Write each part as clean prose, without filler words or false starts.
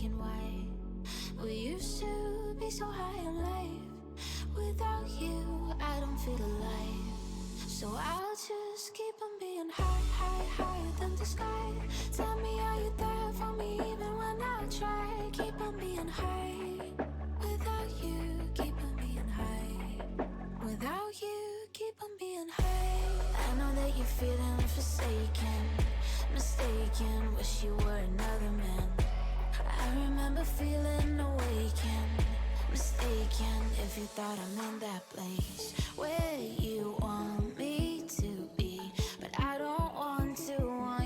thinking why we used to be so high in life. Without you, I don't feel alive. So I'll just keep on being higher than the sky. Tell me, are you there for me even when I try? Keep on being high. Without you, keep on being high. Without you, keep on being high. I know that you're feeling forsaken, mistaken, wish you were another man. I remember feeling awakened, mistaken, if you thought I'm in that place where you want me to be. But I don't want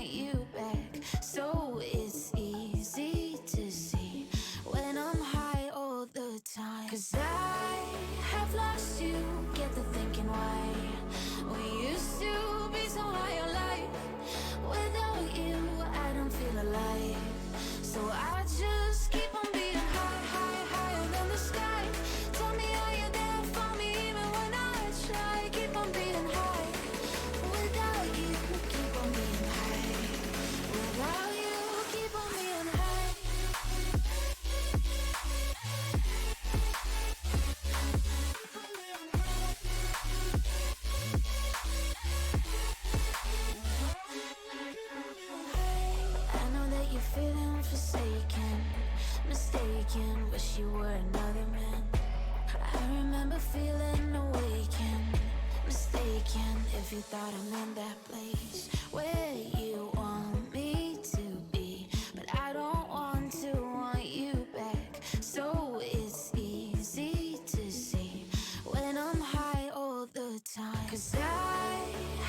you back. So it's easy to see when I'm high all the time. 'Cause I have lost you, get the thinking why we used to be so high on life. Without you, I don't feel alive. So I just keep on being higher than the sky. Tell me, are you there for me even when I try? Keep on being high. Without you, keep on being high. Without you, keep on being high. I know that you're feeling forsaken, mistaken, wish you were another man. I remember feeling awakened, mistaken, if you thought I'm in that place where you want me to be. But I don't want you back. So it's easy to see when I'm high all the time. 'Cause I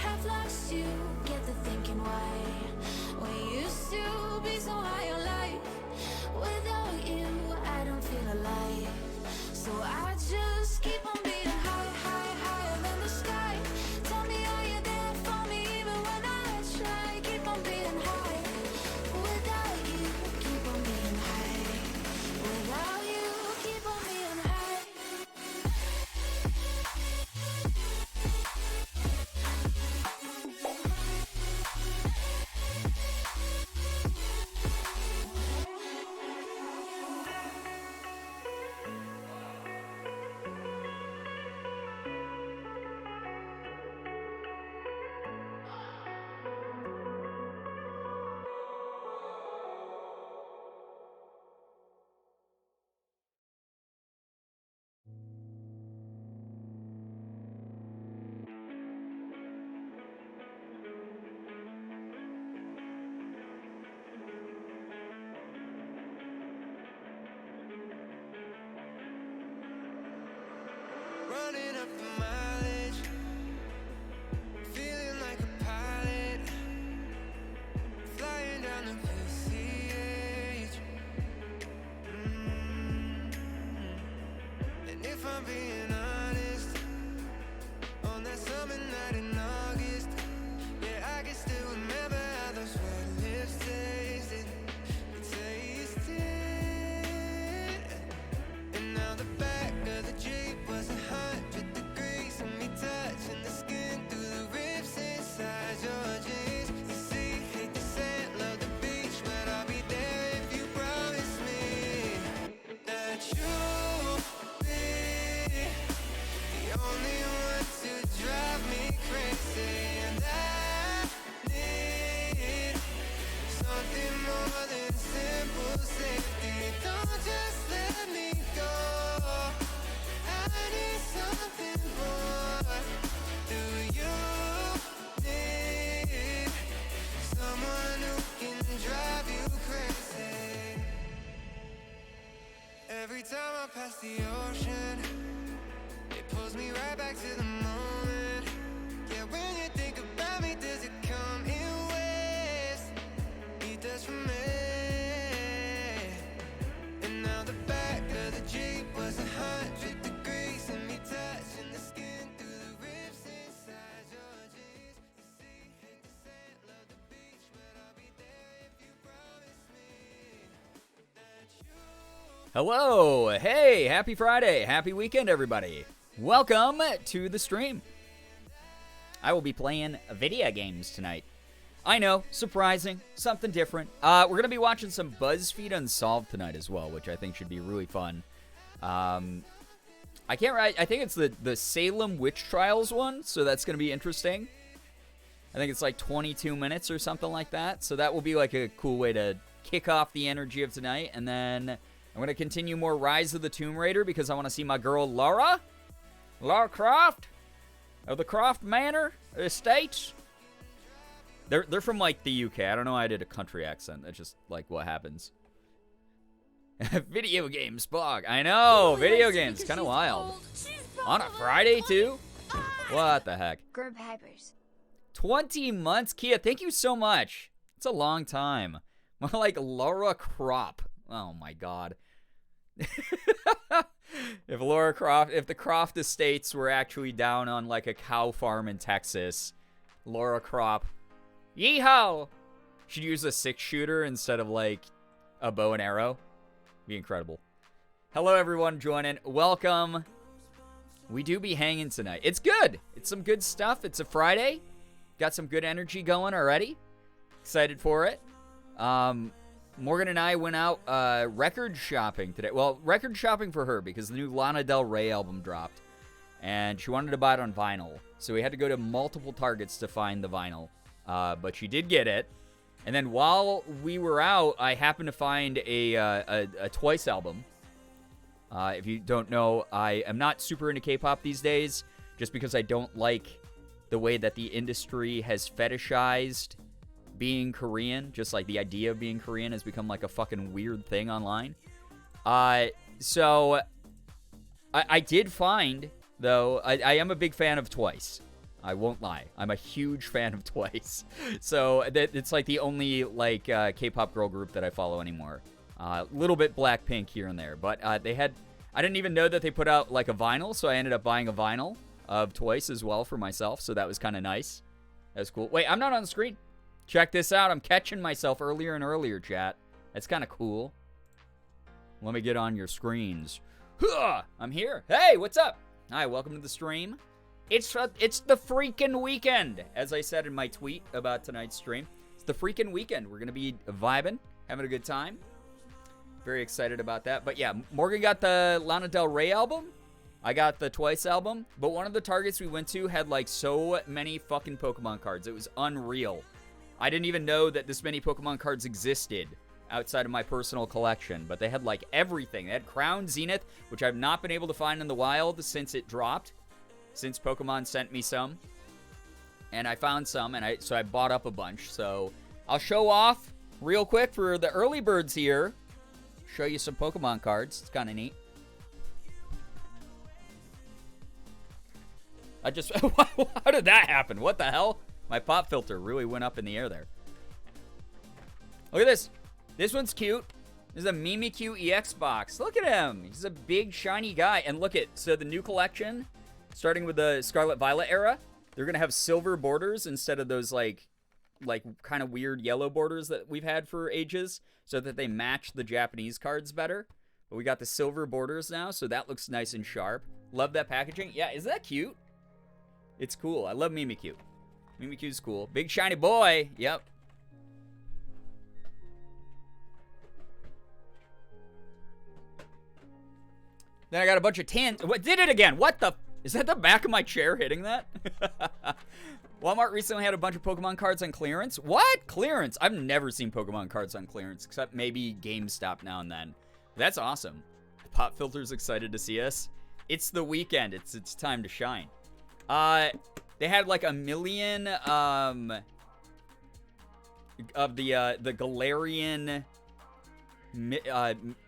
have lost you, get the thinking why we used to be so high on life. Without you, I don't feel alive. So I just keep on being higher than the sky. Tell me, are you there for me even when I try? Keep on being high. Without you, keep on being high. Without you, keep on being high. Running up the mileage, feeling like a pilot, flying down the PCH. And if I'm being honest, on that summer night in August, yeah, I can still remember how those red lips tasted. And now the back of the Jeep was 100 degrees, and me touching the skin through the ribs inside your jeans. You see, hate the sand, love the beach, but I'll be there if you promise me that you'll be the only one to drive me crazy. And I need something more than simple safety. Don't just let me go, I need something more. Do you need someone who can drive you crazy? Every time I pass the ocean, it pulls me right back to the moment. Yeah, when you think about me, does it come in waves? It does for me. And now the back of the Jeep was 100 degrees, and me touching the skin through the ribs inside your jeans. You see, hate the sand, love the beach, but I'll be there if you promise me that you. Hello, hey, happy Friday, happy weekend, everybody. Welcome to the stream. I will be playing video games tonight. I know, surprising, something different. We're going to be watching some BuzzFeed Unsolved tonight as well, which I think should be really fun. I think it's the Salem Witch Trials one, so that's going to be interesting. I think it's like 22 minutes or something like that, so that will be like a cool way to kick off the energy of tonight. And then I'm going to continue more Rise of the Tomb Raider because I want to see my girl Lara Croft of the Croft Manor Estates. They're from like the UK. I don't know why I did a country accent. That's just like what happens. Video games blog. I know, video games, kind of wild. On a Friday too? What the heck? Girbeagly. 20 months, Kia. Thank you so much. It's a long time. More like Laura Crop. Oh my God. If the Croft Estates were actually down on like a cow farm in Texas, Laura Crop. Yeehaw! Should use a 6-shooter instead of like a bow and arrow. Be incredible. Hello everyone joining. Welcome. We do be hanging tonight. It's good. It's some good stuff. It's a Friday. Got some good energy going already. Excited for it. Morgan and I went out record shopping today. Well, record shopping for her because the new Lana Del Rey album dropped. And she wanted to buy it on vinyl. So we had to go to multiple Targets to find the vinyl. But she did get it. And then while we were out, I happened to find a Twice album. If you don't know, I am not super into K-pop these days, just because I don't like the way that the industry has fetishized being Korean. Just like the idea of being Korean has become like a fucking weird thing online. So I did find, though, I am a big fan of Twice. I won't lie. I'm a huge fan of Twice. So it's like the only like K-pop girl group that I follow anymore. A little bit Blackpink here and there. But I didn't even know that they put out like a vinyl, so I ended up buying a vinyl of Twice as well for myself. So that was kind of nice. That's cool. Wait, I'm not on the screen. Check this out. I'm catching myself earlier and earlier, chat. That's kind of cool. Let me get on your screens. I'm here. Hey, what's up? Hi, welcome to the stream. It's the freaking weekend, as I said in my tweet about tonight's stream. It's the freaking weekend. We're going to be vibing, having a good time. Very excited about that. But yeah, Morgan got the Lana Del Rey album. I got the Twice album. But one of the Targets we went to had like so many fucking Pokemon cards. It was unreal. I didn't even know that this many Pokemon cards existed outside of my personal collection. But they had like everything. They had Crown Zenith, which I've not been able to find in the wild since it dropped. Since Pokemon sent me some. And I found some, and so I bought up a bunch. So I'll show off real quick for the early birds here. Show you some Pokemon cards. It's kind of neat. How did that happen? What the hell? My pop filter really went up in the air there. Look at this. This one's cute. This is a Mimikyu EX box. Look at him. He's a big, shiny guy. And look at, so the new collection, starting with the Scarlet Violet era, they're going to have silver borders instead of those, like kind of weird yellow borders that we've had for ages, so that they match the Japanese cards better. But we got the silver borders now, so that looks nice and sharp. Love that packaging. Yeah, is that cute? It's cool. I love Mimikyu. Mimikyu's cool. Big shiny boy. Yep. Then I got a bunch of tins. What did it again? What the? Is that the back of my chair hitting that? Walmart recently had a bunch of Pokemon cards on clearance. What? Clearance? I've never seen Pokemon cards on clearance, except maybe GameStop now and then. That's awesome. Pop Filter's excited to see us. It's the weekend. It's time to shine. They had like 1 million of the Galarian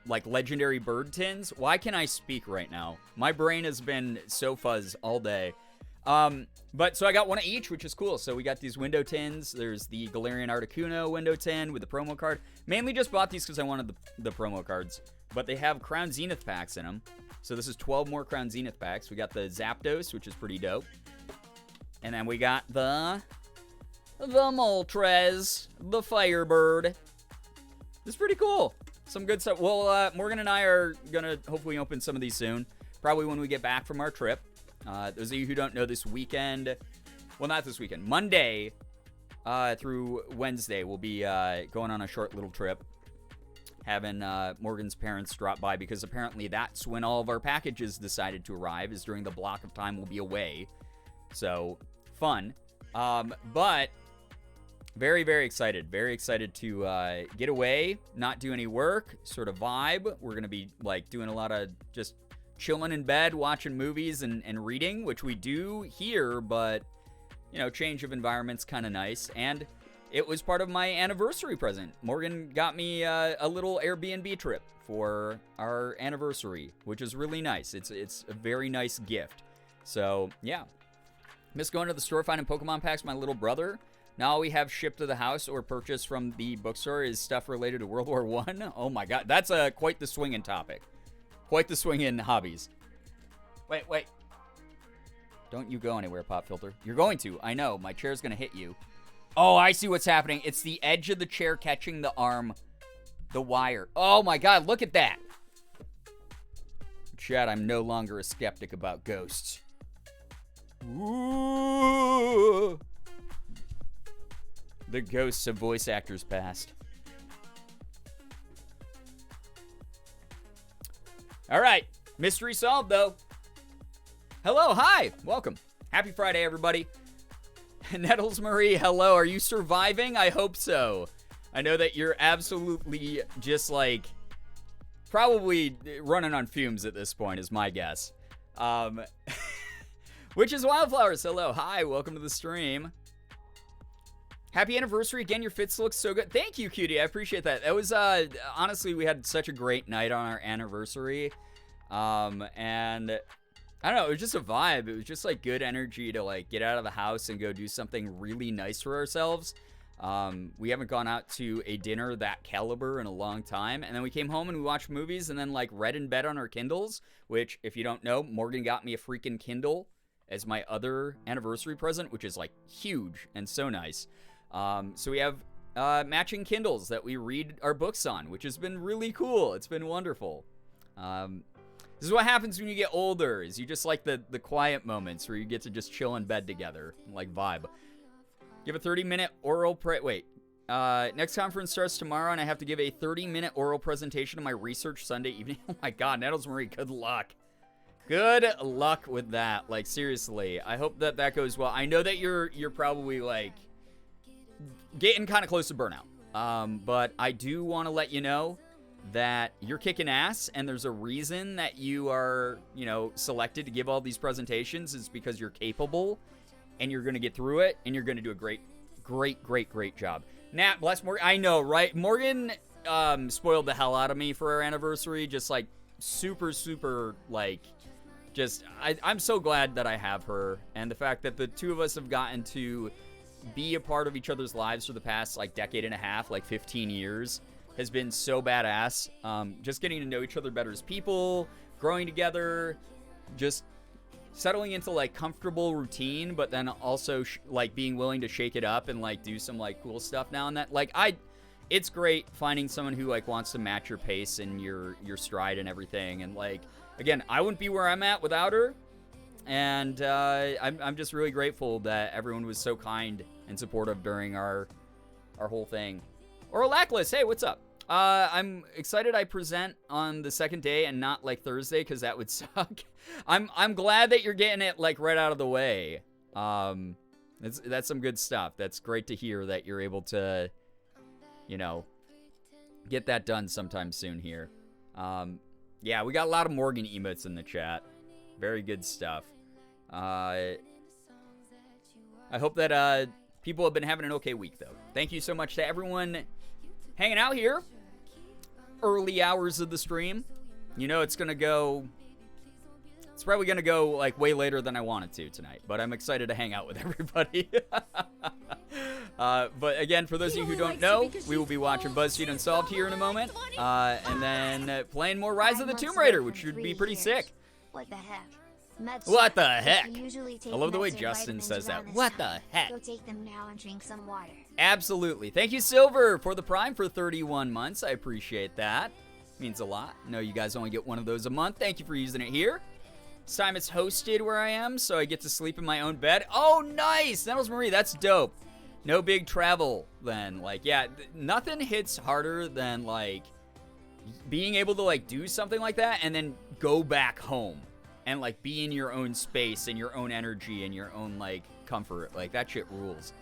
like legendary bird tins. Why can I speak right now? My brain has been so fuzz all day. But so I got one of each, which is cool. So we got these window tins. There's the Galarian Articuno window tin with the promo card. Mainly just bought these because I wanted the promo cards. But they have Crown Zenith packs in them. So this is 12 more Crown Zenith packs. We got the Zapdos, which is pretty dope. And then we got the Moltres, the Firebird. This is pretty cool. Some good stuff. Well, Morgan and I are going to hopefully open some of these soon. Probably when we get back from our trip. Those of you who don't know, this weekend, well, not this weekend, Monday, through Wednesday, we'll be going on a short little trip. Having Morgan's parents drop by, because apparently that's when all of our packages decided to arrive, is during the block of time we'll be away. So, fun. But very, very excited. Very excited to get away, not do any work, sort of vibe. We're going to be like doing a lot of just chilling in bed, watching movies and reading, which we do here, but, you know, change of environment's kind of nice. And it was part of my anniversary present. Morgan got me a little Airbnb trip for our anniversary, which is really nice. It's a very nice gift. So, yeah. Miss going to the store, finding Pokemon packs, my little brother. Now all we have shipped to the house or purchased from the bookstore is stuff related to World War I. Oh my god, that's quite the swinging topic. Quite the swinging hobbies. Wait. Don't you go anywhere, Pop Filter. You're going to. I know. My chair's going to hit you. Oh, I see what's happening. It's the edge of the chair catching the arm, the wire. Oh my god, look at that. Chat, I'm no longer a skeptic about ghosts. Ooh. The ghosts of voice actors past. All right, mystery solved though. Hello, hi, welcome. Happy Friday, everybody. Nettles Marie, hello. Are you surviving? I hope so. I know that you're absolutely just like probably running on fumes at this point is my guess. Witches Wildflowers, hello. Hi, welcome to the stream. Happy anniversary again. Your fits look so good. Thank you, cutie. I appreciate that. It was honestly, we had such a great night on our anniversary. And I don't know, it was just a vibe. It was just like good energy to like get out of the house and go do something really nice for ourselves. We haven't gone out to a dinner that caliber in a long time. And then we came home and we watched movies and then like read in bed on our Kindles, which if you don't know, Morgan got me a freaking Kindle as my other anniversary present, which is like huge and so nice. So we have matching Kindles that we read our books on, which has been really cool. It's been wonderful. This is what happens when you get older, is you just like the quiet moments where you get to just chill in bed together, like vibe. Give a 30-minute oral next conference starts tomorrow, and I have to give a 30-minute oral presentation of my research Sunday evening. Oh my god, Nettles Marie, good luck. Good luck with that. Like, seriously, I hope that goes well. I know that you're probably, like, getting kind of close to burnout. But I do want to let you know that you're kicking ass, and there's a reason that you are, you know, selected to give all these presentations is because you're capable, and you're going to get through it, and you're going to do a great job. Nat, bless Morgan. I know, right? Morgan spoiled the hell out of me for our anniversary. Just, like, super, like, just, I'm so glad that I have her, and the fact that the two of us have gotten to be a part of each other's lives for the past, like, decade and a half, like, 15 years, has been so badass. Just getting to know each other better as people, growing together, just settling into like comfortable routine, but then also like being willing to shake it up and like do some like cool stuff now and then. Like it's great finding someone who like wants to match your pace and your stride and everything. And like, again, I wouldn't be where I'm at without her. And I'm just really grateful that everyone was so kind and supportive during our whole thing. Or Lackless, hey, what's up? I'm excited I present on the second day and not like Thursday, because that would suck. I'm glad that you're getting it like right out of the way. That's some good stuff. That's great to hear that you're able to, you know, get that done sometime soon here. Yeah, we got a lot of Morgan emotes in the chat. Very good stuff. I hope that people have been having an okay week, though. Thank you so much to everyone hanging out here. Early hours of the stream. You know it's probably gonna go like way later than I wanted to tonight, but I'm excited to hang out with everybody. But again, for those of you who don't know, we will be watching BuzzFeed Unsolved here in a moment, and then playing more Rise of the Tomb Raider, which should be pretty sick. What the heck? What the heck? I love the way Justin says that. What the heck? Go take them now and drink some water. Absolutely. Thank you, Silver, for the Prime for 31 months. I appreciate that. Means a lot. I know you guys only get one of those a month. Thank you for using it here. This time it's hosted where I am, so I get to sleep in my own bed. Oh, nice! Nettles Marie, that's dope. no big travel then. Like, yeah, nothing hits harder than, like, being able to, like, do something like that and then go back home and, like, be in your own space and your own energy and your own, like, comfort. Like, that shit rules.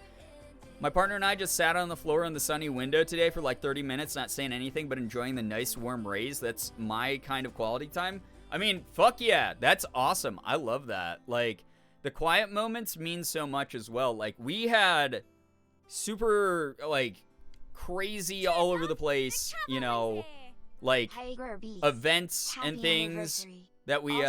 My partner and I just sat on the floor in the sunny window today for like 30 minutes, not saying anything, but enjoying the nice warm rays. That's my kind of quality time. I mean, fuck yeah, that's awesome. I love that. Like, the quiet moments mean so much as well. Like, we had super, like, crazy all over the place, you know, like, events and things that we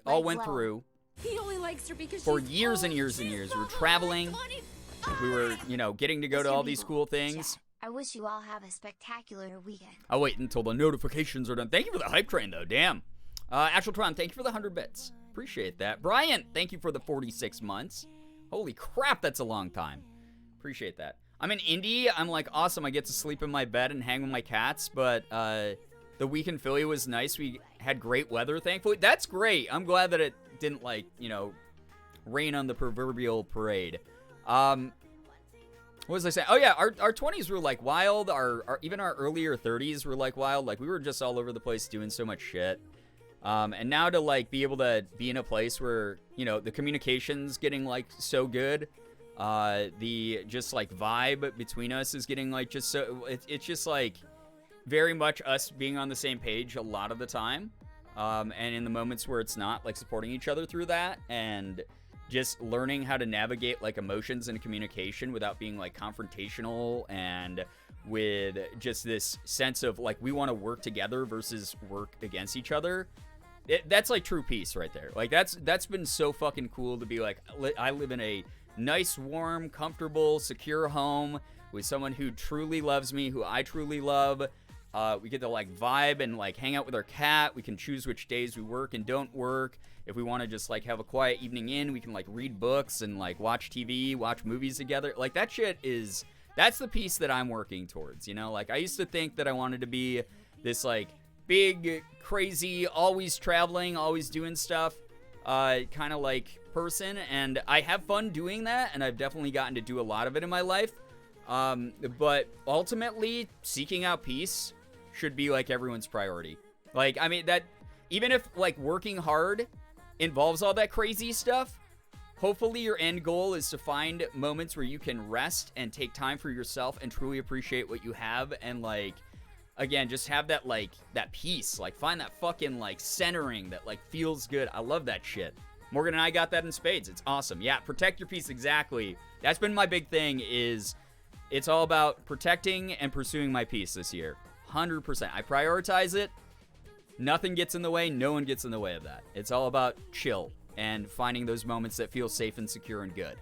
all went through He only likes her because for she's years and old. years and She's years. We were so traveling. 25. We were, you know, getting to go to all these cool things. I wish you all have a spectacular weekend. I'll wait until the notifications are done. Thank you for the hype train, though. Damn. Astral thank you for the 100 bits. Appreciate that. Brian, thank you for the 46 months. Holy crap, that's a long time. Appreciate that. I'm in Indy. I'm like, awesome. I get to sleep in my bed and hang with my cats, but the week in Philly was nice. We had great weather, thankfully. That's great. I'm glad that it didn't, like, you know, rain on the proverbial parade. What was I saying? Oh yeah, our 20s were like wild. Our even our earlier 30s were like wild. Like, we were just all over the place doing so much shit. And now to, like, be able to be in a place where, you know, the communication's getting, like, so good. The just, like, vibe between us is getting, like, just so, it's just, like, very much us being on the same page a lot of the time. And in the moments where it's not, like, supporting each other through that, and just learning how to navigate, like, emotions and communication without being, like, confrontational, and with just this sense of, like, we want to work together versus work against each other. That's, like, true peace right there. Like, that's been so fucking cool to be like, I live in a nice, warm, comfortable, secure home with someone who truly loves me, who I truly love. We get to, like, vibe and, like, hang out with our cat. We can choose which days we work and don't work. If we want to just, like, have a quiet evening we can, like, read books and, like, watch TV, watch movies together. Like, that shit is, that's the piece that I'm working towards, you know? Like, I used to think that I wanted to be this, like, big, crazy, always traveling, always doing stuff, kind of, like, person. And I have fun doing that, and I've definitely gotten to do a lot of it in my life. But ultimately, seeking out peace should be, like, everyone's priority. Like, I mean, that, even if, like, working hard involves all that crazy stuff, hopefully your end goal is to find moments where you can rest and take time for yourself and truly appreciate what you have, and, like, again, just have that, like, that peace. Like, find that fucking, like, centering that, like, feels good. I love that shit. Morgan and I got that in spades. It's awesome. Yeah, protect your peace, exactly. That's been my big thing, is it's all about protecting and pursuing my peace this year. 100%. I prioritize it. Nothing gets in the way. No one gets in the way of that. It's all about chill and finding those moments that feel safe and secure and good.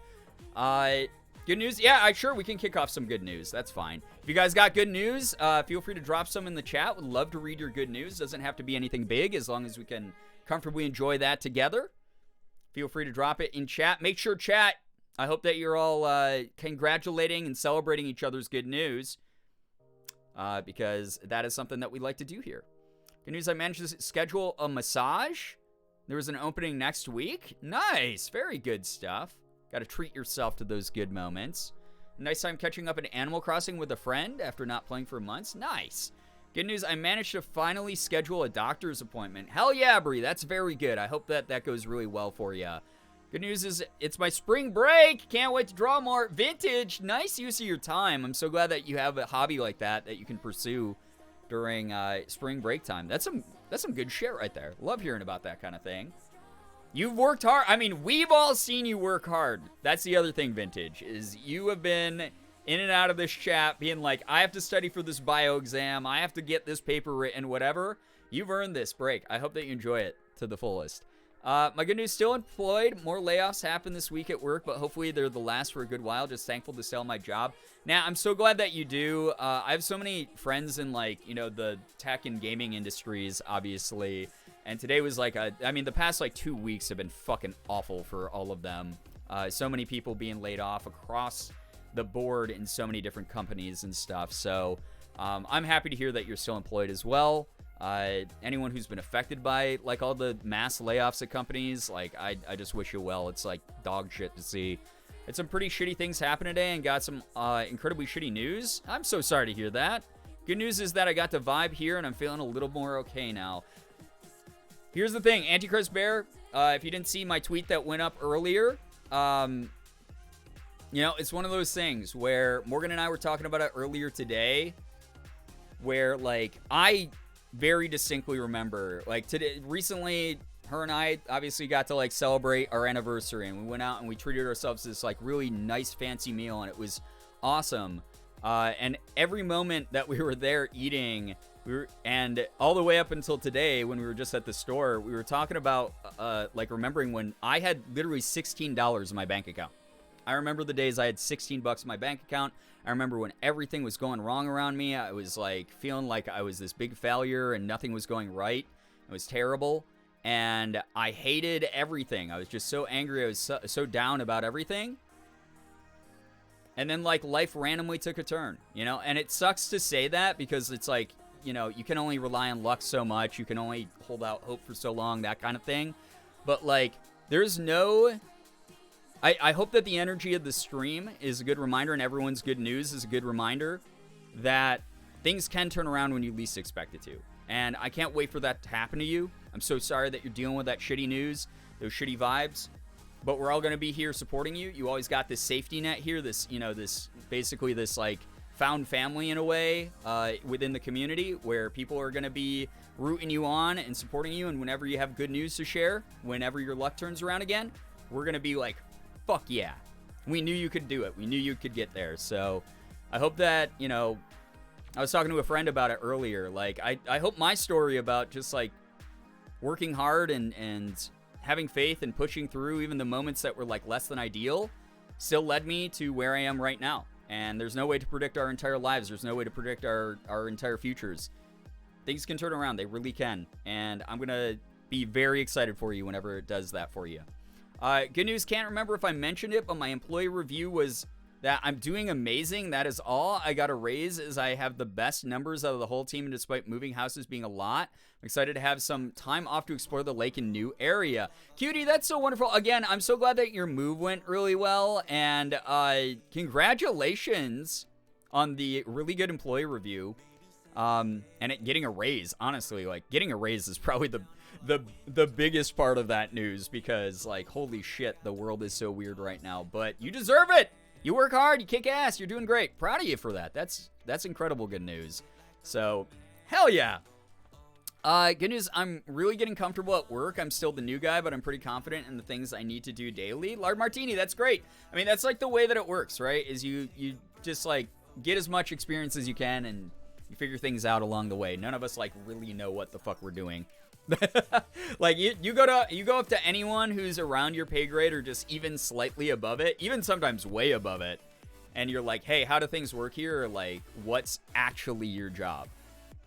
Good news? Yeah, sure, we can kick off some good news. That's fine. If you guys got good news, feel free to drop some in the chat. Would love to read your good news. Doesn't have to be anything big, as long as we can comfortably enjoy that together. Feel free to drop it in chat. Make sure, chat, I hope that you're all congratulating and celebrating each other's good news, because that is something that we like to do here. Good news, I managed to schedule a massage. There was an opening next week. Nice. Very good stuff. Got to treat yourself to those good moments. Nice time catching up in Animal Crossing with a friend after not playing for months. Nice. Good news, I managed to finally schedule a doctor's appointment. Hell yeah, Brie. That's very good. I hope that that goes really well for you. Good news is it's my spring break. Can't wait to draw more. Vintage. Nice use of your time. I'm so glad that you have a hobby like that you can pursue during spring break time. That's some good shit right there. Love hearing about that kind of thing. You've worked hard. I mean, we've all seen you work hard. That's the other thing, Vintage, is you have been in and out of this chat being like, I have to study for this bio exam. I have to get this paper written, whatever. You've earned this break. I hope that you enjoy it to the fullest. My good news, still employed. More layoffs happen this week at work, but hopefully they're the last for a good while. Just thankful to sell my job. Now, I'm so glad that you do. I have so many friends in, like, you know, the tech and gaming industries, obviously. And today was like the past, like, 2 weeks have been fucking awful for all of them. So many people being laid off across the board in so many different companies and stuff. So I'm happy to hear that you're still employed as well. Anyone who's been affected by, like, all the mass layoffs at companies, like, I just wish you well. It's, like, dog shit to see. Had some pretty shitty things happen today and got some incredibly shitty news. I'm so sorry to hear that. Good news is that I got to vibe here and I'm feeling a little more okay now. Here's the thing, Antichrist Bear, if you didn't see my tweet that went up earlier, you know, it's one of those things where Morgan and I were talking about it earlier today, where, like, I very distinctly remember, like, today, recently, her and I obviously got to, like, celebrate our anniversary, and we went out and we treated ourselves to this, like, really nice, fancy meal, and it was awesome. And every moment that we were there eating, and all the way up until today when we were just at the store, we were talking about, like, remembering when I had literally $16 in my bank account. I remember the days I had $16 in my bank account. I remember when everything was going wrong around me. I was, like, feeling like I was this big failure and nothing was going right. It was terrible. And I hated everything. I was just so angry. I was so down about everything. And then, like, life randomly took a turn, you know? And it sucks to say that because it's like, you know, you can only rely on luck so much. You can only hold out hope for so long, that kind of thing. But, like, there's no... I hope that the energy of the stream is a good reminder and everyone's good news is a good reminder that things can turn around when you least expect it to. And I can't wait for that to happen to you. I'm so sorry that you're dealing with that shitty news, those shitty vibes. But we're all going to be here supporting you. You always got this safety net here, this, you know, this basically this, like, found family in a way within the community where people are going to be rooting you on and supporting you. And whenever you have good news to share, whenever your luck turns around again, we're going to be like, fuck yeah. We knew you could do it. We knew you could get there. So I hope that, you know, I was talking to a friend about it earlier. Like, I hope my story about just, like, working hard and having faith and pushing through even the moments that were, like, less than ideal still led me to where I am right now. And there's no way to predict our entire lives. There's no way to predict our entire futures. Things can turn around. They really can. And I'm going to be very excited for you whenever it does that for you. Good news, can't remember if I mentioned it, but my employee review was that I'm doing amazing. That is all. I got a raise as I have the best numbers out of the whole team, and despite moving houses being a lot, I'm excited to have some time off to explore the lake and new area. Cutie, that's so wonderful. Again, I'm so glad that your move went really well, and congratulations on the really good employee review, and getting a raise. Honestly, like, getting a raise is probably the biggest part of that news because, like, holy shit, the world is so weird right now, but you deserve it. You work hard, you kick ass, you're doing great. Proud of you for that. That's incredible good news. So, hell yeah. Good news, I'm really getting comfortable at work. I'm still the new guy, but I'm pretty confident in the things I need to do daily. Lard Martini, that's great. I mean, that's, like, the way that it works, right? Is you just, like, get as much experience as you can and you figure things out along the way. None of us, like, really know what the fuck we're doing. Like, you go up to anyone who's around your pay grade or just even slightly above it, even sometimes way above it, and you're like, hey, how do things work here? Or, like, what's actually your job?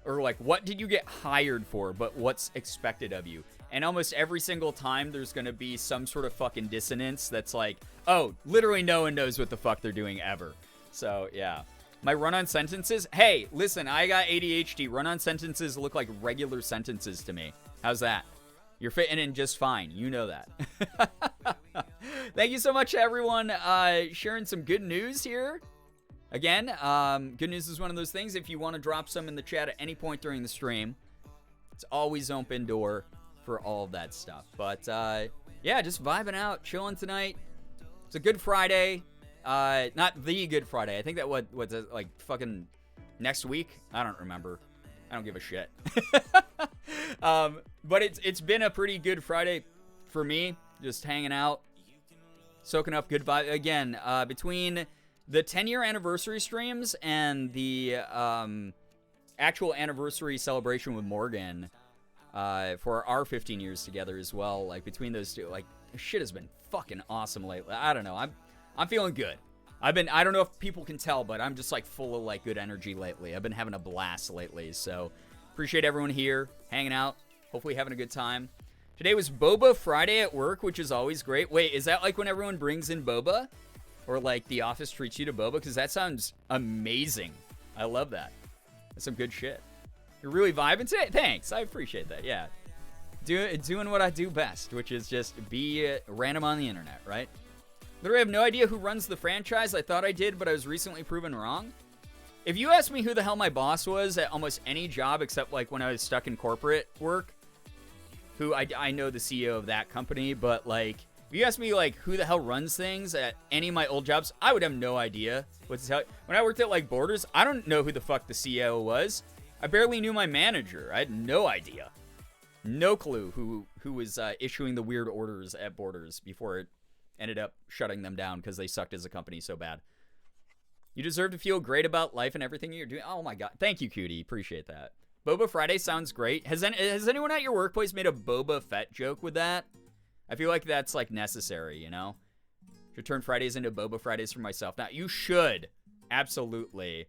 Or, like, what did you get hired for, but what's expected of you? And almost every single time there's gonna be some sort of fucking dissonance that's like, oh, literally no one knows what the fuck they're doing ever. So, yeah. My run-on sentences? Hey, listen, I got ADHD. Run-on sentences look like regular sentences to me. How's that? You're fitting in just fine. You know that. Thank you so much, everyone, sharing some good news here. Again, good news is one of those things. If you want to drop some in the chat at any point during the stream, it's always open door for all of that stuff. But, yeah, just vibing out, chilling tonight. It's a good Friday. Not the Good Friday. I think that what's like fucking next week. I don't remember. I don't give a shit. But it's been a pretty good Friday for me. Just hanging out, soaking up good vibe. Again, between the 10-year anniversary streams and the actual anniversary celebration with Morgan for our 15 years together as well. Like, between those two, like, shit has been fucking awesome lately. I don't know. I'm feeling good. I don't know if people can tell, but I'm just, like, full of, like, good energy lately. I've been having a blast lately, so appreciate everyone here, hanging out, hopefully having a good time. Today was Boba Friday at work, which is always great. Wait, is that, like, when everyone brings in boba? Or, like, the office treats you to boba? Because that sounds amazing. I love that. That's some good shit. You're really vibing today? Thanks, I appreciate that, yeah. Doing what I do best, which is just be random on the internet, right? Literally have no idea who runs the franchise. I thought I did, but I was recently proven wrong. If you asked me who the hell my boss was at almost any job except like when I was stuck in corporate work, who I know the CEO of that company, but like if you ask me like who the hell runs things at any of my old jobs, I would have no idea what to tell you. When I worked at like Borders, I don't know who the fuck the CEO was. I barely knew my manager. I had no idea. No clue who was issuing the weird orders at Borders before it ended up shutting them down because they sucked as a company so bad. You deserve to feel great about life and everything you're doing. Oh my god. Thank you, Cutie. Appreciate that. Boba Friday sounds great. Has anyone at your workplace made a Boba Fett joke with that? I feel like that's like necessary, you know? Should turn Fridays into Boba Fridays for myself. Now, you should. Absolutely.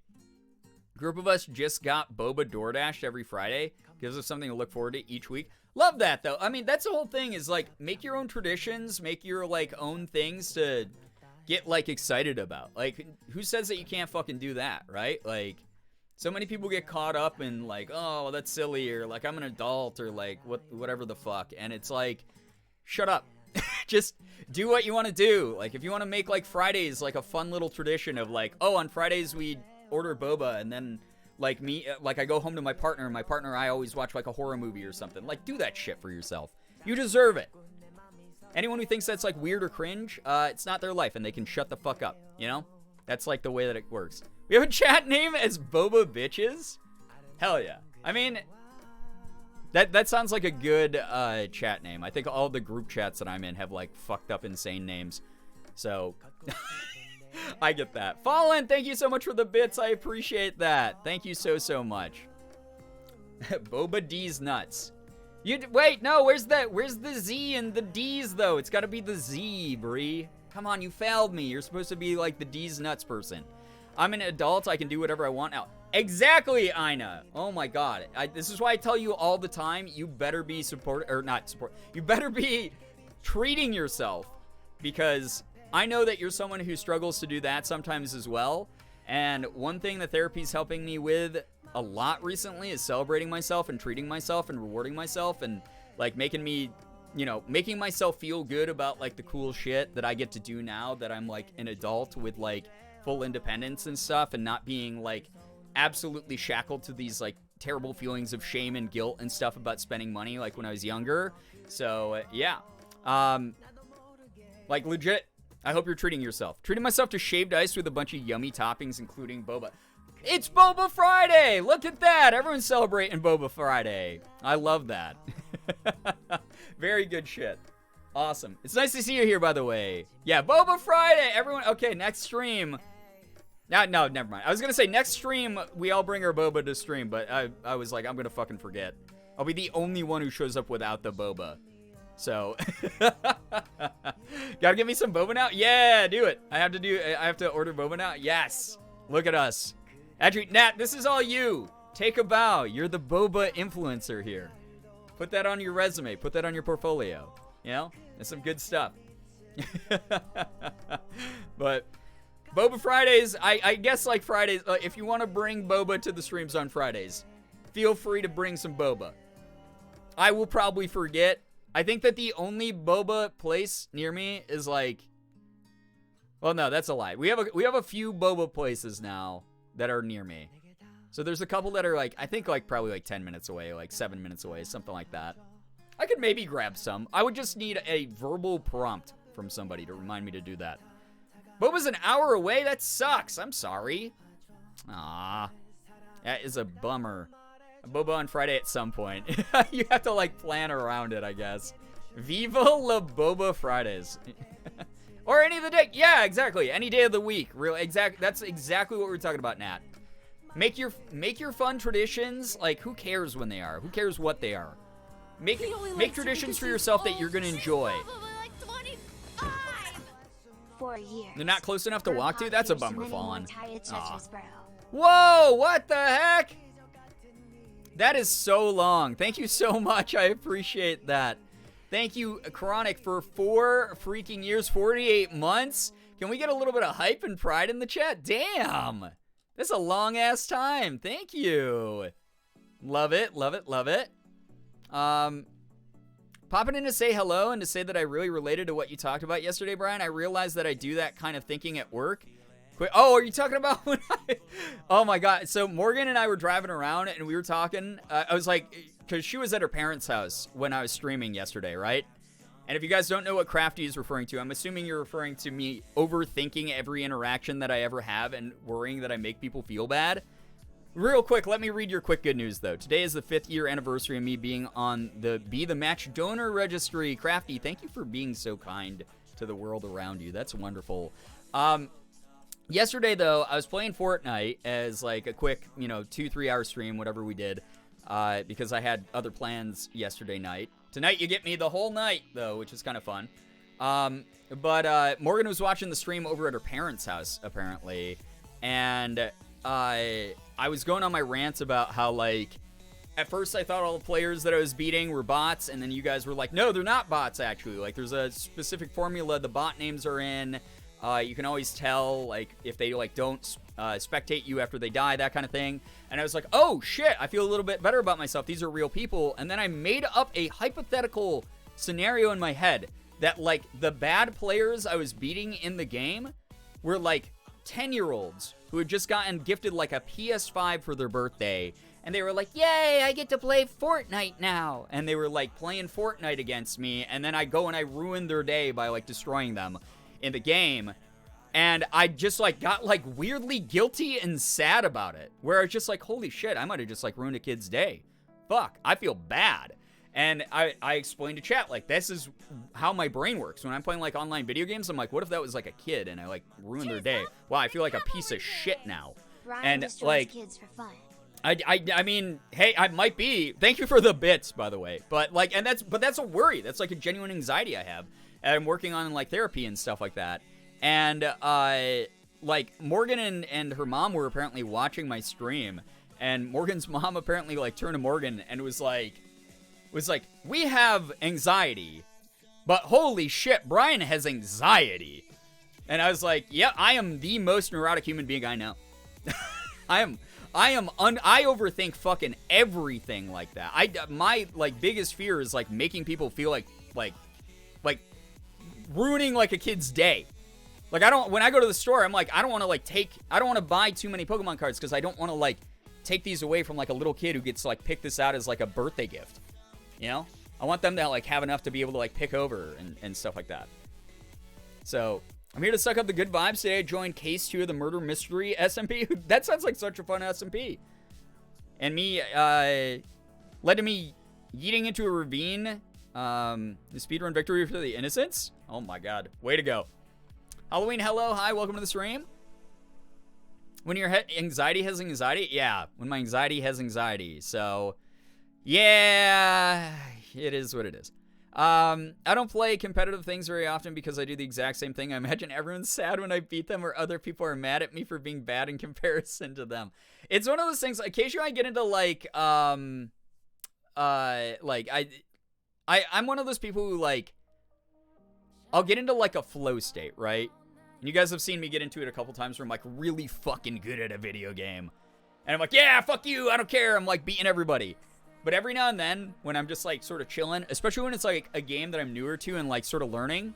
Group of us just got Boba DoorDashed every Friday. Gives us something to look forward to each week. Love that, though. I mean, that's the whole thing is, like, make your own traditions. Make your, like, own things to get, like, excited about. Like, who says that you can't fucking do that, right? Like, so many people get caught up in, like, oh, well, that's silly, or, like, I'm an adult, or, like, whatever the fuck. And it's like, shut up. Just do what you want to do. Like, if you want to make, like, Fridays, like, a fun little tradition of, like, oh, on Fridays we order boba, and then, like, I go home to my partner, and my partner and I always watch, like, a horror movie or something. Like, do that shit for yourself. You deserve it. Anyone who thinks that's, like, weird or cringe, it's not their life, and they can shut the fuck up, you know? That's, like, the way that it works. We have a chat name as Boba Bitches? Hell yeah. I mean, that sounds like a good chat name. I think all the group chats that I'm in have, like, fucked up insane names. So, I get that. Fallen, thank you so much for the bits. I appreciate that. Thank you so much. Boba D's nuts. Wait, no, where's the Z and the D's, though? It's gotta be the Z, Bree. Come on, you failed me. You're supposed to be, like, the D's nuts person. I'm an adult. I can do whatever I want now. Exactly, Ina. Oh, my God. This is why I tell you all the time, you better be you better be treating yourself, because I know that you're someone who struggles to do that sometimes as well. And one thing that therapy's helping me with a lot recently is celebrating myself and treating myself and rewarding myself and, like, making myself feel good about, like, the cool shit that I get to do now that I'm, like, an adult with, like, full independence and stuff, and not being, like, absolutely shackled to these, like, terrible feelings of shame and guilt and stuff about spending money, like, when I was younger. So, yeah. Like, legit, I hope you're treating yourself. Treating myself to shaved ice with a bunch of yummy toppings, including boba. It's Boba Friday! Look at that! Everyone's celebrating Boba Friday. I love that. Very good shit. Awesome. It's nice to see you here, by the way. Yeah, Boba Friday! Everyone, okay, next stream. No, never mind. I was gonna say, next stream, we all bring our boba to stream, but I was like, I'm gonna fucking forget. I'll be the only one who shows up without the boba. So, gotta give me some boba now? Yeah, do it. I have to order boba now? Yes. Look at us. Actually, Nat, this is all you. Take a bow. You're the boba influencer here. Put that on your resume. Put that on your portfolio. You know? That's some good stuff. But Boba Fridays, I guess, like, Fridays, if you want to bring boba to the streams on Fridays, feel free to bring some boba. I will probably forget. I think that the only boba place near me is, like, well, no, that's a lie. We have a few boba places now that are near me. So there's a couple that are, like, I think, like, probably, like, 10 minutes away, like 7 minutes away, something like that. I could maybe grab some. I would just need a verbal prompt from somebody to remind me to do that. Boba's an hour away? That sucks. I'm sorry. Ah, that is a bummer. Boba on Friday at some point. You have to, like, plan around it, I guess. Viva la Boba Fridays. Or any of the day. Yeah, exactly. Any day of the week. That's exactly what we're talking about, Nat. Make your fun traditions. Like, who cares when they are? Who cares what they are? Make traditions for yourself that you're gonna enjoy. 4 years. They're not close enough to walk to? That's a bummer, Fallen. Aw. Whoa, what the heck? That is so long. Thank you so much. I appreciate that. Thank you, Chronic, for 4 freaking years, 48 months. Can we get a little bit of hype and pride in the chat? Damn. That's a long-ass time. Thank you. Love it, love it, love it. popping in to say hello and to say that I really related to what you talked about yesterday, Brian. I realized that I do that kind of thinking at work. Oh, are you talking about when oh my God. So Morgan and I were driving around and we were talking. I was like, because she was at her parents' house when I was streaming yesterday, right? And if you guys don't know what Crafty is referring to, I'm assuming you're referring to me overthinking every interaction that I ever have and worrying that I make people feel bad. Real quick, let me read your quick good news, though. Today is the 5th year anniversary of me being on the Be the Match donor registry. Crafty, thank you for being so kind to the world around you. That's wonderful. Yesterday, though, I was playing Fortnite as, like, a quick, 2-3 hour stream, whatever we did, because I had other plans yesterday night. Tonight, you get me the whole night, though, which is kind of fun. But Morgan was watching the stream over at her parents' house, apparently, and I was going on my rants about how, like, at first I thought all the players that I was beating were bots, and then you guys were like, no, they're not bots, actually. Like, there's a specific formula the bot names are in. You can always tell, like, if they, like, don't spectate you after they die, that kind of thing. And I was like, oh, shit, I feel a little bit better about myself. These are real people. And then I made up a hypothetical scenario in my head that, like, the bad players I was beating in the game were, like, 10-year-olds who had just gotten gifted, like, a PS5 for their birthday. And they were like, yay, I get to play Fortnite now. And they were, like, playing Fortnite against me. And then I go and I ruin their day by, like, destroying them in the game. And I just, like, got, like, weirdly guilty and sad about it. Where I was just like, holy shit, I might have just, like, ruined a kid's day. Fuck, I feel bad. And I explained to chat, like, this is how my brain works. When I'm playing, like, online video games, I'm like, what if that was, like, a kid and I, like, ruined their day? Wow, I feel like a piece of shit now. Brian And, like, kids for fun. I mean, hey, I might be. Thank you for the bits, by the way. But, like, that's a worry. That's, like, a genuine anxiety I have. And I'm working on, like, therapy and stuff like that. And, like, Morgan and her mom were apparently watching my stream. And Morgan's mom apparently, like, turned to Morgan and was like, we have anxiety. But holy shit, Brian has anxiety. And I was like, yeah, I am the most neurotic human being I know. I overthink fucking everything like that. My, like, biggest fear is, like, making people feel like ruining, like, a kid's day. Like, when I go to the store, I'm like, I don't want to buy too many Pokemon cards because I don't want to, like, take these away from, like, a little kid who gets to, like, pick this out as, like, a birthday gift. You know? I want them to, like, have enough to be able to, like, pick over and stuff like that. So, I'm here to suck up the good vibes. Today I joined Case 2 of the Murder Mystery SMP. That sounds like such a fun SMP. And me, led to me yeeting into a ravine. The speedrun victory for the innocents. Oh my god. Way to go. Halloween, hello, hi, welcome to the stream. When your anxiety has anxiety? Yeah, when my anxiety has anxiety. So, yeah, it is what it is. I don't play competitive things very often because I do the exact same thing. I imagine everyone's sad when I beat them or other people are mad at me for being bad in comparison to them. It's one of those things, occasionally I get into, like, I'm one of those people who, like, I'll get into, like, a flow state, right? And you guys have seen me get into it a couple times where I'm, like, really fucking good at a video game. And I'm like, yeah, fuck you, I don't care. I'm, like, beating everybody. But every now and then, when I'm just, like, sort of chilling, especially when it's, like, a game that I'm newer to and, like, sort of learning,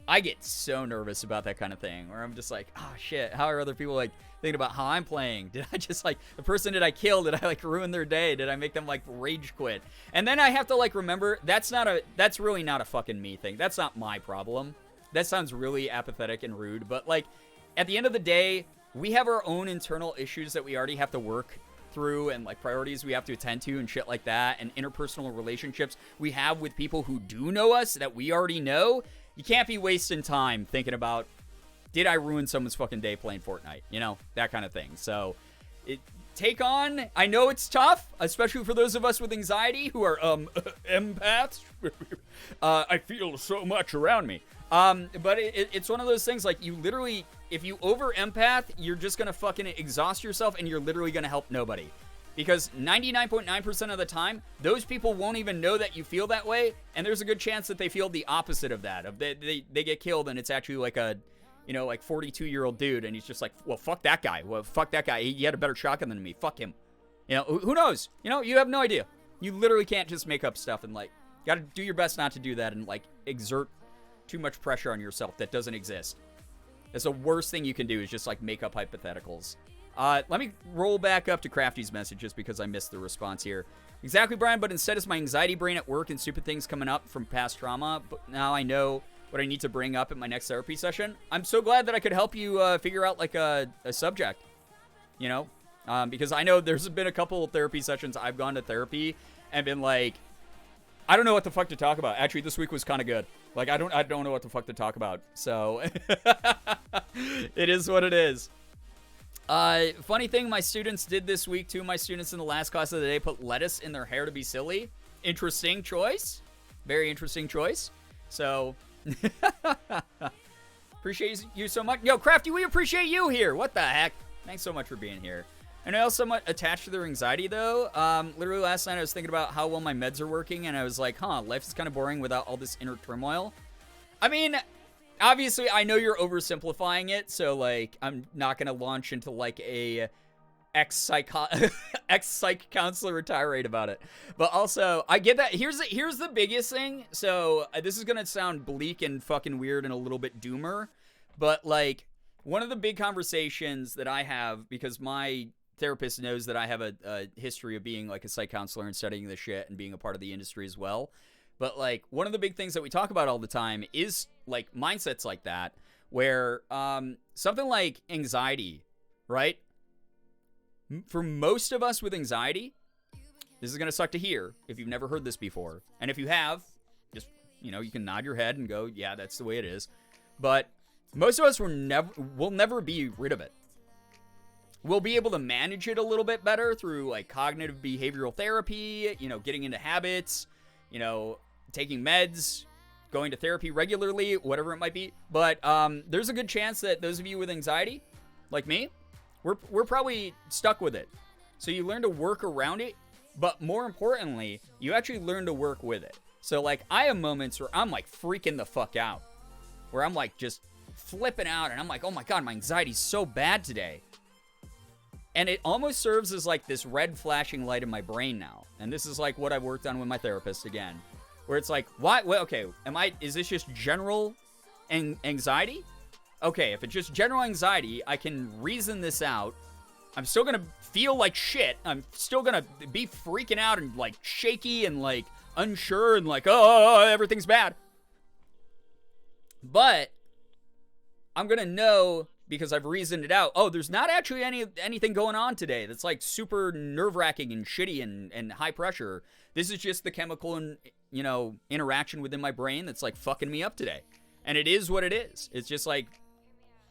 I get so nervous about that kind of thing. Where I'm just like, oh, shit, how are other people, like, thinking about how I'm playing? Did I just, like, the person did I kill? Did I, like, ruin their day? Did I make them, like, rage quit? And then I have to, like, remember, that's really not a fucking me thing. That's not my problem. That sounds really apathetic and rude. But, like, at the end of the day, we have our own internal issues that we already have to work through and, like, priorities we have to attend to and shit like that, and interpersonal relationships we have with people who do know us that we already know. You can't be wasting time thinking about, did I ruin someone's fucking day playing Fortnite? You know, that kind of thing. So, I know it's tough, especially for those of us with anxiety who are, empaths. I feel so much around me. But it's one of those things, like, you literally, if you over-empath, you're just gonna fucking exhaust yourself, and you're literally gonna help nobody. Because 99.9% of the time, those people won't even know that you feel that way, and there's a good chance that they feel the opposite of that. They get killed, and it's actually like a, you know, like 42-year-old dude, and he's just like, well, fuck that guy. Well, fuck that guy. He had a better shotgun than me. Fuck him. You know, who knows? You know, you have no idea. You literally can't just make up stuff and, like, Got to do your best not to do that and like exert too much pressure on yourself that doesn't exist. That's the worst thing you can do is just like make up hypotheticals. Let me roll back up to Crafty's messages because I missed the response here. Exactly, Brian, but instead it's my anxiety brain at work and stupid things coming up from past trauma. But now I know what I need to bring up at my next therapy session. I'm so glad that I could help you figure out like a subject, you know? Because I know there's been a couple of therapy sessions I've gone to therapy and been like, I don't know what the fuck to talk about. Actually, this week was kind of good. Like, I don't know what the fuck to talk about. So, it is what it is. Funny thing my students did this week, too. My students in the last class of the day put lettuce in their hair to be silly. Interesting choice. Very interesting choice. So, appreciate you so much. Yo, Crafty, we appreciate you here. What the heck? Thanks so much for being here. I know somewhat attached to their anxiety, though. Literally last night I was thinking about how well my meds are working, and I was like, life is kind of boring without all this inner turmoil. I mean, obviously, I know you're oversimplifying it, so, like, I'm not going to launch into, like, a ex-psych counselor tirade about it. But also, I get that. Here's the biggest thing. So, this is going to sound bleak and fucking weird and a little bit doomer, but, like, one of the big conversations that I have, because my therapist knows that I have a history of being like a psych counselor and studying this shit and being a part of the industry as well. But like one of the big things that we talk about all the time is like mindsets like that, where something like anxiety, right? For most of us with anxiety, this is going to suck to hear if you've never heard this before. And if you have, just, you know, you can nod your head and go, yeah, that's the way it is. But most of us will never be rid of it. We'll be able to manage it a little bit better through like cognitive behavioral therapy, you know, getting into habits, you know, taking meds, going to therapy regularly, whatever it might be. But there's a good chance that those of you with anxiety, like me, we're probably stuck with it. So you learn to work around it, but more importantly, you actually learn to work with it. So like I have moments where I'm like freaking the fuck out, where I'm like just flipping out and I'm like, oh my God, my anxiety's so bad today. And it almost serves as like this red flashing light in my brain now. And this is like what I've worked on with my therapist again, where it's like, why? Well, okay, is this just general anxiety? Okay, if it's just general anxiety, I can reason this out. I'm still gonna feel like shit. I'm still gonna be freaking out and like shaky and like unsure and like, oh, everything's bad. But I'm gonna know, because I've reasoned it out, oh, there's not actually anything going on today that's like super nerve-wracking and shitty and high pressure. This is just the chemical and, you know, interaction within my brain that's like fucking me up today. And it is what it is. It's just like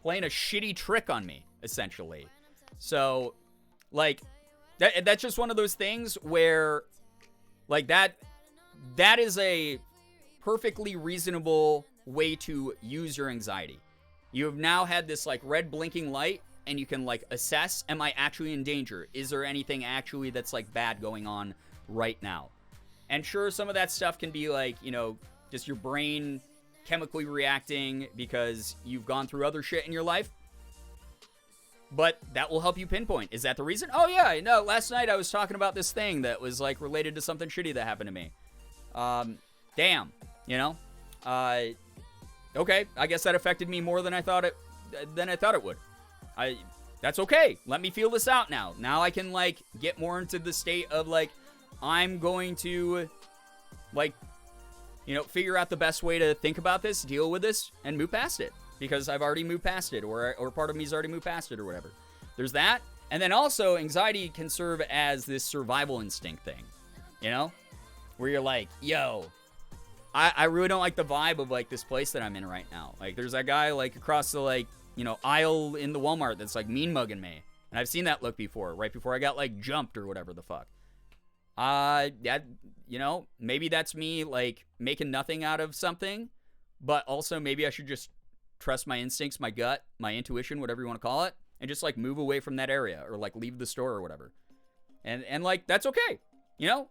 playing a shitty trick on me, essentially. So, like, that's just one of those things where, like, that is a perfectly reasonable way to use your anxiety. You have now had this like red blinking light and you can like assess, am I actually in danger? Is there anything actually that's like bad going on right now? And sure, some of that stuff can be like, you know, just your brain chemically reacting because you've gone through other shit in your life. But that will help you pinpoint. Is that the reason? Oh yeah, no, last night I was talking about this thing that was like related to something shitty that happened to me. Damn, you know? Okay, I guess that affected me more than I thought it would. That's okay. Let me feel this out now. Now I can like get more into the state of like I'm going to like, you know, figure out the best way to think about this, deal with this, and move past it, because I've already moved past it, or part of me's already moved past it, or whatever. There's that, and then also anxiety can serve as this survival instinct thing, you know, where you're like, yo, I really don't like the vibe of like this place that I'm in right now. Like there's that guy like across the like, you know, aisle in the Walmart that's like mean mugging me. And I've seen that look before, right before I got like jumped or whatever the fuck. That, you know, maybe that's me like making nothing out of something, but also maybe I should just trust my instincts, my gut, my intuition, whatever you want to call it, and just like move away from that area or like leave the store or whatever. And like, that's okay. You know,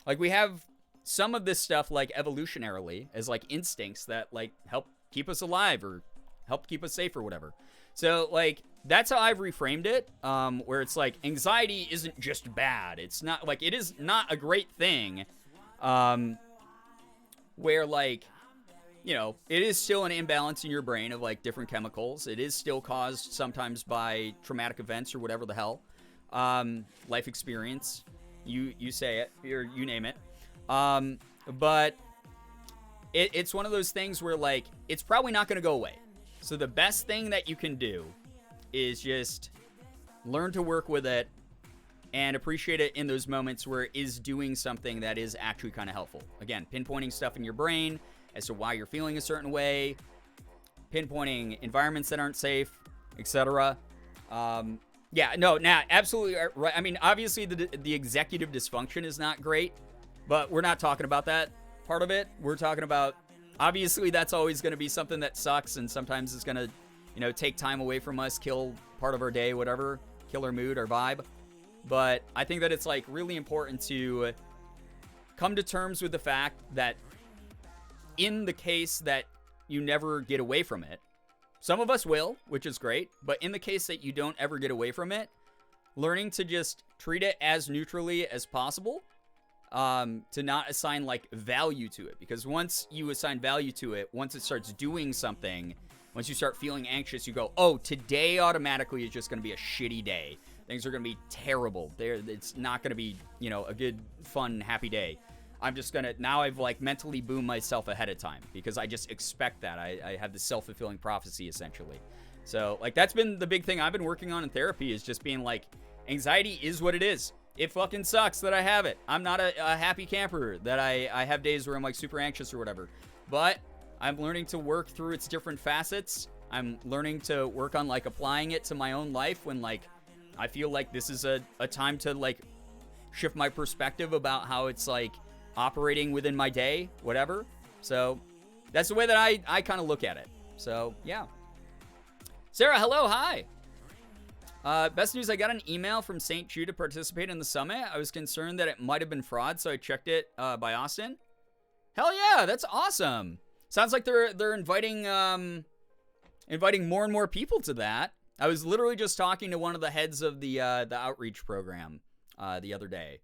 like we have some of this stuff like evolutionarily as like instincts that like help keep us alive or help keep us safe or whatever. So like that's how I've reframed it, where it's like anxiety isn't just bad. It's not like, it is not a great thing. where like, you know, it is still an imbalance in your brain of like different chemicals. It is still caused sometimes by traumatic events or whatever the hell, life experience. You say it, or you name it. But it's one of those things where like it's probably not going to go away. So the best thing that you can do is just learn to work with it and appreciate it in those moments where it is doing something that is actually kind of helpful. Again, pinpointing stuff in your brain as to why you're feeling a certain way, pinpointing environments that aren't safe, etc. Absolutely right. I mean, obviously the executive dysfunction is not great, but we're not talking about that part of it. We're talking about, obviously that's always going to be something that sucks, and sometimes it's going to, you know, take time away from us, kill part of our day, whatever, kill our mood, our vibe. But I think that it's like really important to come to terms with the fact that in the case that you never get away from it, some of us will, which is great, but in the case that you don't ever get away from it, learning to just treat it as neutrally as possible, to not assign like value to it, because once you assign value to it, once it starts doing something, once you start feeling anxious, you go, oh, today automatically is just going to be a shitty day. Things are going to be terrible. It's not going to be, you know, a good, fun, happy day. I'm just going to, now I've like mentally boomed myself ahead of time because I just expect that. I have the self-fulfilling prophecy essentially. So like that's been the big thing I've been working on in therapy, is just being like, anxiety is what it is. It fucking sucks that I have it. I'm not a happy camper that I have days where I'm like super anxious or whatever. But I'm learning to work through its different facets. I'm learning to work on like applying it to my own life when like I feel like this is a time to like shift my perspective about how it's like operating within my day, whatever. So that's the way that I kind of look at it. So yeah. Sarah, hello, hi. Best news, I got an email from St. Jude to participate in the summit. I was concerned that it might have been fraud, so I checked it by Austin. Hell yeah, that's awesome. Sounds like they're inviting more and more people to that. I was literally just talking to one of the heads of the outreach program the other day.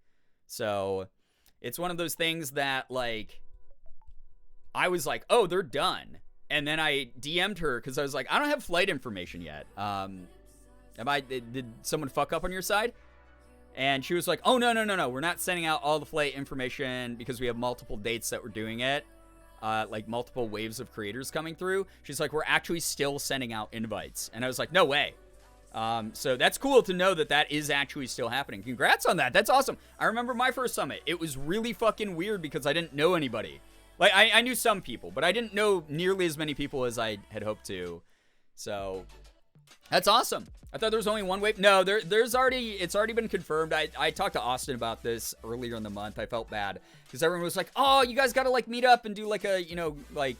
So it's one of those things that like I was like, oh, they're done. And then I DM'd her because I was like, I don't have flight information yet. Did someone fuck up on your side? And she was like, oh, no. We're not sending out all the flight information because we have multiple dates that we're doing it. Like multiple waves of creators coming through. She's like, we're actually still sending out invites. And I was like, no way. So that's cool to know that that is actually still happening. Congrats on that. That's awesome. I remember my first summit. It was really fucking weird because I didn't know anybody. Like, I knew some people, but I didn't know nearly as many people as I had hoped to. So that's awesome. I thought there was only one wave. No, it's already been confirmed. I talked to Austin about this earlier in the month. I felt bad because everyone was like, oh, you guys got to like meet up and do like a, like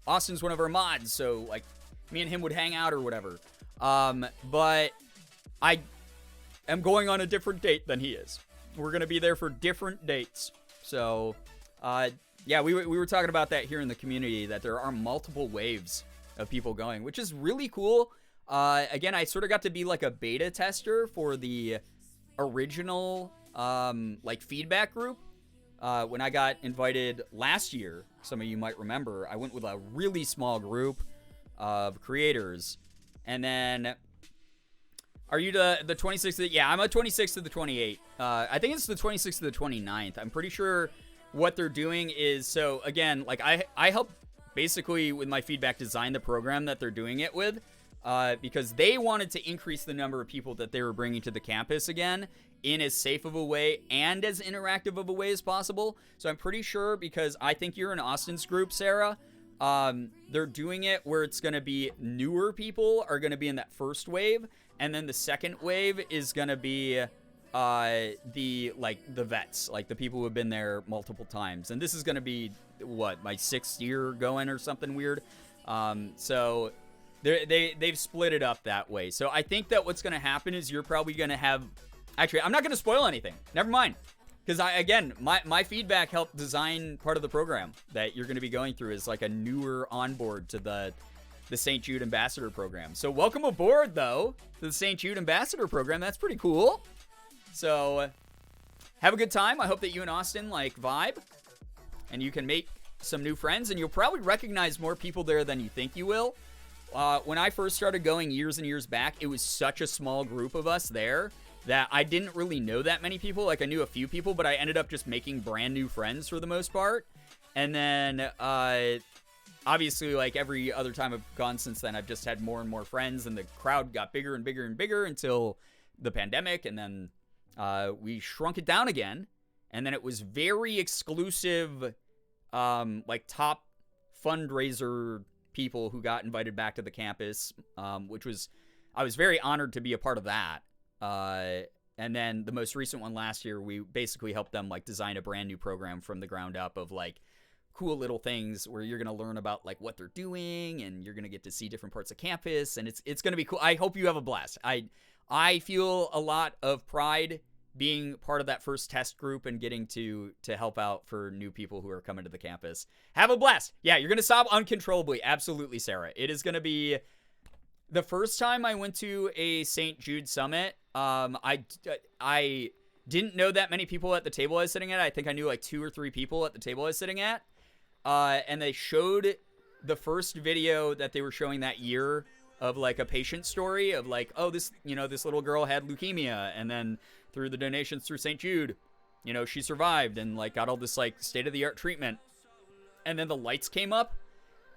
Austin's one of our mods. So like me and him would hang out or whatever. But I am going on a different date than he is. We're going to be there for different dates. So, yeah, we were talking about that here in the community, that there are multiple waves of people going, which is really cool. Again, I sort of got to be like a beta tester for the original, like feedback group. When I got invited last year, some of you might remember, I went with a really small group of creators. And then, are you the 26th? Yeah, I'm a 26th to the 28th. I think it's the 26th to the 29th. I'm pretty sure what they're doing is, so again, like I help basically with my feedback design the program that they're doing it with, because they wanted to increase the number of people that they were bringing to the campus again in as safe of a way and as interactive of a way as possible. So I'm pretty sure, because I think you're in Austin's group, Sarah, they're doing it where it's going to be newer people are going to be in that first wave, and then the second wave is going to be the vets, like the people who have been there multiple times. And this is going to be what, my 6th year going or something weird. So they've split it up that way. So I think that what's going to happen is you're probably going to have, actually, I'm not going to spoil anything. Never mind. Because my feedback helped design part of the program that you're going to be going through is like a newer onboard to the St. Jude Ambassador program. So welcome aboard, though, to the St. Jude Ambassador program. That's pretty cool. So have a good time. I hope that you and Austin like vibe. and you can make some new friends, and you'll probably recognize more people there than you think you will. When I first started going years and years back, it was such a small group of us there that I didn't really know that many people. Like, I knew a few people, but I ended up just making brand new friends for the most part. And then, obviously, like, every other time I've gone since then, I've just had more and more friends, and the crowd got bigger and bigger and bigger until the pandemic, and then we shrunk it down again. And then it was very exclusive, like, top fundraiser people who got invited back to the campus, which was, I was very honored to be a part of that. And then the most recent one last year, we basically helped them, like, design a brand new program from the ground up of, like, cool little things where you're going to learn about, like, what they're doing, and you're going to get to see different parts of campus, and it's going to be cool. I hope you have a blast. I feel a lot of pride being part of that first test group and getting to help out for new people who are coming to the campus. Have a blast. Yeah, you're going to sob uncontrollably. Absolutely, Sarah. It is going to be the first time I went to a St. Jude summit. I didn't know that many people at the table I was sitting at. I think I knew like 2 or 3 people at the table I was sitting at. And they showed the first video that they were showing that year of like a patient story of like, oh, this little girl had leukemia, and then through the donations through St. Jude, she survived and like got all this like state-of-the-art treatment. And then the lights came up,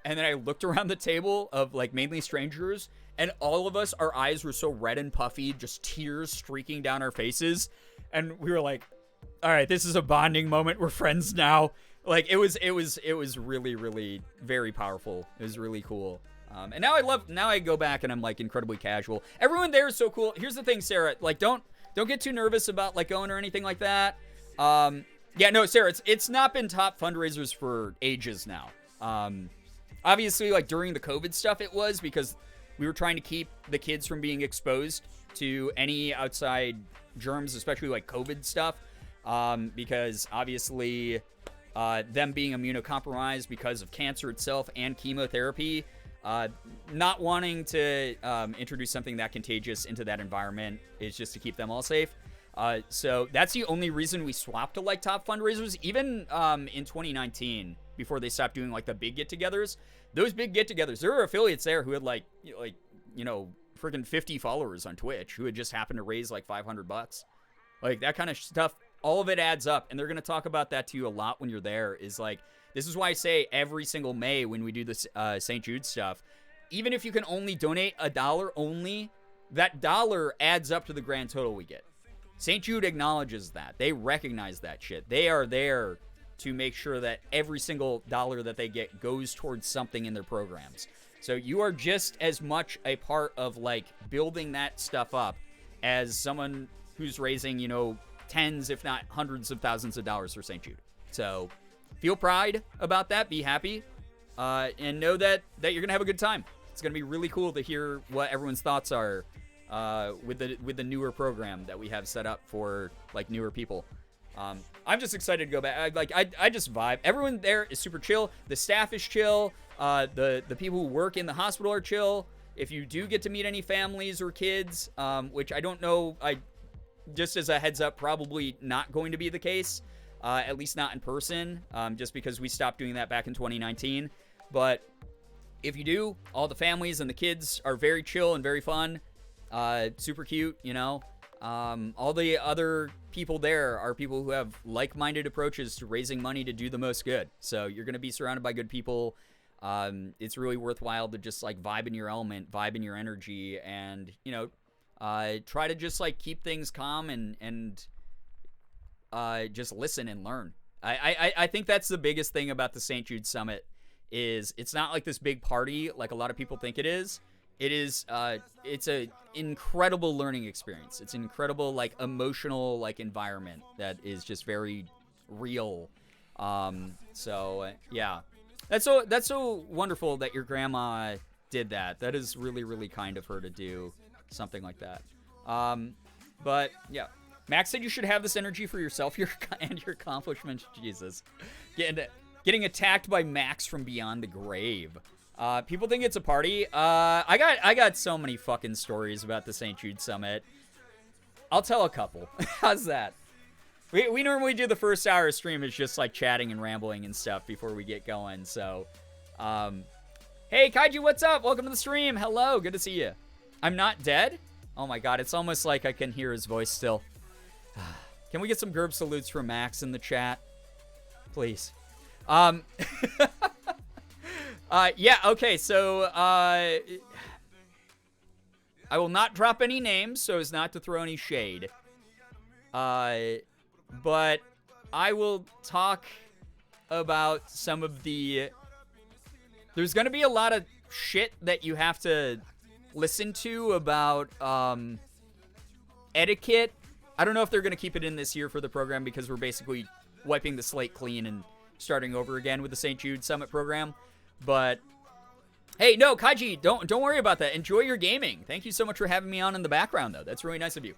and then I looked around the table of like mainly strangers, and all of us, our eyes were so red and puffy, just tears streaking down our faces. And we were like, all right, this is a bonding moment. We're friends now. Like, it was really, really very powerful. It was really cool. And now I go back and I'm like incredibly casual. Everyone there is so cool. Here's the thing, Sarah, like, don't get too nervous about like going or anything like that. Yeah, no, Sarah, it's not been top fundraisers for ages now. Obviously, like during the COVID stuff, it was because we were trying to keep the kids from being exposed to any outside germs, especially like COVID stuff. Because obviously, them being immunocompromised because of cancer itself and chemotherapy, not wanting to introduce something that contagious into that environment is just to keep them all safe. So that's the only reason we swapped to like top fundraisers. Even in 2019, before they stopped doing like the big get-togethers, those big get-togethers, there were affiliates there who had like freaking 50 followers on Twitch who had just happened to raise like $500. Like that kind of stuff. All of it adds up, and they're going to talk about that to you a lot when you're there. Is like, this is why I say every single May when we do this St. Jude stuff, even if you can only donate $1 only, that dollar adds up to the grand total we get. St. Jude acknowledges that. They recognize that shit. They are there to make sure that every single dollar that they get goes towards something in their programs. So you are just as much a part of like building that stuff up as someone who's raising, tens, if not hundreds of thousands of dollars for St. Jude. So feel pride about that. Be happy. And know that you're going to have a good time. It's going to be really cool to hear what everyone's thoughts are with the newer program that we have set up for like newer people. I'm just excited to go back. I just vibe. Everyone there is super chill. The staff is chill. The people who work in the hospital are chill. If you do get to meet any families or kids, which I don't know, just as a heads up, probably not going to be the case, at least not in person, just because we stopped doing that back in 2019. But if you do, all the families and the kids are very chill and very fun, super cute, all the other people there are people who have like-minded approaches to raising money to do the most good. So you're going to be surrounded by good people. It's really worthwhile to just like vibe in your element, vibe in your energy, and try to just like keep things calm and just listen and learn. I think that's the biggest thing about the St. Jude Summit is it's not like this big party like a lot of people think it is. It is it's a incredible learning experience. It's an incredible like emotional like environment that is just very real. Yeah. That's so wonderful that your grandma did that. That is really, really kind of her to do something like that. But yeah, Max said you should have this energy for yourself and your accomplishments. Jesus, getting attacked by Max from beyond the grave. People think it's a party. I got so many fucking stories about the St. Jude Summit. I'll tell a couple. How's that? We normally do the first hour of stream is just like chatting and rambling and stuff before we get going. So, hey Kaiju, what's up? Welcome to the stream. Hello, good to see you. I'm not dead? Oh my god, it's almost like I can hear his voice still. Can we get some Gerb salutes from Max in the chat? Please. Yeah, okay, so, I will not drop any names so as not to throw any shade. But I will talk about some of the... There's going to be a lot of shit that you have to listen to about etiquette. I don't know if they're going to keep it in this year for the program because we're basically wiping the slate clean and starting over again with the St. Jude Summit program. But hey, no, Kaji, don't worry about that. Enjoy your gaming. Thank you so much for having me on in the background, though. That's really nice of you.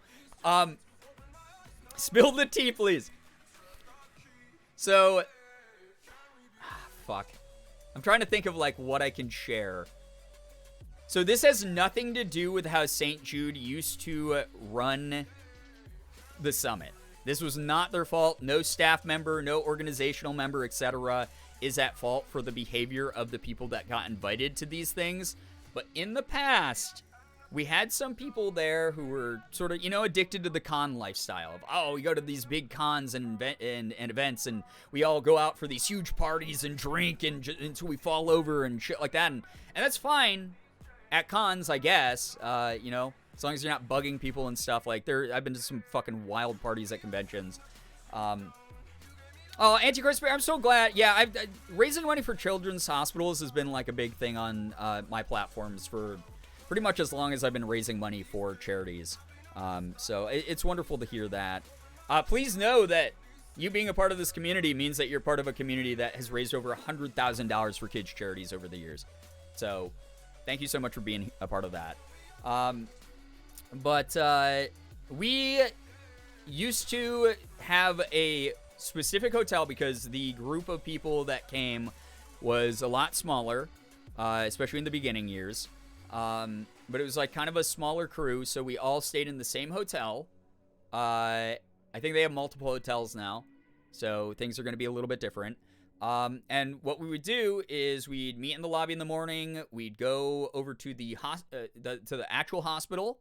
Spill the tea, please. So, fuck. I'm trying to think of, like, what I can share. So this has nothing to do with how St. Jude used to run the summit. This was not their fault. No staff member, no organizational member, etc. is at fault for the behavior of the people that got invited to these things. But in the past, we had some people there who were sort of, you know, addicted to the con lifestyle of, oh, we go to these big cons and events, and we all go out for these huge parties and drink until we fall over and shit like that. And that's fine at cons, I guess, you know, as long as you're not bugging people and stuff. Like, I've been to some fucking wild parties at conventions. Oh, Antichrist Bear, I'm so glad. Yeah, raising money for children's hospitals has been, like, a big thing on my platforms for pretty much as long as I've been raising money for charities. So it's wonderful to hear that. Please know that you being a part of this community means that you're part of a community that has raised over $100,000 for kids' charities over the years. So thank you so much for being a part of that. But we used to have a specific hotel because the group of people that came was a lot smaller, especially in the beginning years. But it was like kind of a smaller crew, so we all stayed in the same hotel. I think they have multiple hotels now, so things are going to be a little bit different. And what we would do is we'd meet in the lobby in the morning. We'd go over to the actual hospital.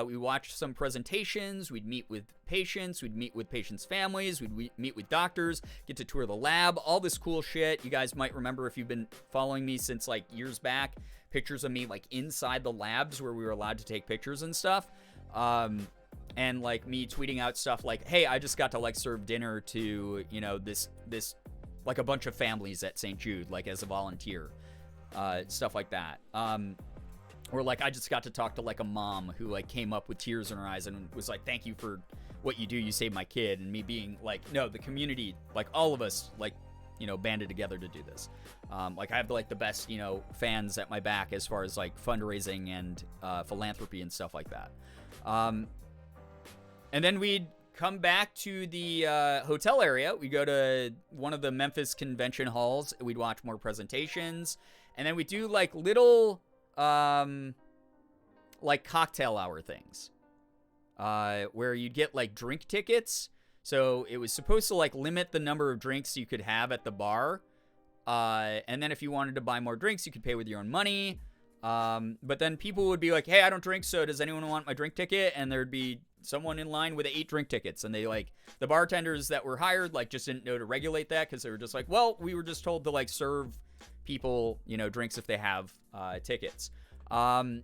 We watched some presentations. We'd meet with patients. We'd meet with patients' families. We'd meet with doctors, get to tour the lab, all this cool shit. You guys might remember if you've been following me since like years back, pictures of me like inside the labs where we were allowed to take pictures and stuff. And like me tweeting out stuff like, hey, I just got to like serve dinner to, you know, this like a bunch of families at St. Jude, like as a volunteer, stuff like that. Or like I just got to talk to like a mom who like came up with tears in her eyes and was like, thank you for what you do. You saved my kid. And me being like, no, the community, like all of us, like, you know, banded together to do this. Like I have like the best, you know, fans at my back as far as like fundraising and philanthropy and stuff like that. And then we'd come back to the hotel area. We go to one of the Memphis convention halls. We'd watch more presentations. And then we do like little like cocktail hour things where you'd get like drink tickets. So it was supposed to like limit the number of drinks you could have at the bar. And then if you wanted to buy more drinks, you could pay with your own money. But then people would be like, hey, I don't drink, so does anyone want my drink ticket? And there'd be someone in line with 8 drink tickets. And they like, the bartenders that were hired, like just didn't know to regulate that because they were just like, well, we were just told to like serve people, you know, drinks if they have tickets. And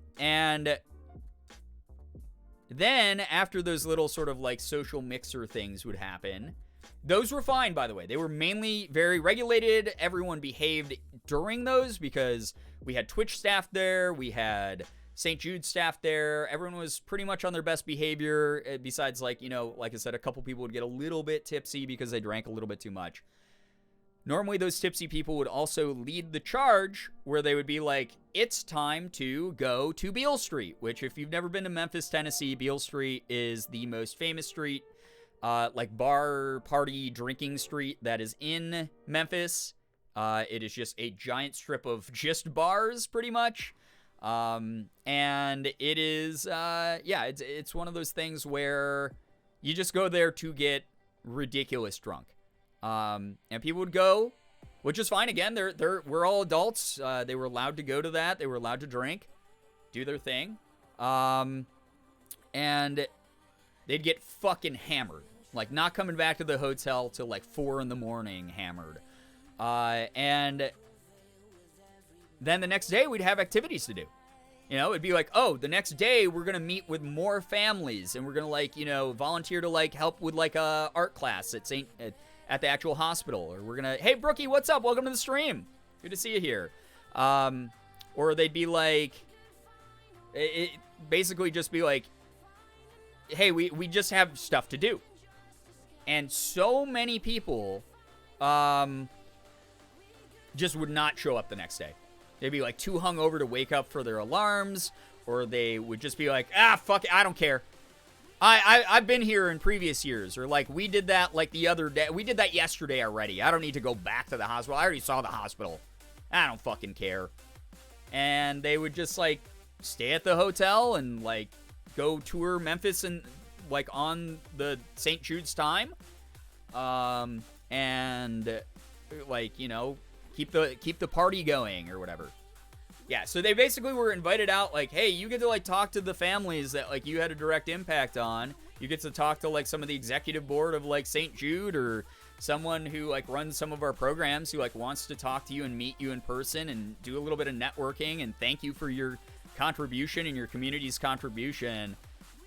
then after those little sort of like social mixer things would happen, those were fine, by the way. They were mainly very regulated. Everyone behaved during those because we had Twitch staff there. We had St. Jude staff there. Everyone was pretty much on their best behavior besides like, you know, like I said, a couple people would get a little bit tipsy because they drank a little bit too much. Normally, those tipsy people would also lead the charge where they would be like, it's time to go to Beale Street, which if you've never been to Memphis, Tennessee, Beale Street is the most famous street, like bar, party, drinking street that is in Memphis. It is just a giant strip of just bars, pretty much. And it is, yeah, it's one of those things where you just go there to get ridiculous drunk. And people would go, which is fine. Again, we're all adults. They were allowed to go to that. They were allowed to drink, do their thing. And they'd get fucking hammered. Like, not coming back to the hotel till like 4 a.m. hammered. And then the next day we'd have activities to do. You know, it'd be like, oh, the next day we're going to meet with more families and we're going to, like, you know, volunteer to, like, help with, like, a art class at the actual hospital. Or we're going to, hey, Brookie, what's up? Welcome to the stream. Good to see you here. Or they'd be like, it basically just be like, hey, we just have stuff to do. And so many people just would not show up the next day. They'd be like too hungover to wake up for their alarms, or they would just be like, fuck it, I don't care. I've been here in previous years, or like we did that like the other day. We did that yesterday already. I don't need to go back to the hospital. I already saw the hospital. I don't fucking care. And they would just like stay at the hotel and like go tour Memphis and like on the St. Jude's time. And like, you know, keep the party going or whatever. Yeah, so they basically were invited out like, hey, you get to like talk to the families that like you had a direct impact on. You get to talk to like some of the executive board of like St. Jude, or someone who like runs some of our programs who like wants to talk to you and meet you in person and do a little bit of networking and thank you for your contribution and your community's contribution.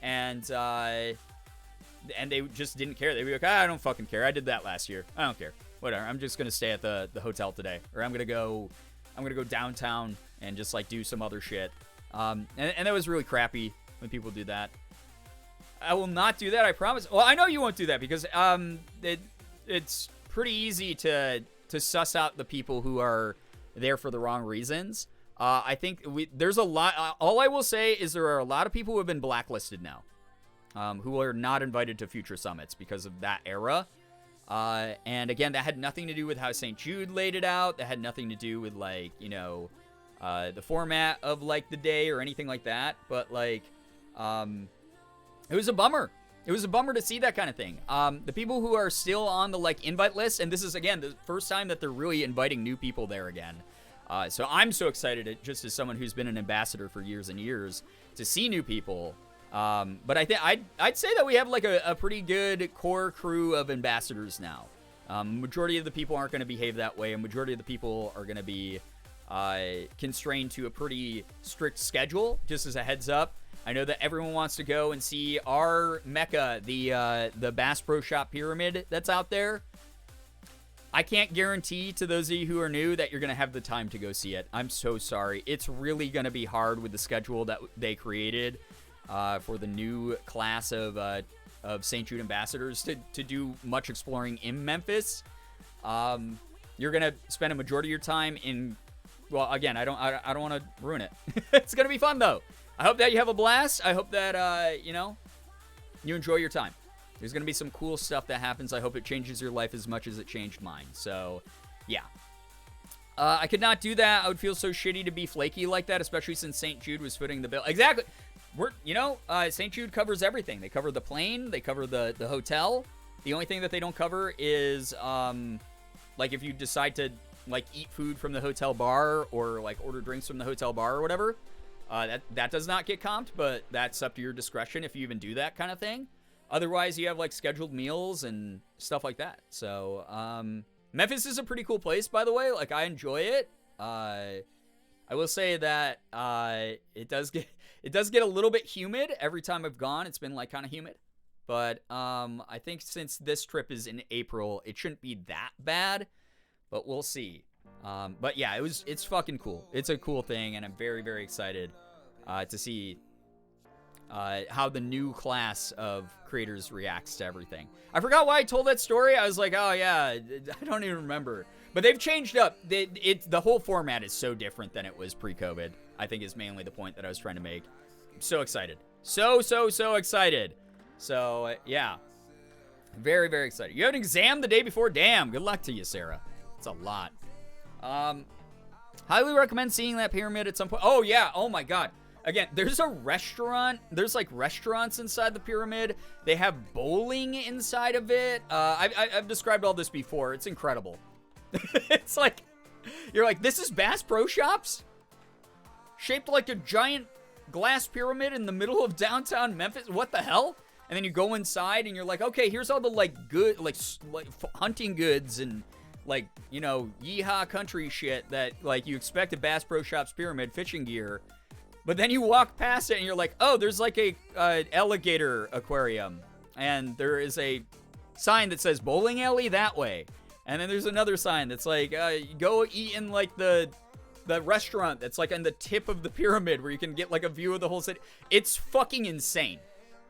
And they just didn't care. They'd be like, I don't fucking care. I did that last year. I don't care. Whatever. I'm just gonna stay at the hotel today, or I'm gonna go downtown and just like do some other shit. And that was really crappy when people do that. I will not do that, I promise. Well, I know you won't do that because it's pretty easy to suss out the people who are there for the wrong reasons. I think there's a lot. All I will say is there are a lot of people who have been blacklisted now, who are not invited to future summits because of that era. And again, that had nothing to do with how St. Jude laid it out. That had nothing to do with like, you know, the format of like the day or anything like that. But like, it was a bummer. It was a bummer to see that kind of thing. The people who are still on the like invite list, and this is again the first time that they're really inviting new people there again. So I'm so excited, just as someone who's been an ambassador for years and years, to see new people. But I think I'd say that we have like a pretty good core crew of ambassadors now. Majority of the people aren't going to behave that way. A majority of the people are going to be constrained to a pretty strict schedule. Just as a heads up, I know that everyone wants to go and see our Mecca, the Bass Pro Shop pyramid that's out there. I can't guarantee to those of you who are new that you're going to have the time to go see it. I'm so sorry. It's really going to be hard with the schedule that they created for the new class of St. Jude ambassadors to do much exploring in Memphis. You're going to spend a majority of your time in, well, again, I don't want to ruin it. It's going to be fun, though. I hope that you have a blast. I hope that, you enjoy your time. There's going to be some cool stuff that happens. I hope it changes your life as much as it changed mine. So, yeah. I could not do that. I would feel so shitty to be flaky like that, especially since St. Jude was footing the bill. Exactly. St. Jude covers everything. They cover the plane. They cover the hotel. The only thing that they don't cover is, like, if you decide to, like, eat food from the hotel bar or, like, order drinks from the hotel bar or whatever. That does not get comped, but that's up to your discretion if you even do that kind of thing. Otherwise, you have, like, scheduled meals and stuff like that. So, Memphis is a pretty cool place, by the way. Like, I enjoy it. I will say that it does get a little bit humid every time I've gone. It's been, like, kind of humid. But I think since this trip is in April, it shouldn't be that bad. But we'll see. But, yeah, it's fucking cool. It's a cool thing, and I'm very, very excited to see how the new class of creators reacts to everything. I forgot why I told that story. I was like, oh yeah, I don't even remember. But they've changed up. The whole format is so different than it was pre-COVID, I think is mainly the point that I was trying to make. I'm so excited. So excited. So, yeah. Very, very excited. You have an exam the day before? Damn, good luck to you, Sarah. It's a lot. Highly recommend seeing that pyramid at some point. Oh, yeah. Oh, my God. Again, there's a restaurant. There's like restaurants inside the pyramid. They have bowling inside of it. I've described all this before. It's incredible. It's like, you're like, this is Bass Pro Shops? Shaped like a giant glass pyramid in the middle of downtown Memphis? What the hell? And then you go inside and you're like, okay, here's all the like good, like hunting goods and like, you know, yeehaw country shit that like you expect at Bass Pro Shops pyramid, fishing gear. But then you walk past it and you're like, oh, there's like a alligator aquarium. And there is a sign that says bowling alley that way. And then there's another sign that's like, go eat in like the restaurant that's like on the tip of the pyramid where you can get like a view of the whole city. It's fucking insane.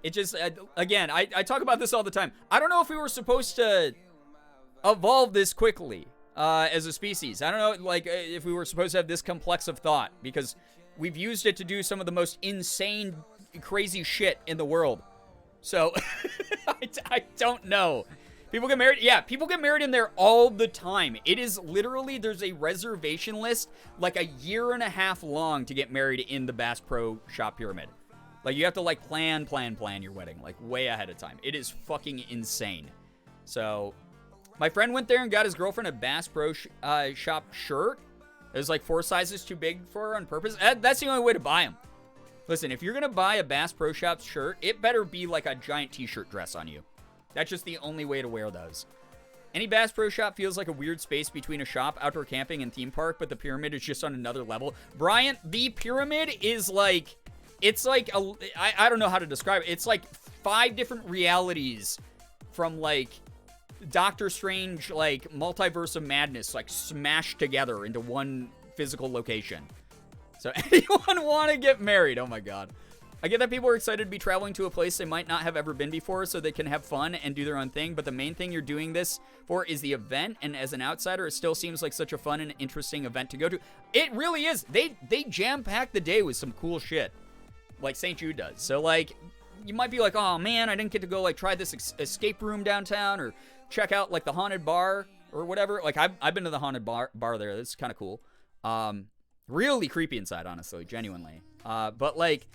It just, again, I talk about this all the time. I don't know if we were supposed to evolve this quickly as a species. I don't know, like, if we were supposed to have this complex of thought, because we've used it to do some of the most insane, crazy shit in the world. So, I don't know. People get married. Yeah, people get married in there all the time. It is literally, there's a reservation list like a year and a half long to get married in the Bass Pro Shop pyramid. Like, you have to, like, plan your wedding, like, way ahead of time. It is fucking insane. So, my friend went there and got his girlfriend a Bass Pro Shop shirt. It was, like, 4 sizes too big for her on purpose. That's the only way to buy them. Listen, if you're going to buy a Bass Pro Shop shirt, it better be, like, a giant t-shirt dress on you. That's just the only way to wear those. Any Bass Pro Shop feels like a weird space between a shop, outdoor camping, and theme park, but the pyramid is just on another level. Brian, the pyramid is, like... It's like, I don't know how to describe it. It's like 5 different realities from like Doctor Strange, like multiverse of madness, like smashed together into one physical location. So anyone want to get married? Oh my God. I get that people are excited to be traveling to a place they might not have ever been before so they can have fun and do their own thing. But the main thing you're doing this for is the event. And as an outsider, it still seems like such a fun and interesting event to go to. It really is. They jam-pack the day with some cool shit. Like St. Jude does. So, like, you might be like, oh, man, I didn't get to go, like, try this escape room downtown or check out, like, the haunted bar or whatever. Like, I've been to the haunted bar there. It's kind of cool. Really creepy inside, honestly, genuinely. But, like,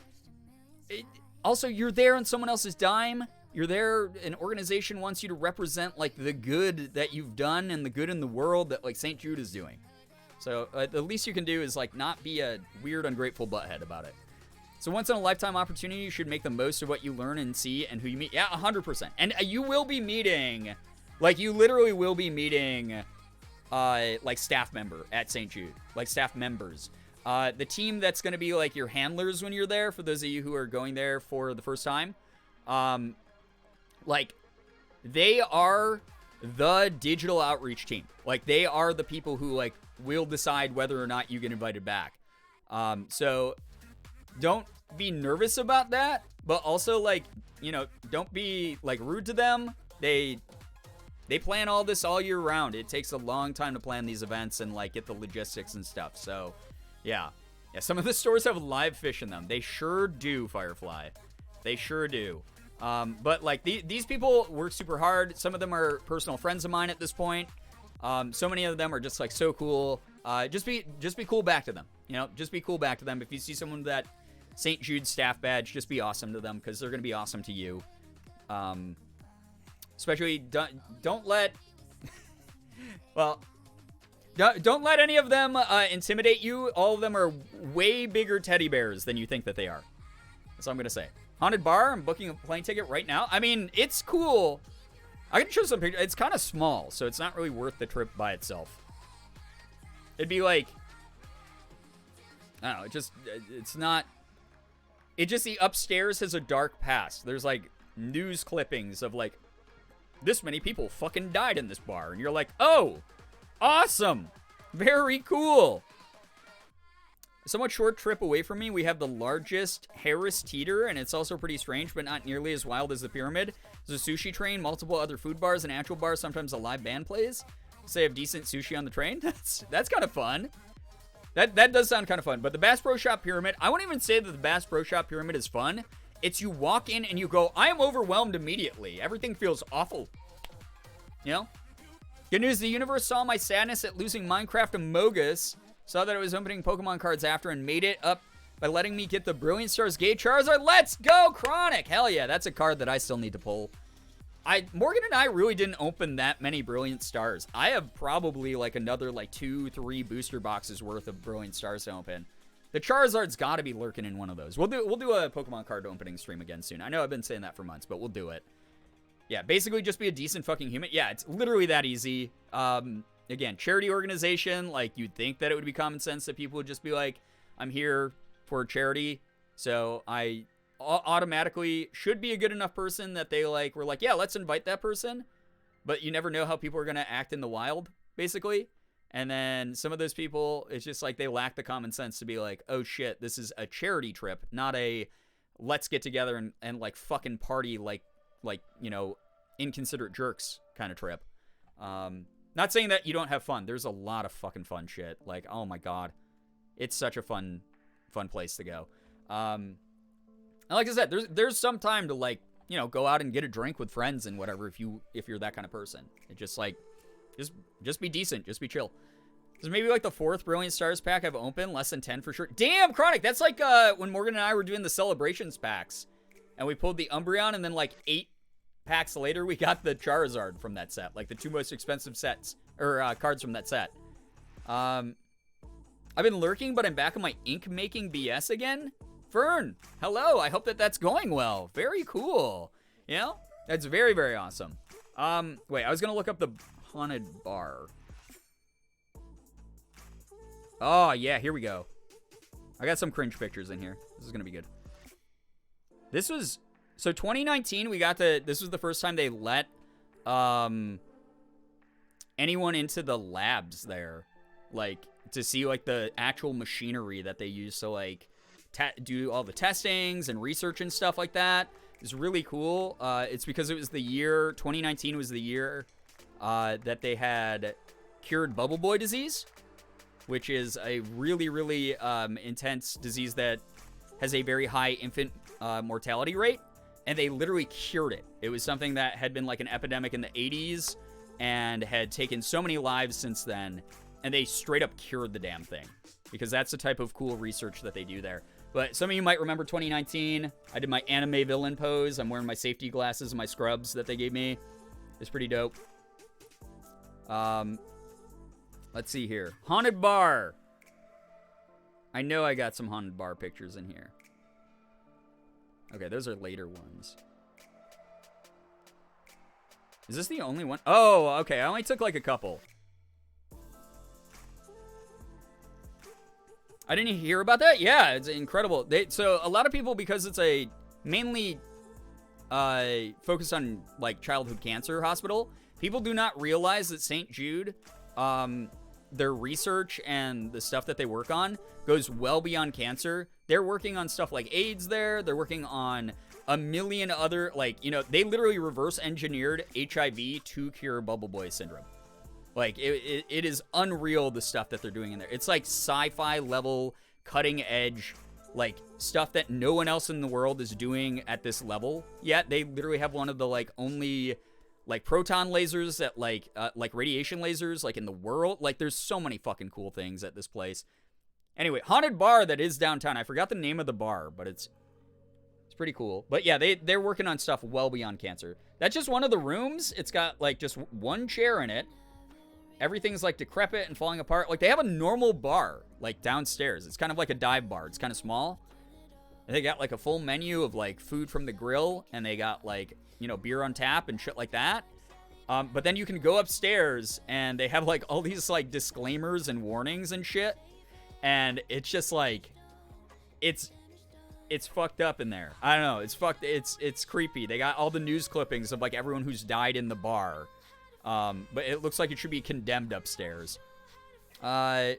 also, you're there on someone else's dime. You're there, an organization wants you to represent, like, the good that you've done and the good in the world that, like, St. Jude is doing. So, the least you can do is, like, not be a weird, ungrateful butthead about it. So once in a lifetime opportunity, you should make the most of what you learn and see and who you meet. Yeah, 100%. And you will be meeting, like, you literally will be meeting, like, staff member at St. Jude. Like, staff members. The team that's going to be, like, your handlers when you're there, for those of you who are going there for the first time, like, they are the digital outreach team. Like, they are the people who, like, will decide whether or not you get invited back. So... Don't be nervous about that, but also, like, you know, don't be, like, rude to them. They plan all this all year round. It takes a long time to plan these events and, like, get the logistics and stuff. So, yeah. Yeah, some of the stores have live fish in them. They sure do, Firefly. They sure do. But, like, these people work super hard. Some of them are personal friends of mine at this point. So many of them are just, like, so cool. Just be cool back to them. You know, just be cool back to them. If you see someone that St. Jude staff badge, just be awesome to them, because they're going to be awesome to you. Especially, don't let... well, don't let any of them intimidate you. All of them are way bigger teddy bears than you think that they are. That's all I'm going to say. Haunted bar, I'm booking a plane ticket right now. I mean, it's cool. I can show some pictures. It's kind of small, so it's not really worth the trip by itself. It'd be like... I don't know, it's not... It just, the upstairs has a dark past. There's, like, news clippings of, like, this many people fucking died in this bar. And you're like, oh, awesome. Very cool. A somewhat short trip away from me, we have the largest Harris Teeter, and it's also pretty strange, but not nearly as wild as the pyramid. There's a sushi train, multiple other food bars, an actual bar, sometimes a live band plays. So they have decent sushi on the train. That's kind of fun. That does sound kind of fun. But the Bass Pro Shop Pyramid, I won't even say that the Bass Pro Shop Pyramid is fun. It's you walk in and you go, I am overwhelmed immediately. Everything feels awful. You know? Good news, the universe saw my sadness at losing Minecraft Amogus, saw that I was opening Pokemon cards after, and made it up by letting me get the Brilliant Stars Gate Charizard. Let's go, Chronic! Hell yeah, that's a card that I still need to pull. Morgan and I really didn't open that many Brilliant Stars. I have probably like another like 2-3 booster boxes worth of Brilliant Stars to open. The Charizard's got to be lurking in one of those. We'll do a Pokemon card opening stream again soon. I know I've been saying that for months, but we'll do it. Yeah, basically just be a decent fucking human. Yeah, it's literally that easy. Again, charity organization, like you'd think that it would be common sense that people would just be like, I'm here for charity, so I automatically should be a good enough person that they like were like, yeah, let's invite that person. But you never know how people are going to act in the wild, basically. And then some of those people, it's just like they lack the common sense to be like, oh shit, this is a charity trip, not a let's get together and like fucking party like, you know, inconsiderate jerks kind of trip. Not saying that you don't have fun. There's a lot of fucking fun shit. Like, oh my god. It's such a fun place to go. And like I said, there's some time to like, you know, go out and get a drink with friends and whatever if you're that kind of person. It just like just be decent, just be chill. This is maybe like the 4th Brilliant Stars pack I've opened, less than 10 for sure. Damn, Chronic, that's like when Morgan and I were doing the celebrations packs and we pulled the Umbreon and then like 8 packs later we got the Charizard from that set, like the 2 most expensive sets or cards from that set. I've been lurking, but I'm back on my ink making BS again. Fern, hello. I hope that's going well. Very cool. You know, that's very, very awesome. Wait, I was gonna look up the haunted bar. Oh yeah, here we go. I got some cringe pictures in here. This is gonna be good. This was so 2019. This was the first time they let anyone into the labs there, like to see like the actual machinery that they use to like do all the testings and research and stuff like that. It's really cool. It's because it was the year 2019 was the year that they had cured Bubble Boy disease, which is a really, really intense disease that has a very high infant mortality rate, and they literally cured it. It was something that had been like an epidemic in the 80s and had taken so many lives since then, and they straight up cured the damn thing, because that's the type of cool research that they do there. But some of you might remember 2019. I did my anime villain pose. I'm wearing my safety glasses and my scrubs that they gave me. It's pretty dope. Let's see here. Haunted bar. I know I got some haunted bar pictures in here. Okay, those are later ones. Is this the only one? Oh, okay. I only took like a couple. I didn't hear about that? Yeah, it's incredible. So a lot of people, because it's a mainly focused on like childhood cancer hospital, people do not realize that St. Jude, their research and the stuff that they work on goes well beyond cancer. They're working on stuff like AIDS there. They're working on a million other, like, you know, they literally reverse engineered HIV to cure Bubble Boy syndrome. Like, it is unreal, the stuff that they're doing in there. It's like sci-fi level, cutting edge, like stuff that no one else in the world is doing at this level yet. They literally have one of the like only like proton lasers that like radiation lasers like in the world. Like, there's so many fucking cool things at this place. Anyway, haunted bar that is downtown. I forgot the name of the bar, but it's pretty cool. But yeah, they're working on stuff well beyond cancer. That's just one of the rooms. It's got like just one chair in it. Everything's like decrepit and falling apart. Like, they have a normal bar like downstairs. It's kind of like a dive bar. It's kind of small. And they got like a full menu of like food from the grill, and they got like, you know, beer on tap and shit like that. But then you can go upstairs and they have like all these like disclaimers and warnings and shit. And it's just like, it's fucked up in there. I don't know. It's fucked. It's creepy. They got all the news clippings of like everyone who's died in the bar. But it looks like it should be condemned upstairs. I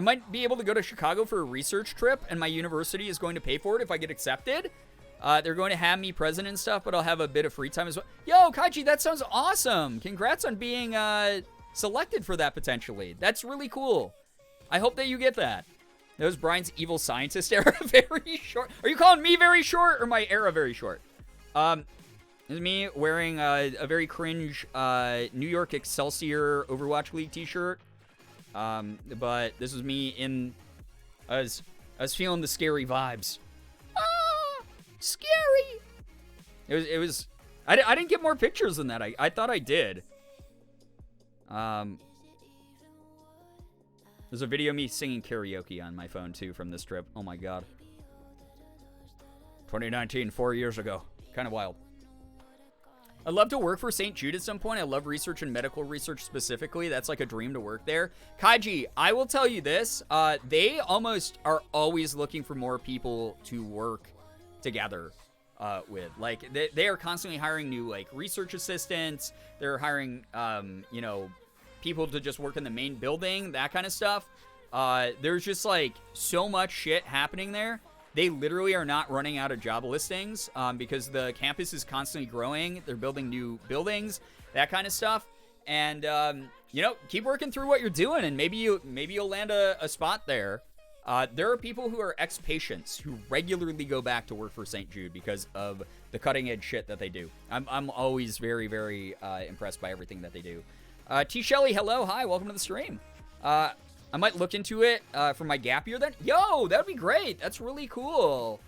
might be able to go to Chicago for a research trip, and my university is going to pay for it if I get accepted. They're going to have me present and stuff, but I'll have a bit of free time as well. Yo, Kaiji, that sounds awesome. Congrats on being selected for that potentially. That's really cool. I hope that you get that. That was Brian's evil scientist era very short. Are you calling me very short or my era very short? This is me wearing a very cringe New York Excelsior Overwatch League t-shirt. But this was me in... I I was feeling the scary vibes. Ah, scary. It was. I didn't get more pictures than that. I thought I did. There's a video of me singing karaoke on my phone too from this trip. Oh my god. 2019, 4 years ago. Kind of wild. I'd love to work for St. Jude at some point. I love research and medical research specifically. That's like a dream to work there. Kaiji, I will tell you this. They almost are always looking for more people to work together with. Like, they are constantly hiring new, like, research assistants. They're hiring, you know, people to just work in the main building, that kind of stuff. There's just, like, so much shit happening there. They literally are not running out of job listings because the campus is constantly growing. They're building new buildings, that kind of stuff. And, you know, keep working through what you're doing, and maybe you'll land a spot there. There are people who are ex-patients who regularly go back to work for St. Jude because of the cutting-edge shit that they do. I'm always very, very impressed by everything that they do. T. Shelley, hello, hi, welcome to the stream. I might look into it for my gap year then. Yo, that would be great. That's really cool.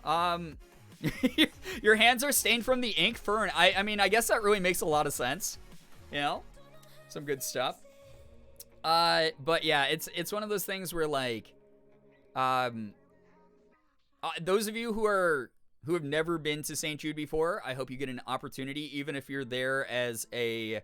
Your hands are stained from the ink, Fern. I mean, I guess that really makes a lot of sense. You know? Some good stuff. But yeah, it's one of those things where, like, those of you who have never been to St. Jude before, I hope you get an opportunity, even if you're there as a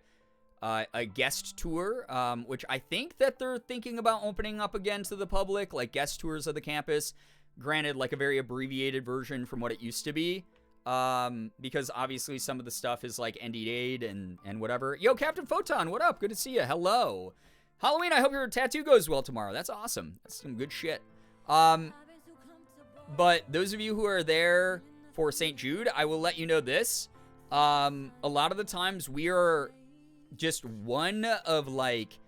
guest tour, which I think that they're thinking about opening up again to the public, like guest tours of the campus. Granted, like a very abbreviated version from what it used to be, because obviously some of the stuff is like NDA'd and whatever. Yo, Captain Photon, what up? Good to see you. Hello. Halloween, I hope your tattoo goes well tomorrow. That's awesome. That's some good shit. But those of you who are there for St. Jude, I will let you know this. A lot of the times we are just one of like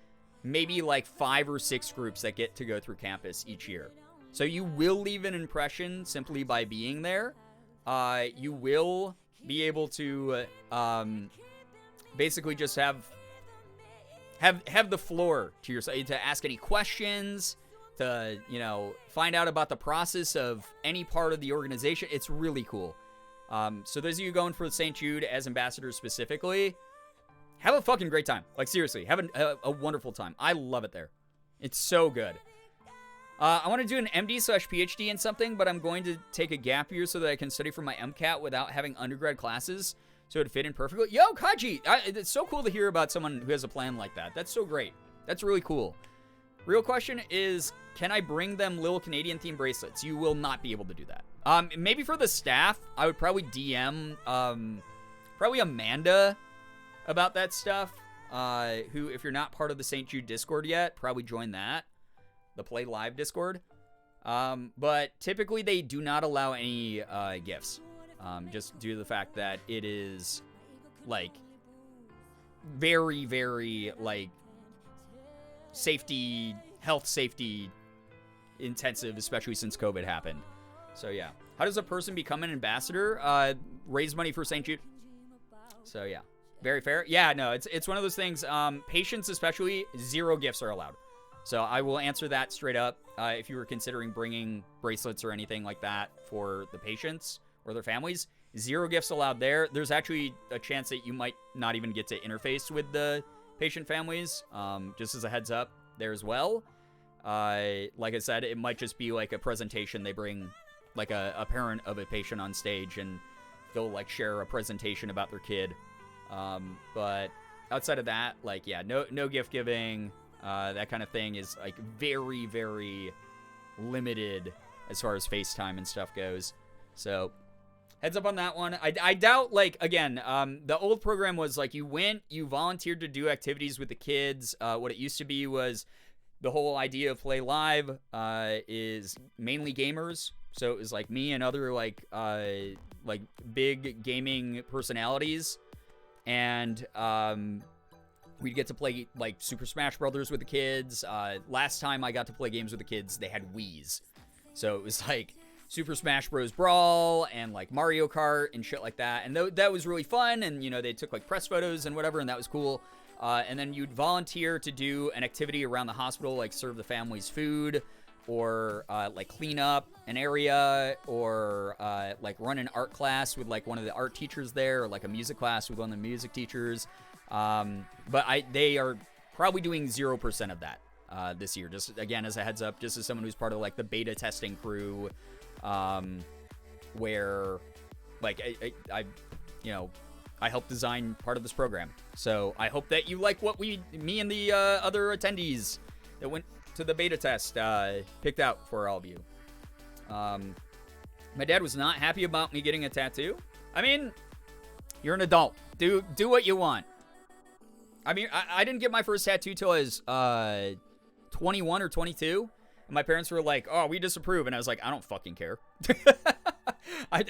maybe like 5 or 6 groups that get to go through campus each year. So you will leave an impression simply by being there. You will be able to basically just have the floor to yourself to ask any questions, to, you know, find out about the process of any part of the organization. It's really cool. So those of you going for St. Jude as ambassadors specifically, have a fucking great time. Like, seriously, have a wonderful time. I love it there. It's so good. I want to do an MD/PhD in something, but I'm going to take a gap year so that I can study for my MCAT without having undergrad classes, so it'd fit in perfectly. Yo, Kaji! It's so cool to hear about someone who has a plan like that. That's so great. That's really cool. Real question is, can I bring them little Canadian-themed bracelets? You will not be able to do that. Maybe for the staff, I would probably DM, probably Amanda about that stuff, who, if you're not part of the St. Jude Discord yet, probably join that, the Play Live Discord. But typically they do not allow any gifts, just due to the fact that it is, like, very, very, like, health safety intensive, especially since COVID happened. So yeah. How does a person become an ambassador? Raise money for St. Jude. So yeah. Very fair. Yeah, no, it's one of those things. Patients especially, 0 gifts are allowed. So I will answer that straight up. If you were considering bringing bracelets or anything like that for the patients or their families, 0 gifts allowed there. There's actually a chance that you might not even get to interface with the patient families, just as a heads up there as well. Like I said, it might just be like a presentation. They bring like a parent of a patient on stage and they'll like share a presentation about their kid. But outside of that, like, yeah, no gift giving, that kind of thing is like very, very limited as far as FaceTime and stuff goes. So heads up on that one. I doubt, like, again, the old program was like you volunteered to do activities with the kids. What it used to be was the whole idea of Play Live is mainly gamers. So it was like me and other like big gaming personalities. And we'd get to play like Super Smash Brothers with the kids. Last time I got to play games with the kids, they had Wiis. So it was like Super Smash Bros. Brawl and like Mario Kart and shit like that. And that was really fun. And, you know, they took like press photos and whatever, and that was cool. And then you'd volunteer to do an activity around the hospital, like serve the families food. or like clean up an area, or like run an art class with like one of the art teachers there, or like a music class with one of the music teachers. But they are probably doing 0% of that this year. Just again, as a heads up, just as someone who's part of like the beta testing crew, where like I helped design part of this program. So I hope that you like what me and the other attendees that went to the beta test picked out for all of you. My dad was not happy about me getting a tattoo. I mean, you're an adult. Do what you want. I mean, I didn't get my first tattoo till I was 21 or 22. And my parents were like, "Oh, we disapprove." And I was like, "I don't fucking care." I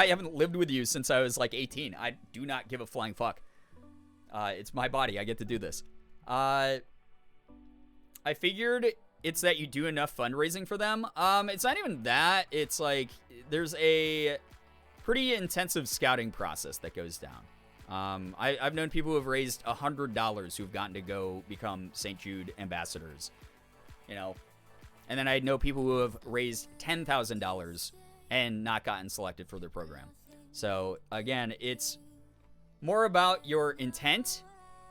haven't lived with you since I was like 18. I do not give a flying fuck. It's my body. I get to do this. I figured it's that you do enough fundraising for them. It's not even that. It's like there's a pretty intensive scouting process that goes down. I've known people who have raised $100 who've gotten to go become St. Jude ambassadors. You know, and then I know people who have raised $10,000 and not gotten selected for their program. So again, it's more about your intent.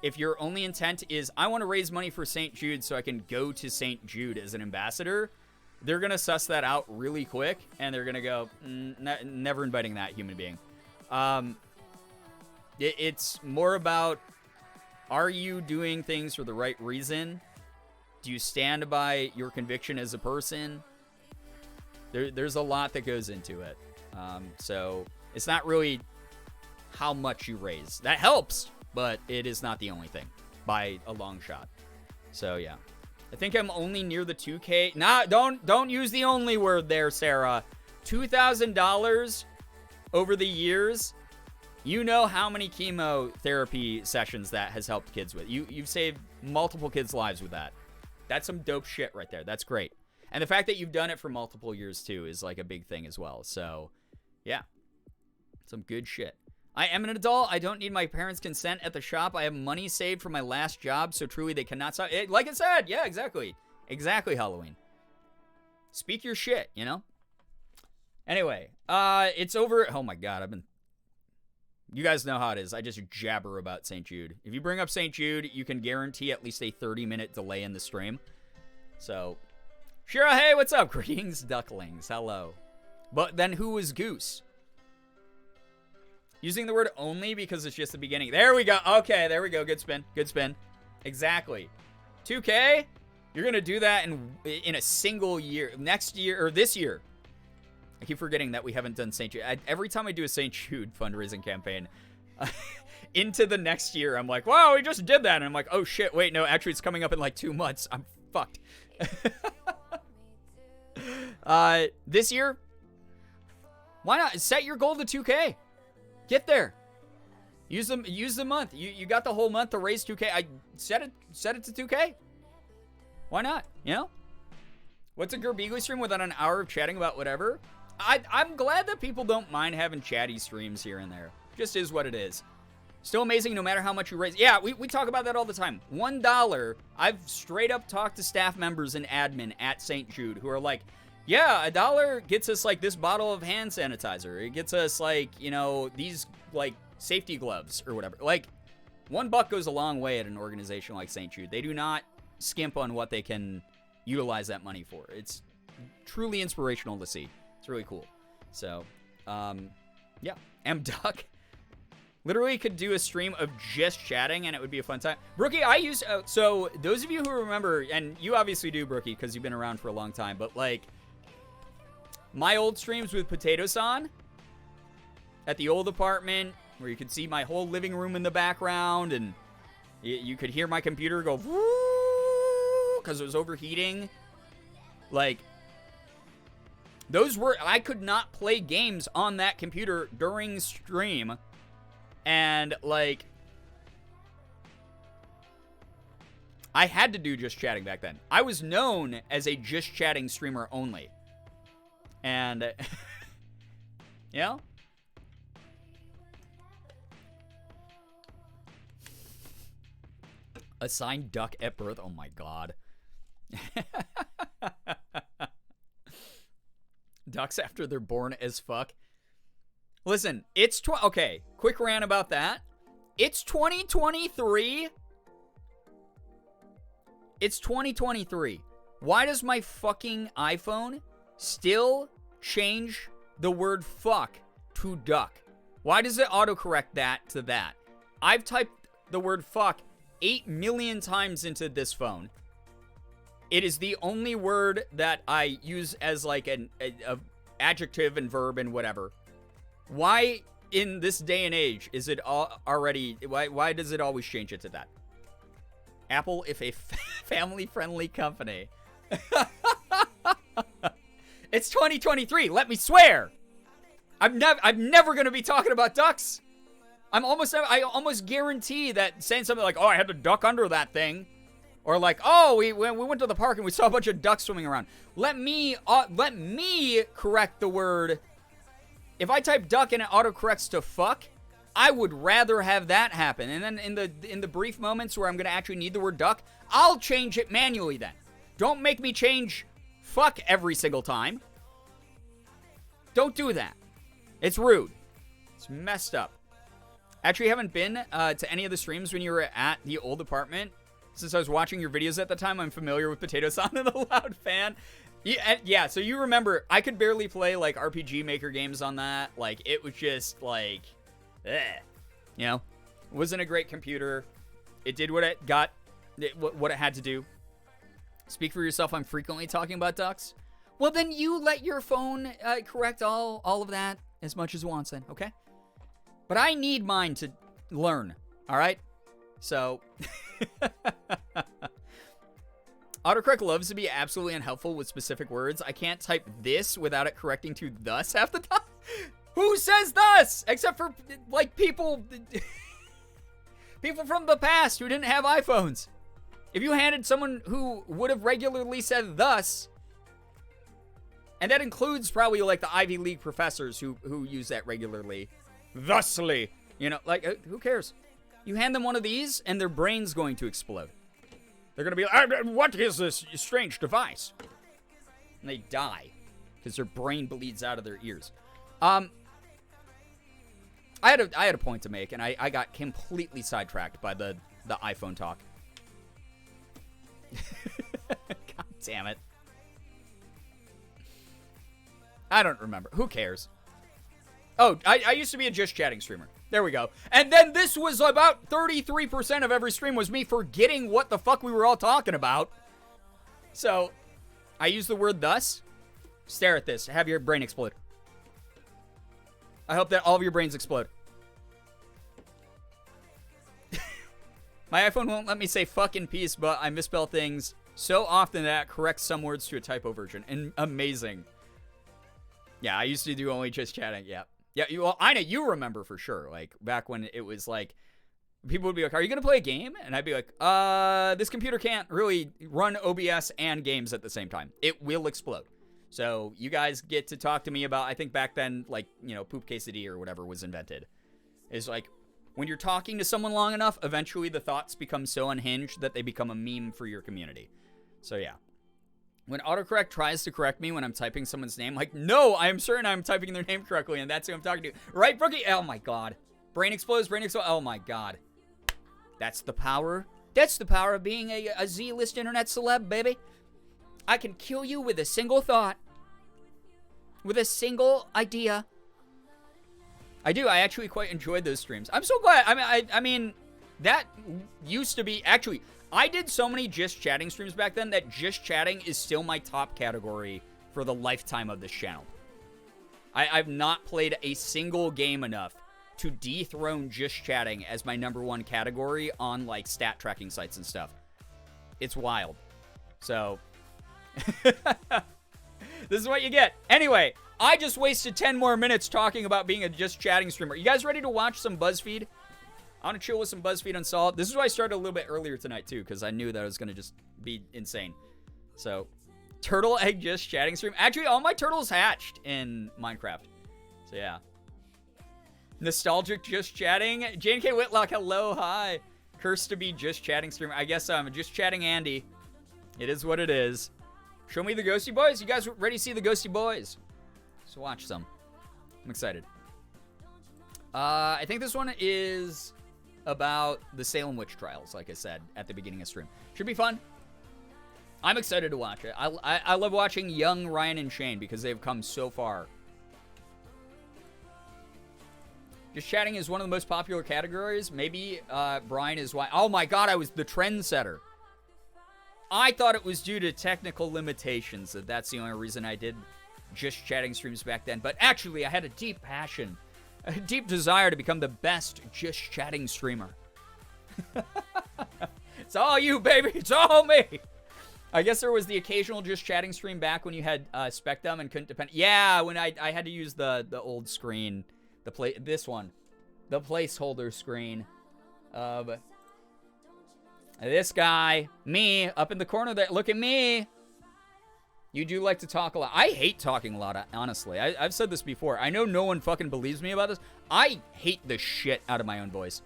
If your only intent is, I want to raise money for St. Jude so I can go to St. Jude as an ambassador, they're going to suss that out really quick, and they're going to go, never inviting that human being. It's more about, are you doing things for the right reason? Do you stand by your conviction as a person? There's a lot that goes into it. So it's not really how much you raise. That helps, but it is not the only thing by a long shot. So yeah, I think I'm only near the 2K. Nah, don't use the only word there, Sarah. $2,000 over the years. You know how many chemotherapy sessions that has helped kids with. You've saved multiple kids' lives with that. That's some dope shit right there. That's great. And the fact that you've done it for multiple years, too, is like a big thing as well. So, yeah. Some good shit. I am an adult. I don't need my parents' consent at the shop. I have money saved for my last job, so truly they cannot stop. Like I said, yeah, exactly. Exactly, Halloween. Speak your shit, you know? Anyway, it's over. Oh, my God. You guys know how it is. I just jabber about St. Jude. If you bring up St. Jude, you can guarantee at least a 30-minute delay in the stream. So, Shira, hey, what's up? Greetings, ducklings. Hello. But then who was Goose? Using the word only because it's just the beginning. There we go. Okay, there we go. Good spin. Good spin. Exactly. 2K? You're going to do that in a single year. Next year, or this year. I keep forgetting that we haven't done St. Jude. Every time I do a St. Jude fundraising campaign, into the next year, I'm like, wow, we just did that. And I'm like, oh, shit, wait, no, actually, it's coming up in like 2 months. I'm fucked. This year, why not set your goal to 2K? Get there. Use the month. You got the whole month to raise 2K. I set it to 2K. Why not? You know? What's a Girbeagly stream without an hour of chatting about whatever? I'm glad that people don't mind having chatty streams here and there. Just is what it is. Still amazing no matter how much you raise. Yeah, we talk about that all the time. $1, I've straight up talked to staff members and admin at St. Jude who are like, yeah, $1 gets us like this bottle of hand sanitizer. It gets us like, you know, these like safety gloves or whatever. Like, $1 goes a long way at an organization like St. Jude. They do not skimp on what they can utilize that money for. It's truly inspirational to see. It's really cool. So, yeah. M-Duck. Literally could do a stream of just chatting and it would be a fun time. Brookie, I use... so, those of you who remember, and you obviously do, Brookie, because you've been around for a long time, but, like, my old streams with Potato-san at the old apartment, where you could see my whole living room in the background, and you could hear my computer go... because it was overheating. Like, those were... I could not play games on that computer during stream. And, like, I had to do just chatting back then. I was known as a just chatting streamer only. And, you know? Assigned duck at birth. Oh, my God. ducks after they're born as fuck. Listen, it's okay, quick rant about that. It's 2023. It's 2023. Why does my fucking iPhone still change the word fuck to duck? Why does it autocorrect that to that? I've typed the word fuck 8 million times into this phone. It is the only word that I use as like an adjective and verb and whatever. Why in this day and age is it already, why does it always change it to that? Apple, if a family-friendly company. It's 2023, let me swear. I'm never going to be talking about ducks. I almost guarantee that saying something like, oh, I had to duck under that thing. Or like, oh, we went to the park and we saw a bunch of ducks swimming around. Let me correct the word. If I type duck and it autocorrects to fuck, I would rather have that happen. And then in the brief moments where I'm going to actually need the word duck, I'll change it manually then. Don't make me change fuck every single time. Don't do that. It's rude. It's messed up. Actually, haven't been to any of the streams when you were at the old apartment. Since I was watching your videos at the time, I'm familiar with Potato Sound and the Loud Fan. Yeah, so you remember, I could barely play, like, RPG Maker games on that. Like, it was just, like, you know? It wasn't a great computer. It did what it had to do. Speak for yourself, I'm frequently talking about ducks. Well, then you let your phone correct all of that as much as it wants then, okay? But I need mine to learn, all right? So, autocorrect loves to be absolutely unhelpful with specific words. I can't type this without it correcting to thus half the time. Who says thus? Except for, like, people from the past who didn't have iPhones. If you handed someone who would have regularly said thus, and that includes probably, like, the Ivy League professors who use that regularly. Thusly. You know, like, who cares? You hand them one of these, and their brain's going to explode. They're going to be like, what is this strange device? And they die, because their brain bleeds out of their ears. I had a point to make, and I got completely sidetracked by the iPhone talk. God damn it. I don't remember. Who cares? Oh, I used to be a Just Chatting streamer. There we go. And then this was about 33% of every stream was me forgetting what the fuck we were all talking about. So, I use the word thus. Stare at this. Have your brain explode. I hope that all of your brains explode. My iPhone won't let me say fuck in peace, but I misspell things so often that it corrects some words to a typo version. And amazing. Yeah, I used to do only Just Chatting. Yeah. Yeah, well, I know you remember for sure. Like, back when it was like, people would be like, are you going to play a game? And I'd be like, this computer can't really run OBS and games at the same time. It will explode. So, you guys get to talk to me about, I think back then, like, you know, poop quesadilla or whatever was invented. It's like, when you're talking to someone long enough, eventually the thoughts become so unhinged that they become a meme for your community. So, yeah. When autocorrect tries to correct me when I'm typing someone's name, like, no, I am certain I'm typing their name correctly, and that's who I'm talking to. Right, Brookie? Oh, my God. Brain explodes, brain explodes. Oh, my God. That's the power. That's the power of being a Z-list internet celeb, baby. I can kill you with a single thought. With a single idea. I do. I actually quite enjoyed those streams. I'm so glad. I mean, that used to be... Actually... I did so many Just Chatting streams back then that Just Chatting is still my top category for the lifetime of this channel. I've not played a single game enough to dethrone Just Chatting as my #1 category on, like, stat tracking sites and stuff. It's wild. So, this is what you get. Anyway, I just wasted 10 more minutes talking about being a Just Chatting streamer. You guys ready to watch some BuzzFeed? I want to chill with some BuzzFeed Unsolved. This is why I started a little bit earlier tonight, too, because I knew that it was going to just be insane. So, Turtle Egg Just Chatting stream. Actually, all my turtles hatched in Minecraft. So, yeah. Nostalgic Just Chatting. Jane K. Whitlock, hello, hi. Cursed to be Just Chatting streamer. I guess I'm Just Chatting Andy. It is what it is. Show me the Ghosty Boys. You guys ready to see the Ghosty Boys? So watch some. I'm excited. I think this one is about the Salem witch trials, like I said at the beginning of stream. Should be fun. I'm excited to watch it. I love watching young Ryan and Shane because they've come so far. Just chatting is one of the most popular categories. Maybe Brian is why. Oh my god, I was the trendsetter. I thought it was due to technical limitations. That's the only reason I did just chatting streams back then. But actually, I had a deep passion, a deep desire to become the best just chatting streamer. It's all you, baby. It's all me. I guess there was the occasional just chatting stream back when you had Spectrum and couldn't depend. Yeah, when I had to use the old screen, the placeholder screen of this guy, me, up in the corner there. Look at me. You do like to talk a lot. I hate talking a lot, honestly. I've said this before. I know no one fucking believes me about this. I hate the shit out of my own voice.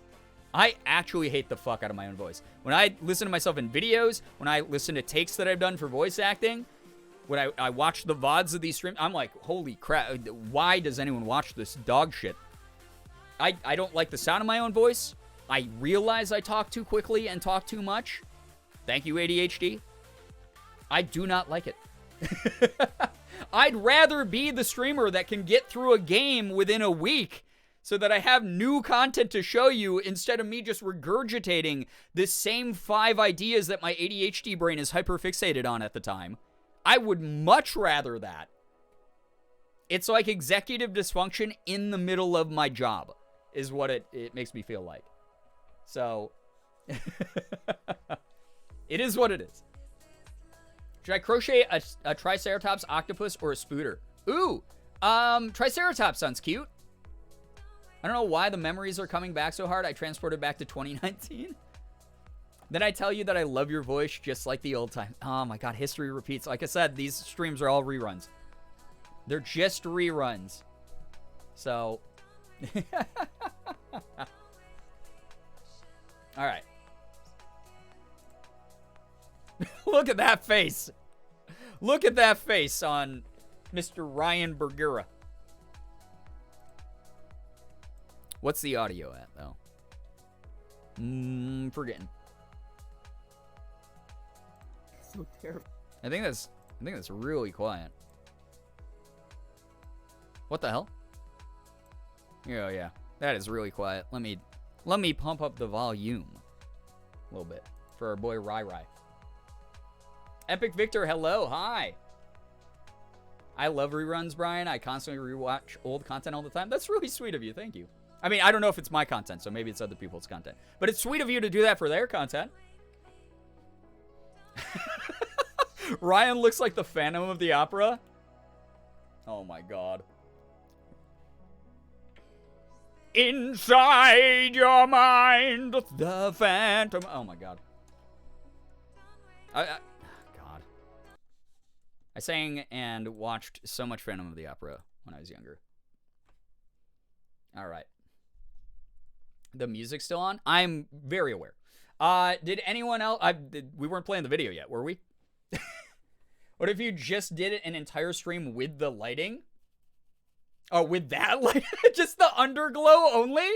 I actually hate the fuck out of my own voice. When I listen to myself in videos, when I listen to takes that I've done for voice acting, when I watch the VODs of these streams, I'm like, holy crap, why does anyone watch this dog shit? I don't like the sound of my own voice. I realize I talk too quickly and talk too much. Thank you, ADHD. I do not like it. I'd rather be the streamer that can get through a game within a week so that I have new content to show you instead of me just regurgitating the same 5 ideas that my ADHD brain is hyperfixated on at the time. I would much rather that. It's like executive dysfunction in the middle of my job is what it makes me feel like. So, it is what it is. Should I crochet a Triceratops, octopus, or a spooter? Ooh, Triceratops sounds cute. I don't know why the memories are coming back so hard. I transported back to 2019. Then I tell you that I love your voice just like the old time. Oh my god, history repeats. Like I said, these streams are all reruns. They're just reruns. So... Alright. Look at that face. Look at that face on Mr. Ryan Bergera. What's the audio at, though? Forgetting. So terrible. I think that's really quiet. What the hell? Oh yeah, that is really quiet. Let me pump up the volume a little bit for our boy Rai Rai. Epic Victor, hello, hi. I love reruns, Brian. I constantly rewatch old content all the time. That's really sweet of you. Thank you. I mean, I don't know if it's my content, so maybe it's other people's content. But it's sweet of you to do that for their content. Ryan looks like the Phantom of the Opera. Oh my god. Inside your mind, the Phantom. Oh my god. God. I sang and watched so much Phantom of the Opera when I was younger. All right. The music's still on? I'm very aware. Did anyone else... we weren't playing the video yet, were we? What if you just did an entire stream with the lighting? Oh, with that light? Just the underglow only?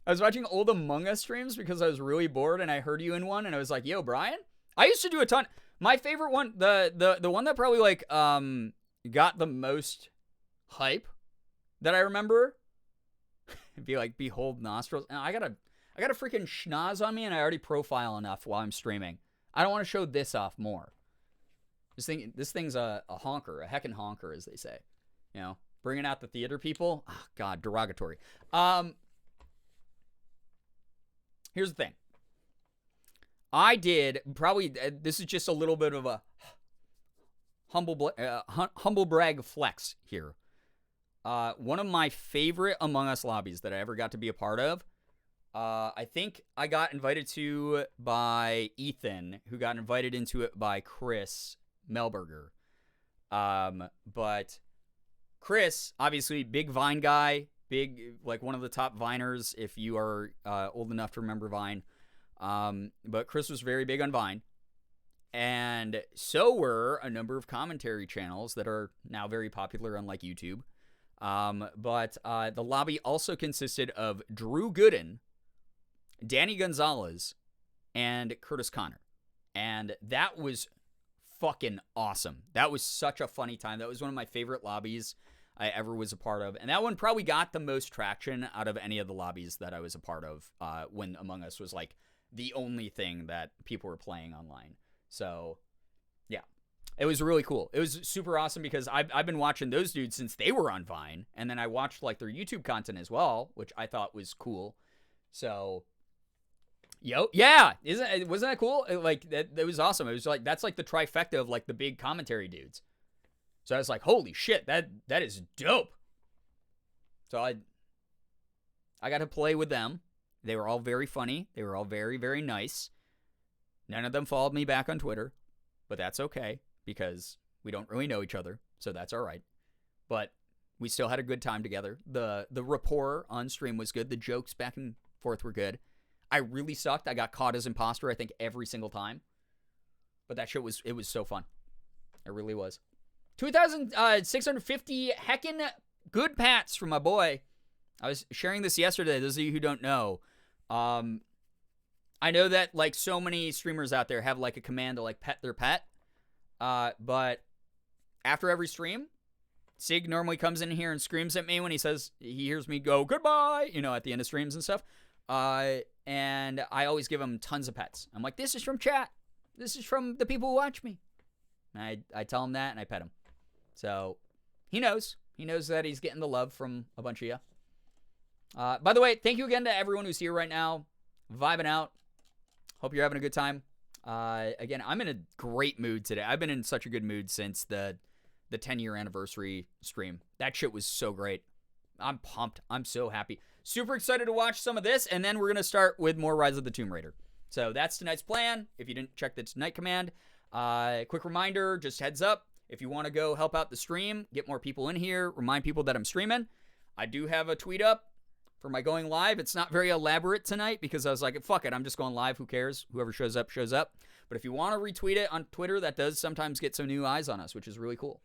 I was watching old Among Us streams because I was really bored and I heard you in one and I was like, yo, Brian? I used to do a ton. My favorite one, the one that probably like got the most hype that I remember, it'd be like Behold Nostrils. And I got a freaking schnoz on me and I already profile enough while I'm streaming. I don't want to show this off more. This thing's a honker, a heckin' honker, as they say. You know, bringing out the theater people. Oh, God, derogatory. Here's the thing. I did probably, this is just a little bit of a humble brag flex here. One of my favorite Among Us lobbies that I ever got to be a part of, I think I got invited to by Ethan, who got invited into it by Chris Melberger. But Chris, obviously, big Vine guy, like one of the top Viners if you are old enough to remember Vine. But Chris was very big on Vine. And so were a number of commentary channels that are now very popular, unlike YouTube. But the lobby also consisted of Drew Gooden, Danny Gonzalez, and Curtis Connor. And that was fucking awesome. That was such a funny time. That was one of my favorite lobbies I ever was a part of. And that one probably got the most traction out of any of the lobbies that I was a part of when Among Us was like the only thing that people were playing online. So, yeah. It was really cool. It was super awesome because I've been watching those dudes since they were on Vine. And then I watched like their YouTube content as well, which I thought was cool. So, yeah. Wasn't that cool? That was awesome. It was like, that's like the trifecta of like the big commentary dudes. So I was like, holy shit, that is dope. So I got to play with them. They were all very funny. They were all very, very nice. None of them followed me back on Twitter, but that's okay because we don't really know each other, so that's all right. But we still had a good time together. The rapport on stream was good. The jokes back and forth were good. I really sucked. I got caught as imposter, I think, every single time. But that shit was so fun. It really was. 2,650 heckin' good pats from my boy. I was sharing this yesterday. Those of you who don't know, I know that like so many streamers out there have like a command to like pet their pet. But after every stream, Sig normally comes in here and screams at me when he hears me go goodbye, at the end of streams and stuff. And I always give him tons of pets. I'm like, this is from chat. This is from the people who watch me. And I tell him that and I pet him. So he knows. He knows that he's getting the love from a bunch of you. By the way, thank you again to everyone who's here right now, vibing out. Hope you're having a good time. Again, I'm in a great mood today. I've been in such a good mood since the 10-year anniversary stream. That shit was so great. I'm pumped. I'm so happy. Super excited to watch some of this, and then we're going to start with more Rise of the Tomb Raider. So that's tonight's plan. If you didn't check the Tonight command, quick reminder, just heads up. If you want to go help out the stream, get more people in here, remind people that I'm streaming. I do have a tweet up for my going live. It's not very elaborate tonight because I was like, fuck it, I'm just going live. Who cares? Whoever shows up, shows up. But if you want to retweet it on Twitter, that does sometimes get some new eyes on us, which is really cool.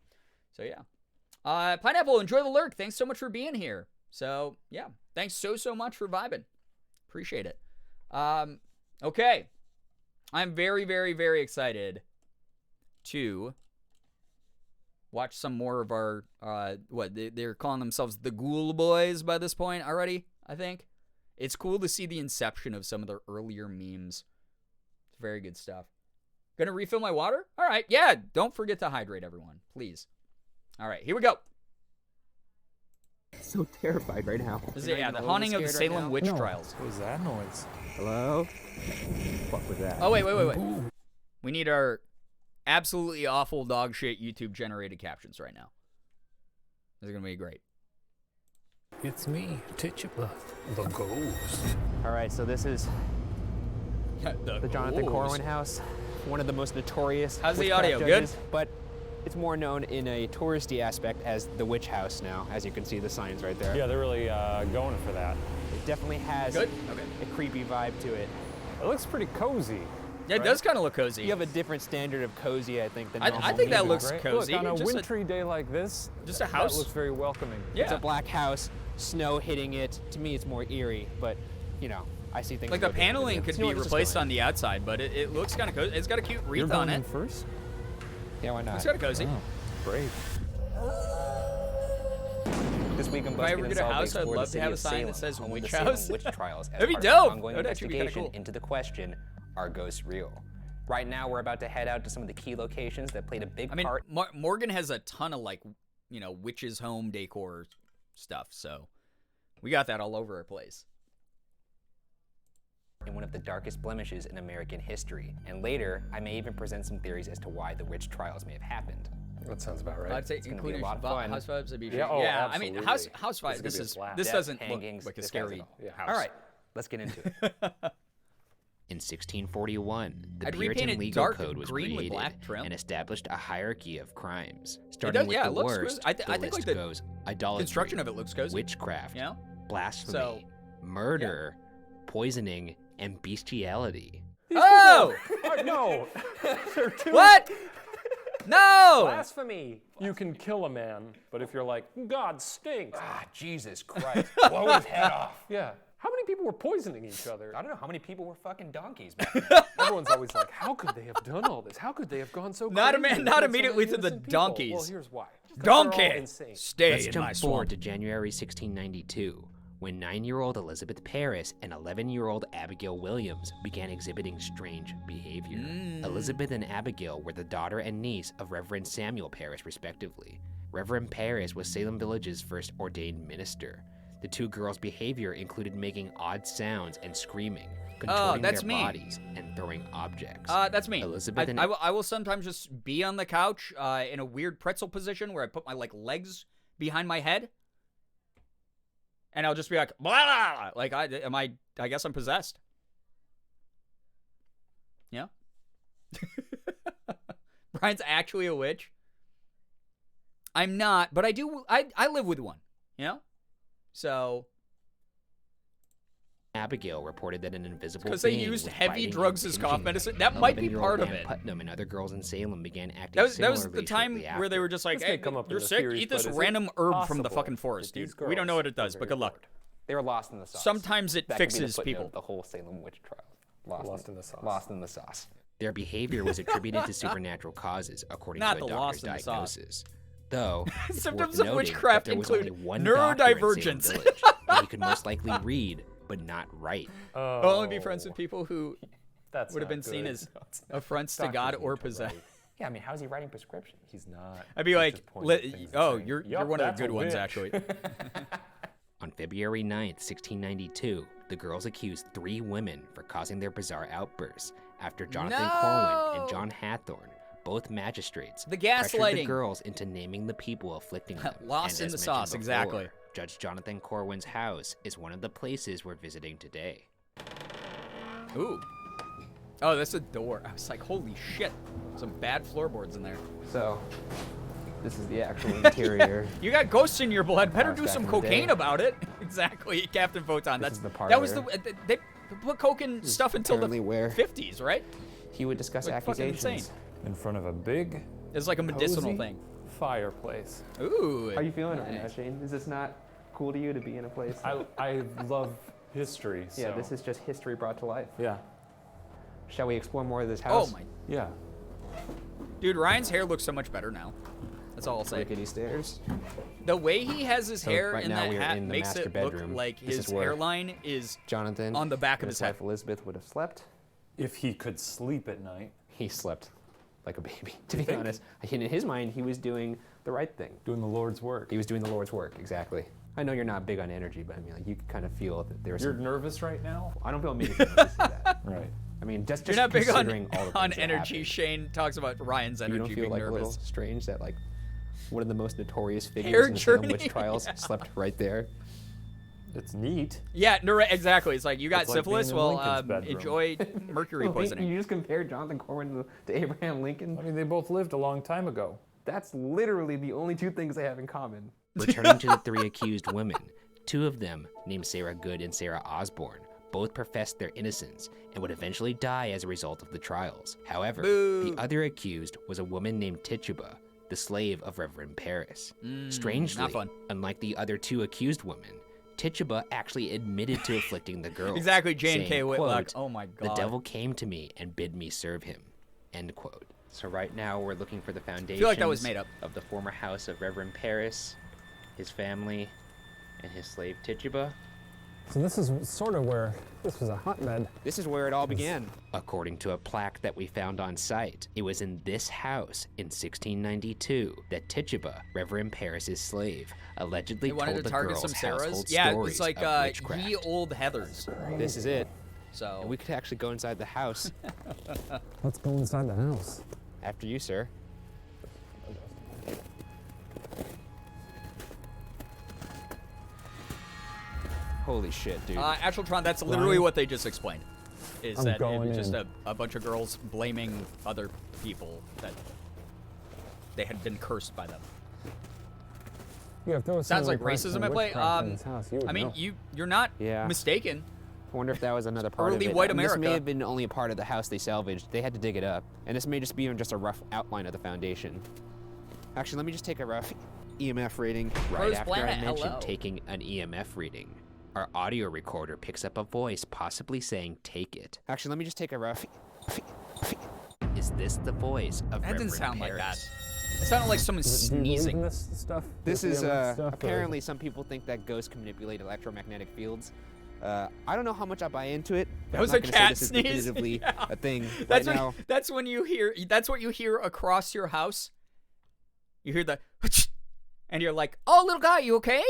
So, yeah. Pineapple, enjoy the lurk. Thanks so much for being here. So, yeah. Thanks so much for vibing. Appreciate it. Okay. I'm very, very, very excited to watch some more of our, they're calling themselves the Ghoul Boys by this point already, I think. It's cool to see the inception of some of their earlier memes. It's very good stuff. Gonna refill my water? All right, yeah, don't forget to hydrate, everyone, please. All right, here we go. So terrified right now. This is the haunting of the Salem witch trials. What was that noise? Hello? What was that? Oh, wait. We need our absolutely awful dog shit YouTube generated captions right now. This is gonna be great. It's me, Tituba, the ghost. All right, so this is the Jonathan Corwin house, one of the most notorious. How's the witchcraft audio? judges, Good? But it's more known in a touristy aspect as the witch house now, as you can see the signs right there. Yeah, they're really going for that. It definitely has Good? a creepy vibe to it. It looks pretty cozy. Yeah, it does kind of look cozy. You have a different standard of cozy, I think, than I normal think that people. looks Great. cozy. Look, on a Just wintry day like this, just a house. that looks very welcoming. Yeah. It's a black house, snow hitting it. To me, it's more eerie, but, I see things Like the a little paneling differently. could You know be what, just replaced go on the outside, but it looks kind of cozy. It's got a cute You're wreath going on in it. first? in. Yeah, why not? It's kind of cozy. Oh, brave. This week on If I ever BuzzFeed get a Unsolved, we house, I'd explore the love to city have of a sign that Salem, says home of witch the Salem house. witch trials, as That'd be part of an dope. ongoing That'd actually be kinda investigation cool. into the question, are ghosts real? Right now, we're about to head out to some of the key locations that played a big part. Morgan has a ton of witches' home decor stuff, so we got that all over our place. In one of the darkest blemishes in American history. And later, I may even present some theories as to why the witch trials may have happened. That sounds about right. I'd say It's gonna be including a lot of fun. house vibes. That'd be Yeah, yeah. oh, I mean, absolutely. house vibes. This is This gonna be a blast. doesn't hangings, look like a this scary has it all. house. All right, let's get into it. In 1641, the I'd repaint Puritan it legal dark code was green with created black trim. and established a hierarchy of crimes. does, Starting with yeah, the it looks worst, good. I the think list the goes idolatry, construction of it looks cozy. witchcraft, You know? blasphemy, So, murder, poisoning, and bestiality. Oh! No! They're too What? No! blasphemy. You can kill a man, but if you're like, God stinks. Ah, Jesus Christ. Blow his head off. Yeah. How many people were poisoning each other? I don't know how many people were fucking donkeys back then. Everyone's always like, how could they have done all this? How could they have gone so Not crazy? not Killed so immediately many to the innocent people? donkeys. Well, here's why. 'Cause they're Donkey! all insane. Stay Let's in jump my forward swamp. to January 1692, when 9-year-old Elizabeth Parris and 11-year-old Abigail Williams began exhibiting strange behavior. Elizabeth and Abigail were the daughter and niece of Reverend Samuel Parris, respectively. Reverend Parris was Salem Village's first ordained minister. The two girls' behavior included making odd sounds and screaming, contorting that's their me. bodies, and throwing objects. That's me. Elizabeth and I will sometimes just be on the couch in a weird pretzel position where I put my legs behind my head, and I'll just be like, blah, blah, blah. Like I guess I'm possessed. Yeah. Brian's actually a witch. I'm not, but I do. I live with one. You know. So. Abigail reported that an invisible Because they being used was heavy biting and drugs as cough pinching medicine. her. That might be 11-year-old part of Ann it. Putnam and other girls in Salem began acting That was the similarly time shortly where they after. were just like, This may hey, come up in you're the sick, theories, eat this but is it random herb from the possible fucking forest, that these dude. We don't know what it girls does, were but very good luck. bored? They were lost in the sauce. Sometimes it That could be the fixes footnote people. of the whole Salem witch trial. Lost in the sauce. Lost in the sauce. Their behavior was attributed to supernatural causes, according Not to a the doctor's lost in the sauce. diagnosis. Though, it's Symptoms worth of noting witchcraft that there was include only one doctor in Salem neurodivergence. Village, and he could most likely read, but not write. I'll only be friends with people who That's would have not been seen good. as affronts to God or possessed. Yeah, I mean, how's he writing prescriptions? He's not. I'd be He's like, just pointing at things and oh, saying, you're "Yup, one of the that's a good ones, witch." actually. On February 9th, 1692, the girls accused 3 women for causing their bizarre outbursts after Jonathan Corwin and John Hathorne, both magistrates, The pressured the gaslighting. girls into naming the people afflicting them. Lost And in as the mentioned sauce, exactly. before, Judge Jonathan Corwin's house is one of the places we're visiting today. Ooh. Oh, that's a door. I was like, holy shit. Some bad floorboards in there. So, this is the actual interior. You got ghosts in your blood. Better House do back some in the cocaine day. about it. Exactly, Captain Photon. This That's is the that was the parlor. they put coke in stuff until the apparently where- 50s, right? He would discuss Like fucking accusations. insane. In front of a big It's like a medicinal cozy thing. fireplace. Ooh. How are you feeling right now, nice. Shane? Is this not cool to you to be in a place? I love history. So. Yeah, this is just history brought to life. Yeah. Shall we explore more of this Oh house? my. Yeah. Dude, Ryan's hair looks so much better now. That's all I'll say. Rickety stairs. The way he has his hair right in now that we are hat in the makes master it look bedroom. like This his is where hairline is Jonathan on the back of And his his head. wife Elizabeth would have slept. If he could sleep at night, He slept like a baby. To be think? honest, in his mind, he was doing the right thing. doing the Lord's work. He was doing the Lord's work. Exactly. I know you're not big on energy, but I mean, like, you can kind of feel that there's. You're nervous right now? I don't feel me to see that. Right. I mean, just You're not big considering all the on things that energy. happened. Shane talks about Ryan's You energy don't feel being like a nervous. little strange that like one of the most notorious Hair figures in the Salem journey. witch trials slept right there. It's neat. Yeah, no, exactly. It's like you got It's like being syphilis. in Well, Lincoln's bedroom. enjoy mercury Wait, poisoning. You just compared Jonathan Corwin to Abraham Lincoln? I mean, they both lived a long time ago. That's literally the only two things they have in common. Returning to the 3 accused women, 2 of them, named Sarah Good and Sarah Osborne, both professed their innocence and would eventually die as a result of the trials. However, Boo. the other accused was a woman named Tituba, the slave of Reverend Parris. Strangely, not fun. unlike the other 2 accused women, Tituba actually admitted to afflicting the girls. Exactly, J.N.K. saying, Whitlock. quote, Oh my "The God. devil came to me and bid me serve him." End quote. So right now we're looking for the foundations feel like that was made up. of the former house of Reverend Parris, his family, and his slave Tituba. So this is sort of where this was a hotbed. This is where it all began. According to a plaque that we found on site, it was in this house in 1692 that Tituba, Reverend Parris's slave, allegedly They wanted told to the target girls some Sarahs. household Yeah, stories it's like of witchcraft. ye old Heathers. This is it. So And we could actually go inside the house. Let's go inside the house. After you, sir. Holy shit, dude. Astral-Tron, that's literally what they just explained. Is I'm that it going was just in. a bunch of girls blaming other people that they had been cursed by them. Yeah, if there was Sounds some like racism at play. witchcraft in this house, you would I mean, know. you're not Yeah. mistaken. I wonder if that was another part Early of it. white This may America. have been only a part of the house they salvaged. They had to dig it up. And this may just be even just a rough outline of the foundation. Actually, let me just take a rough EMF reading. Right Rose after Planet, I mentioned hello. taking an EMF reading, our audio recorder picks up a voice possibly saying, "Take it." Actually, let me just take a rough... Is this the voice of That didn't Reverend sound like that. Paris? It sounded like someone Do you believe in sneezing. this stuff? This This is, EMF stuff, or- apparently some people think that ghosts can manipulate electromagnetic fields. I don't know how much I buy into it. But That was I'm a not gonna cat say this sneeze. is definitively Yeah. a thing That's right when, now. that's when you hear. That's what you hear across your house. You hear the, and you're like, "Oh, little guy, you okay?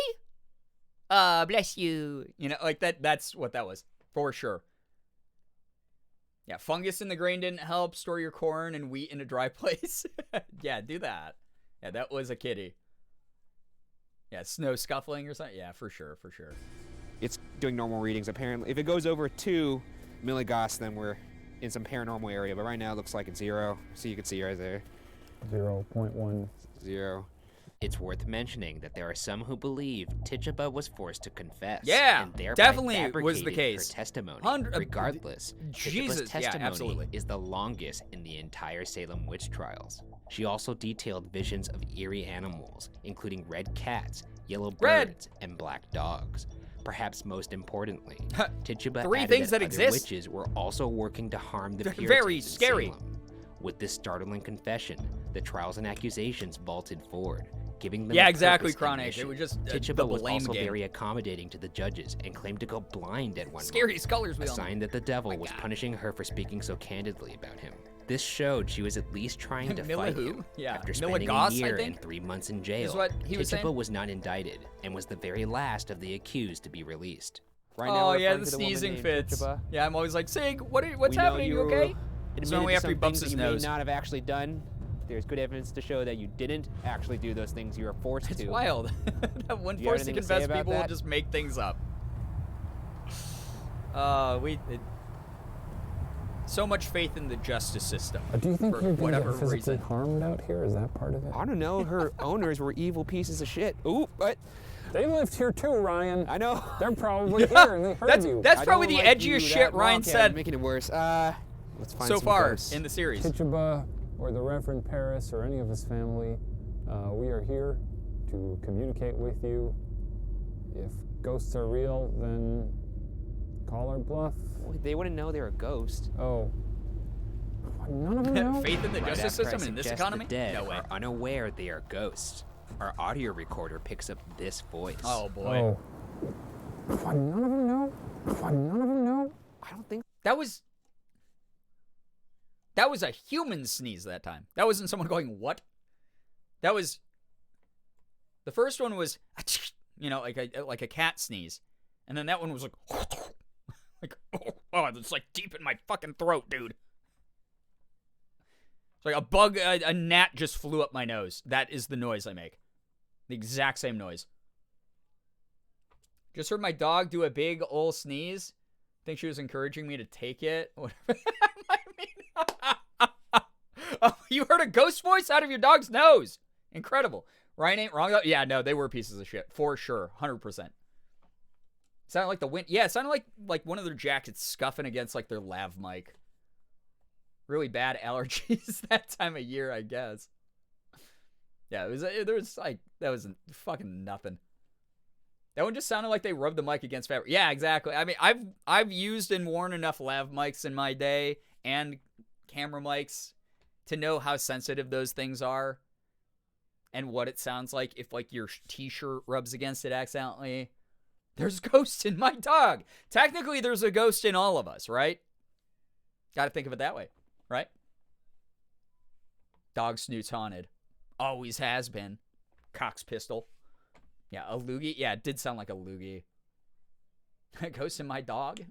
Bless you." You know, like that. That's what that was for sure. Yeah, fungus in the grain didn't help. Store your corn and wheat in a dry place. Yeah, do that. Yeah, that was a kitty. Yeah, snow scuffling or something. Yeah, for sure, for sure. It's doing normal readings, apparently. If it goes over 2 milligauss, then we're in some paranormal area. But right now it looks like it's 0. So you can see right there. 0.1. 0. It's worth mentioning that there are some who believe Tituba was forced to confess. Yeah, and thereby definitely was the fabricated case. Her testimony. 100 Regardless, Jesus, Tituba's yeah, testimony absolutely. is the longest in the entire Salem witch trials. She also detailed visions of eerie animals, including red cats, yellow Red. birds, and black dogs. Perhaps most importantly, Tituba 3 added things that other exist. witches were also working to harm the They're Puritans very in scary. Salem. With this startling confession, the trials and accusations vaulted forward, giving them Yeah, a exactly, purpose and Chronic. It mission. was just Tituba the was blame also game. very accommodating to the judges and claimed to go blind at one Scariest colors we moment, a all know. sign that the devil My was God. punishing her for speaking so candidly about him. This showed she was at least trying to Mila fight who? him. Yeah, After Mila spending Goss, a I year think, and 3 months in jail, is what he was Tituba saying. was not indicted and was the very last of the accused to be released. Right now Oh we're yeah, referring the to woman sneezing named fits. Tituba. Yeah, I'm always like, Sig, what's We know happening? You okay? admitted So only to after he some bumps things his that you nose. may not have actually done. There's good evidence to show that you didn't actually do those things you were forced It's to. wild. That when Do you have forced to anything to say confess, about people will that? just make things up. So much faith in the justice system. Do you think for you're going to whatever get physically reason. harmed out here? Is that part of it? I don't know. Her owners were evil pieces of shit. Ooh, what? They lived here too, Ryan. I know. They're probably here and they heard you. That's I probably don't the like edgiest you, shit that Ryan wildcat is said making it worse. Let's find so some far ghosts. in the series. Tituba or the Reverend Paris or any of his family, we are here to communicate with you. If ghosts are real, then call our bluff. They wouldn't know they're a ghost. Oh. None of them know? Faith in the Right justice after I system in this suggest economy? the dead No way. are unaware they are ghosts. Our audio recorder picks up this voice. Oh boy. Oh. None of them know? None of them know? I don't think. That was a human sneeze that time. That wasn't someone going, what? That was, the first one was, you know, like a cat sneeze. And then that one was like, like, oh, it's like deep in my fucking throat, dude. It's like a bug, a gnat just flew up my nose. That is the noise I make. The exact same noise. Just heard my dog do a big ol' sneeze. Think she was encouraging me to take it. Whatever. I mean, oh, you heard a ghost voice out of your dog's nose. Incredible. Ryan ain't wrong. Yeah, no, they were pieces of shit for sure, 100%. Sounded like the wind. Yeah, it sounded like one of their jackets scuffing against like their lav mic. Really bad allergies that time of year, I guess. Yeah, there was like, that was fucking nothing. That one just sounded like they rubbed the mic against fabric. Yeah, exactly. I mean, I've used and worn enough lav mics in my day and camera mics to know how sensitive those things are and what it sounds like if like your t-shirt rubs against it accidentally. There's ghosts in my dog. Technically, there's a ghost in all of us, right? Got to think of it that way, right? Dog snoot's haunted. Always has been. Cox pistol. Yeah, a loogie. Yeah, it did sound like a loogie. Ghost in my dog.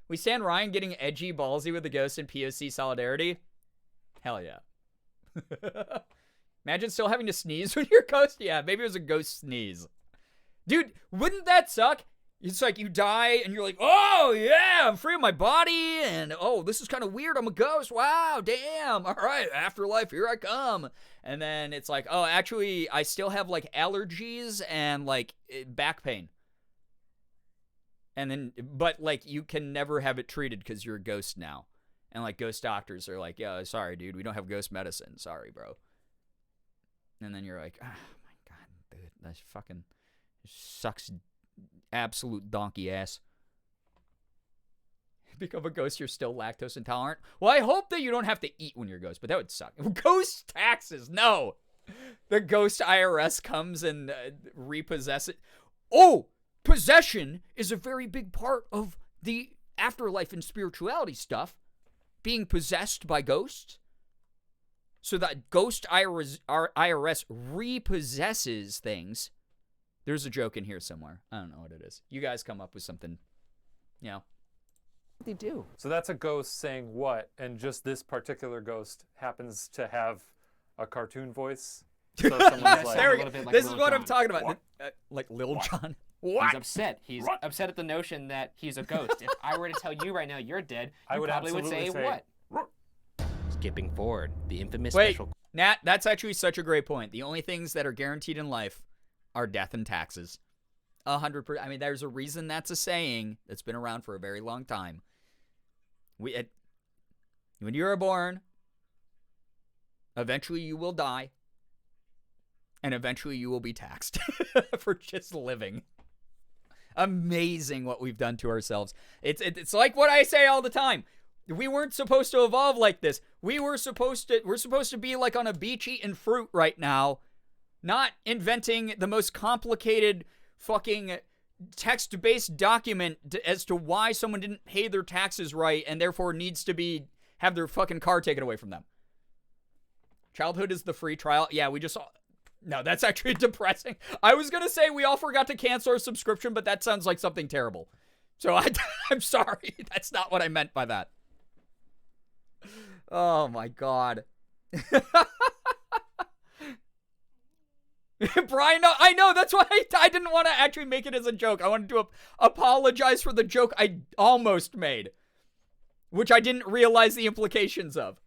We stand Ryan getting edgy ballsy with the ghost in POC solidarity. Hell yeah. Imagine still having to sneeze when you're ghost. Yeah, maybe it was a ghost sneeze. Dude, wouldn't that suck? It's like you die and you're like, oh yeah, I'm free of my body. And oh, this is kind of weird. I'm a ghost. Wow, damn. All right, afterlife, here I come. And then it's like, oh, actually, I still have like allergies and like back pain. And then, but like, you can never have it treated because you're a ghost now. And like, ghost doctors are like, yeah, sorry, dude, we don't have ghost medicine. Sorry, bro. And then you're like, oh my God, dude, that fucking sucks absolute donkey ass. Become a ghost, you're still lactose intolerant. Well, I hope that you don't have to eat when you're a ghost, but that would suck. Ghost taxes, no. The ghost IRS comes and repossess it. Oh, possession is a very big part of the afterlife and spirituality stuff. Being possessed by ghosts. So that ghost IRS repossesses things. There's a joke in here somewhere. I don't know what it is. You guys come up with something, you know. They do. So that's a ghost saying what, and just this particular ghost happens to have a cartoon voice. So someone's like, There we go. bit like This is Lil what I'm Jon. talking about. Like Lil Jon. What? He's upset. He's upset at the notion that he's a ghost. If I were to tell you right now you're dead, I you would probably would say, absolutely say, what? Skipping forward, the infamous Wait, special Nat, that's actually such a great point. The only things that are guaranteed in life are death and taxes. 100%. I mean, there's a reason that's a saying that's been around for a very long time. When you are born, eventually you will die, and eventually you will be taxed for just living. Amazing what we've done to ourselves. It's like what I say all the time. We weren't supposed to evolve like this. We're supposed to be like on a beach eating fruit right now, not inventing the most complicated fucking text-based document as to why someone didn't pay their taxes right and therefore needs to have their fucking car taken away from them. Childhood is the free trial. Yeah, we just... No, that's actually depressing. I was going to say we all forgot to cancel our subscription, but that sounds like something terrible. So I'm sorry. That's not what I meant by that. Oh, my God. Brian, no, I know. That's why I didn't want to actually make it as a joke. I wanted to apologize for the joke I almost made, which I didn't realize the implications of.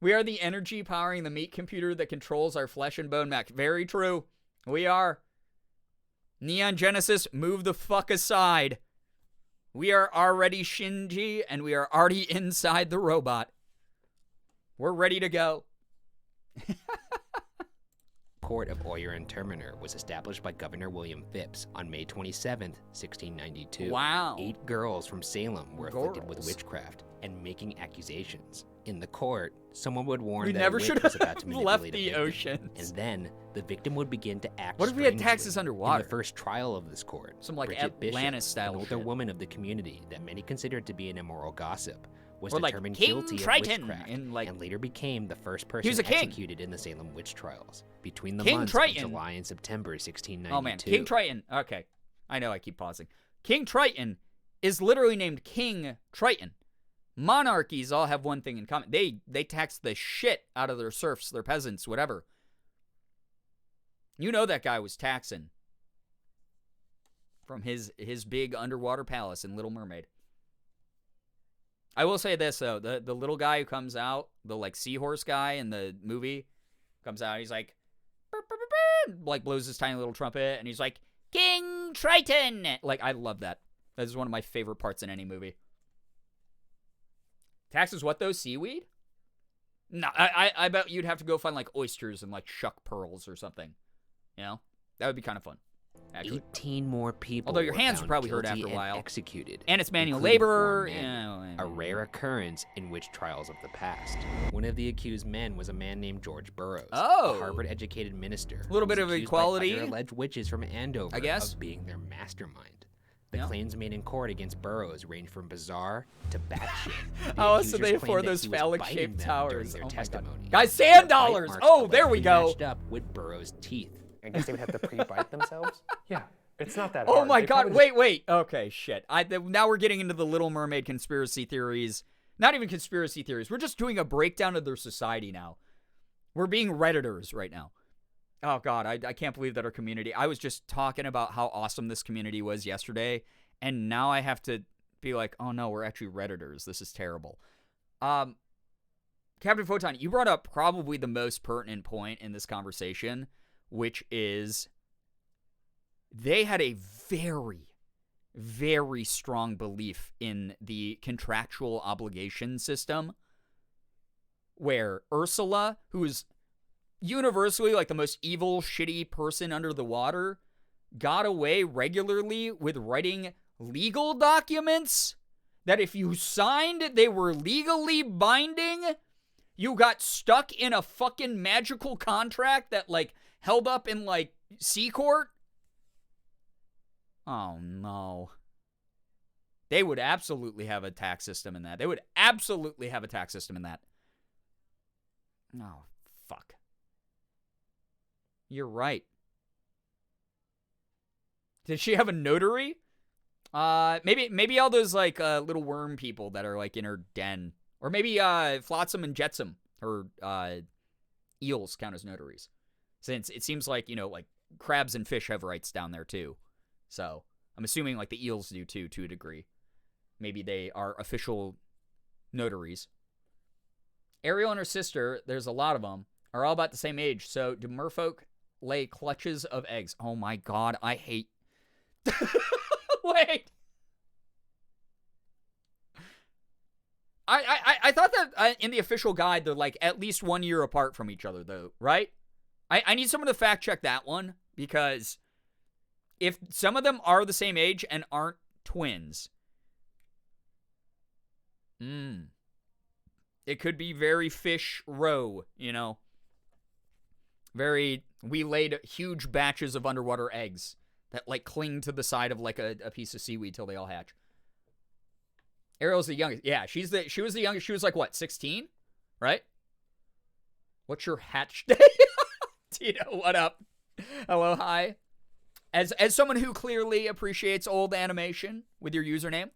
We are the energy powering the meat computer that controls our flesh and bone mech. Very true. We are. Neon Genesis, move the fuck aside. We are already Shinji, and we are already inside the robot. We're ready to go. Court of Oyer and Terminer was established by Governor William Phipps on May 27, 1692. Wow. 8 girls from Salem were afflicted with Girls. witchcraft and making accusations. In the court, someone would warn We that never a witch should was have about to left manipulate the a victim, oceans. and then the victim would begin to act What if we had strangely. taxes underwater? In the first trial of this court, Some, like, Bridget Bishop, Atlantis-style an older shit. woman of the community that many considered to be an immoral gossip, was Or, like, determined King guilty Triton of witchcraft in, like- and later became the first person He was a king. executed in the Salem witch trials. Between the King months Triton. of July and September 1692. Oh, man. King Triton. Okay. I know I keep pausing. King Triton is literally named King Triton. Monarchies all have one thing in common. They tax the shit out of their serfs, their peasants, whatever. You know that guy was taxing from his big underwater palace in Little Mermaid. I will say this, though. The little guy who comes out, the, like, seahorse guy in the movie, comes out, he's like, "Burr, burr, burr, burr," like, blows his tiny little trumpet, and he's like, King Triton! Like, I love that. That is one of my favorite parts in any movie. Taxes what, though? Seaweed? No, I bet you'd have to go find, like, oysters and, like, shuck pearls or something. You know? That would be kind of fun. Actually. 18 more people. Although your were hands would found probably hurt guilty after a and while. Executed, And it's manual including labor. 4 men, Yeah, a rare occurrence in witch trials of the past. One of the accused men was a man named George Burroughs, Oh. a Harvard-educated minister. A little who was bit of accused equality. by other alleged witches from Andover I guess. of being their mastermind. The Yeah. claims made in court against Burroughs range from bizarre to batshit. The Oh, so accusers they claimed afford that those he was phallic-shaped biting them towers. during their Oh my God. testimony. Guys, The sand bite dollars. marks Oh, there we allegedly go. Matched up with Burroughs' teeth. I guess they would have to pre-bite themselves. yeah, it's not that Oh hard. my They God! probably Wait. Okay, shit. Now we're getting into the Little Mermaid conspiracy theories. Not even conspiracy theories. We're just doing a breakdown of their society now. We're being Redditors right now. Oh God, I can't believe that our community. I was just talking about how awesome this community was yesterday, and now I have to be like, oh no, we're actually Redditors. This is terrible. Captain Photon, you brought up probably the most pertinent point in this conversation, which is they had a very, very strong belief in the contractual obligation system where Ursula, who is universally like the most evil, shitty person under the water, got away regularly with writing legal documents that if you signed, they were legally binding. You got stuck in a fucking magical contract that, like, held up in, like, sea court. Oh, no. They would absolutely have a tax system in that. They would absolutely have a tax system in that. Oh, fuck. You're right. Did she have a notary? Maybe all those, like, little worm people that are, like, in her den. Or maybe Flotsam and Jetsam, her eels, count as notaries. Since it seems like, you know, like, crabs and fish have rights down there, too. So, I'm assuming, like, the eels do, too, to a degree. Maybe they are official notaries. Ariel and her sister, there's a lot of them, are all about the same age. So, do merfolk lay clutches of eggs? Oh, my God, I hate... Wait. I thought that in the official guide, they're like at least 1 year apart from each other, though, right? I need someone to fact check that one, because if some of them are the same age and aren't twins, it could be very fish row, you know? We laid huge batches of underwater eggs that, like, cling to the side of, like, a piece of seaweed till they all hatch. Ariel's the youngest. Yeah, she was the youngest. She was, like, what, 16? Right? What's your hatch day? Tito, what up? Hello, hi. As someone who clearly appreciates old animation with your username,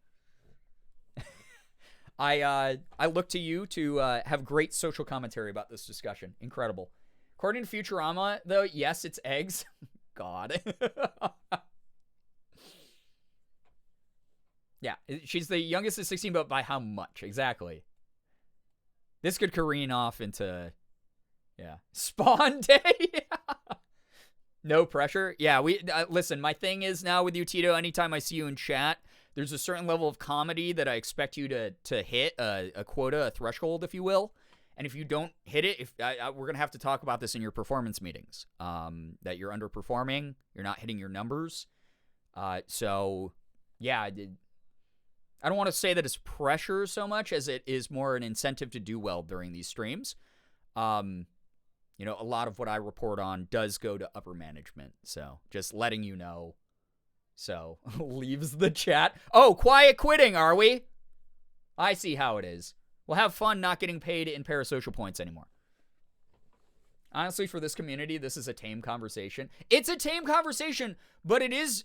I look to you to have great social commentary about this discussion. Incredible. According to Futurama, though, yes, it's eggs. God. Yeah, she's the youngest of 16, but by how much? Exactly. This could careen off into, yeah, Spawn Day. No pressure. Yeah, listen, my thing is now with you, Tito, anytime I see you in chat, there's a certain level of comedy that I expect you to hit, a quota, a threshold, if you will. And if you don't hit it, we're going to have to talk about this in your performance meetings, that you're underperforming, you're not hitting your numbers. So, yeah, I don't want to say that it's pressure so much as it is more an incentive to do well during these streams. You know, a lot of what I report on does go to upper management. So, just letting you know. So, leaves the chat. Oh, quiet quitting, are we? I see how it is. We'll have fun not getting paid in parasocial points anymore. Honestly, for this community, this is a tame conversation. It's a tame conversation, but it is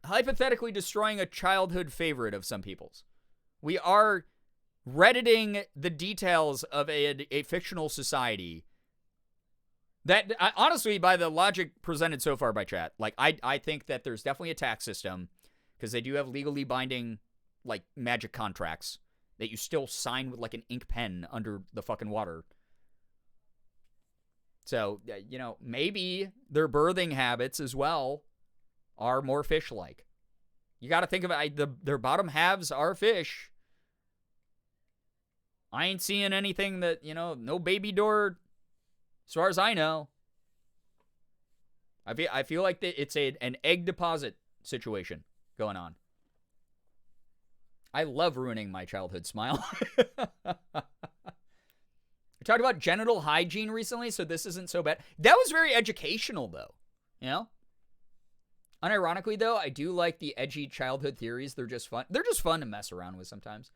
hypothetically destroying a childhood favorite of some people's. We are Redditing the details of a fictional society that, honestly, by the logic presented so far by chat, like, I think that there's definitely a tax system, because they do have legally binding, like, magic contracts that you still sign with, like, an ink pen under the fucking water. So, you know, maybe their birthing habits as well are more fish-like. You got to think about it, their bottom halves are fish. I ain't seeing anything that, you know, no baby door, as far as I know. I feel like it's an egg deposit situation going on. I love ruining my childhood smile. We talked about genital hygiene recently, so this isn't so bad. That was very educational, though. You know? Unironically, though, I do like the edgy childhood theories. They're just fun. They're just fun to mess around with sometimes.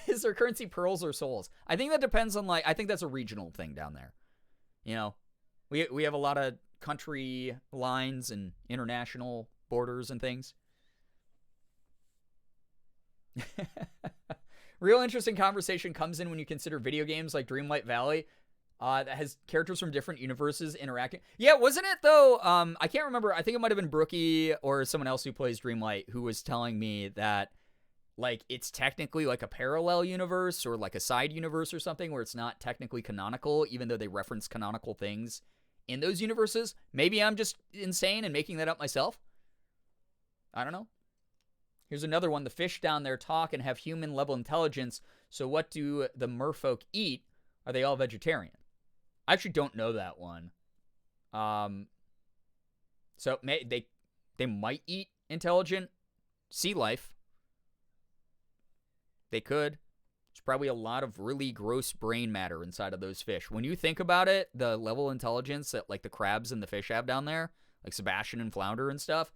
Is their currency pearls or souls? I think that depends on, like, I think that's a regional thing down there. You know? We have a lot of country lines and international borders and things. Real interesting conversation comes in when you consider video games like Dreamlight Valley that has characters from different universes interacting. Yeah, wasn't it, though? I can't remember. I think it might have been Brookie or someone else who plays Dreamlight who was telling me that, like, it's technically like a parallel universe or like a side universe or something where it's not technically canonical, even though they reference canonical things in those universes. Maybe I'm just insane and making that up myself. I don't know. Here's another one. The fish down there talk and have human-level intelligence, so what do the merfolk eat? Are they all vegetarian? I actually don't know that one. So they might eat intelligent sea life. They could. There's probably a lot of really gross brain matter inside of those fish. When you think about it, the level of intelligence that like the crabs and the fish have down there, like Sebastian and Flounder and stuff.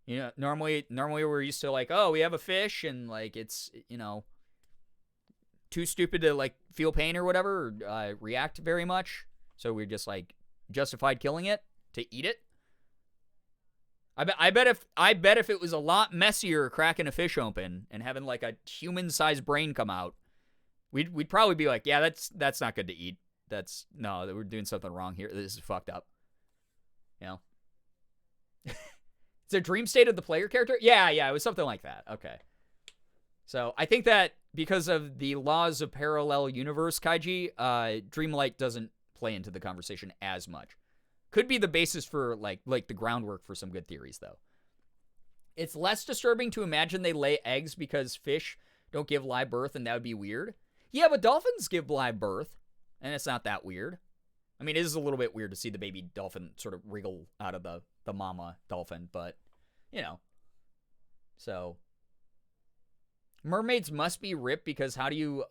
You know, normally we're used to like, oh, we have a fish and like it's, you know, too stupid to like feel pain or whatever, or react very much. So we're just like justified killing it to eat it. I bet if it was a lot messier cracking a fish open and having like a human-sized brain come out, we'd probably be like, yeah, that's not good to eat. No, we're doing something wrong here. This is fucked up. You know? It's a dream state of the player character? Yeah, it was something like that. Okay. So I think that because of the laws of parallel universe, Kaiji, Dreamlight doesn't play into the conversation as much. Could be the basis for like the groundwork for some good theories, though. It's less disturbing to imagine they lay eggs because fish don't give live birth, and that would be weird. Yeah, but dolphins give live birth, and it's not that weird. I mean, it is a little bit weird to see the baby dolphin sort of wriggle out of the mama dolphin, but, you know. So, mermaids must be ripped because how do you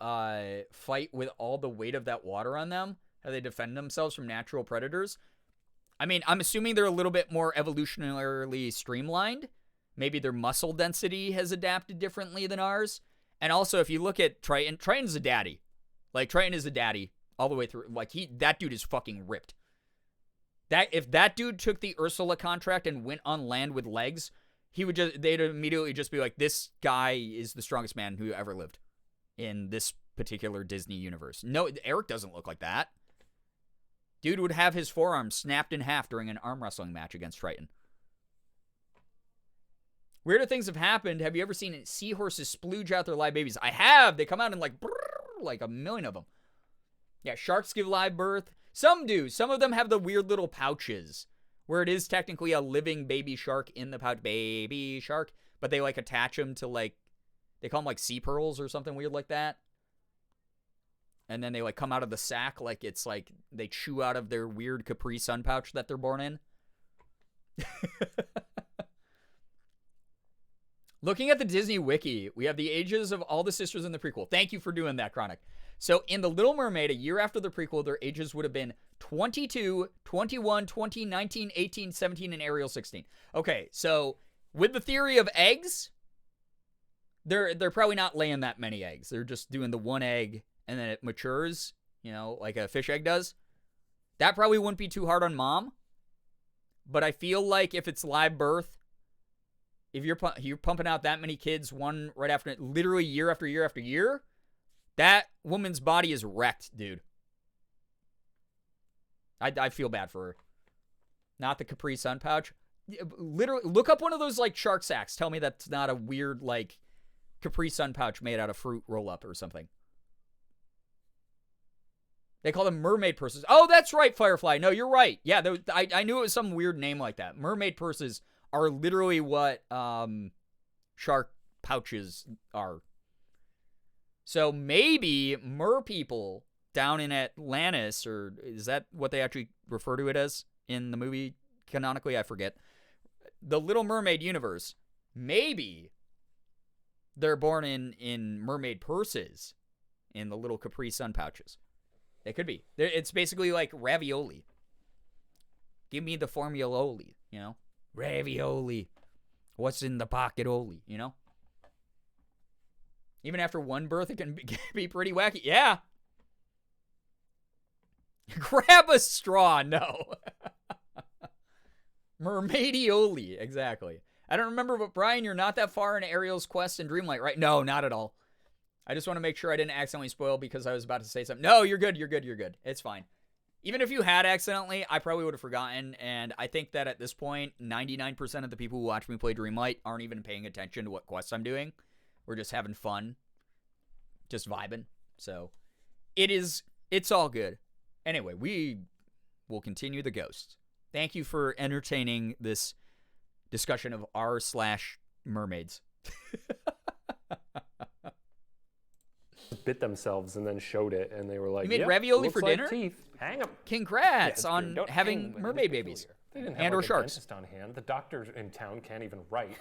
fight with all the weight of that water on them? How do they defend themselves from natural predators? I mean, I'm assuming they're a little bit more evolutionarily streamlined. Maybe their muscle density has adapted differently than ours. And also, if you look at Triton's a daddy. Like, Triton is a daddy all the way through. Like, that dude is fucking ripped. If that dude took the Ursula contract and went on land with legs, they'd immediately just be like, this guy is the strongest man who ever lived in this particular Disney universe. No, Eric doesn't look like that. Dude would have his forearm snapped in half during an arm wrestling match against Triton. Weirder things have happened. Have you ever seen seahorses splooge out their live babies? I have. They come out in like a million of them. Yeah, sharks give live birth. Some do. Some of them have the weird little pouches where it is technically a living baby shark in the pouch. Baby shark. But they like attach them to like, they call them like sea pearls or something weird like that. And then they like come out of the sack like it's like they chew out of their weird Capri Sun pouch that they're born in. Looking at the Disney Wiki, we have the ages of all the sisters in the prequel. Thank you for doing that, Chronic. So in The Little Mermaid, a year after the prequel, their ages would have been 22, 21, 20, 19, 18, 17, and Ariel 16. Okay, so with the theory of eggs, they're probably not laying that many eggs. They're just doing the one egg and then it matures, you know, like a fish egg does. That probably wouldn't be too hard on mom. But I feel like if it's live birth, if you're pumping out that many kids, one right after, literally year after year after year, that woman's body is wrecked, dude. I feel bad for her. Not the Capri Sun pouch. Literally, look up one of those like shark sacks. Tell me that's not a weird like Capri Sun pouch made out of fruit roll-up or something. They call them mermaid purses. Oh, that's right, Firefly. No, you're right. Yeah, I knew it was some weird name like that. Mermaid purses are literally what shark pouches are. So maybe mer people down in Atlantis, or is that what they actually refer to it as in the movie canonically? I forget. The Little Mermaid universe, maybe they're born in mermaid purses in the little Capri Sun pouches. It could be. It's basically like ravioli. Give me the formuloli, you know? Ravioli. What's in the pocket-oli, you know? Even after one birth, it can be pretty wacky. Yeah. Grab a straw. No. Mermaidioli. Exactly. I don't remember, but Brian, you're not that far in Ariel's quest in Dreamlight, right? No, not at all. I just want to make sure I didn't accidentally spoil because I was about to say something. No, you're good. You're good. You're good. It's fine. Even if you had accidentally, I probably would have forgotten. And I think that at this point, 99% of the people who watch me play Dreamlight aren't even paying attention to what quests I'm doing. We're just having fun. Just vibing. So it's all good. Anyway, we will continue the ghosts. Thank you for entertaining this discussion of r/mermaid mermaids. Bit themselves and then showed it, and they were like, You made "Yep, ravioli looks for like dinner? Teeth. Hang them." Congrats Yeah, on don't hang having 'em when mermaid it's babies. peculiar. They didn't have And like or a sharks. dentist on hand. The doctor in town can't even write.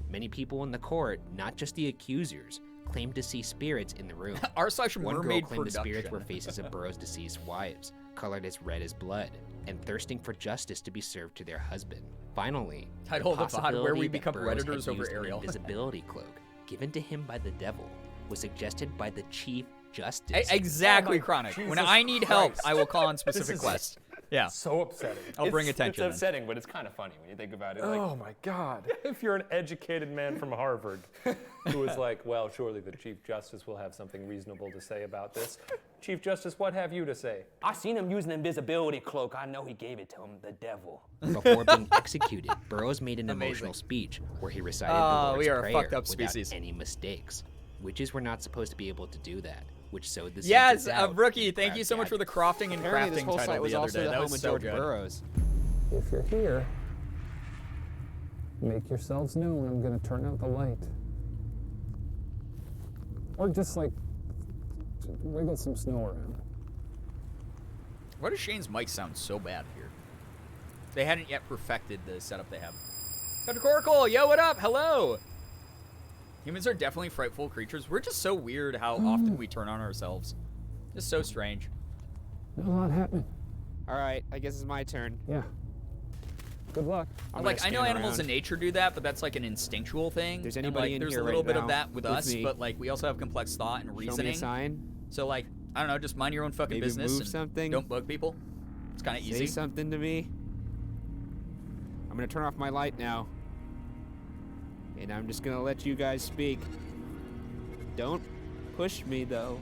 Many people in the court, not just the accusers, claimed to see spirits in the room. One girl r/mermaid claimed the spirits were production. faces of Burroughs' deceased wives, colored as red as blood, and thirsting for justice to be served to their husband. Finally, Title the of the pod, Where We possibility that Become Burroughs had Predators Over used an Ariel. invisibility cloak given to him by the devil was suggested by the Chief Justice. Exactly, Oh my Chronic. When Jesus I need help, Christ. I will call on This specific is quest. Yeah, So upsetting. I'll bring It's attention. then. upsetting, but it's kind of funny when you think about it. Like, Oh my God. If you're an educated man from Harvard who is like, well, surely the Chief Justice will have something reasonable to say about this. Chief Justice, what have you to say? I seen him use an invisibility cloak. I know he gave it to him, the devil. Before being executed, Burroughs made an emotional speech where he recited the Lord's we are a Prayer fucked up without species. any mistakes. Witches were not supposed to be able to do that, which sowed the seeds Yes, of doubt Rookie, in thank you so much for the crofting and apparently this crafting whole title site was the other also day. the That home was of so George good. Burroughs. If you're here, make yourselves known. I'm going to turn out the light. Or just like wiggle some snow around. Why does Shane's mic sound so bad here? They hadn't yet perfected the setup they have. Dr. Coracle, yo, what up? Hello. Humans are definitely frightful creatures. We're just so weird how often we turn on ourselves. Just so strange. Not a lot happening. All right, I guess it's my turn. Yeah. Good luck. I'm Like, gonna I know stand animals around. in nature do that, but that's like an instinctual thing. There's And, anybody like, in there's here a little right bit of now that with with us, me? but like we also have complex thought and Show me reasoning. a sign. So like, I don't know, just mind your own fucking Maybe business move and something. don't bug people. It's kind of Say easy. something to me. I'm gonna turn off my light now. And I'm just gonna let you guys speak. Don't push me though.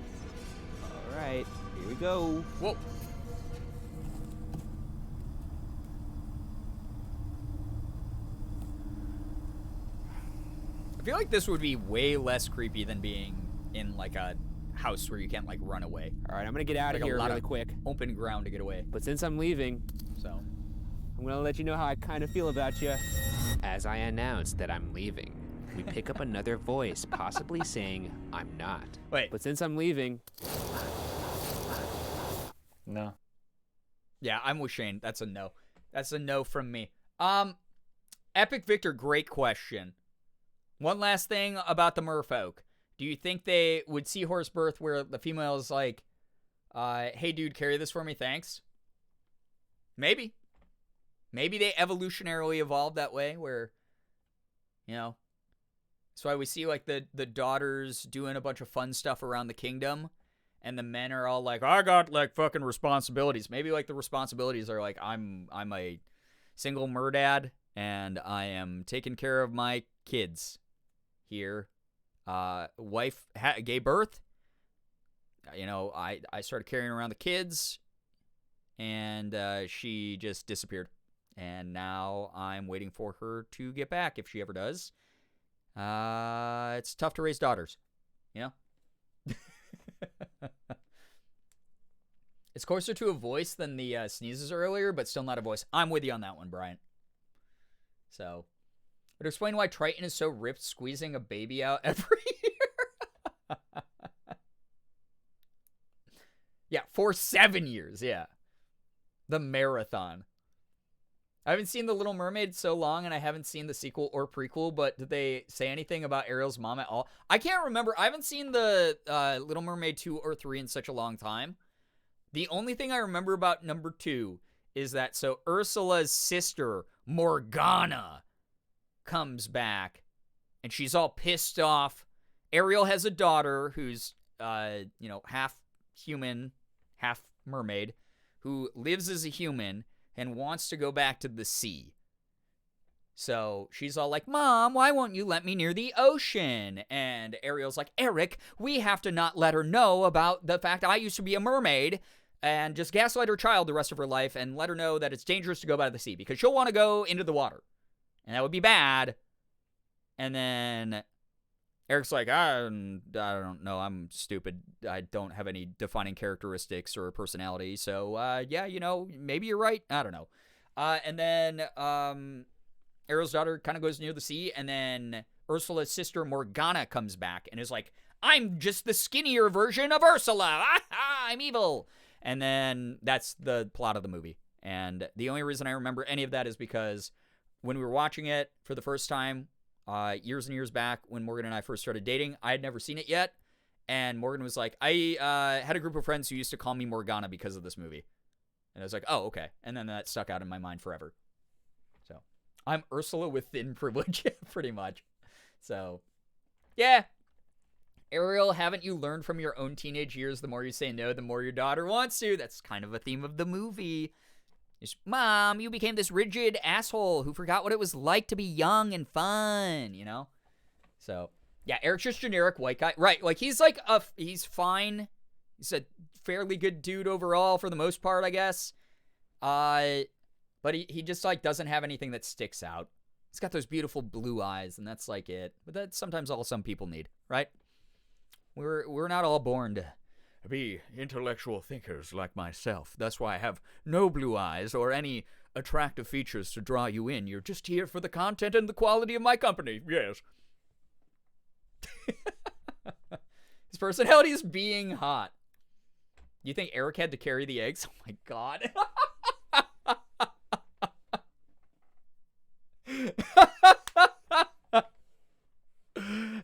Alright, here we go. Whoa. I feel like this would be way less creepy than being in like a house where you can't like run away. Alright, I'm gonna get out Like of a here lot really of quick. open ground to get away. But since I'm leaving, So I'm gonna let you know how I kind of feel about you. As I announce that I'm leaving, we pick up another voice, possibly saying, "I'm not." wait. But since I'm leaving, No. Yeah, I'm with Shane. That's a no. That's a no from me. Epic Victor, great question. One last thing about the merfolk. Do you think they would see horse birth where the female is like, hey dude, carry this for me, thanks? Maybe. Maybe they evolutionarily evolved that way where, you know, that's why we see like the daughters doing a bunch of fun stuff around the kingdom. And the men are all like, I got like fucking responsibilities. Maybe like the responsibilities are like, I'm a single murdad and I am taking care of my kids here. Wife gave birth. You know, I started carrying around the kids and she just disappeared. And now I'm waiting for her to get back if she ever does. It's tough to raise daughters, you know? It's closer to a voice than the sneezes earlier, but still not a voice. I'm with you on that one, Brian. So, it would explain why Triton is so ripped squeezing a baby out every year. Yeah, for 7 years, yeah. The marathon. I haven't seen The Little Mermaid so long, and I haven't seen the sequel or prequel, but did they say anything about Ariel's mom at all? I can't remember. I haven't seen the Little Mermaid 2 or 3 in such a long time. The only thing I remember about number 2 is that so Ursula's sister, Morgana, comes back, and she's all pissed off. Ariel has a daughter who's, half human, half mermaid, who lives as a human and wants to go back to the sea. So she's all like, Mom, why won't you let me near the ocean? And Ariel's like, Eric, we have to not let her know about the fact I used to be a mermaid and just gaslight her child the rest of her life and let her know that it's dangerous to go by the sea because she'll want to go into the water. And that would be bad. And then Eric's like, I don't know. I'm stupid. I don't have any defining characteristics or personality. So, maybe you're right. I don't know. And then Ariel's daughter kind of goes near the sea, and then Ursula's sister Morgana comes back and is like, I'm just the skinnier version of Ursula. I'm evil. And then that's the plot of the movie. And the only reason I remember any of that is because when we were watching it for the first time, years and years back when Morgan and I first started dating, I had never seen it yet. And Morgan was like, I had a group of friends who used to call me Morgana because of this movie. And I was like, oh, okay. And then that stuck out in my mind forever. So I'm Ursula with thin privilege, pretty much. So, yeah. Ariel, haven't you learned from your own teenage years, the more you say no, the more your daughter wants to? That's kind of a theme of the movie. Just, Mom, you became this rigid asshole who forgot what it was like to be young and fun, you know? So, yeah, Eric's just generic white guy. Right, like, he's like, he's fine. He's a fairly good dude overall for the most part, I guess. But he just, like, doesn't have anything that sticks out. He's got those beautiful blue eyes, and that's, like, it. But that's sometimes all some people need, right? We're not all born to be intellectual thinkers like myself. That's why I have no blue eyes or any attractive features to draw you in. You're just here for the content and the quality of my company. Yes. His personality is being hot. You think Eric had to carry the eggs? Oh my god.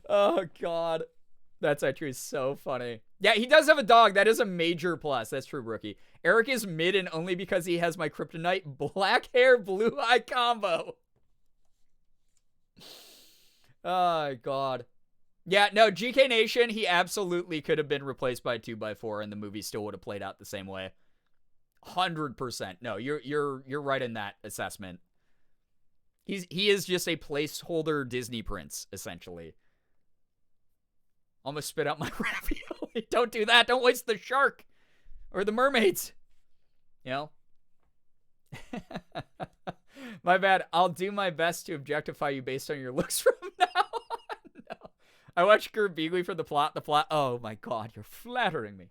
Oh god. That's actually so funny. Yeah, he does have a dog. That is a major plus. That's true, Rookie. Eric is mid and only because he has my kryptonite black hair, blue eye combo. Oh, God. Yeah, no, GK Nation, he absolutely could have been replaced by 2x4 and the movie still would have played out the same way. 100%. No, you're right in that assessment. He is just a placeholder Disney prince, essentially. Almost spit out my ravioli. Don't do that. Don't waste the shark or the mermaids. You know? My bad. I'll do my best to objectify you based on your looks from now on. No. I watched Girbeagly for the plot. Oh my god, you're flattering me.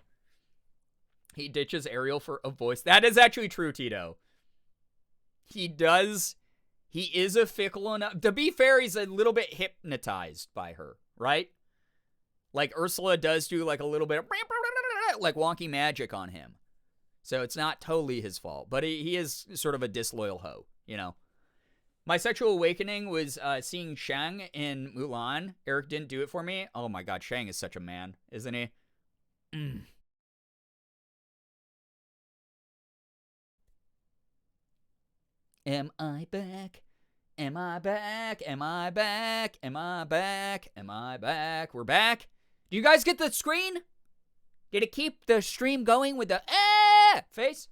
He ditches Ariel for a voice. That is actually true, Tito. He does. He is a fickle enough. To be fair, he's a little bit hypnotized by her, right? Like, Ursula does do, like, a little bit of, like, wonky magic on him. So it's not totally his fault. But he is sort of a disloyal hoe, you know? My sexual awakening was seeing Shang in Mulan. Eric didn't do it for me. Oh, my God. Shang is such a man, isn't he? Am I back? Am I back? Am I back? Am I back? Am I back? We're back. Do you guys get the screen? Did it keep the stream going with the face?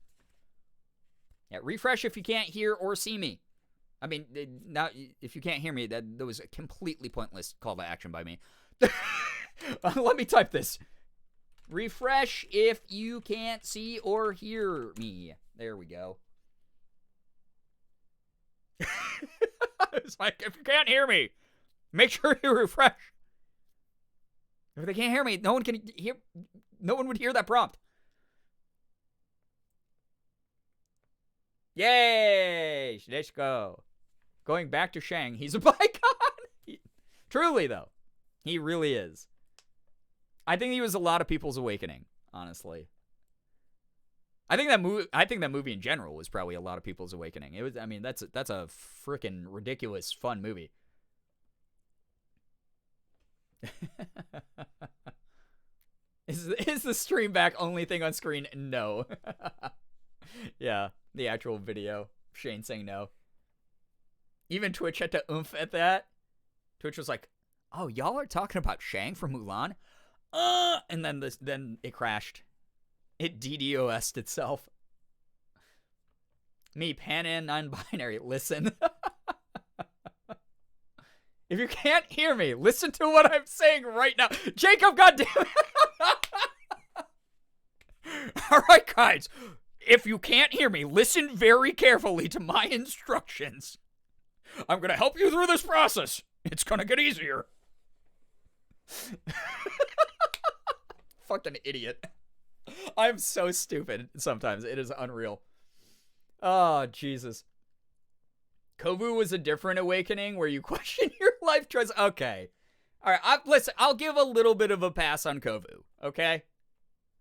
Yeah, refresh if you can't hear or see me. I mean, now if you can't hear me, that was a completely pointless call to action by me. Let me type this. Refresh if you can't see or hear me. There we go. It's like, if you can't hear me, make sure you refresh. If they can't hear me, no one can hear. No one would hear that prompt. Yay! Let's go. Going back to Shang, he's a bicon. Truly, though, he really is. I think he was a lot of people's awakening, honestly. I think that movie in general was probably a lot of people's awakening. It was. I mean, that's a freaking ridiculous, fun movie. Is the stream back only thing on screen? No. Yeah, the actual video. Shane saying no. Even Twitch had to oomph at that. Twitch was like, "Oh, y'all are talking about Shang from Mulan?" And then it crashed. It DDoS'd itself. Me, pan in non-binary. Listen. If you can't hear me, listen to what I'm saying right now. Jacob, goddammit. All right, guys. If you can't hear me, listen very carefully to my instructions. I'm going to help you through this process. It's going to get easier. Fucking idiot. I'm so stupid sometimes. It is unreal. Oh, Jesus. Kovu was a different awakening where you question your life choice. Okay. All right, listen, I'll give a little bit of a pass on Kovu, okay?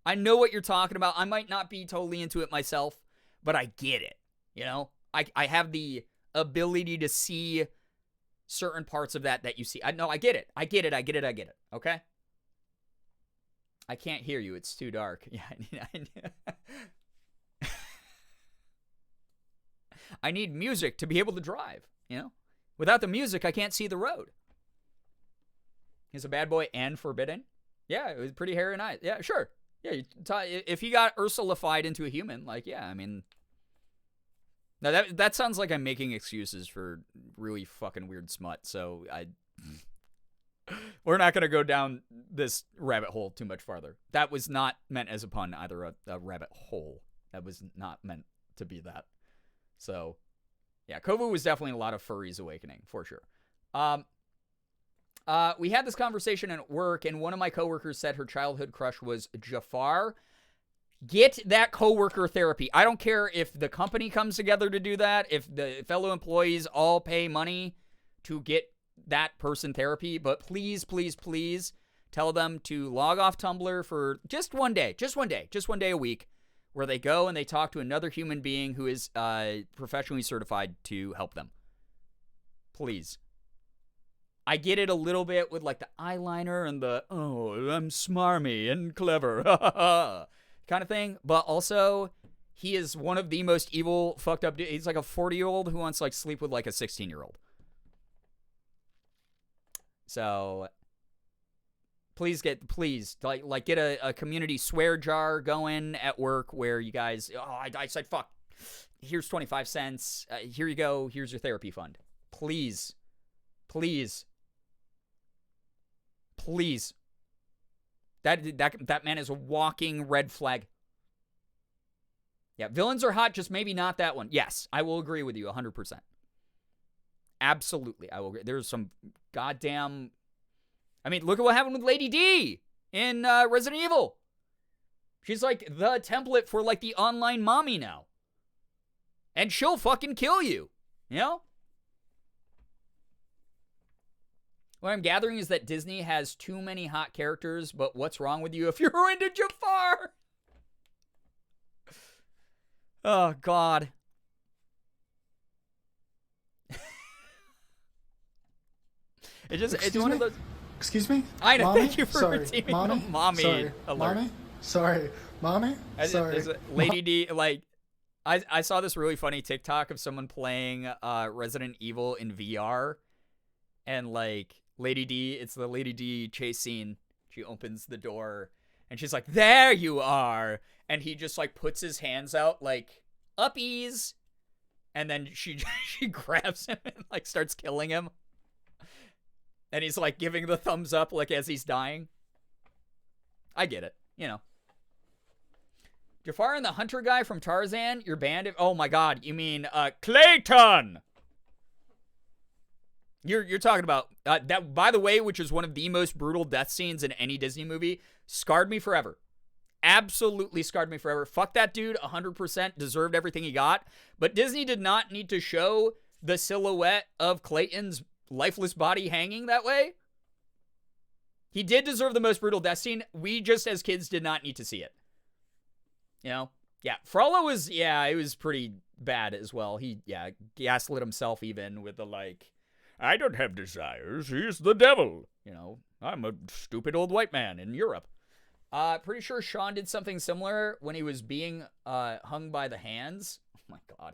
I know what you're talking about. I might not be totally into it myself, but I get it, you know? I have the ability to see certain parts of that you see. I get it. I get it, okay? I can't hear you. It's too dark. Yeah, I need music to be able to drive, you know? Without the music, I can't see the road. He's a bad boy and forbidden. Yeah, it was pretty hairy and eyes. Yeah, sure. Yeah, if he got Ursulafied into a human, like, yeah, I mean... Now, that sounds like I'm making excuses for really fucking weird smut, so we're not going to go down this rabbit hole too much farther. That was not meant as a pun, either a rabbit hole. That was not meant to be that. So, yeah, Kovu was definitely a lot of furries awakening, for sure. We had this conversation at work, and one of my coworkers said her childhood crush was Jafar. Get that coworker therapy. I don't care if the company comes together to do that, if the fellow employees all pay money to get that person therapy, but please, please, please tell them to log off Tumblr for just one day a week, where they go and they talk to another human being who is professionally certified to help them. Please. I get it a little bit with like the eyeliner and the, oh, I'm smarmy and clever, kind of thing. But also, he is one of the most evil, fucked up dudes. He's like a 40-year-old who wants to like sleep with like a 16-year-old. So, please get a community swear jar going at work where you guys, I said fuck. Here's 25 cents. Here you go. Here's your therapy fund. Please. Please. Please. That man is a walking red flag. Yeah, villains are hot, just maybe not that one. Yes, I will agree with you 100%. Absolutely, I will agree. There's some goddamn... I mean, look at what happened with Lady D in Resident Evil. She's like the template for like the online mommy now. And she'll fucking kill you. You know? What I'm gathering is that Disney has too many hot characters, but what's wrong with you if you're into Jafar? Oh, God. It's one of those... Excuse me? I know, Mommy? thank you for redeeming the mommy Sorry. alert. Mommy? Sorry. Mommy? Sorry. Lady D, like... I saw this really funny TikTok of someone playing Resident Evil in VR, and like... Lady D, it's the Lady D chase scene. She opens the door and she's like, there you are. And he just like puts his hands out like, uppies. And then she grabs him and like starts killing him. And he's like giving the thumbs up like as he's dying. I get it, you know. Jafar and the hunter guy from Tarzan, your band. Oh my God, you mean Clayton? You're talking about that, by the way, which is one of the most brutal death scenes in any Disney movie. Scarred me forever. Absolutely scarred me forever. Fuck that dude, 100% deserved everything he got. But Disney did not need to show the silhouette of Clayton's lifeless body hanging that way. He did deserve the most brutal death scene. We just, as kids, did not need to see it. You know? Yeah, Frollo was, it was pretty bad as well. He gaslit himself even with the like... I don't have desires. He's the devil. You know, I'm a stupid old white man in Europe. Pretty sure Sean did something similar when he was being hung by the hands. Oh, my God.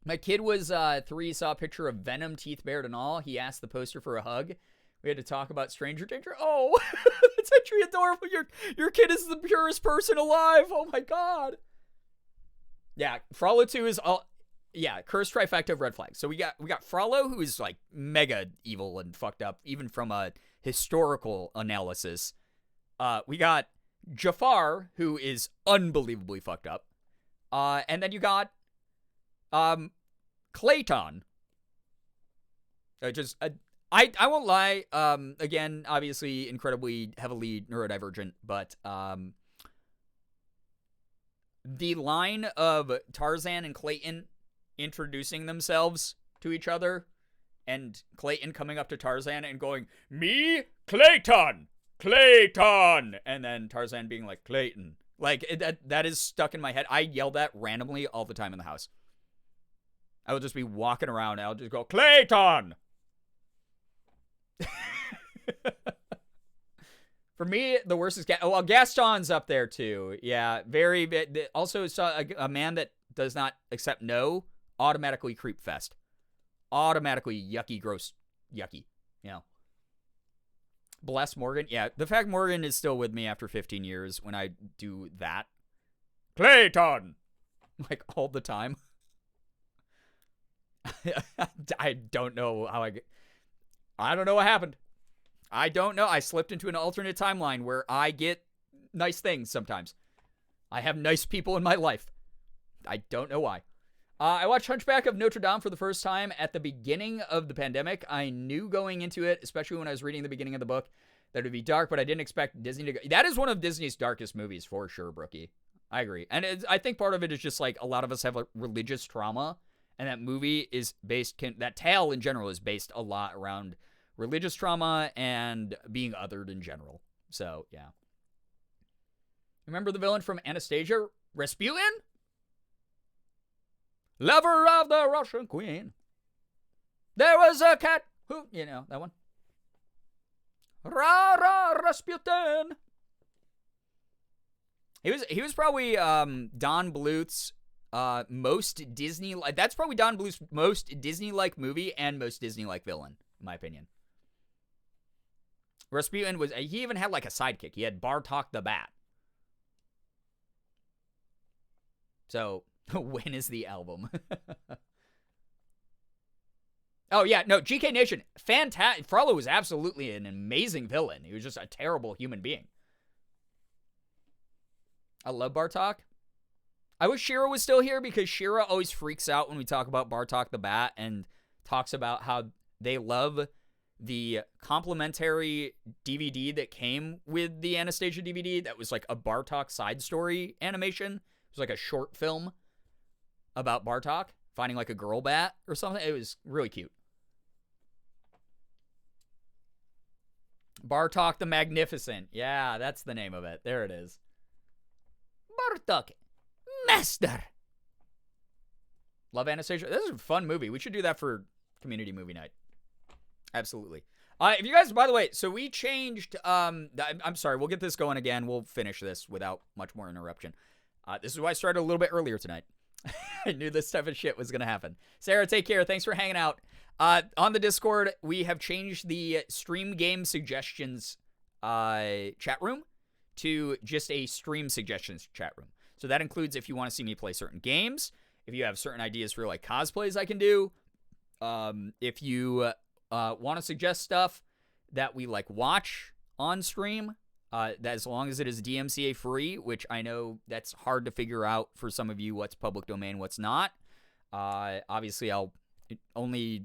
My kid was 3, saw a picture of Venom, teeth bared and all. He asked the poster for a hug. We had to talk about stranger danger. Oh, that's actually adorable. Your kid is the purest person alive. Oh, my God. Yeah, Frollo 2 is all... Yeah, cursed trifecta of red flags. So we got Frollo, who is like mega evil and fucked up, even from a historical analysis. We got Jafar, who is unbelievably fucked up. And then you got Clayton. I won't lie. Again, obviously incredibly heavily neurodivergent, but the line of Tarzan and Clayton introducing themselves to each other, and Clayton coming up to Tarzan and going, "Me, Clayton, Clayton," and then Tarzan being like, "Clayton." Like, that is stuck in my head. I yell that randomly all the time in the house. I will just be walking around and I'll just go, "Clayton!" For me, the worst is Gaston's up there too. Yeah, very. Also, saw a man that does not accept no, automatically creep fest. Automatically yucky, gross, yucky. You know. Bless Morgan. Yeah, the fact Morgan is still with me after 15 years when I do that. Clayton! Like, all the time. I don't know how I don't know what happened. I don't know. I slipped into an alternate timeline where I get nice things sometimes. I have nice people in my life. I don't know why. I watched Hunchback of Notre Dame for the first time at the beginning of the pandemic. I knew going into it, especially when I was reading the beginning of the book, that it would be dark, but I didn't expect Disney to go. That is one of Disney's darkest movies for sure, Brookie. I agree. And I think part of it is just like a lot of us have a religious trauma, and that movie is based, that tale in general is based a lot around religious trauma and being othered in general. So, yeah. Remember the villain from Anastasia? Rasputin? Lover of the Russian queen. There was a cat who, you know, that one. Ra Rasputin. He was probably Don Bluth's most Disney, that's probably Don Bluth's most Disney-like movie and most Disney-like villain, in my opinion. Rasputin he even had like a sidekick. He had Bartok the Bat. So, when is the album? Oh, yeah, no, GK Nation, fantastic. Frollo was absolutely an amazing villain. He was just a terrible human being. I love Bartok. I wish Shira was still here because Shira always freaks out when we talk about Bartok the Bat and talks about how they love the complimentary DVD that came with the Anastasia DVD that was like a Bartok side story animation. It was like a short film about Bartok finding like a girl bat or something. It was really cute. Bartok the Magnificent. Yeah, that's the name of it. There it is. Bartok, master. Love Anastasia. This is a fun movie. We should do that for community movie night. Absolutely. If you guys, by the way, so we changed, I'm sorry, we'll get this going again. We'll finish this without much more interruption. This is why I started a little bit earlier tonight. I knew this type of shit was going to happen. Sarah, take care. Thanks for hanging out. On the Discord, we have changed the stream game suggestions chat room to just a stream suggestions chat room. So that includes if you want to see me play certain games, if you have certain ideas for like cosplays I can do, if you want to suggest stuff that we like watch on stream, that as long as it is DMCA free, which I know that's hard to figure out for some of you, what's public domain, what's not. Obviously, I'll only,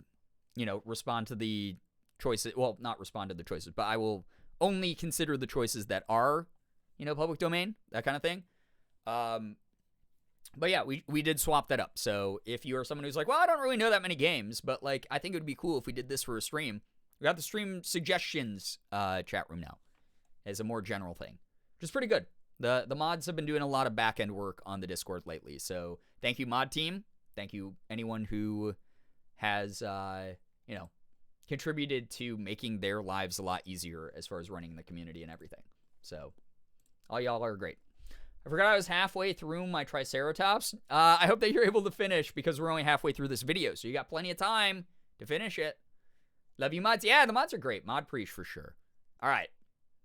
respond to the choices. Well, not respond to the choices, but I will only consider the choices that are, public domain, that kind of thing. But yeah, we did swap that up. So if you're someone who's like, well, I don't really know that many games, but like, I think it would be cool if we did this for a stream. We got the stream suggestions chat room now as a more general thing, which is pretty good. The mods have been doing a lot of back-end work on the Discord lately. So thank you, mod team. Thank you, anyone who has, contributed to making their lives a lot easier as far as running the community and everything. So all y'all are great. I forgot I was halfway through my Triceratops. I hope that you're able to finish because we're only halfway through this video, so you got plenty of time to finish it. Love you, mods. Yeah, the mods are great. Mod Preach for sure. All right,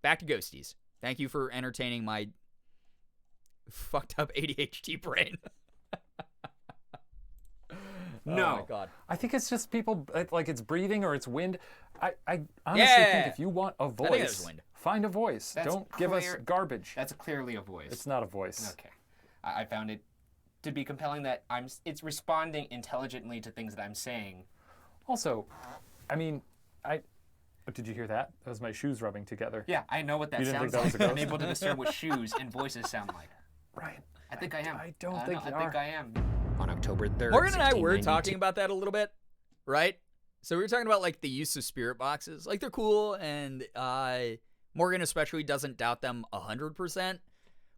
back to Ghosties. Thank you for entertaining my fucked up ADHD brain. No. Oh my God. I think it's just people, like it's breathing or it's wind. I honestly think if you want a voice, find a voice. Don't give us garbage. That's clearly a voice. It's not a voice. Okay. I found it to be compelling that it's responding intelligently to things that I'm saying. Also, I mean, did you hear that? That was my shoes rubbing together. Yeah, I know what that sounds like. I'm able to discern what shoes and voices sound like. Right. I think I am. I don't think you are. I think I am. On October 3rd, Morgan and I were 1692 talking about that a little bit, right? So we were talking about like the use of spirit boxes. Like they're cool, and Morgan especially doesn't doubt them 100%.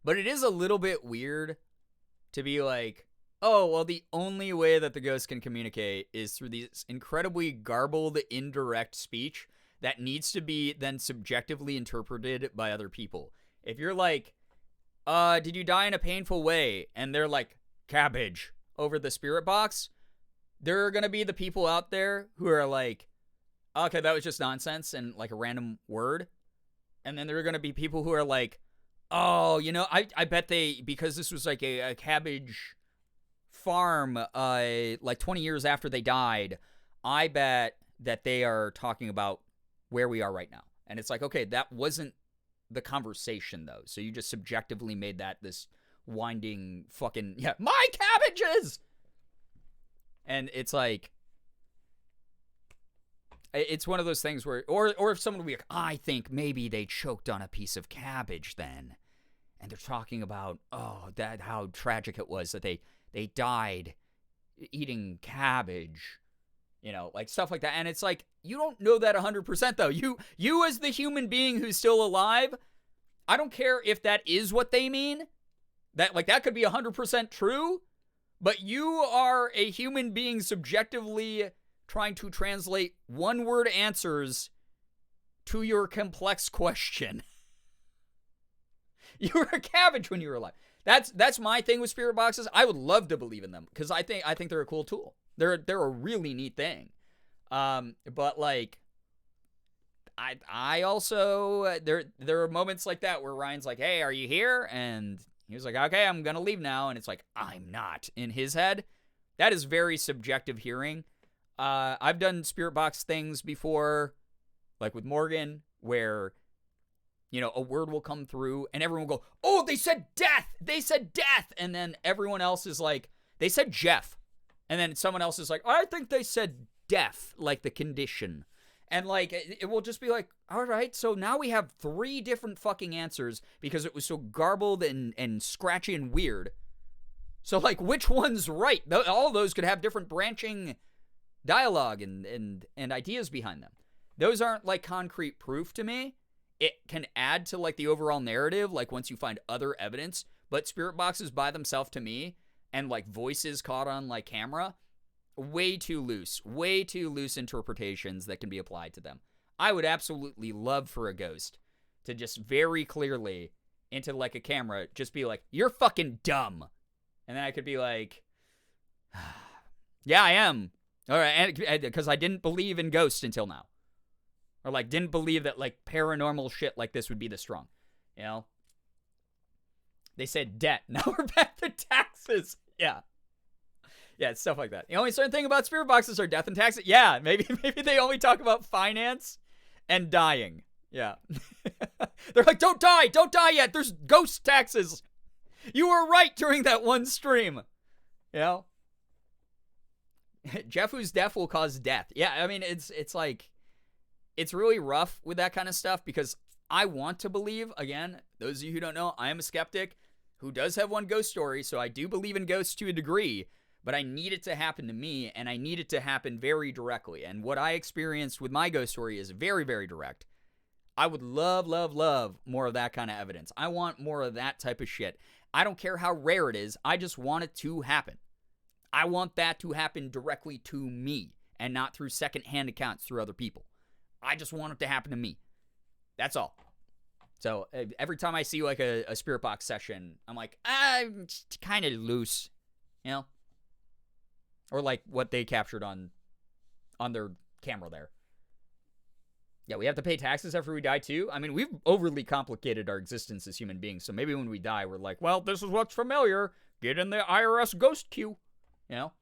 But it is a little bit weird to be like, oh, well, the only way that the ghost can communicate is through these incredibly garbled, indirect speech that needs to be then subjectively interpreted by other people. If you're like, did you die in a painful way? And they're like, cabbage, over the spirit box, there are going to be the people out there who are like, okay, that was just nonsense and like a random word. And then there are going to be people who are like, oh, you know, I bet they, because this was like a cabbage farm like 20 years after they died, I bet that they are talking about where we are right now. And it's like, okay, that wasn't the conversation though. So you just subjectively made that this winding fucking, yeah, my cabbages! And it's like, it's one of those things where, or if someone would be like, I think maybe they choked on a piece of cabbage then. And they're talking about, oh, that how tragic it was that they died eating cabbage, you know, like stuff like that. And it's like, you don't know that 100% though. You as the human being who's still alive, I don't care if that is what they mean. That like that could be 100% true, but you are a human being subjectively trying to translate one-word answers to your complex question. You were a cabbage when you were alive. That's my thing with spirit boxes. I would love to believe in them because I think they're a cool tool. They're a really neat thing. But like, I also there are moments like that where Ryan's like, "Hey, are you here?" And he was like, "Okay, I'm gonna leave now." And it's like, I'm not in his head. That is very subjective hearing. I've done spirit box things before, like with Morgan, where, you know, a word will come through and everyone will go, oh, they said death. They said death. And then everyone else is like, they said Jeff. And then someone else is like, I think they said deaf, like the condition. And like, it will just be like, all right, so now we have 3 different fucking answers because it was so garbled and scratchy and weird. So like, which one's right? All those could have different branching dialogue and ideas behind them. Those aren't like concrete proof to me. It can add to like the overall narrative, like once you find other evidence, but spirit boxes by themselves to me and like voices caught on like camera, way too loose interpretations that can be applied to them. I would absolutely love for a ghost to just very clearly into like a camera just be like, you're fucking dumb. And then I could be like, yeah, I am. All right, and because I didn't believe in ghosts until now. Or, like, didn't believe that, like, paranormal shit like this would be this strong. You know? They said debt. Now we're back to taxes. Yeah. Yeah, it's stuff like that. The only certain thing about spirit boxes are death and taxes. Yeah, maybe they only talk about finance and dying. Yeah. They're like, don't die yet. There's ghost taxes. You were right during that one stream. You know? Jeff who's deaf will cause death. Yeah, I mean, it's like, it's really rough with that kind of stuff because I want to believe, again, those of you who don't know, I am a skeptic who does have one ghost story, so I do believe in ghosts to a degree, but I need it to happen to me, and I need it to happen very directly. And what I experienced with my ghost story is very, very direct. I would love, love, love more of that kind of evidence. I want more of that type of shit. I don't care how rare it is. I just want it to happen. I want that to happen directly to me and not through secondhand accounts through other people. I just want it to happen to me. That's all. So every time I see like a spirit box session, I'm like, I'm kind of loose, you know? Or like what they captured on their camera there. Yeah, we have to pay taxes after we die too. I mean, we've overly complicated our existence as human beings. So maybe when we die, we're like, well, this is what's familiar. Get in the IRS ghost queue. You know?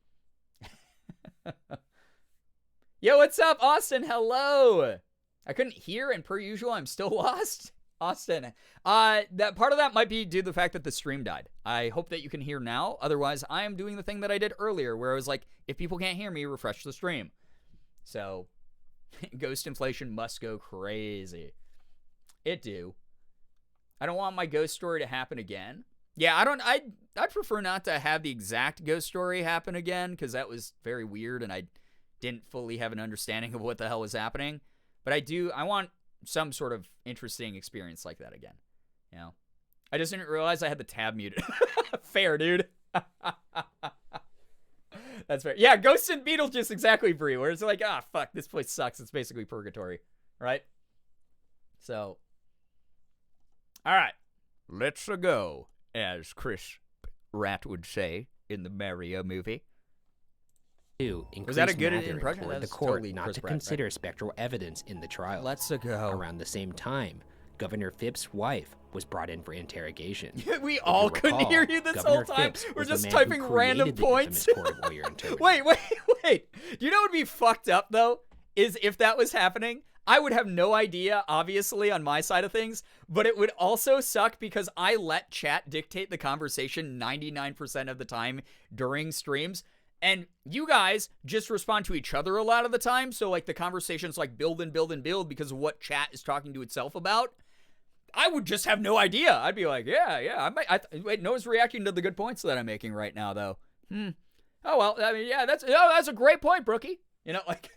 Yo, what's up, Austin? Hello. I couldn't hear, and per usual, I'm still lost. Austin. That part of that might be due to the fact that the stream died. I hope that you can hear now. Otherwise, I am doing the thing that I did earlier, where I was like, if people can't hear me, refresh the stream. So, ghost inflation must go crazy. It do. I don't want my ghost story to happen again. Yeah, I'd prefer not to have the exact ghost story happen again, because that was very weird, and I didn't fully have an understanding of what the hell was happening. But I want some sort of interesting experience like that again. You know? I just didn't realize I had the tab muted. Fair, dude. That's fair. Yeah, Ghosts and Beetlejuice, exactly, Bree, where it's like, fuck, this place sucks. It's basically purgatory, right? So, all right. Let's go, as Chris Pratt would say in the Mario movie. Was that a good impression? The That's court totally not Chris to Pratt, consider right? spectral evidence in the trial. Let's go. Around the same time, Governor Phipps's wife was brought in for interrogation. We all couldn't hear you this Governor whole time. Phipps We're was the just man typing who random created the points. infamous court of lawyer interpreter. Wait. Do you know what would be fucked up, though? Is if that was happening, I would have no idea, obviously, on my side of things, but it would also suck because I let chat dictate the conversation 99% of the time during streams. And you guys just respond to each other a lot of the time. So, like, the conversation's like build and build and build because of what chat is talking to itself about. I would just have no idea. I'd be like, yeah. Wait, no one's reacting to the good points that I'm making right now, though. Oh, well, I mean, yeah, that's a great point, Brookie. You know, like,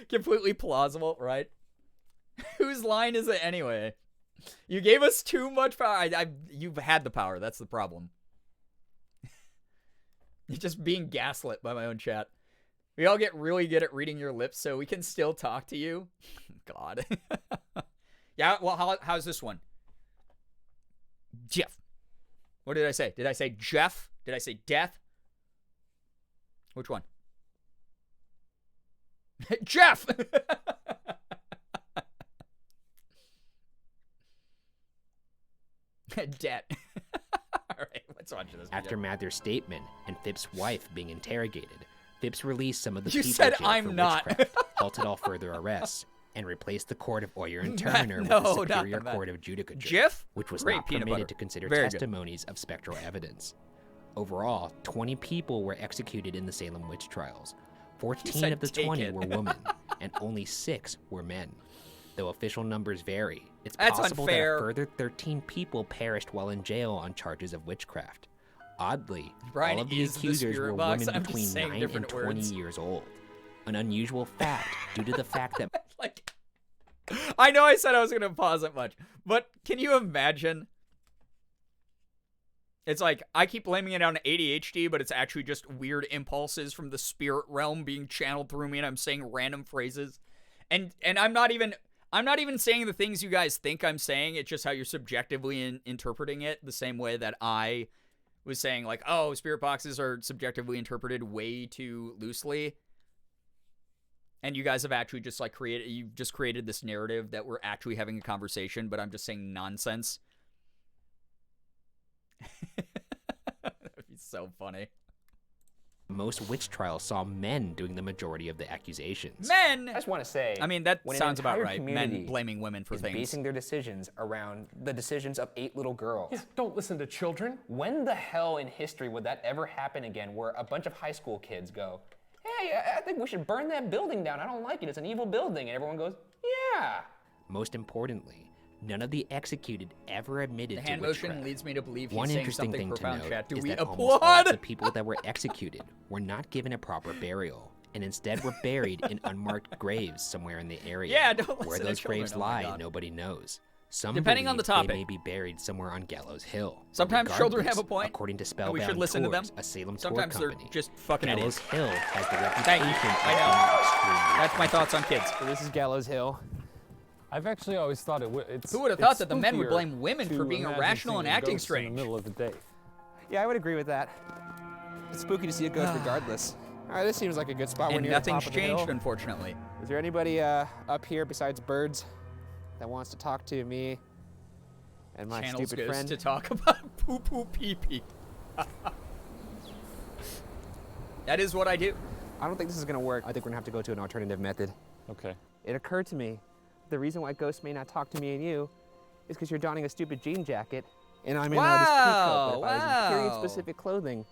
completely plausible, right? Whose line is it anyway? You gave us too much power. You've had the power. That's the problem. You're just being gaslit by my own chat. We all get really good at reading your lips so we can still talk to you. God. Yeah, well, how's this one? Jeff. What did I say? Did I say Jeff? Did I say death? Which one? Jeff! Debt. All right, let's watch this. After Mather's statement and Phipps's wife being interrogated, Phipps released some of the You people said jailed I'm for not. witchcraft, halted all further arrests, and replaced the court of Oyer and Terminer with the Superior Court of Judicature, Jeff? which was Great not peanut permitted butter. to consider Very good. testimonies of spectral evidence. Overall, 20 people were executed in the Salem witch trials. 14 said of the take 20 it. were women, and only 6 were men. Though official numbers vary, it's That's possible unfair. that a further 13 people perished while in jail on charges of witchcraft. Oddly, Brian all of the is the accusers spirit were box. women I'm just between saying 9 and different 20 words. years old. An unusual fact due to the fact that Like, I know I said I was going to pause it much, but can you imagine? It's like, I keep blaming it on ADHD, but it's actually just weird impulses from the spirit realm being channeled through me, and I'm saying random phrases. And I'm not even saying the things you guys think I'm saying. It's just how you're subjectively interpreting it, the same way that I was saying, like, oh, spirit boxes are subjectively interpreted way too loosely. And you guys have actually just, like, you've just created this narrative that we're actually having a conversation, but I'm just saying nonsense. That'd be so funny. most witch trials saw men doing the majority of the accusations. Men! I just want to say, I mean, that when an sounds about entire right. community Men blaming women for is things. basing their decisions around the decisions of 8 little girls. Yeah, don't listen to children. When the hell in history would that ever happen again where a bunch of high school kids go, hey, I think we should burn that building down. I don't like it. It's an evil building. And everyone goes, yeah. Most importantly, none of the executed ever admitted The to hand witchcraft. motion leads me to believe he's One saying interesting something thing to profound, note chat. Do is we that almost all applaud? of the people that were executed were not given a proper burial, and instead were buried in unmarked graves somewhere in the area. Yeah, don't listen Where to those children, graves oh my lie, God. nobody knows. Some Depending on the believe topic. they may be buried somewhere on Gallows Hill. But Sometimes children have a regardless, point, According to and Spellbound we should listen Tours, to them. a Salem Sometimes tour they're company, just fucking Gallows idiots. Hill has the Thank reputation you. of I being know. extremely That's my thoughts on kids. So this is Gallows Hill. I've actually always thought it's. Who would have it's thought that the men would spookier blame women for to being imagine irrational and seeing acting ghosts strange? in the middle of the day. Yeah, I would agree with that. It's spooky to see a ghost regardless. All right, this seems like a good spot. We're And near the nothing's top of the hill. changed, unfortunately. Is there anybody up here besides birds that wants to talk to me and my Channels stupid goes friend? to talk about poo poo pee pee. That is what I do. I don't think this is gonna work. I think we're gonna have to go to an alternative method. Okay. It occurred to me, the reason why ghosts may not talk to me and you is because you're donning a stupid jean jacket and I'm in this pink coat. But if I was in period-specific clothing,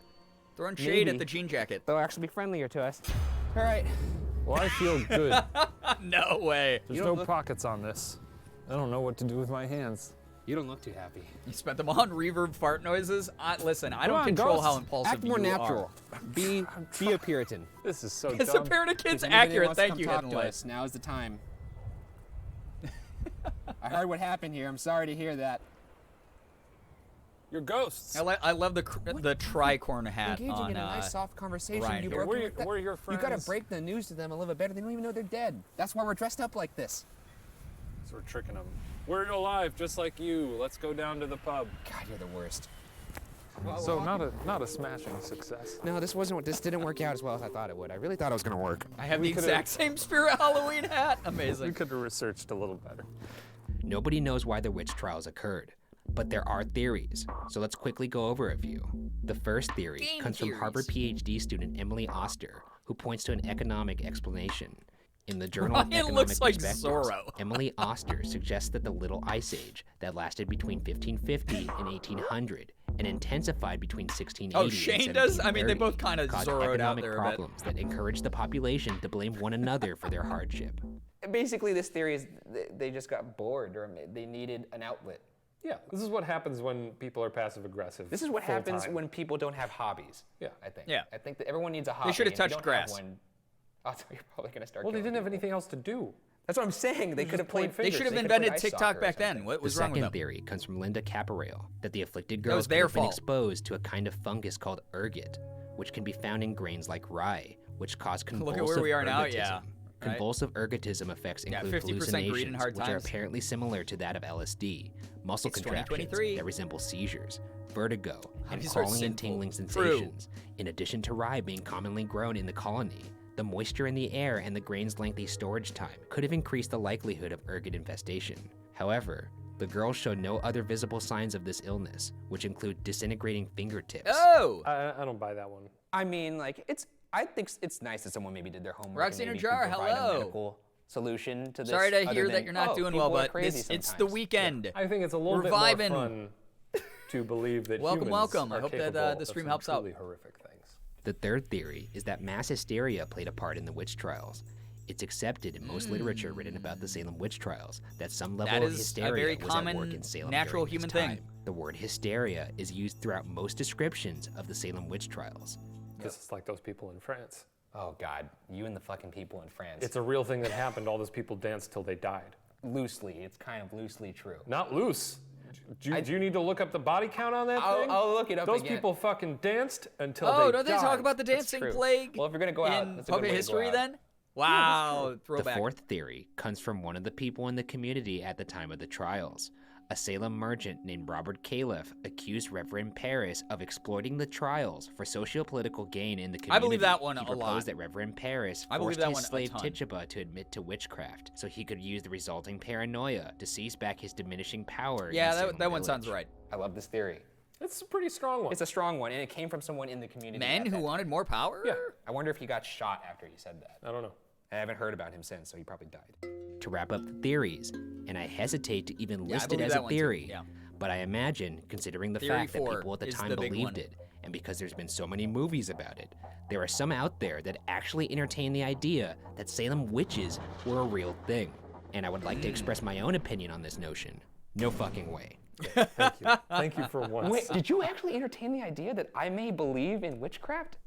Throwing shade maybe at the jean jacket. they'll actually be friendlier to us. All right. Well, I feel good. No way. There's no pockets on this. I don't know what to do with my hands. You don't look too happy. You spent them on reverb fart noises? Listen, I Come don't on, control ghosts. how impulsive Act more you natural. Be a Puritan. This is so It's dumb. a Parent of Kids If anybody accurate. wants to Thank come you, talk Hidden to Light. us, now is the time. I heard what happened here. I'm sorry to hear that. You're ghosts. I love the tricorn hat Engaging on in a nice, soft conversation. Ryan You here. broke We're your friends. You gotta break the news to them a little bit better. They don't even know they're dead. That's why we're dressed up like this. So we're tricking them. We're alive, just like you. Let's go down to the pub. God, you're the worst. So not a smashing success. No, this didn't work out as well as I thought it would. I really thought it was gonna work. I have the could've- exact same Spirit Halloween hat. We Amazing. could have researched a little better. Nobody knows why the witch trials occurred, but there are theories, so let's quickly go over a few. The first theory Game comes from theories. Harvard PhD student Emily Oster, who points to an economic explanation. In the Journal of Ryan Economic looks like Perspectives, Zorro. Emily Oster suggests that the Little Ice Age that lasted between 1550 and 1800 and intensified between 1680 Oh, and Shane does? 1730 I mean, they both kinda caused Zorro'd out economic there a bit. problems that encouraged the population to blame one another for their hardship. Basically, this theory is they just got bored or they needed an outlet. Yeah, this is what happens when people are passive aggressive. This is what happens full-time. when people don't have hobbies. Yeah. I think. Yeah. I think that everyone needs a hobby. should've and if you touched don't have grass. one, so you're probably gonna start. Well, they killing didn't have people. anything else to do. That's what I'm saying. They just could have point played. They should have could've invented played ice TikTok soccer or back then. something. What was the wrong with second them? theory comes from Linda Caporail, that the afflicted That was girls could their have been fault. exposed to a kind of fungus called ergot, which can be found in grains like rye, which cause convulsive Look at where we are now, ergotism. yeah. Right? Convulsive ergotism effects Yeah, include 50% greed in hallucinations, hard which are times. apparently similar to that of LSD, muscle It's contractions 2023. that resemble seizures, vertigo, and These are crawling and sinful. tingling True. sensations. In addition to rye being commonly grown in the colony, the moisture in the air and the grain's lengthy storage time could have increased the likelihood of ergot infestation. However, the girls showed no other visible signs of this illness, which include disintegrating fingertips. Oh! I don't buy that one. I mean, like I think it's nice that someone maybe did their homework. Roxy and in a maybe jar, could provide hello. A medical solution to this. Sorry to other hear than, that you're not "Oh, doing people well, are but crazy it's the sometimes." weekend. I think it's a little We're bit vibing. more fun to believe that Welcome, humans welcome. I are hope that, capable the of stream some helps out. truly horrific things. The third theory is that mass hysteria played a part in the witch trials. It's accepted in most literature written about the Salem witch trials that some level That of is a hysteria very was common, at work in Salem natural during this human thing. time. The word hysteria is used throughout most descriptions of the Salem witch trials. Because it's like those people in France. Oh God, you and the fucking people in France. It's a real thing that happened. All those people danced till they died. loosely. It's kind of loosely true. Not loose. Do you need to look up the body count on that thing? I'll look it up Those again. people fucking danced until Oh, they don't they died. talk about the That's dancing true. plague Well, if you're gonna go out, in that's a good public way to go history out. then? Wow, The throwback. fourth theory comes from one of the people in the community at the time of the trials. A Salem merchant named Robert Califf accused Reverend Parris of exploiting the trials for socio-political gain in the community. I believe that one he a proposed lot. that Reverend Parris I believe forced that his one a slave ton. Tituba to admit to witchcraft, so he could use the resulting paranoia to seize back his diminishing power. Yeah, in Salem that one Village. sounds right. I love this theory. It's a pretty strong one. It's a strong one, and it came from someone in the community. Men at who that wanted more power? Yeah. I wonder if he got shot after he said that. I don't know. I haven't heard about him since, so he probably died. To wrap up the theories, and I hesitate to even Yeah, I list it believe as that a one too, theory, yeah. but I imagine, considering the Theory fact that 4 people at the is time the big believed one. it, and because there's been so many movies about it, there are some out there that actually entertain the idea that Salem witches were a real thing. And I would like to express my own opinion on this notion. No fucking way. Thank you. Thank you for once. Wait, did you actually entertain the idea that I may believe in witchcraft?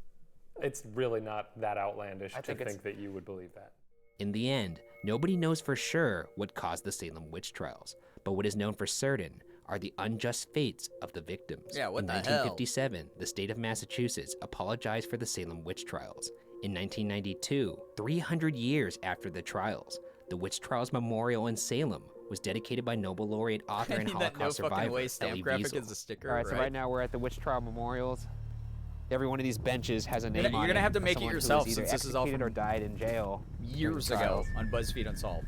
It's really not that outlandish to think it's- think that you would believe that. In the end, nobody knows for sure what caused the Salem witch trials, but what is known for certain are the unjust fates of the victims. Yeah, what In the hell? 1957, the state of Massachusetts apologized for the Salem witch trials. In 1992, 300 years after the trials, the Witch Trials Memorial in Salem was dedicated by Nobel laureate author and I need that Holocaust no fucking survivor way stamp Elie graphic Wiesel. as a sticker. All right, so right now we're at the Witch Trial Memorials. Every one of these benches has a name You're on it. gonna have to of make it someone who was yourself, either since this is all executed from or died in jail during years the ago trials. on BuzzFeed Unsolved.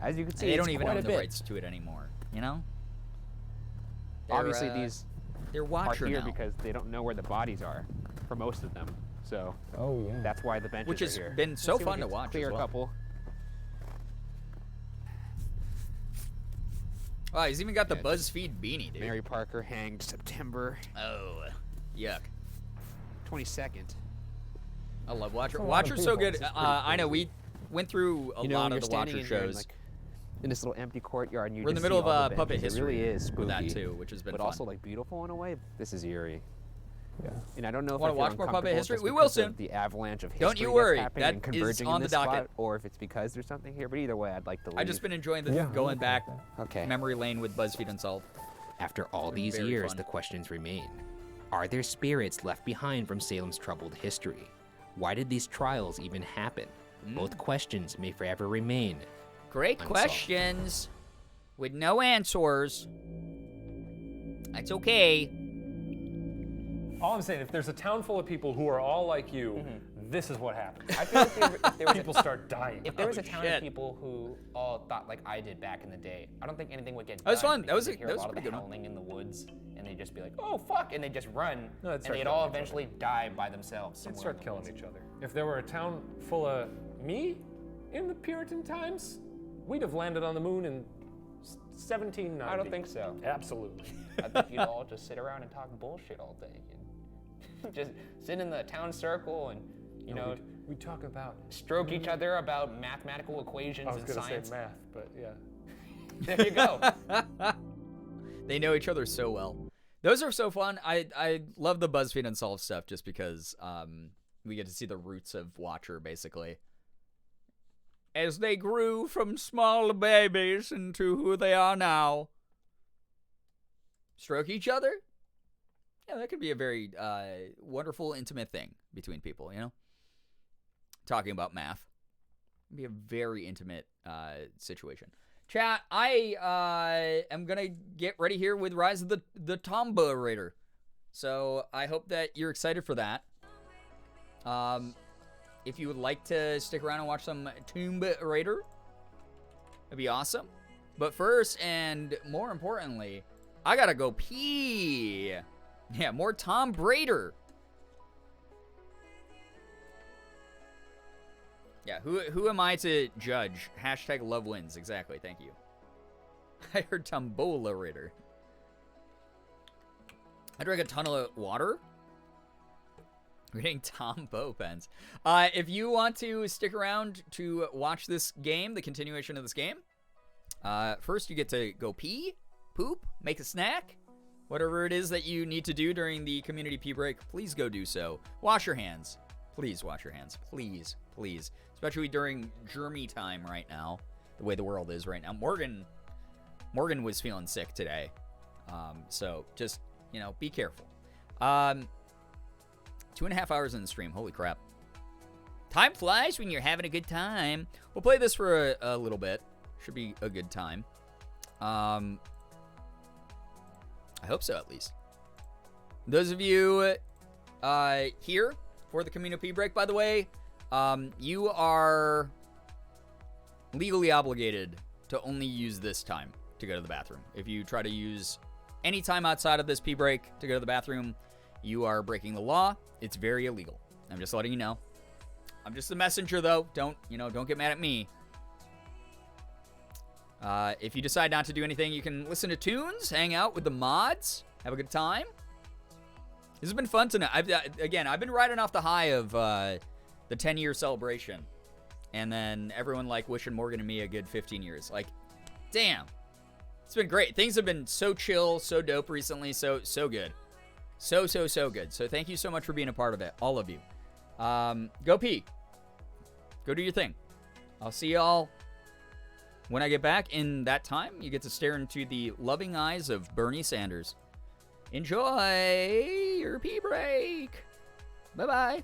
As you can see, They it's don't even quite own a the bit. rights to it anymore. You know? They're, Obviously, these they're are Watcher here now, because they don't know where the bodies are for most of them. So Oh, yeah. that's why the benches which are has here. been so Let's see if we fun to can watch Clear as well. a couple. Wow, he's even got the BuzzFeed beanie, dude. Mary Parker hanged September Oh, yuck. 22nd. I love Watcher. That's a lot of Watcher's so people. good. This is pretty I know we went through a You know, lot when of you're the standing Watcher in here and, shows. like, in this little empty courtyard. And you We're in the just middle see all of the puppet benches. history It really is spooky. with that too, which has been but fun. also like beautiful in a way. This is eerie. Yeah. And I don't know if Wanna I feel watch more puppet uncomfortable history? just We will because soon. of the avalanche of history Don't you worry, that's happening that and is converging on in the this docket. spot, or if it's because there's something here. But either way, I'd like to leave. I've just been enjoying the Yeah, going back Okay. memory lane with BuzzFeed Unsolved. After all these Very years, fun. the questions remain. Are there spirits left behind from Salem's troubled history? Why did these trials even happen? Both questions may forever remain Great unsolved. questions with no answers. That's okay. All I'm saying, if there's a town full of people who are all like you, this is what happens. I feel like if there was People start dying. If there was a town shit. of people who all thought like I did back in the day, I don't think anything would get done. That was fun. That because was they'd a- hear that was a a lot of pretty the good one. howling in the woods, and they'd just be like, "Oh fuck!" and they'd just run, No, they'd and start they'd killing all each other. eventually die by themselves. They'd somewhere start in the killing woods. each other. If there were a town full of me in the Puritan times, we'd have landed on the moon in 1790. I don't think so. Absolutely. I think you'd all just sit around and talk bullshit all day. And just sit in the town circle and, you know, we talk about. stroke each other about mathematical equations I was and gonna science. say math, but yeah. There you go. They know each other so well. Those are so fun. I love the BuzzFeed Unsolved stuff just because we get to see the roots of Watcher, basically. As they grew from small babies into who they are now. Stroke each other? Yeah, that could be a very wonderful, intimate thing between people, you know? Talking about math. It'd be a very intimate situation. Chat, I am going to get ready here with Rise of the Tomb Raider. So I hope that you're excited for that. If you would like to stick around and watch some Tomb Raider, that'd be awesome. But first, and more importantly, I gotta go pee. Yeah, more Tomb Raider. Yeah, who am I to judge? Hashtag love wins. Exactly, thank you. I heard Tombola Raider. I drank a ton of water. We're getting Tombow pens. If you want to stick around to watch this game, the continuation of this game, first you get to go pee, poop, make a snack. Whatever it is that you need to do during the community pee break, please go do so. Wash your hands. Please wash your hands. Please, please. Especially during germy time right now, the way the world is right now. Morgan was feeling sick today. So just, you know, be careful. 2.5 hours in the stream. Holy crap. Time flies when you're having a good time. We'll play this for a little bit. Should be a good time. I hope so, at least. Those of you here for the community break, by the way, you are legally obligated to only use this time to go to the bathroom. If you try to use any time outside of this pee break to go to the bathroom, you are breaking the law. It's very illegal. I'm just letting you know. I'm just the messenger, though. Don't get mad at me. If you decide not to do anything, you can listen to tunes, hang out with the mods, have a good time. This has been fun tonight. I've been riding off the high of the 10-year celebration, and then everyone like wishing Morgan and me a good 15 years. Like, damn, it's been great. Things have been so chill, so dope recently, so good, so good. So thank you so much for being a part of it, all of you. Go pee, go do your thing. I'll see y'all when I get back. In that time, you get to stare into the loving eyes of Bernie Sanders. Enjoy your pee break. Bye-bye.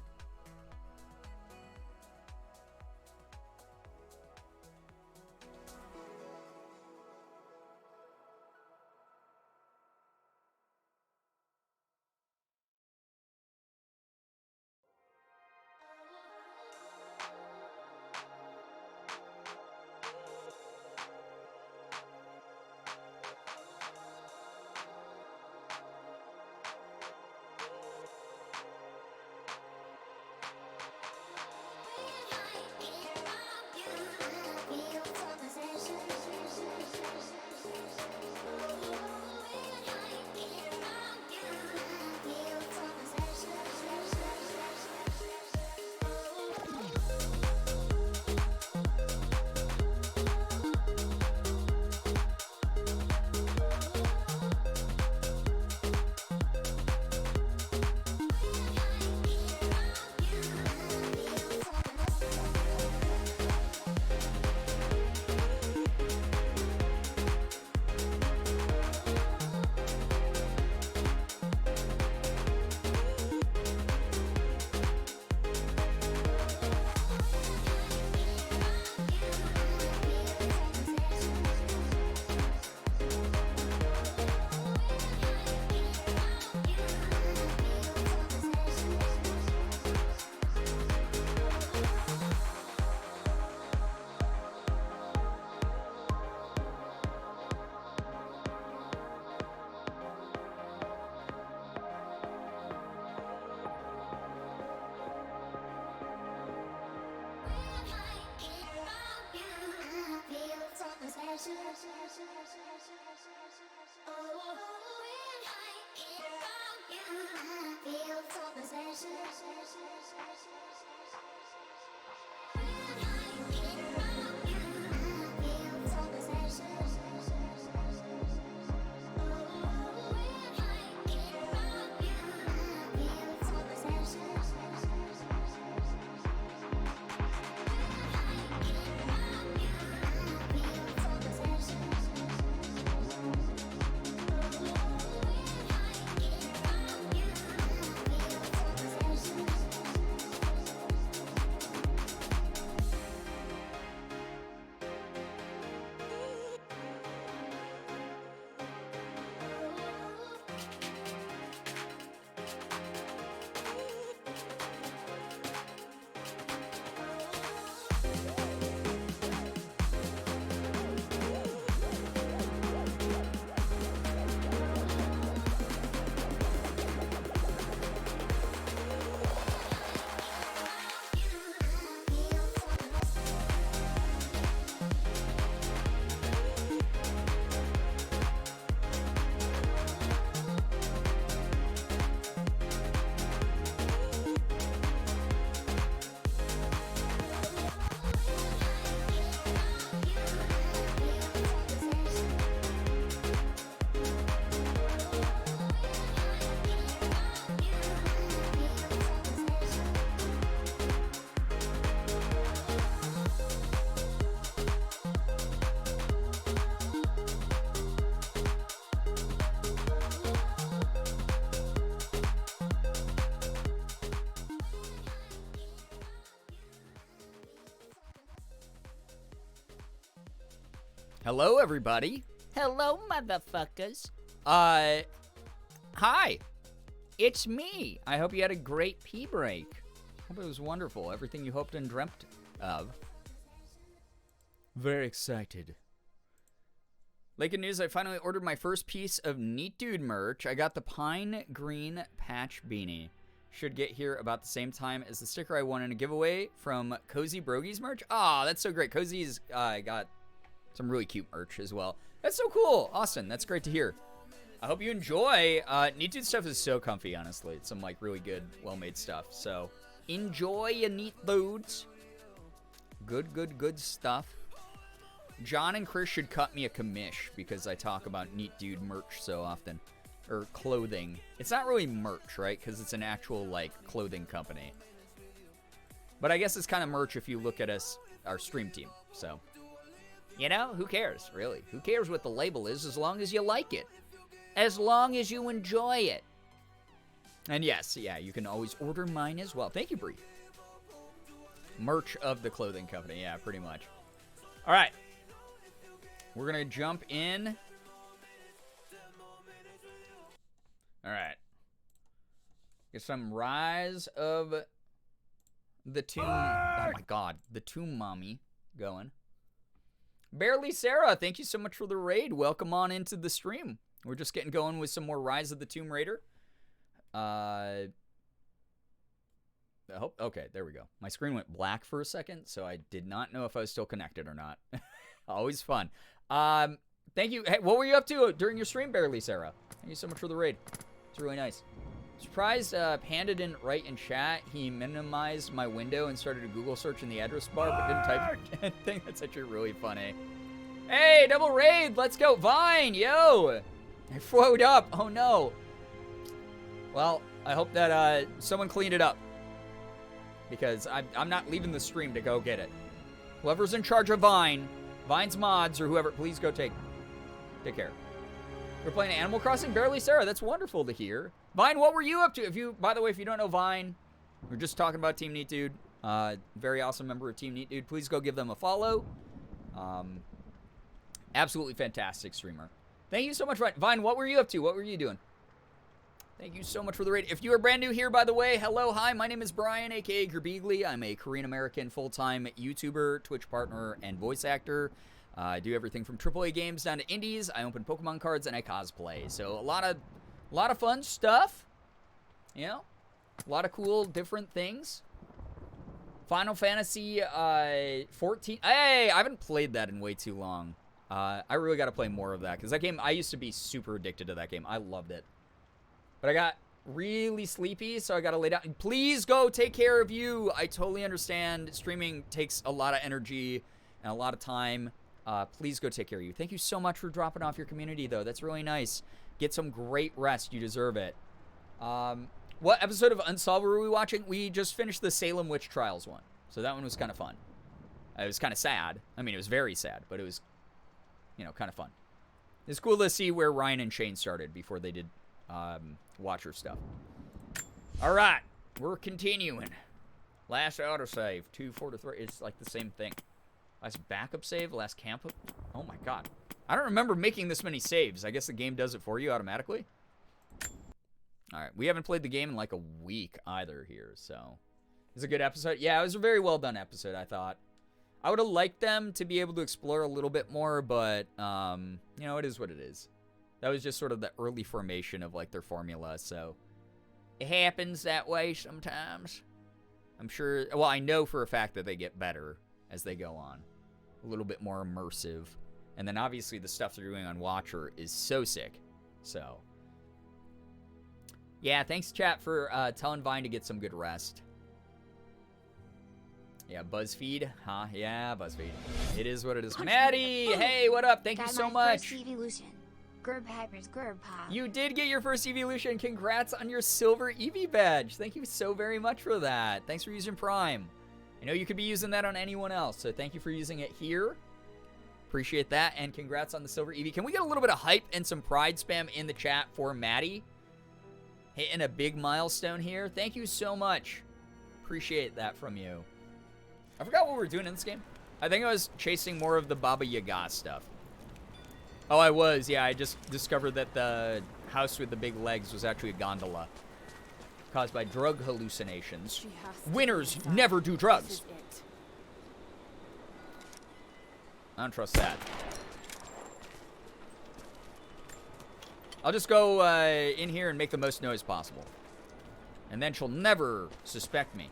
Hello, everybody. Hello, motherfuckers. Hi. It's me. I hope you had a great pee break. Hope it was wonderful. Everything you hoped and dreamt of. Very excited. Lakin News, I finally ordered my first piece of Neat Dude merch. I got the Pine Green Patch Beanie. Should get here about the same time as the sticker I won in a giveaway from Cozy Brogies merch. Ah, that's so great. Cozy's got some really cute merch as well. That's so cool. Austin, that's great to hear. I hope you enjoy. Neat Dude stuff is so comfy, honestly. It's some, like, really good, well-made stuff. So, enjoy your Neat Dudes. Good stuff. John and Chris should cut me a commish because I talk about Neat Dude merch so often. Or clothing. It's not really merch, right? Because it's an actual, like, clothing company. But I guess it's kind of merch if you look at our stream team. So, you know, who cares, really? Who cares what the label is as long as you like it? As long as you enjoy it. And yes, yeah, you can always order mine as well. Thank you, Bree. Merch of the clothing company. Yeah, pretty much. All right. We're going to jump in. All right. Get some Rise of the Tomb. Oh, my God. The Tomb Mommy going. Barely Sarah, thank you so much for the raid. Welcome on into the stream. We're just getting going with some more Rise of the Tomb Raider. Okay, there we go. My screen went black for a second, so I did not know if I was still connected or not. Always fun. Thank you. Hey, what were you up to during your stream, Barely Sarah? Thank you so much for the raid. It's really nice. Surprised Panda didn't write in chat. He minimized my window and started a Google search in the address bar, but didn't type anything. That's actually really funny. Hey, double raid. Let's go. Vine, yo. I flowed up. Oh, no. Well, I hope that someone cleaned it up. Because I'm not leaving the stream to go get it. Whoever's in charge of Vine's mods, or whoever, please go take care. We're playing Animal Crossing? Barely Sarah. That's wonderful to hear. Vine, what were you up to? By the way, if you don't know Vine, we're just talking about Team Neat Dude. Very awesome member of Team Neat Dude. Please go give them a follow. Absolutely fantastic streamer. Thank you so much, Vine. Vine, what were you up to? What were you doing? Thank you so much for the raid. If you are brand new here, by the way, hello, hi, my name is Brian, a.k.a. Girbeagly. I'm a Korean-American full-time YouTuber, Twitch partner, and voice actor. I do everything from AAA games down to indies. I open Pokemon cards, and I cosplay. So a lot of fun stuff. You know, a lot of cool, different things. Final Fantasy 14. Hey, I haven't played that in way too long. I really got to play more of that, because that game, I used to be super addicted to that game. I loved it. But I got really sleepy, so I got to lay down. Please go take care of you. I totally understand. Streaming takes a lot of energy and a lot of time. Please go take care of you. Thank you so much for dropping off your community, though. That's really nice. Get some great rest. You deserve it. What episode of Unsolved were we watching? We just finished the Salem Witch Trials one. So that one was kind of fun. It was kind of sad. I mean, it was very sad, but it was, you know, kind of fun. It's cool to see where Ryan and Shane started before they did Watcher stuff. All right, we're continuing. Last autosave, 2, 4 to 3. It's like the same thing. Last backup save, last camp. Oh my god, I don't remember making this many saves. I guess the game does it for you automatically. All right, we haven't played the game in like a week either here, so it's a good episode. Yeah, it was a very well done episode. I thought I would have liked them to be able to explore a little bit more, but you know, it is what it is. That was just sort of the early formation of, like, their formula, so it happens that way sometimes. I'm sure, well, I know for a fact that they get better as they go on. A little bit more immersive. And then, obviously, the stuff they're doing on Watcher is so sick. So, yeah, thanks, chat, for telling Vine to get some good rest. Yeah, BuzzFeed, huh? Yeah, BuzzFeed. It is what it is. Maddie, hey, what up? Thank you so much. You did get your first evolution. Congrats on your silver Eevee badge. Thank you so very much for that. Thanks for using Prime. I know you could be using that on anyone else, so thank you for using it here. Appreciate that, and congrats on the silver Eevee. Can we get a little bit of hype and some pride spam in the chat for Maddie? Hitting a big milestone here. Thank you so much. Appreciate that from you. I forgot what we were doing in this game. I think I was chasing more of the Baba Yaga stuff. Oh, I was. Yeah, I just discovered that the house with the big legs was actually a gondola. Caused by drug hallucinations. Winners never do drugs. I don't trust that. I'll just go in here and make the most noise possible. And then she'll never suspect me.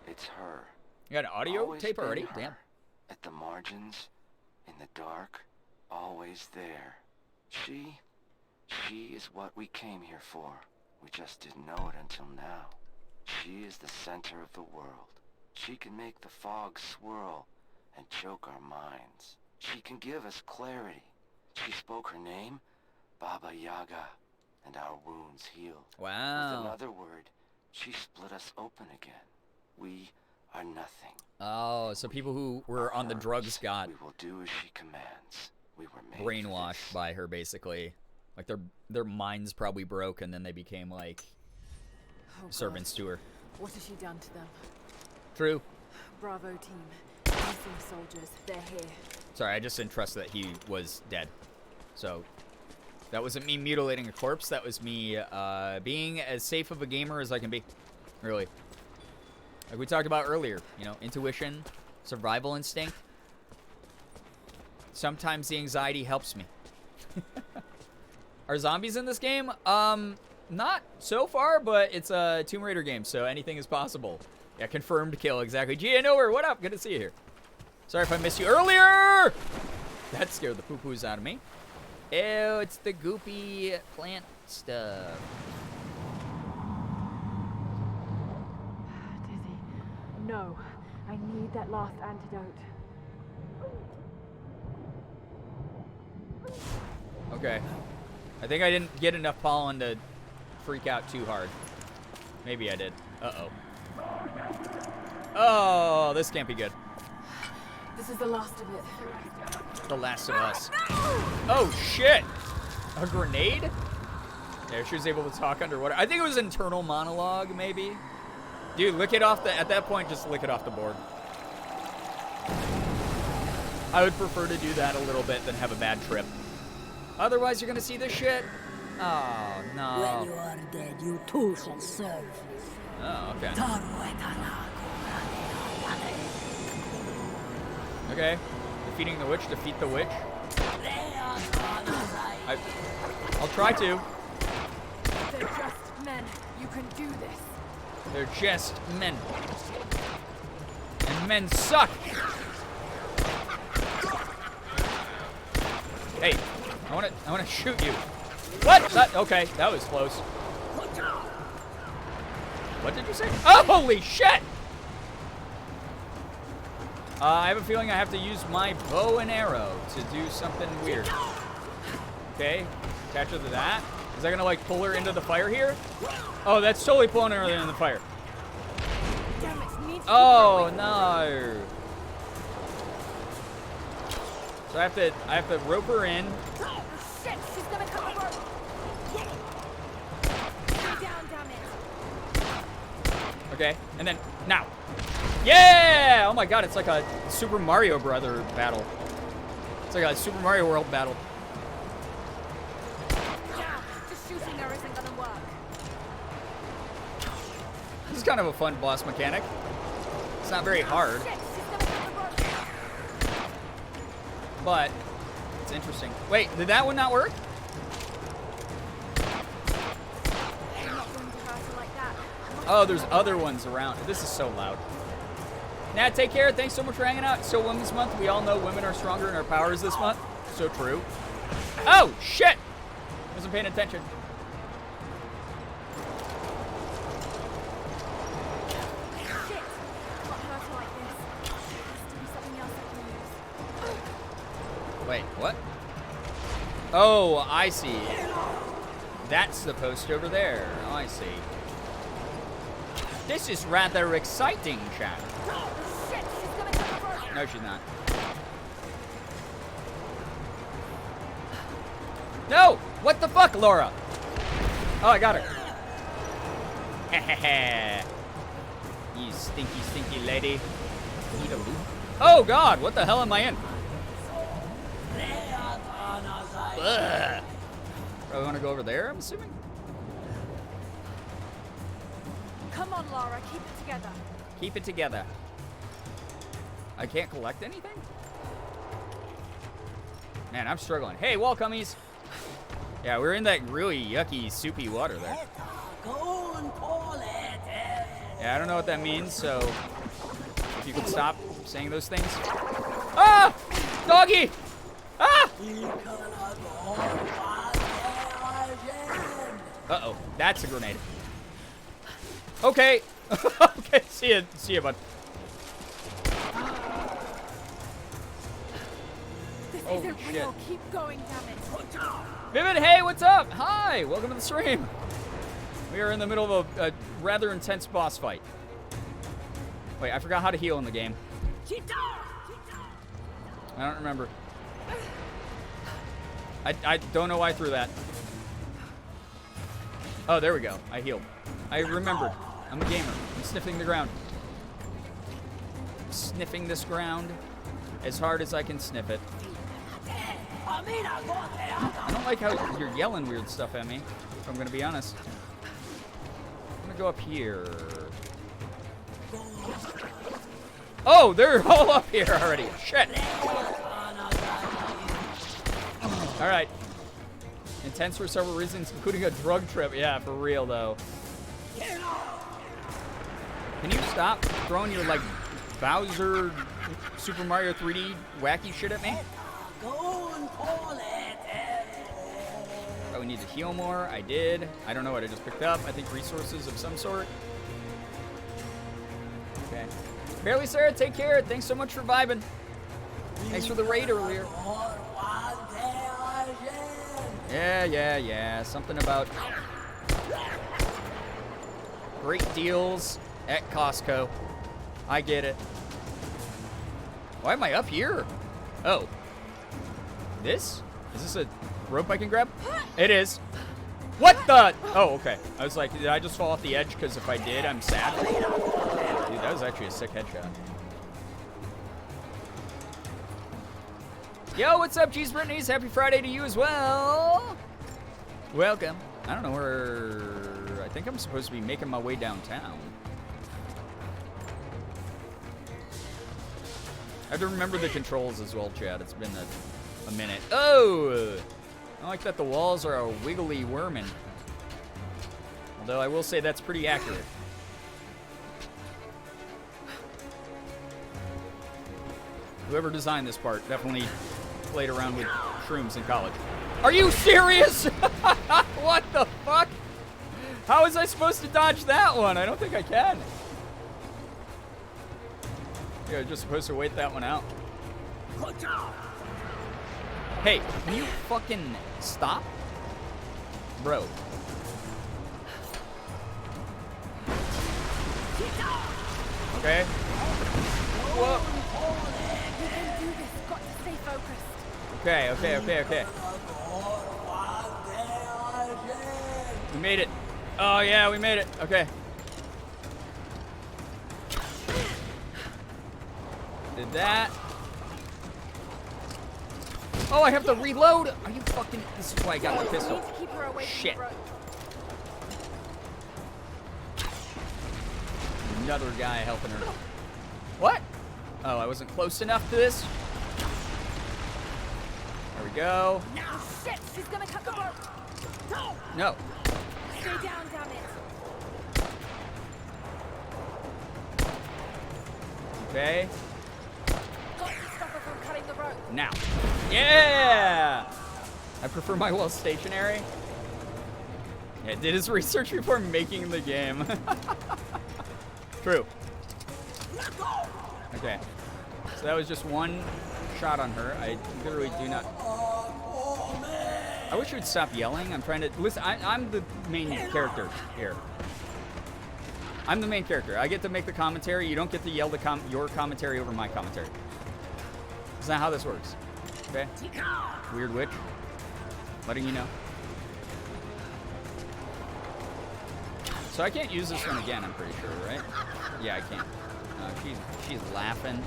It's her. You got an audio Always tape been already? her. Damn. At the margins, in the dark, always there. She is what we came here for. We just didn't know it until now. She is the center of the world. She can make the fog swirl and choke our minds. She can give us clarity. She spoke her name, Baba Yaga, and our wounds healed. Wow. With another word, she split us open again. We are nothing. Oh, so people who were on the drugs got We will do as she commands. We were made brainwashed by her, basically. Like their minds probably broke, and then they became like servants to her. What has she done to them? True. Bravo team. Missing soldiers. They're here. Sorry, I just didn't trust that he was dead. So that wasn't me mutilating a corpse. That was me being as safe of a gamer as I can be. Really. Like we talked about earlier, you know, intuition, survival instinct. Sometimes the anxiety helps me. Are zombies in this game? Not so far, but it's a Tomb Raider game, so anything is possible. Yeah, confirmed kill, exactly. Gia Nowhere, what up? Good to see you here. Sorry if I missed you earlier! That scared the poo-poos out of me. Ew, it's the goopy plant stuff. Dizzy. No. I need that last antidote. Okay. I think I didn't get enough pollen to freak out too hard. Maybe I did. Uh-oh. Oh, this can't be good. This is the last of it. The Last of Us. Oh, shit! A grenade? Yeah, she was able to talk underwater. I think it was internal monologue, maybe. Dude, lick it off the... At that point, just lick it off the board. I would prefer to do that a little bit than have a bad trip. Otherwise, you're gonna see this shit. Oh, no. When you are dead, you too shall serve. Oh, okay. Okay. Defeating the witch, defeat the witch. I'll try to. They're just men. You can do this. They're just men. And men suck. Hey, I wanna shoot you. What? Okay, that was close. What did you say? Oh, holy shit! I have a feeling I have to use my bow and arrow to do something weird. Okay, attach her to that. Is that gonna like pull her into the fire here? Oh, that's totally pulling her into the fire. Oh no! So I have to rope her in. Oh, shit! She's gonna come over. Stay down, damn it. Okay, and then now. Yeah! Oh my god, it's like a Super Mario Brother battle. It's like a Super Mario World battle. Yeah, just shooting her isn't gonna work. This is kind of a fun boss mechanic. It's not very hard, Shit, she's gonna come over. but it's interesting. Wait, did that one not work? I'm not going to hurt her like that. Oh, there's other ones around. This is so loud. Nat, take care. Thanks so much for hanging out. It's So Women's Month. We all know women are stronger in our powers this month. So true. Oh, shit! Wasn't paying attention. Shit! Can't hurt her like this. Has to be something else I can use. Wait, what? Oh, I see. That's the post over there. Oh, I see. This is rather exciting, chat. Shit, she's gonna come over. No, she's not. No! What the fuck, Laura? Oh, I got her. You stinky, stinky lady. Need a loot? Oh God, what the hell am I in? Ugh. I want to go over there, I'm assuming? Come on, Lara, keep it together. Keep it together. I can't collect anything? Man, I'm struggling. Hey, welcomies. Yeah, we're in that really yucky, soupy water there. Yeah, I don't know what that means, so if you could stop saying those things. Ah! Doggy! Ah! Uh-oh, that's a grenade. Okay. Okay, see ya, bud. This Oh, isn't shit. real. Keep going, damn it. Vivid, hey, what's up? Hi, welcome to the stream. We are in the middle of a rather intense boss fight. Wait, I forgot how to heal in the game. I don't remember. I don't know why I threw that. Oh, there we go. I healed. I remembered. I'm a gamer. I'm sniffing the ground. Sniffing this ground as hard as I can sniff it. I don't like how you're yelling weird stuff at me, if I'm gonna be honest. I'm gonna go up here. Oh, they're all up here already. Shit. All right. Intense for several reasons, including a drug trip. Yeah, for real, though. Can you stop throwing your, like, Bowser Super Mario 3D wacky shit at me? Oh, we need to heal more. I did. I don't know what I just picked up. I think resources of some sort. Okay. Barely Sarah, take care. Thanks so much for vibing. Thanks for the raid earlier. Yeah. Something about great deals at Costco. I get it. Why am I up here? Oh. This? Is this a rope I can grab? It is. What the? Oh, okay. I was like, did I just fall off the edge? Because if I did, I'm sad. Dude, that was actually a sick headshot. Yo, what's up, Cheese Brittany's? Happy Friday to you as well. Welcome. I don't know where... I think I'm supposed to be making my way downtown. I have to remember the controls as well, Chad. It's been a minute. Oh! I like that the walls are a wiggly wormin. Although I will say that's pretty accurate. Whoever designed this part definitely played around with shrooms in college. Are you serious? What the fuck? How was I supposed to dodge that one? I don't think I can. Yeah, just supposed to wait that one out. Hey, can you fucking stop? Bro. Okay. Whoa. You can do this. Got to stay focused. Okay. We made it. Oh, yeah, we made it. Okay. Did that. Oh, I have to reload. Are you fucking... This is why I got the pistol. Keep her away Shit. from the rope. Another guy helping her. What? Oh, I wasn't close enough to this. There we go. Now, shit! She's gonna cut the rope. No. Stay down, damn it. Okay. Got to stop her from cutting the rope. Now. Yeah! I prefer my wall stationary. Yeah, did his research before making the game. True. Okay. So that was just one shot on her. I literally do not... I wish you would stop yelling. I'm trying to... Listen, I'm the main character here. I'm the main character. I get to make the commentary. You don't get to yell your commentary over my commentary. That's not how this works. Okay? Weird witch. Letting you know. So I can't use this one again, I'm pretty sure, right? Yeah, I can't. She's laughing.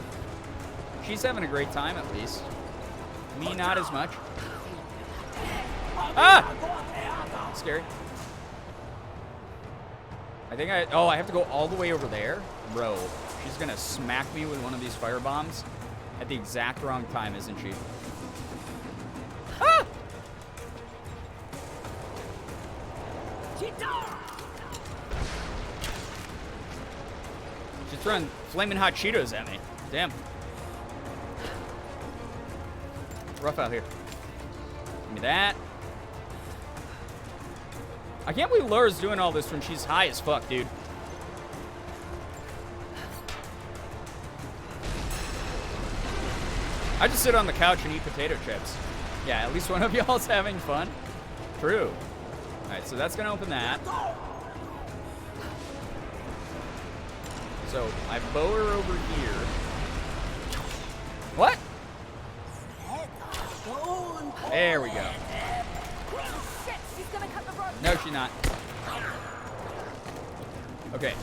She's having a great time, at least. Me, not as much. Ah! Scary. I think I have to go all the way over there? Bro, she's gonna smack me with one of these fire bombs at the exact wrong time, isn't she? Ah! She's throwing flaming hot Cheetos at me. Damn. Rough out here. Give me that. I can't believe Laura's doing all this when she's high as fuck, dude. I just sit on the couch and eat potato chips. Yeah, at least one of y'all's having fun. True. Alright, so that's gonna open that. So I bow her over here. What? There we go. Shit, she's gonna cut the rope. No, she's not. Okay.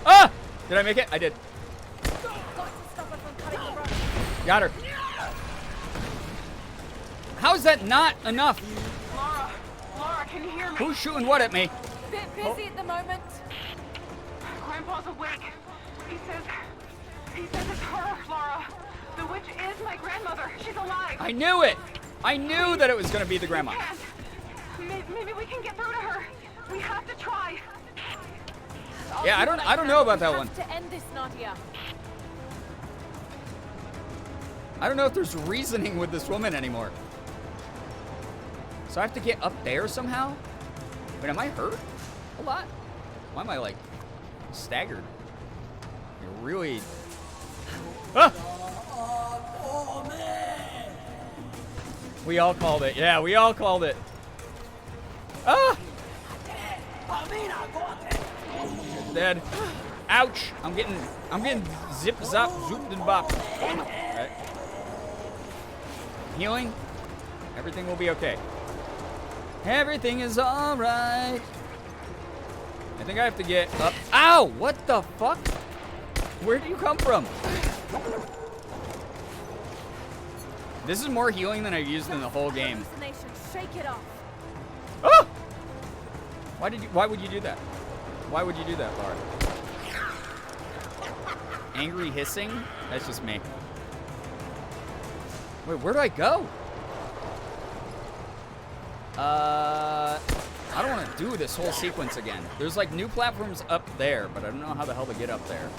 Ah! Did I make it? I did. Got to stop her from cutting the rope. Got her. How is that not enough? Laura, can you hear me? Who's shooting what at me? Bit busy at the moment. Grandpa's awake. He says it's her, Laura. The witch is my grandmother. She's alive. I knew it. I knew that it was going to be the grandma. Maybe we can get through to her. We have to try. Yeah, I don't know about that one. To end this, Nadia. I don't know if there's reasoning with this woman anymore. So I have to get up there somehow? Wait, am I hurt? A lot? Why am I, like, staggered? You're really... Ah! We all called it. Yeah, we all called it. Ah! Dead. Ouch! I'm getting zip zop zooped and bopped. Alright. Healing. Everything will be okay. Everything is alright. I think I have to get up. Ow! What the fuck? Where did you come from? This is more healing than I've used in the whole game. Shake it off. Oh! Why would you do that? Why would you do that, Laura? Angry hissing? That's just me. Wait, where do I go? I don't want to do this whole sequence again. There's like new platforms up there, but I don't know how the hell to get up there.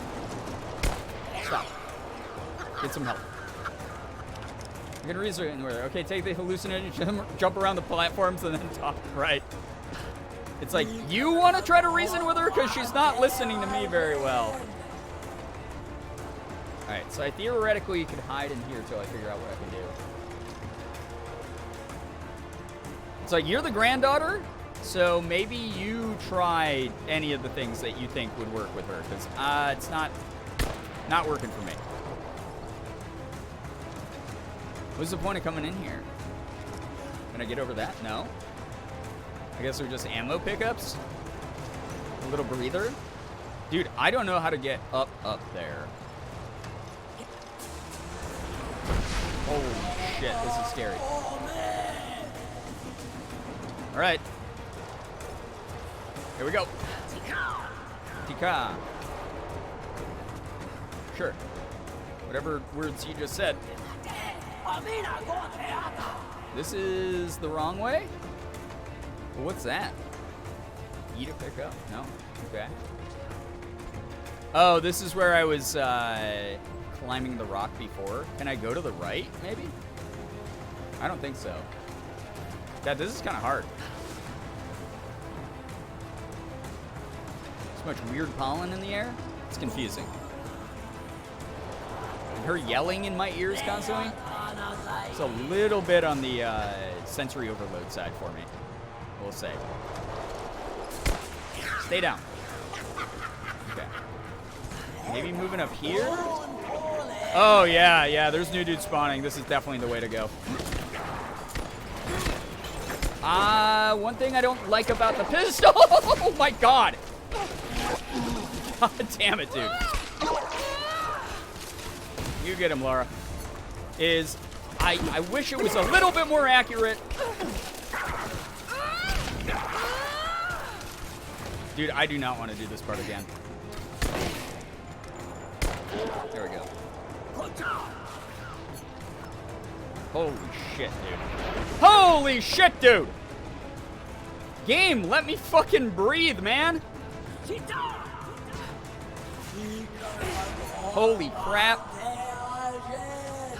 Stop. Get some help. I'm gonna reason anywhere. Okay, take the hallucinogen, jump around the platforms, and then talk. Right. It's like, you want to try to reason with her because she's not listening to me very well. Alright, so I theoretically could hide in here until I figure out what I can do. It's like, you're the granddaughter, so maybe you try any of the things that you think would work with her, because it's not working for me. What's the point of coming in here? Can I get over that? No. I guess they're just ammo pickups. A little breather. Dude, I don't know how to get up there. Holy shit, this is scary. All right. Here we go. Tika. Sure. Whatever words you just said. This is the wrong way? Well, what's that? Eat a pickup? No? Okay. Oh, this is where I was climbing the rock before. Can I go to the right, maybe? I don't think so. God, this is kind of hard. So much weird pollen in the air. It's confusing. And her yelling in my ears constantly. It's a little bit on the sensory overload side for me, we'll say. Stay down. Okay. Maybe moving up here? Oh, yeah, there's new dudes spawning. This is definitely the way to go. One thing I don't like about the pistol. Oh, my God. God damn it, dude. You get him, Laura. Is I wish it was a little bit more accurate. Dude, I do not want to do this part again. There we go. Holy shit, dude. Holy shit, dude! Game, let me fucking breathe, man. Holy crap. I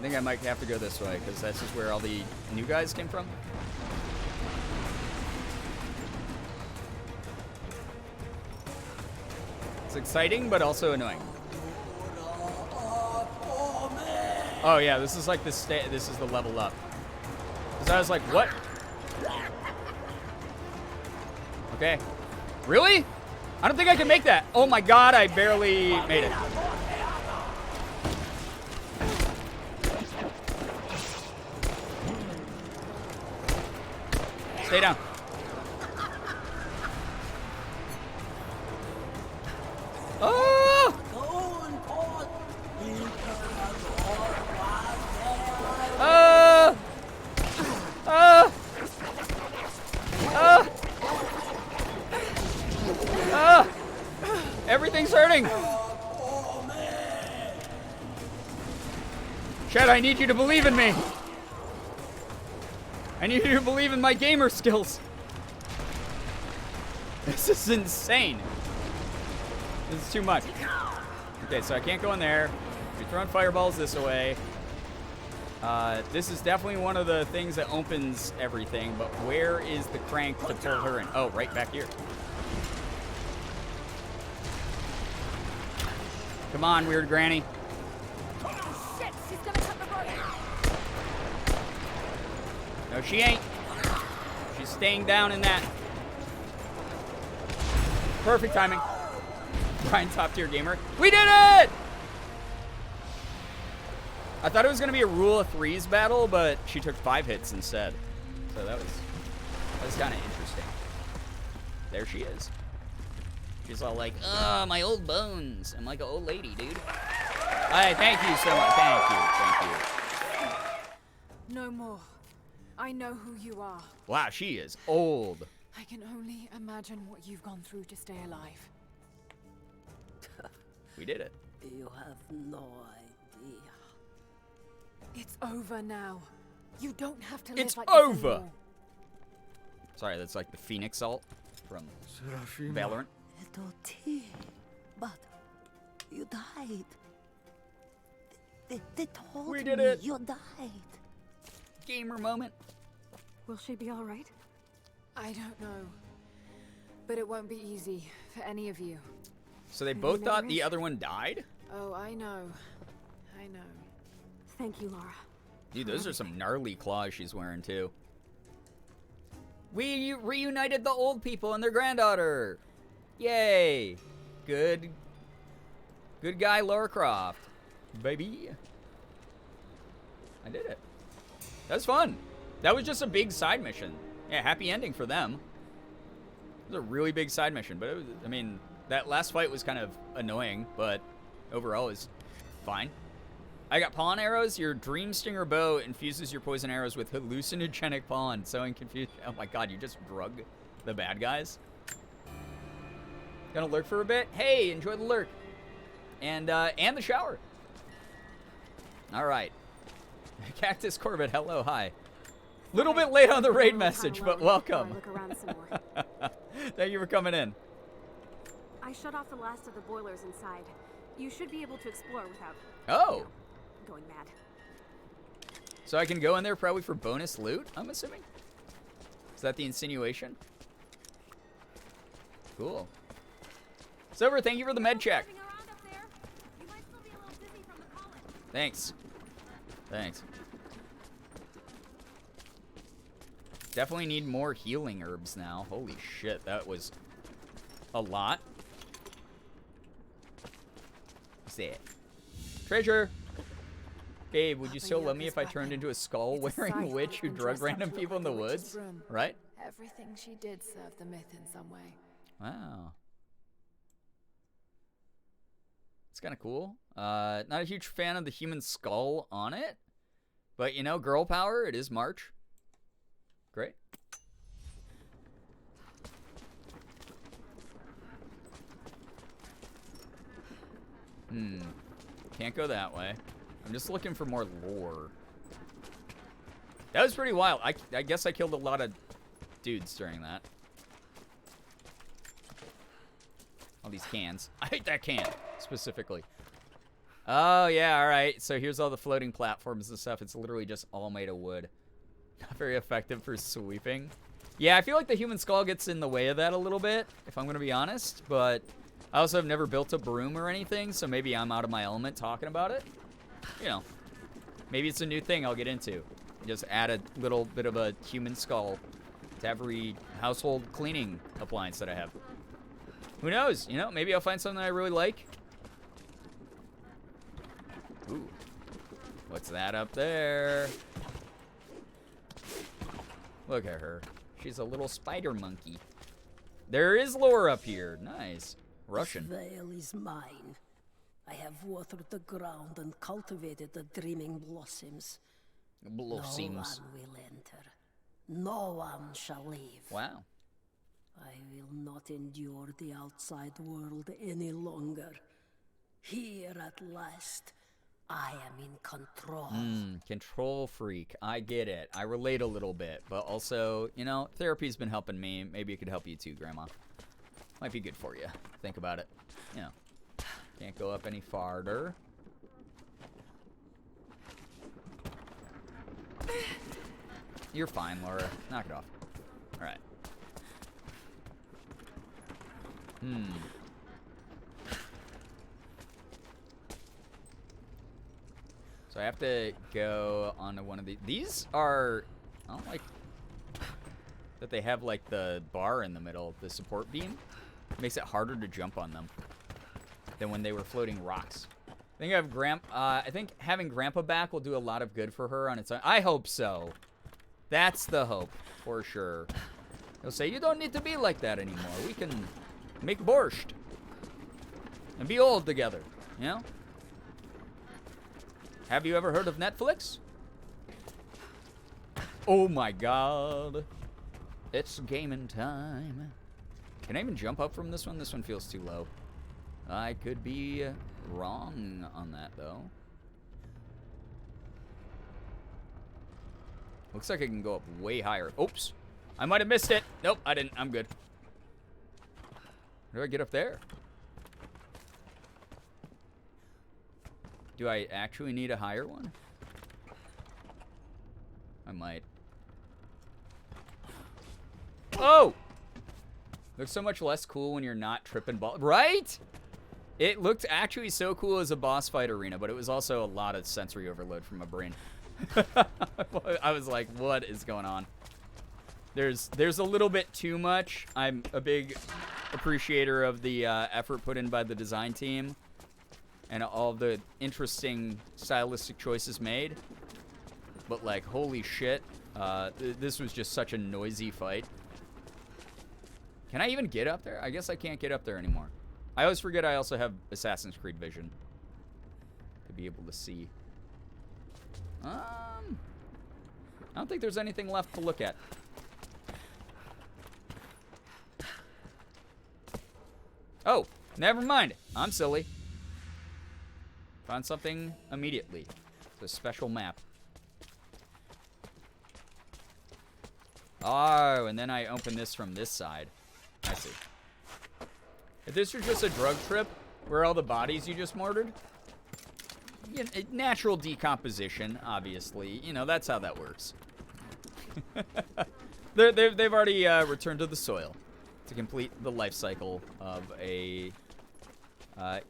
think I might have to go this way, because that's just where all the new guys came from. It's exciting, but also annoying. Oh yeah, this is like this is the level up. Because I was like, what? Okay. Really? I don't think I can make that. Oh my god, I barely made it. Stay down. Oh! Everything's hurting. Chad, I need you to believe in me. I need you to believe in my gamer skills. This is insane. This is too much. Okay, so I can't go in there. You're throwing fireballs this way. This is definitely one of the things that opens everything, but where is the crank to pull her in? Oh, right back here. Come on, weird granny. Shit, she's gonna cut the rope. No, she ain't. She's staying down in that. Perfect timing. Brian, top tier gamer. We did it! I thought it was gonna be a rule of threes battle, but she took 5 hits instead. So that was kind of interesting. There she is. She's all like, "Oh, my old bones." I'm like an old lady, dude. Hey, thank you so much. Thank you. No more. I know who you are. Wow, she is old. I can only imagine what you've gone through to stay alive. We did it. You have no idea. It's over now. You don't have to It's live like over. this anymore. Sorry, that's like the Phoenix ult from Valorant. Little T, but you died. They told We did me it. you died. Gamer moment. Will she be all right? I don't know. But it won't be easy for any of you. So they both thought the other one died? Oh, I know. I know. Thank you, Laura. Dude, those are some gnarly claws she's wearing, too. We reunited the old people and their granddaughter. Yay. Good guy, Lara Croft. Baby. I did it. That was fun. That was just a big side mission. Yeah, happy ending for them. It was a really big side mission, but it was, I mean, that last fight was kind of annoying, but overall is fine. I got pollen arrows. Your dream stinger bow infuses your poison arrows with hallucinogenic pollen, sowing confusion. Oh my god, you just drug the bad guys. Gonna lurk for a bit. Hey, enjoy the lurk. And the shower. All right. Cactus Corbett, hello, hi. Little bit late on the raid message, but welcome. Thank you for coming in. I shut off the last of the boilers inside. You should be able to explore without going mad. So I can go in there probably for bonus loot, I'm assuming? Is that the insinuation? Cool. Silver, thank you for the med check. Thanks. Thanks. Definitely need more healing herbs now. Holy shit, that was a lot. What's that? Treasure! Babe, would you still love me if I turned into a skull-wearing witch who drug random people in the woods? Right? Everything she did served the myth in some way. Wow. kind of cool. Not a huge fan of the human skull on it. But, you know, girl power, it is March. Great. Can't go that way. I'm just looking for more lore. That was pretty wild. I guess I killed a lot of dudes during that. All these cans. I hate that can, specifically. Oh, yeah, all right. So here's all the floating platforms and stuff. It's literally just all made of wood. Not very effective for sweeping. Yeah, I feel like the human skull gets in the way of that a little bit, if I'm going to be honest. But I also have never built a broom or anything, so maybe I'm out of my element talking about it. You know, maybe it's a new thing I'll get into. Just add a little bit of a human skull to every household cleaning appliance that I have. Who knows? You know, maybe I'll find something I really like. Ooh. What's that up there? Look at her. She's a little spider monkey. There is lore up here. Nice. Russian. This veil is mine. I have watered the ground and cultivated the dreaming blossoms. Blossoms. No one will enter. No one shall leave. Wow. I will not endure the outside world any longer. Here at last, I am in control. Control freak. I get it. I relate a little bit, but also, you know, therapy's been helping me. Maybe it could help you too, Grandma. Might be good for you. Think about it. You know, can't go up any farther. You're fine, Laura. Knock it off. All right. So I have to go onto one of these. These are, I don't like that they have like the bar in the middle, the support beam. Makes it harder to jump on them than when they were floating rocks. I think having Grandpa back will do a lot of good for her on its own. I hope so. That's the hope, for sure. He'll say, you don't need to be like that anymore. We can make borscht and be old together, you know? Have you ever heard of Netflix? Oh my god. It's gaming time. Can I even jump up from this one? This one feels too low. I could be wrong on that, though. Looks like I can go up way higher. Oops. I might have missed it. Nope, I didn't. I'm good. How do I get up there? Do I actually need a higher one? I might. Oh! Looks so much less cool when you're not tripping ball. Right? It looked actually so cool as a boss fight arena, but it was also a lot of sensory overload from my brain. I was like, what is going on? There's a little bit too much. I'm a big appreciator of the effort put in by the design team and all the interesting stylistic choices made. But like, holy shit, this was just such a noisy fight. Can I even get up there? I guess I can't get up there anymore. I always forget I also have Assassin's Creed vision to be able to see. I don't think there's anything left to look at. Oh, never mind. I'm silly. Found something immediately. It's a special map. Oh, and then I open this from this side. I see. If this was just a drug trip, where are all the bodies you just murdered? You know, natural decomposition, obviously. You know, that's how that works. They've already returned to the soil to complete the life cycle of a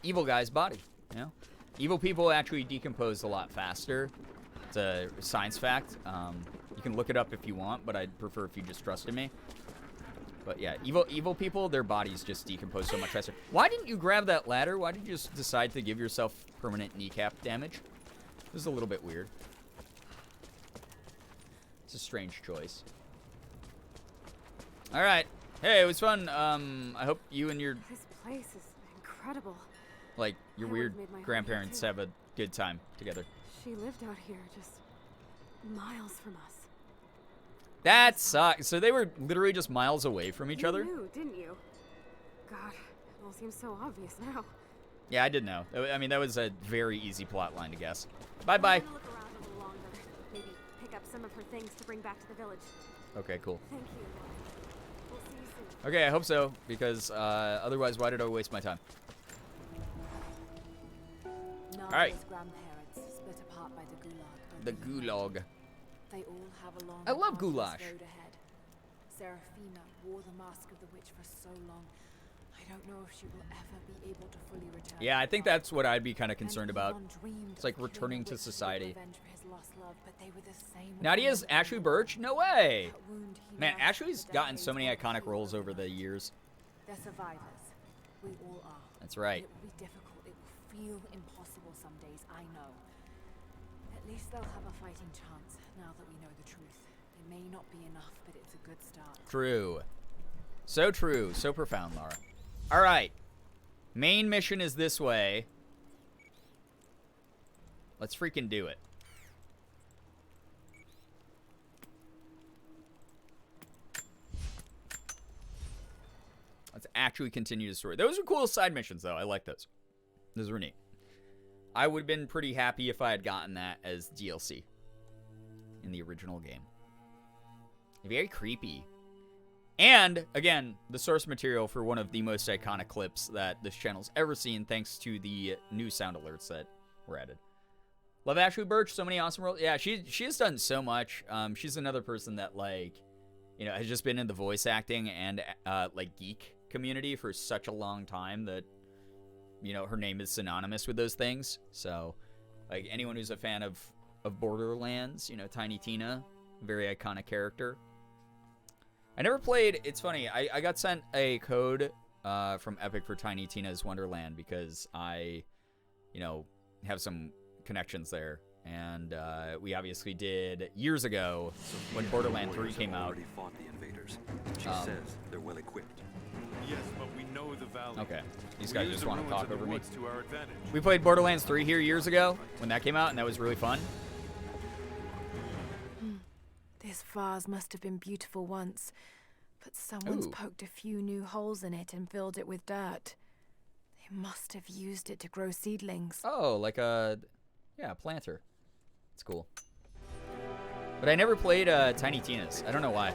evil guy's body. You know, evil people actually decompose a lot faster. It's a science fact. You can look it up if you want, but I'd prefer if you just trusted me. But yeah, evil people, their bodies just decompose so much faster. Why didn't you grab that ladder? Why did you just decide to give yourself permanent kneecap damage? This is a little bit weird. It's a strange choice. All right. Hey, it was fun. I hope you and your... This place is incredible. like your weird grandparents have a good time together. She lived out here, just miles from us. That sucks. So they were literally just miles away from each other? You knew, didn't you? God, it all seems so obvious now. Yeah, I did know. I mean, that was a very easy plot line to guess. Bye-bye. I'm gonna look around a little longer. Maybe pick up some of her things to bring back to the village. Okay, cool. Thank you. We'll see you soon. Okay, I hope so, because otherwise, why did I waste my time? All right. Grandparents split apart by the gulag. The gulag. They all have a long I love arduous goulash. road ahead. Seraphina wore the mask of the witch for so long. I don't know if she will ever be able to fully return. Yeah, I think that's what I'd be kind of concerned about. Yvonne dreamed It's like of returning killing to a witch society. revenge for his lost love, but they were the same Nadia's woman. Ashley Birch? No way! That wound he Man, nursed Ashley's for gotten so many decades iconic will roles heal over the them. years. They're survivors. We all are. That's right. It will be difficult. It will feel impossible some days, I know. At least they'll have a fighting chance now that we know the truth. It may not be enough, but it's a good start. True. So true. So profound, Laura. All right. Main mission is this way. Let's freaking do it. Let's actually continue the story. Those are cool side missions, though. I like those. Those were neat. I would have been pretty happy if I had gotten that as DLC in the original game. Very creepy. And, again, the source material for one of the most iconic clips that this channel's ever seen, thanks to the new sound alerts that were added. Love Ashley Birch, so many awesome roles. Yeah, she has done so much. She's another person that, like, you know, has just been in the voice acting and, like, geek community for such a long time that, you know, her name is synonymous with those things. So, like, anyone who's a fan of Borderlands, you know, Tiny Tina, very iconic character. I never played, it's funny, I got sent a code from Epic for Tiny Tina's Wonderland because I, you know, have some connections there. And we obviously did years ago when Borderlands 3 came out. Fought the invaders. She says they're well equipped. Yes, but we know the valley. Okay, these guys just want to talk over me. To our advantage. We played Borderlands 3 here years ago when that came out, and that was really fun. This vase must have been beautiful once, but someone's poked a few new holes in it and filled it with dirt. They must have used it to grow seedlings. Oh, like a, yeah, planter. It's cool. But I never played Tiny Tina's. I don't know why.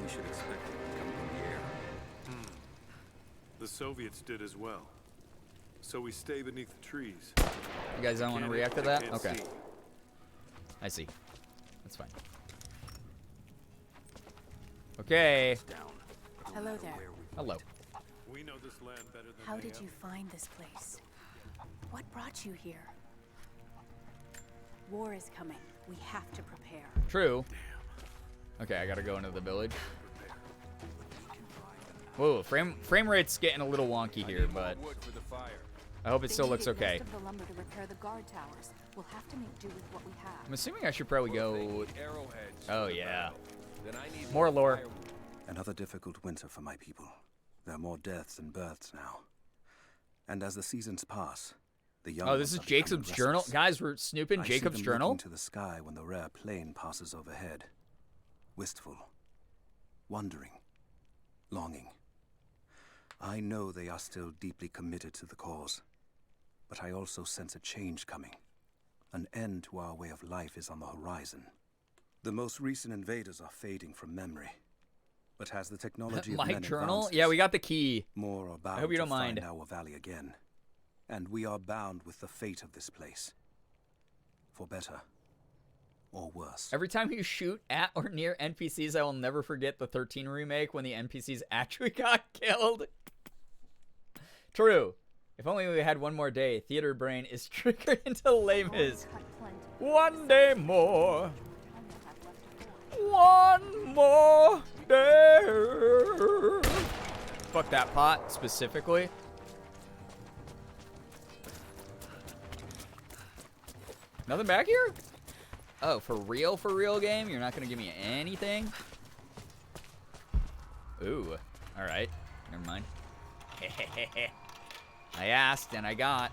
We should expect it to come from the air. The Soviets did as well. So we stay beneath the trees. You guys don't want to react to that? Okay. I see. That's fine. Okay. Hello there. Hello. We know this land better than How they did have. you find this place? What brought you here? War is coming. We have to prepare. True. Okay, I gotta go into the village. Whoa, frame rate's getting a little wonky here, but I hope it still looks okay. Most of the lumber to repair the guard towers. We'll have to make do with what we have. I'm assuming I should probably go. Oh yeah. More lore. Another difficult winter for my people. There are more deaths than births now. And as the seasons pass, the young Oh, this is Jacob's journal, guys. We're snooping Jacob's journal. Looking to the sky when the rare plane passes overhead, wistful, wondering, longing. I know they are still deeply committed to the cause, but I also sense a change coming. An end to our way of life is on the horizon. The most recent invaders are fading from memory. But as the technology of My men journal? advances, Yeah, we got the key. more are bound I hope you to don't mind. find our valley again. And we are bound with the fate of this place. For better or worse. Every time you shoot at or near NPCs, I will never forget the 13 remake when the NPCs actually got killed. True. If only we had one more day, Theater Brain is triggered into Les Mis. One day more. One more day. Fuck that pot, specifically. Nothing back here? Oh, for real game? You're not gonna give me anything? Ooh, alright. Never mind. I asked and I got.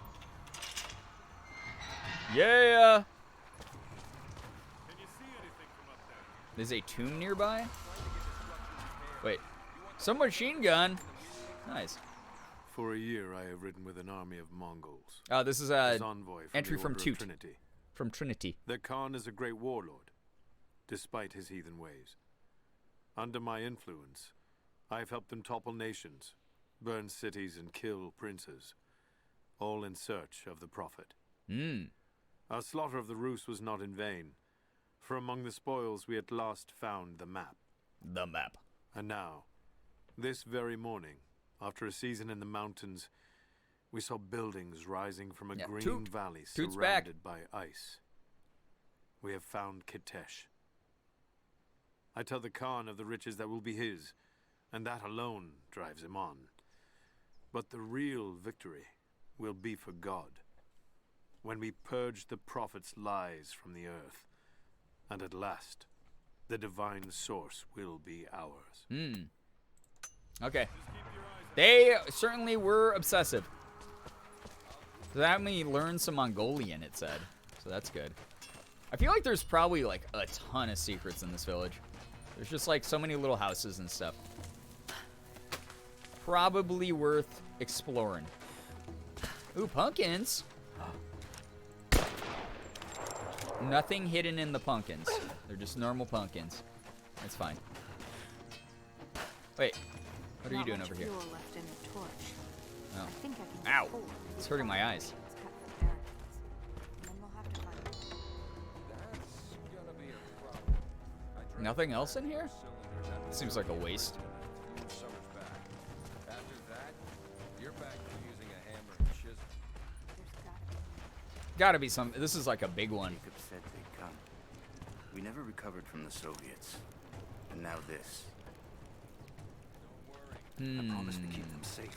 Yeah! There's a tomb nearby? Wait. Some machine gun? Nice. For a year, I have ridden with an army of Mongols. Oh, this is As envoy entry from the Order of Toot. Trinity. From Trinity. Their Khan is a great warlord, despite his heathen ways. Under my influence, I have helped them topple nations, burn cities, and kill princes, all in search of the Prophet. Our slaughter of the Rus was not in vain, for among the spoils we at last found the map. The map. And now, this very morning, after a season in the mountains, we saw buildings rising from a green valley Toot's surrounded by ice. We have found Kitesh. I tell the Khan of the riches that will be his, and that alone drives him on. But the real victory will be for God, when we purge the Prophet's lies from the earth, and at last, the divine source will be ours. Okay. They certainly were obsessive. That made me learn some Mongolian, it said. So that's good. I feel like there's probably like a ton of secrets in this village. There's just like so many little houses and stuff. Probably worth exploring. Ooh, pumpkins. Nothing hidden in the pumpkins. They're just normal pumpkins. That's fine. Wait, what are you doing over here? Left in the torch. Oh. I think I can Ow! It's hurting my eyes. Nothing else in here? Seems like a waste. Gotta be some. This is like a big one. Jacob said they'd come. We never recovered from the Soviets. And now this. I promise to keep them safe.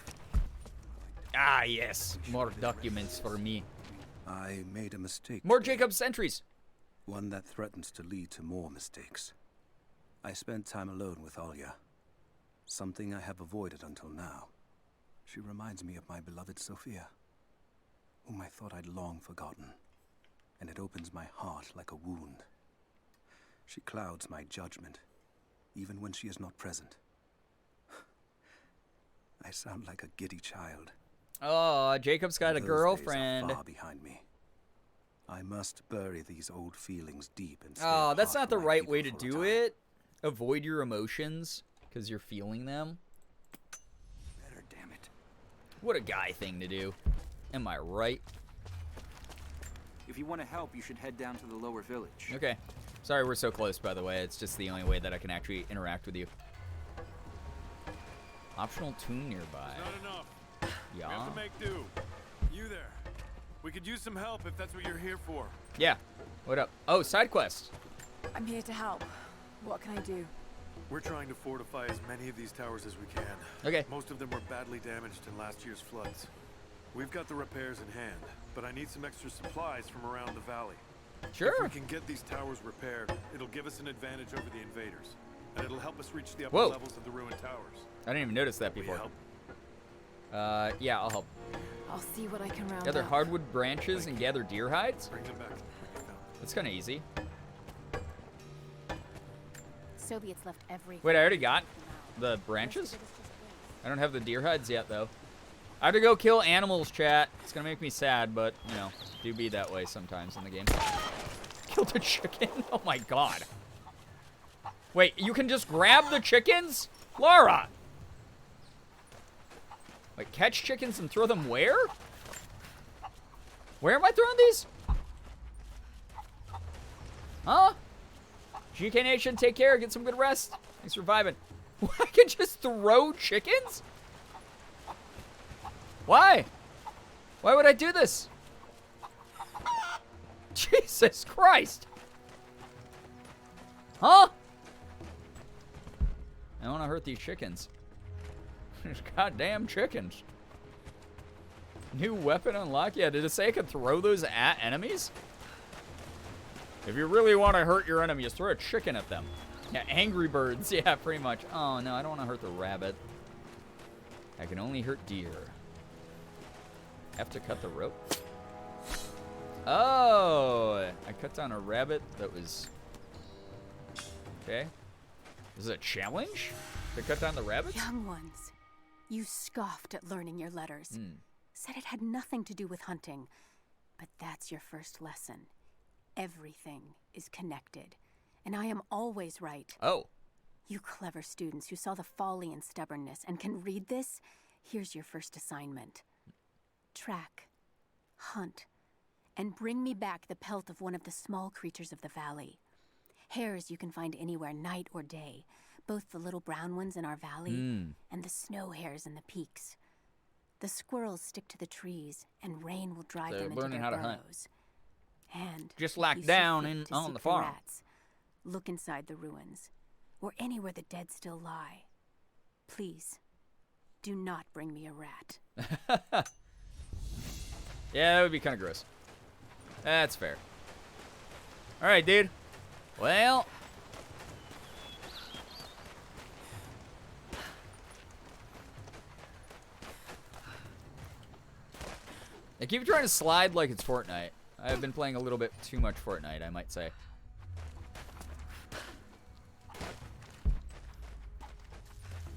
Ah, yes. More documents for me. I made a mistake. More Jacob's entries. One that threatens to lead to more mistakes. I spent time alone with Alya. Something I have avoided until now. She reminds me of my beloved Sophia, whom I thought I'd long forgotten. And it opens my heart like a wound. She clouds my judgment, even when she is not present. I sound like a giddy child. Oh, Jacob's got a Those girlfriend. days are far behind me. I must bury these old feelings deep and stay Oh, that's apart not the from my right people way to for a do time. it. Avoid your emotions because you're feeling them. Better, damn it. What a guy thing to do. Am I right? If you want to help, you should head down to the lower village. Okay. Sorry we're so close, by the way. It's just the only way that I can actually interact with you. Optional tomb nearby. Not enough. Yeah. We have to make do. You there. We could use some help if that's what you're here for. Yeah. What up? Oh, side quest. I'm here to help. What can I do? We're trying to fortify as many of these towers as we can. Okay. Most of them were badly damaged in last year's floods. We've got the repairs in hand, but I need some extra supplies from around the valley. Sure. If we can get these towers repaired, it'll give us an advantage over the invaders, and it'll help us reach the upper Whoa. levels of the ruined towers. I didn't even notice that before. Yeah, I'll help. I'll see what I can round Gather up. hardwood branches and gather deer hides? Bring them back. That's kind of easy. Soviets left every. Wait, I already got the branches? I don't have the deer hides yet, though. I have to go kill animals, chat. It's gonna make me sad, but, you know, do be that way sometimes in the game. Killed a chicken? Oh my god. Wait, you can just grab the chickens? Laura! Like, catch chickens and throw them where? Where am I throwing these? Huh? GK Nation, take care. Get some good rest. Thanks for vibing. I can just throw chickens? Why? Why would I do this? Jesus Christ. Huh? I don't want to hurt these chickens. These goddamn chickens. New weapon unlock? Yeah, did it say I could throw those at enemies? If you really want to hurt your enemies, throw a chicken at them. Yeah, Angry Birds. Yeah, pretty much. Oh, no, I don't want to hurt the rabbit. I can only hurt deer. Have to cut the rope. Oh, I cut down a rabbit that was... Okay. Is it a challenge to cut down the rabbits? Young ones, you scoffed at learning your letters. Said it had nothing to do with hunting. But that's your first lesson. Everything is connected. And I am always right. Oh. You clever students who saw the folly and stubbornness and can read this, here's your first assignment. Track, hunt, and bring me back the pelt of one of the small creatures of the valley. Hares you can find anywhere, night or day. Both the little brown ones in our valley and the snow hares in the peaks. The squirrels stick to the trees, and rain will drive them into their burrows. And just like down on the farm. Rats, look inside the ruins, or anywhere the dead still lie. Please, do not bring me a rat. Yeah, that would be kind of gross. That's fair. All right, dude. Well... I keep trying to slide like it's Fortnite. I've been playing a little bit too much Fortnite, I might say.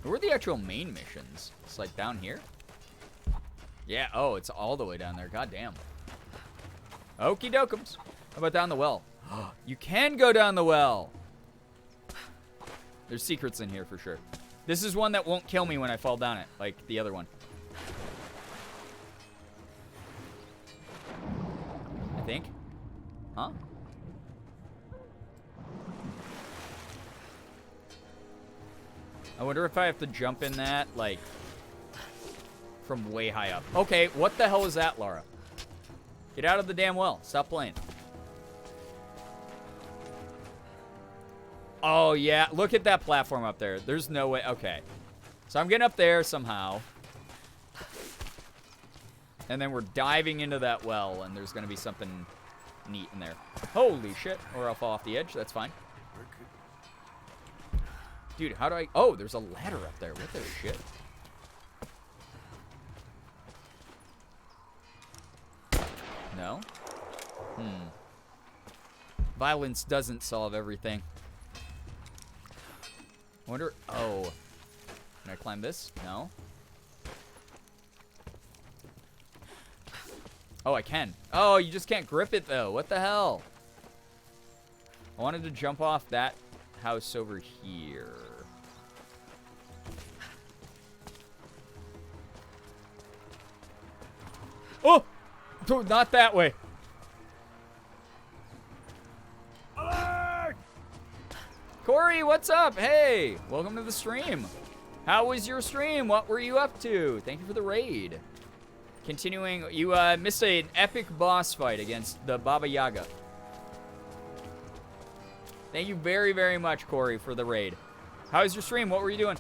Where are the actual main missions? It's like down here? Yeah, oh, it's all the way down there. God damn. Okie dokums. How about down the well? You can go down the well. There's secrets in here for sure. This is one that won't kill me when I fall down it, like the other one. I think. Huh? I wonder if I have to jump in that, like, from way high up. Okay, what the hell is that, Laura? Get out of the damn well. Stop playing. Oh, yeah. Look at that platform up there. There's no way. Okay. So I'm getting up there somehow. And then we're diving into that well, and there's going to be something neat in there. Holy shit. Or I'll fall off the edge. That's fine. Dude, how do I... Oh, there's a ladder up there. What the shit? No? Violence doesn't solve everything. I wonder... Oh. Can I climb this? No. Oh, I can. Oh, you just can't grip it, though. What the hell? I wanted to jump off that house over here. Oh! Not that way. Corey, what's up? Hey, welcome to the stream. How was your stream? What were you up to? Thank you for the raid. Continuing, you missed an epic boss fight against the Baba Yaga. Thank you very, very much, Corey, for the raid. How was your stream? What were you doing?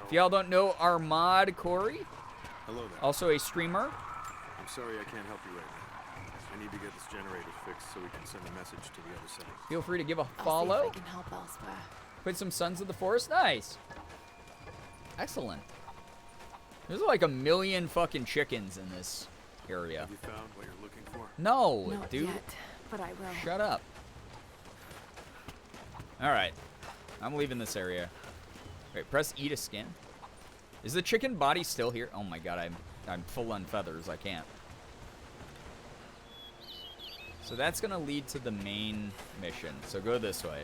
If y'all don't know our mod, Corey, hello there. Also a streamer. I'm sorry I can't help you right now. I need to get this generator fixed so we can send a message to the other side. Feel free to give a I'll follow. see if I can help elsewhere. Put some Sons of the Forest. Nice. Excellent. There's like 1 million fucking chickens in this area. Have you found what you're looking for? No, Not dude. yet, but I will. Shut up. All right. I'm leaving this area. Wait, press E to skin. Is the chicken body still here? Oh my god, I'm full on feathers. I can't. So that's gonna lead to the main mission. So go this way.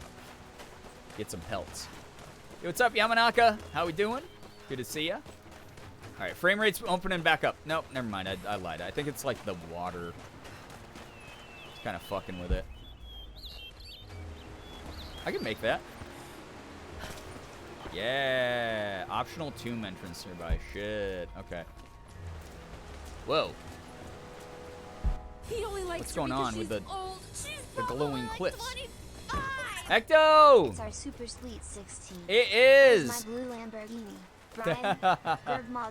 Get some pelts. Yo, what's up, Yamanaka? How we doing? Good to see ya. All right, frame rate's opening back up. Nope, never mind. I lied. I think it's like the water. It's kind of fucking with it. I can make that. Yeah. Optional tomb entrance nearby. Shit. Okay. Whoa. What's going on with the glowing cliffs? Ecto! It's our super sweet 16. It is! It's my blue Lamborghini. Brian,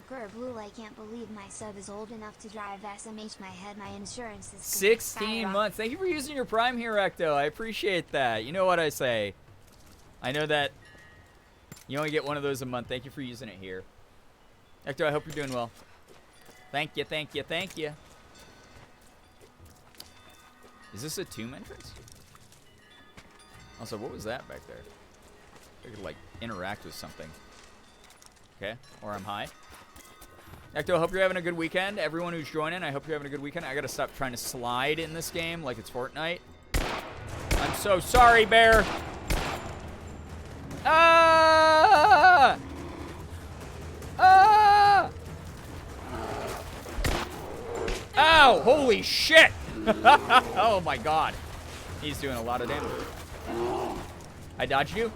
Girbeagly, I can't believe my sub is old enough to drive SMH. My head, my insurance is 16 months. Thank you for using your Prime here, Ecto. I appreciate that. You know what I say. I know that you only get one of those a month. Thank you for using it here. Ecto, I hope you're doing well. Thank you, thank you, thank you. Is this a tomb entrance? Also, what was that back there? I could, like, interact with something. Okay, or I'm high. Ecto, I hope you're having a good weekend. Everyone who's joining, I hope you're having a good weekend. I gotta stop trying to slide in this game like it's Fortnite. I'm so sorry, bear. Ah! Ah! Ow! Holy shit! Oh my god. He's doing a lot of damage. I dodged you?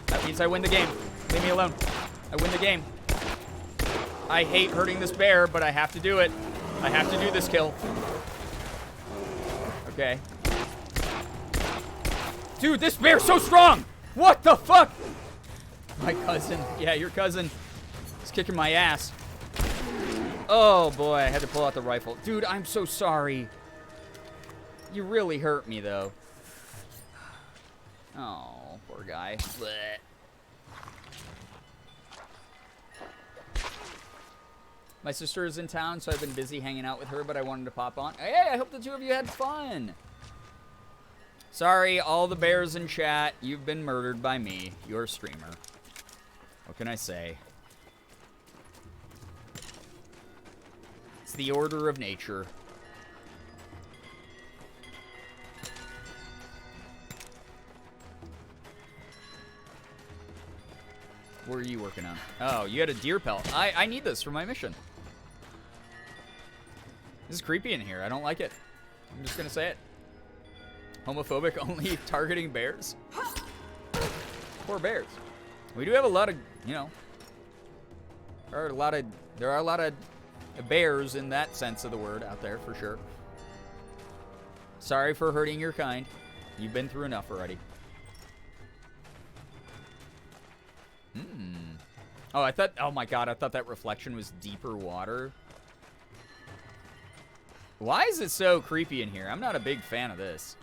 That means I win the game. Leave me alone. I win the game. I hate hurting this bear, but I have to do it. I have to do this kill. Okay. Dude, this bear's so strong! What the fuck? My cousin. Yeah, your cousin is kicking my ass. Oh boy, I had to pull out the rifle. Dude, I'm so sorry. You really hurt me, though. Oh, poor guy. Blech. My sister is in town, so I've been busy hanging out with her, but I wanted to pop on. Hey, I hope the two of you had fun. Sorry, all the bears in chat. You've been murdered by me, your streamer. What can I say? It's the order of nature. What are you working on? Oh, you had a deer pelt. I need this for my mission. This is creepy in here. I don't like it. I'm just gonna say it. Homophobic, only targeting bears? Poor bears. We do have a lot of, you know, there are a lot of bears in that sense of the word out there, for sure. Sorry for hurting your kind. You've been through enough already. Oh, oh my god, I thought that reflection was deeper water. Why is it so creepy in here? I'm not a big fan of this.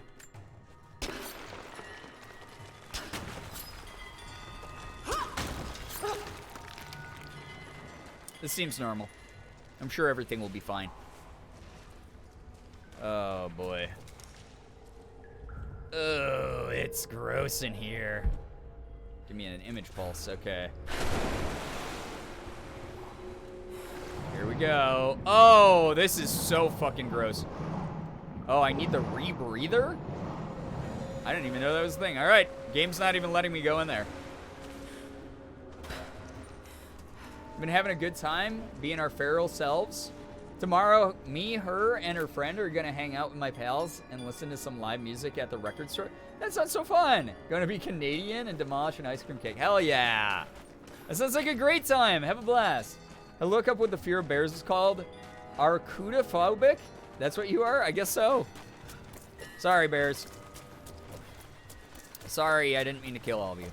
This seems normal. I'm sure everything will be fine. Oh boy. Oh, it's gross in here. Give me an image pulse, okay. Here we go. Oh, this is so fucking gross. Oh, I need the rebreather? I didn't even know that was a thing. All right, game's not even letting me go in there. Been having a good time being our feral selves. Tomorrow, me, her, and her friend are gonna hang out with my pals and listen to some live music at the record store. That sounds so fun. Gonna be Canadian and demolish an ice cream cake. Hell yeah. That sounds like a great time. Have a blast. I look up what the fear of bears is called. Arachnophobic? That's what you are? I guess so. Sorry, bears. Sorry, I didn't mean to kill all of you.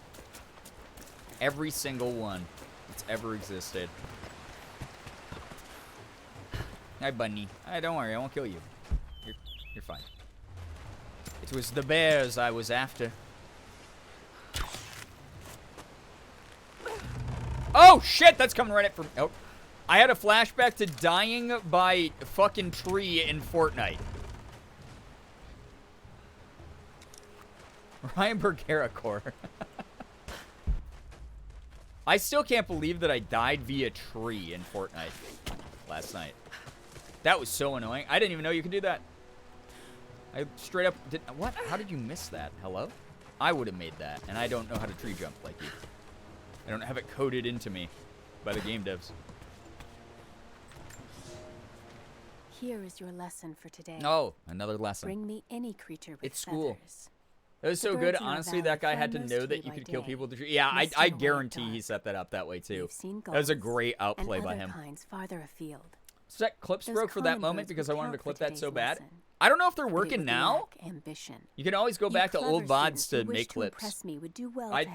Every single one that's ever existed. Hi, bunny. Hi, don't worry, I won't kill you. You're fine. It was the bears I was after. Oh, shit, that's coming right at from... Oh. I had a flashback to dying by a fucking tree in Fortnite. Ryan Bergera core. I still can't believe that I died via tree in Fortnite last night. That was so annoying. I didn't even know you could do that. I straight up did... What? How did you miss that? Hello? I would have made that, and I don't know how to tree jump like you. I don't have it coded into me by the game devs. Here is your lesson for today. Oh, another lesson. Bring me any creature with It's school. feathers. It was so good. Honestly, that guy had to know that you could kill people with the tree. Yeah, I guarantee he set that up that way, too. That was a great outplay by him. Farther afield. So that clips broke for that moment because I wanted to clip that so bad. I don't know if they're working now. You can always go back to old VODs to make clips.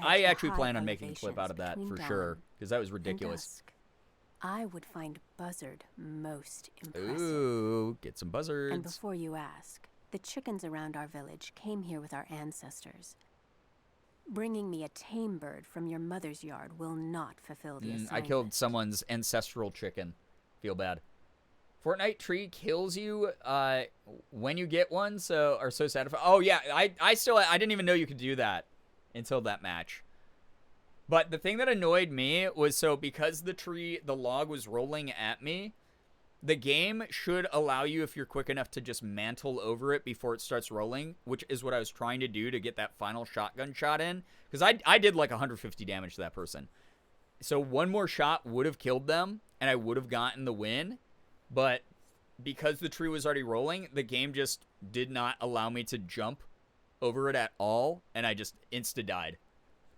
I actually plan on making a clip out of that for sure because that was ridiculous. I would find Buzzard most impressive. Ooh, get some buzzards. And before you ask, the chickens around our village came here with our ancestors. Bringing me a tame bird from your mother's yard will not fulfill the assignment. I killed someone's ancestral chicken. Feel bad. Fortnite tree kills you when you get one, so are so satisfying. Oh yeah, I didn't even know you could do that until that match. But the thing that annoyed me was, so because the log was rolling at me, the game should allow you, if you're quick enough, to just mantle over it before it starts rolling, which is what I was trying to do to get that final shotgun shot in. Because I did like 150 damage to that person. So one more shot would have killed them, and I would have gotten the win. But because the tree was already rolling, the game just did not allow me to jump over it at all, and I just insta-died.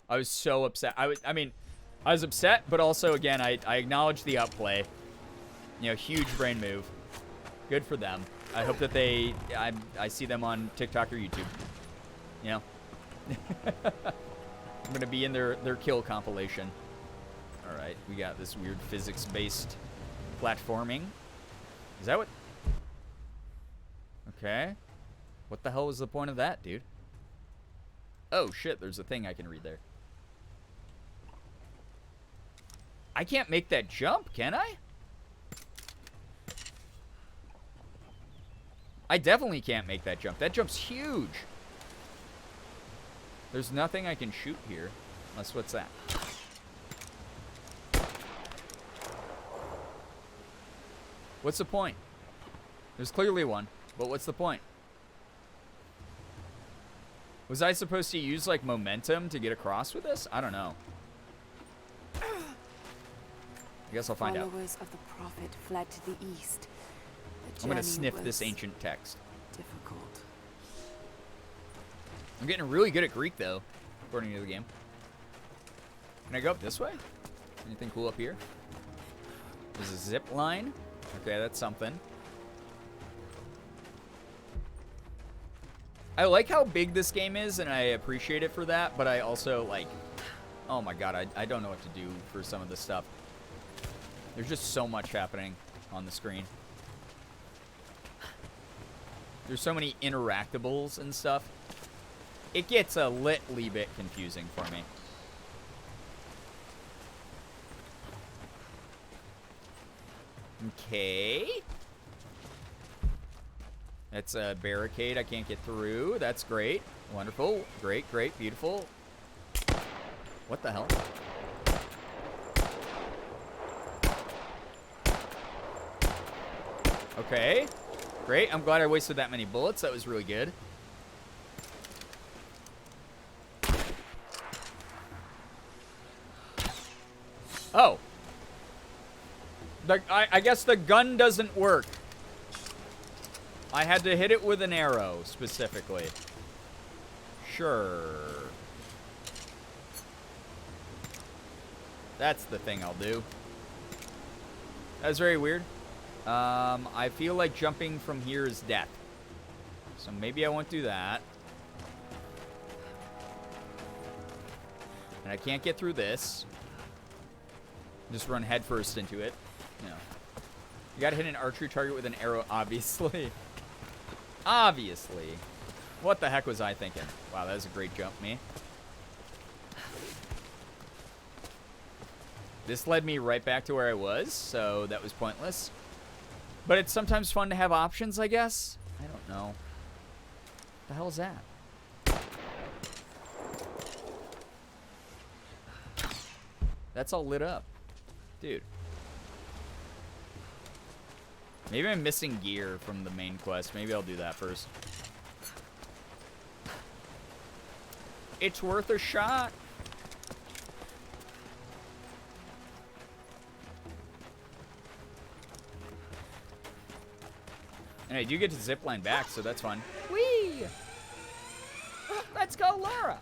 I was so upset. I was upset, but also, again, I acknowledge the outplay. You know, huge brain move. Good for them. I hope that I see them on TikTok or YouTube. You know? I'm going to be in their kill compilation. All right, we got this weird physics-based platforming. Is that what? Okay. What the hell was the point of that, dude? Oh, shit, there's a thing I can read there. I can't make that jump, can I? I definitely can't make that jump. That jump's huge. There's nothing I can shoot here. Unless, what's that? What's the point? There's clearly one, but what's the point? Was I supposed to use, like, momentum to get across with this? I don't know. I guess I'll find out. Followers of the prophet fled to the east. I'm gonna sniff this ancient text. Difficult. I'm getting really good at Greek, though, according to the game. Can I go up this way? Anything cool up here? There's a zip line. Okay, that's something. I like how big this game is, and I appreciate it for that, but I also, like, oh my god, I don't know what to do for some of this stuff. There's just so much happening on the screen. There's so many interactables and stuff. It gets a little bit confusing for me. Okay. That's a barricade I can't get through. That's great. Wonderful. Great, great, beautiful. What the hell? Okay. Great. I'm glad I wasted that many bullets. That was really good. Oh. I guess the gun doesn't work. I had to hit it with an arrow, specifically. Sure. That's the thing I'll do. That's very weird. I feel like jumping from here is death. So maybe I won't do that. And I can't get through this. Just run headfirst into it. No. You gotta hit an archery target with an arrow, obviously. Obviously. What the heck was I thinking? Wow, that was a great jump, me. This led me right back to where I was, so that was pointless. But it's sometimes fun to have options, I guess. I don't know. What the hell is that? That's all lit up. Dude. Maybe I'm missing gear from the main quest. Maybe I'll do that first. It's worth a shot. And I do get to zipline back, so that's fun. Whee! Let's go, Laura!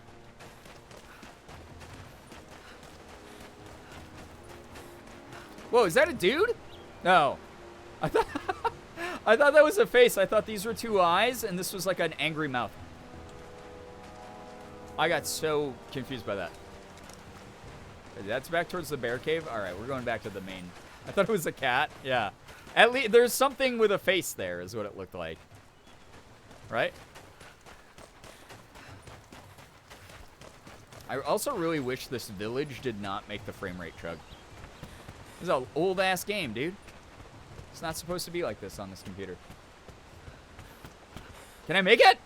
Whoa, is that a dude? No. I thought that was a face. I thought these were two eyes, and this was like an angry mouth. I got so confused by that. That's back towards the bear cave? Alright, we're going back to the main. I thought it was a cat. Yeah. At least there's something with a face there, is what it looked like. Right? I also really wish this village did not make the frame rate chug. This is an old-ass game, dude. It's not supposed to be like this on this computer. Can I make it?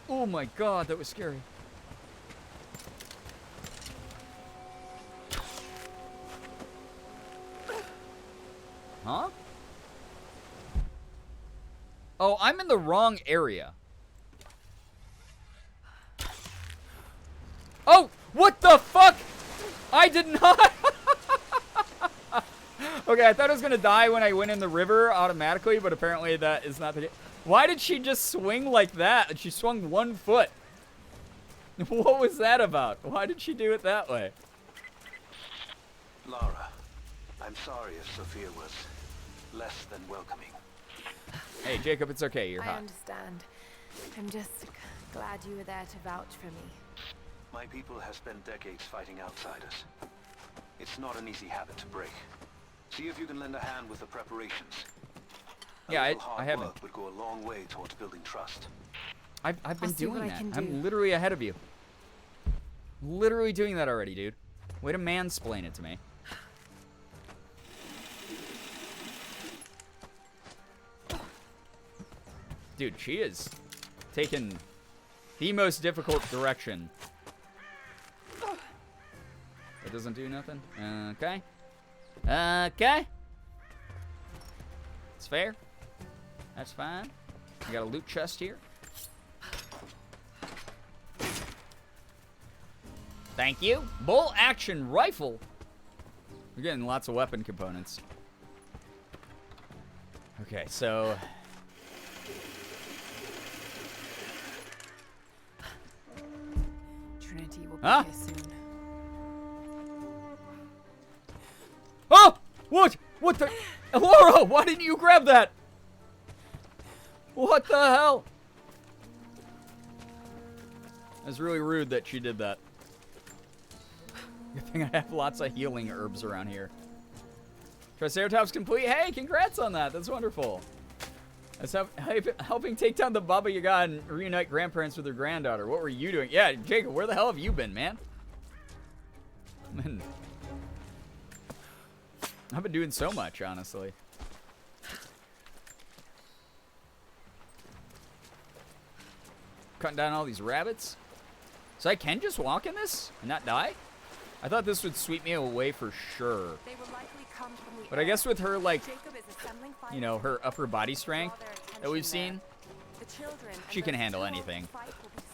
Oh my god, that was scary. Huh? Oh, I'm in the wrong area. Oh, what the fuck? I did not. Okay, I thought I was gonna die when I went in the river automatically, but apparently that is not the case. Why did she just swing like that? She swung 1 foot. What was that about? Why did she do it that way? Lara, I'm sorry if Sophia was less than welcoming. Hey, Jacob, it's okay. You're I hot. understand. I'm just glad you were there to vouch for me. My people have spent decades fighting outsiders. It's not an easy habit to break. See if you can lend a hand with the preparations. Yeah, I haven't. work would go a long way towards building trust. I've been doing that. I'm literally ahead of you. Literally doing that already, dude. Way to mansplain it to me. Dude, she is taking the most difficult direction. It doesn't do nothing? Okay. Okay. It's fair. That's fine. We got a loot chest here. Thank you. Bolt action rifle. We're getting lots of weapon components. Okay, so... Trinity will be Huh? here soon. Oh! What? What the? Laura, why didn't you grab that? What the hell? That's really rude that she did that. Good thing I have lots of healing herbs around here. Triceratops complete. Hey, congrats on that. That's wonderful. That's helping take down the Baba Yaga and reunite grandparents with their granddaughter. What were you doing? Yeah, Jacob, where the hell have you been, man? I've been doing so much, honestly. Cutting down all these rabbits. So I can just walk in this and not die? I thought this would sweep me away for sure. But I guess with her, like, you know, her upper body strength that we've seen, she can handle anything.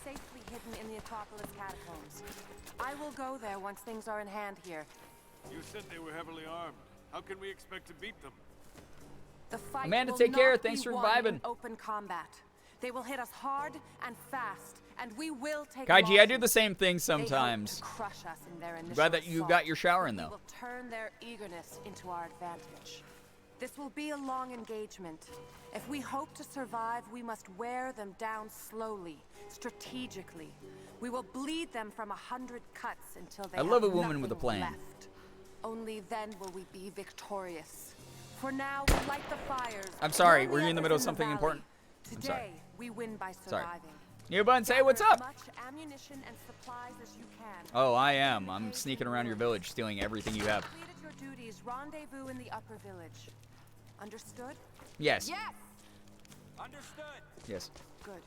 Safely hidden in the Acropolis catacombs. I will go there once things are in hand here. You said they were heavily armed. How can we expect to beat them? The fight Amanda, will take care. not Thanks be for won vibing. in open combat. They will hit us hard and fast, and we will take Kaiji, I losses. do the same thing They sometimes. hope to crush us in their initial Glad that you assault, got your shower in, but though. we will turn their eagerness into our advantage. This will be a long engagement. If we hope to survive, we must wear them down slowly, strategically. We will bleed them from 100 cuts until they I love have a woman with a nothing plan. left. Only then will we be victorious. For now, light the fires. I'm sorry, Burn were the you in the others middle of the something valley. important? I'm sorry. Today, we win by Sorry. surviving. New Bun, say what's Gather up? as much ammunition and supplies as you can. Oh, I am. I'm sneaking around your village, stealing everything you have. Completed your duties. Rendezvous in the upper village. Understood? Yes. Yes. Understood. Yes. Good.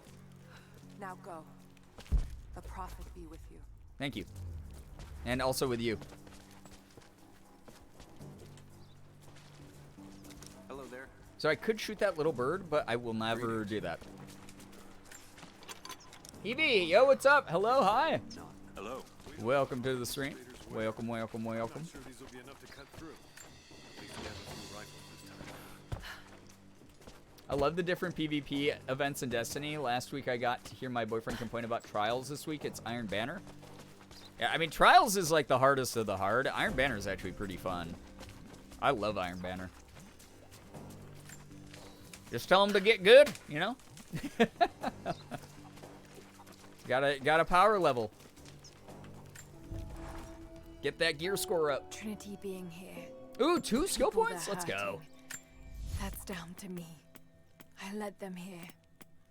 Now go. The prophet be with you. Thank you. And also with you. Hello there. So I could shoot that little bird, but I will never do that. Evie, yo, what's up? Hello, hi. Hello. Welcome to the stream. Welcome, welcome, welcome. Sure these will be enough to cut through. At least we have a few rifles this time. I love the different PvP events in Destiny. Last week I got to hear my boyfriend complain about Trials. This week it's Iron Banner. Yeah, I mean, Trials is like the hardest of the hard. Iron Banner is actually pretty fun. I love Iron Banner. Just tell them to get good, you know? Got a power level. Get that gear score up. Trinity being here. Ooh, 2 skill People points? they're Let's go. hurting. That's down to me. I led them here.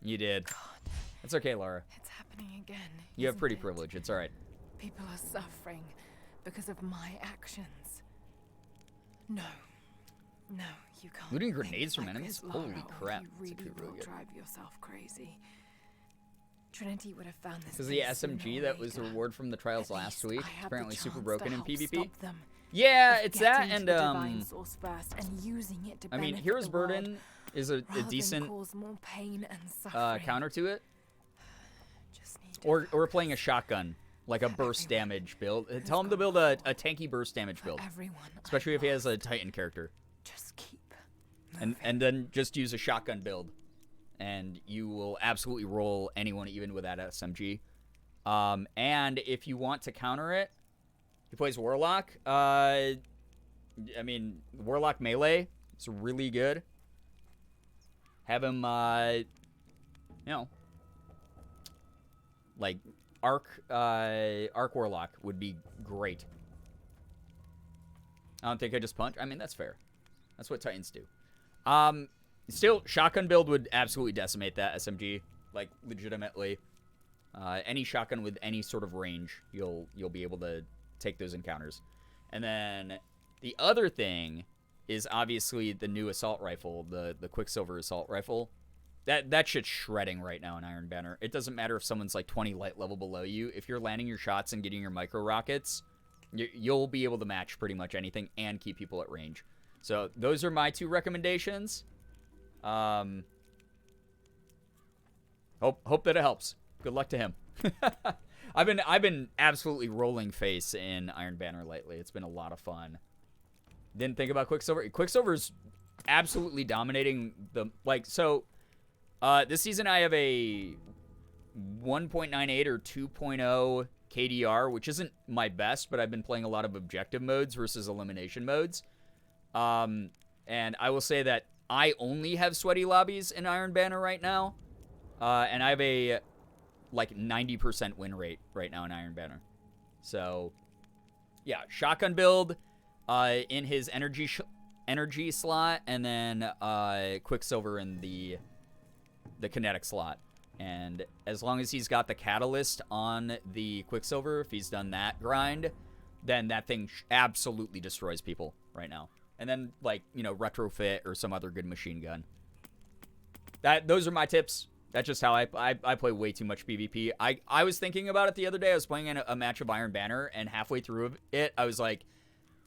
You did. It's okay, Laura. It's happening again. You have isn't pretty it? privilege. It's all right. People are suffering because of my actions. No. No, you can't. Looting think grenades from like enemies? this, Holy Laura, or crap. You That's really actually really will good. drive yourself crazy. Trinity would have found this. Because the place sooner SMG or that was the later. reward from the trials At last least week, I have apparently the super chance broken to in help PvP. stop them. Yeah, Of it's that getting and to the divine source first and using it to I mean, benefit Hero's the world, Burden is a rather than decent cause more pain and suffering. counter to it. Or playing a shotgun, like a burst damage build. Tell him to build a tanky burst damage build. Especially if he has a Titan character. Just keep and then just use a shotgun build. And you will absolutely roll anyone even with that SMG. And if you want to counter it, he plays Warlock. I mean, Warlock melee is really good. Have him, you know, like Arc Warlock would be great. I don't think I just punch. I mean, that's fair. That's what Titans do. Still, shotgun build would absolutely decimate that SMG, like legitimately. Any shotgun with any sort of range, you'll be able to take those encounters. And then the other thing is obviously the new assault rifle, the Quicksilver assault rifle. That shit's shredding right now in Iron Banner. It doesn't matter if someone's like 20 light level below you. If you're landing your shots and getting your micro rockets, you'll be able to match pretty much anything and keep people at range. So those are my two recommendations. Hope that it helps. Good luck to him. I've been absolutely rolling face in Iron Banner lately. It's been a lot of fun. Didn't think about Quicksilver. Quicksilver's absolutely dominating the this season I have a 1.98 or 2.0 KDR, which isn't my best, but I've been playing a lot of objective modes versus elimination modes. And I will say that I only have sweaty lobbies in Iron Banner right now. And I have a like 90% win rate right now in Iron Banner. So yeah, shotgun build in his energy slot, and then Quicksilver in the kinetic slot. And as long as he's got the catalyst on the Quicksilver, if he's done that grind, then that thing absolutely destroys people right now. And then, like, you know, retrofit or some other good machine gun. Those are my tips. That's just how I play way too much PvP. I was thinking about it the other day. I was playing in a match of Iron Banner, and halfway through it, I was like,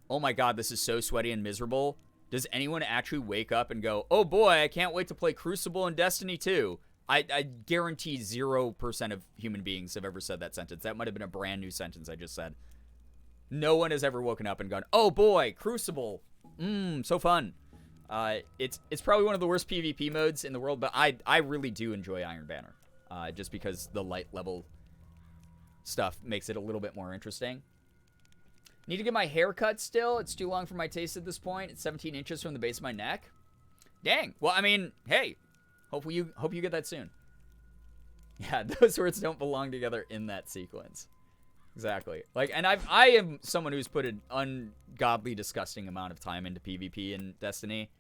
oh my god, this is so sweaty and miserable. Does anyone actually wake up and go, oh boy, I can't wait to play Crucible and Destiny 2? I guarantee 0% of human beings have ever said that sentence. That might have been a brand new sentence I just said. No one has ever woken up and gone, oh boy, Crucible. So fun. It's probably one of the worst PvP modes in the world, but I really do enjoy Iron Banner. Just because the light level stuff makes it a little bit more interesting. Need to get my hair cut still. It's too long for my taste at this point. It's 17 inches from the base of my neck. Dang. Well, I mean, hey. Hope you get that soon. Yeah, those words don't belong together in that sequence. Exactly. Like, and I am someone who's put an ungodly, disgusting amount of time into PvP in Destiny.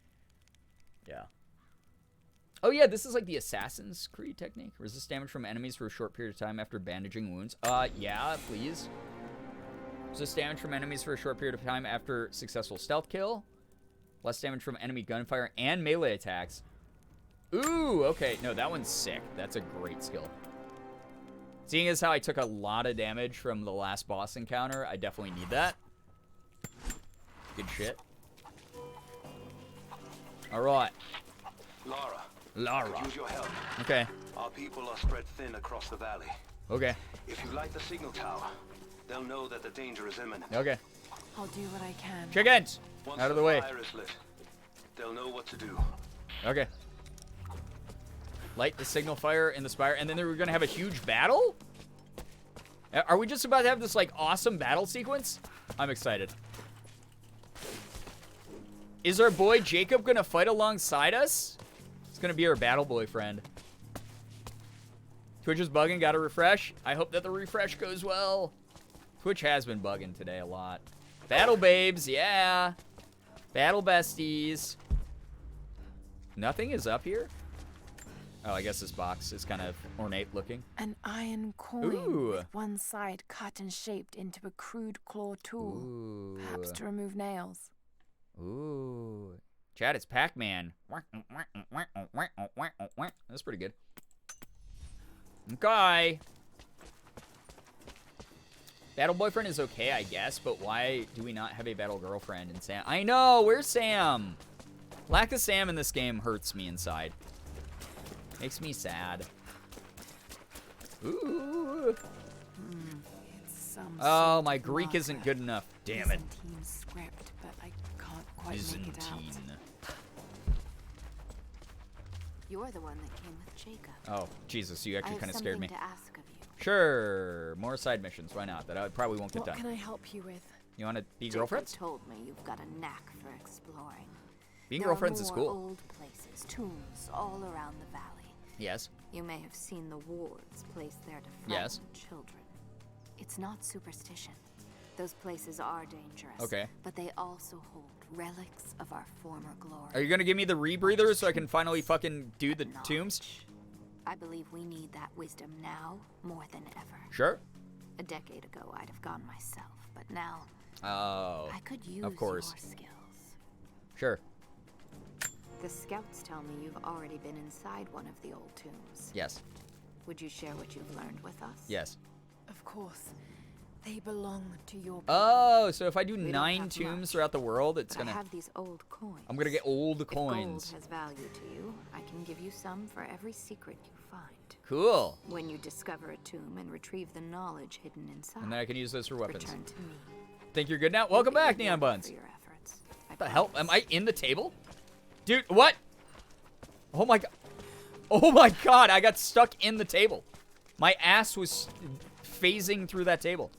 Yeah. Oh yeah, this is like the Assassin's Creed technique. Resist damage from enemies for a short period of time after bandaging wounds. Yeah, please. Resist damage from enemies for a short period of time after successful stealth kill. Less damage from enemy gunfire and melee attacks. Ooh, okay. No, that one's sick. That's a great skill. Seeing as how I took a lot of damage from the last boss encounter, I definitely need that. Good shit. Alright. Lara. Could use your help. Okay. Our people are spread thin across the valley. Okay. If you light the signal tower, they'll know that the danger is imminent. Okay. I'll do what I can. Chickens! Once Out of the way. fire is lit, they'll know what to do. Okay. Light the signal fire in the spire, and then we're gonna have a huge battle? Are we just about to have this, like, awesome battle sequence? I'm excited. Is our boy Jacob gonna fight alongside us? It's gonna be our battle boyfriend. Twitch is bugging, gotta refresh. I hope that the refresh goes well. Twitch has been bugging today a lot. Battle babes, yeah. Battle besties. Nothing is up here? Oh, I guess this box is kind of ornate looking. An iron coin Ooh. with one side cut and shaped into a crude claw tool. Ooh. Perhaps to remove nails. Ooh. Chad, it's Pac-Man. That's pretty good. Okay. Battle boyfriend is okay, I guess, but why do we not have a battle girlfriend in Sam? I know, where's Sam? Lack of Sam in this game hurts me inside. Makes me sad. Ooh. Oh, my Greek isn't good enough. Damn it. Script, but I can't quite make it out. You're the one that came with Jacob. Oh, Jesus, you actually kind of scared me. I have something to ask of you. Sure, more side missions. Why not? That I probably won't get What done. can I help you with? You want to be Jacob girlfriends? told me you've got a knack for exploring. Being There girlfriends are is more cool. Old places, tombs all around the valley. Yes. You may have seen the wards placed there to frighten Yes. children. It's not superstition. Those places are dangerous. Okay. But they also hold relics of our former glory. Are you going to give me the rebreather so I can finally fucking do the tombs? I believe we need that wisdom now more than ever. Sure. A decade ago, I'd have gone myself, but now Oh. I could use of course. your skills. Sure. The scouts tell me you've already been inside one of the old tombs. Yes. Would you share what you've learned with us? Yes. Of course. They belong to your people. Oh, so if I do We don't 9 have tombs much, throughout the world, it's but gonna. I have these old coins. I'm gonna get old If coins. gold has value to you, I can give you some for every secret you find. Cool. When you discover a tomb and retrieve the knowledge hidden inside, And then I can use those for weapons. return to me. Think you're good now? Welcome back, Neon Buns. For your efforts. What the hell? Am I in the table? Dude, what? Oh my god. Oh my god, I got stuck in the table. My ass was phasing through that table.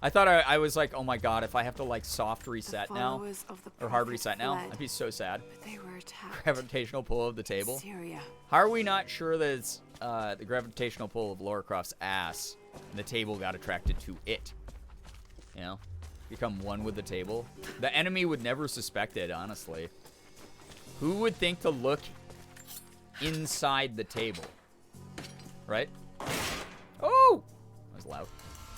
I thought I was like, oh my god, if I have to like soft reset now, followers of the or hard prophet reset now, fled, I'd be so sad. but they were attacked. Gravitational pull of the table. Syria. How are we not sure that it's the gravitational pull of Lara Croft's ass and the table got attracted to it? You know? Become one with the table. The enemy would never suspect it, honestly. Who would think to look inside the table? Right? Oh! That was loud.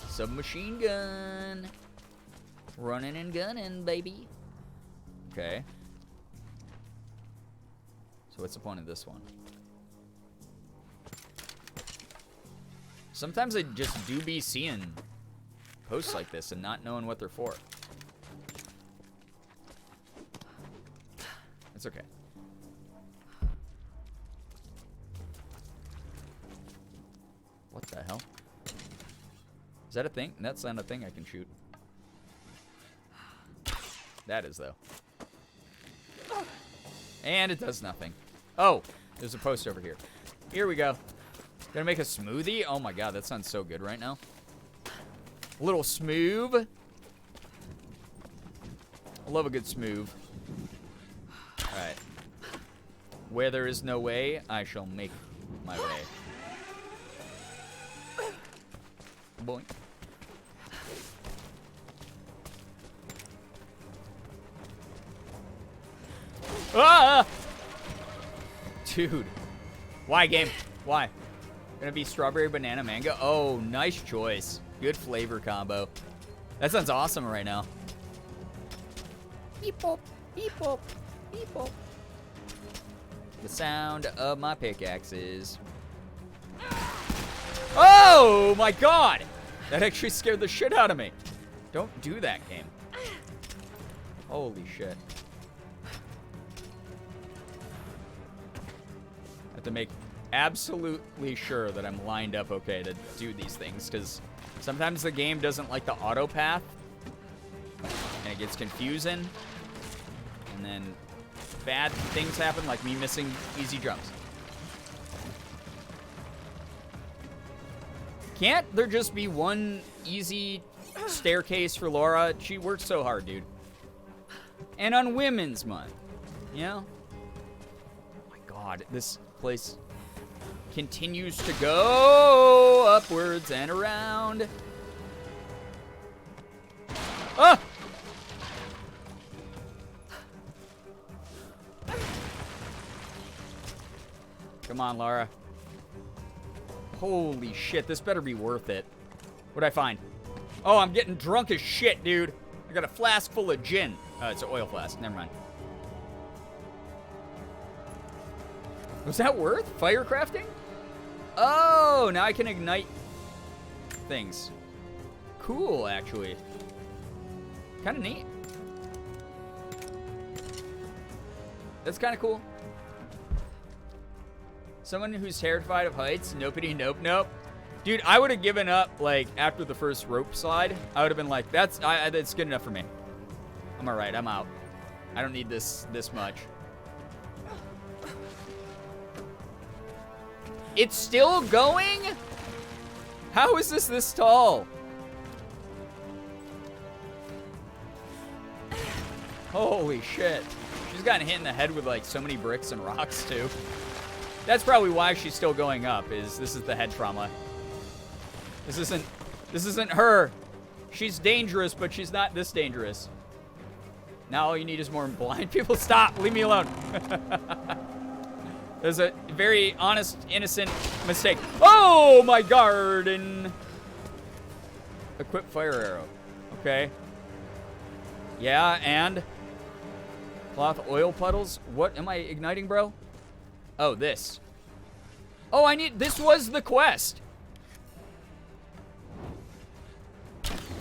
Submachine gun. Running and gunning, baby. Okay. So what's the point of this one? Sometimes I just do be seeing posts like this and not knowing what they're for. It's okay. What the hell? Is that a thing? That's not a thing I can shoot. That is, though. And it does nothing. Oh, there's a post over here. Here we go. Gonna make a smoothie? Oh my god, that sounds so good right now. A little smooth. I love a good smooth. Alright. Where there is no way, I shall make my way. Boink. Ah! Dude. Why, game? Why? Gonna be strawberry, banana, mango? Oh, nice choice. Good flavor combo. That sounds awesome right now. Beep boop, beep boop, beep boop. The sound of my pickaxes. Oh my god! That actually scared the shit out of me. Don't do that, game. Holy shit. I have to make absolutely sure that I'm lined up okay to do these things, because sometimes the game doesn't like the auto path, and it gets confusing, and then bad things happen, like me missing easy jumps. Can't there just be one easy staircase for Laura? She works so hard, dude. And on Women's Month, you know? Oh my god, this place continues to go upwards and around. Ah! Come on, Laura. Holy shit, this better be worth it. What'd I find? Oh, I'm getting drunk as shit, dude. I got a flask full of gin. It's an oil flask. Never mind. Was that worth fire crafting? Oh, now I can ignite things. Cool, actually. Kind of neat. That's kind of cool. Someone who's terrified of heights? Nopity, nope, nope. Dude, I would have given up, like, after the first rope slide. I would have been like, that's good enough for me. I'm alright, I'm out. I don't need this much. It's still going? How is this tall? Holy shit. She's gotten hit in the head with like so many bricks and rocks too. That's probably why she's still going up, this is the head trauma. This isn't her. She's dangerous, but she's not this dangerous. Now all you need is more blind people. Stop, leave me alone. There's a very honest, innocent mistake. Oh, my garden. Equip fire arrow. Okay. Yeah, and cloth oil puddles. What am I igniting, bro? Oh, this. Oh, this was the quest.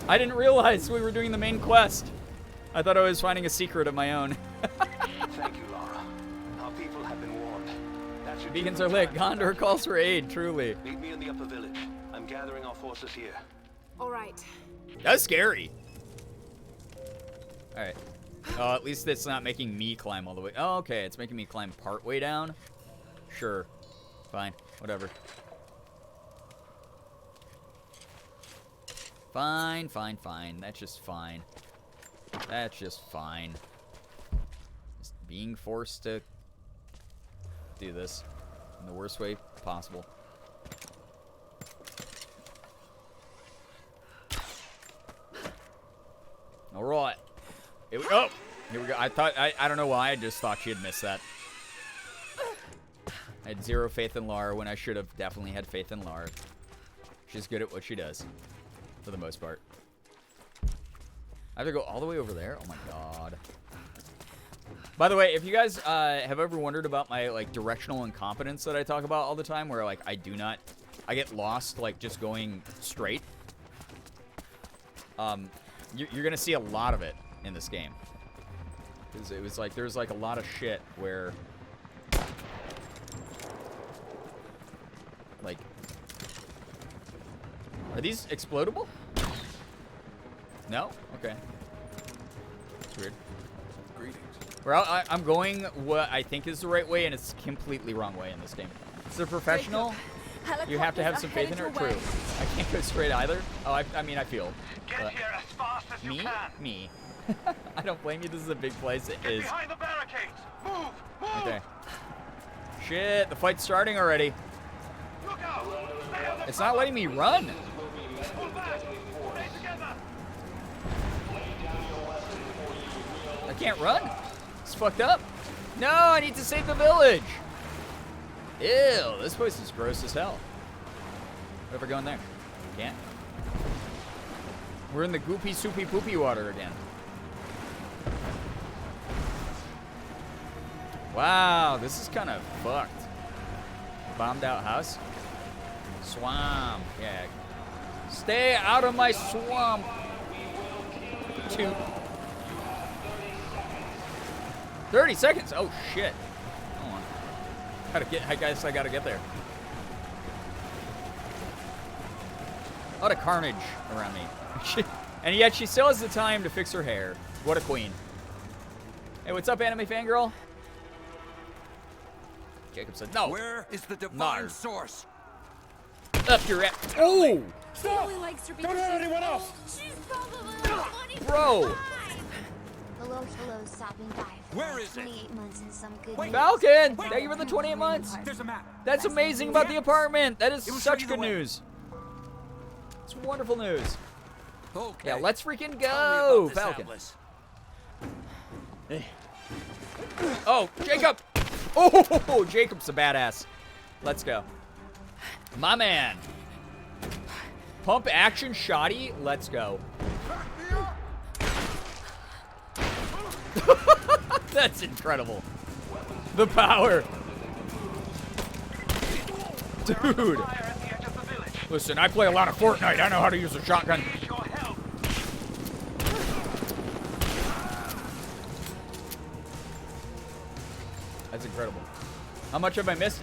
I didn't realize we were doing the main quest. I thought I was finding a secret of my own. Thank you, Laura. Our people have been warned. Beacons are lit. Gondor calls for aid, truly. Meet me in the upper village. I'm gathering our forces here. All right. That's scary. All right. Oh, at least it's not making me climb all the way. Oh, okay. It's making me climb part way down. Sure. Fine. Whatever. Fine, fine, fine. That's just fine. That's just fine. Just being forced to do this in the worst way possible. All right. Here we go. Here we go. I don't know why. I just thought she had missed that. I had zero faith in Lara when I should have definitely had faith in Lara. She's good at what she does, for the most part. I have to go all the way over there? Oh my god. By the way, if you guys have ever wondered about my like directional incompetence that I talk about all the time, where like I get lost like just going straight. You're gonna see a lot of it in this game. Because it was like, there's like a lot of shit where like, are these explodable? No? Okay. That's weird. Greetings. Well, I'm going what I think is the right way, and it's completely wrong way in this game. It's a professional. You have to have some faith in her. True. I can't go straight either. Oh, I mean, I feel. Get here as fast as you can. Me. I don't blame you. This is a big place. It is. Behind the barricades. Move. Move. Okay. Shit, the fight's starting already. Look out. Stay on the It's not letting me run. Pull back. Stay together. I can't run. It's fucked up. No, I need to save the village. Ew, this place is gross as hell. What if I go in there? Can't. We're in the goopy, soupy, poopy water again. Wow, this is kind of fucked. Bombed out house. Swamp. Yeah. Stay out of my swamp. 30 seconds. Oh shit. Hold on. I guess I gotta get there. A lot of carnage around me. And yet she still has the time to fix her hair. What a queen. Hey, what's up, anime fangirl? Jacob said no. Where is the divine source? Up your ass. Oh! She only likes her because Don't hurt anyone else. She's probably Bro! Hello, stopping by. Where is it? 28 months and some good Falcon! Thank you for the 28 months. There's a map. That's amazing about the apartment. That is It will such show you the good way. news. It's wonderful news. Okay. Yeah, let's freaking Tell go, me about this Falcon. Atlas. Oh, Jacob! Oh, Jacob's a badass. Let's go. My man. Pump action shoddy. Let's go. That's incredible. The power. Dude. Listen, I play a lot of Fortnite. I know how to use a shotgun. That's incredible. How much have I missed?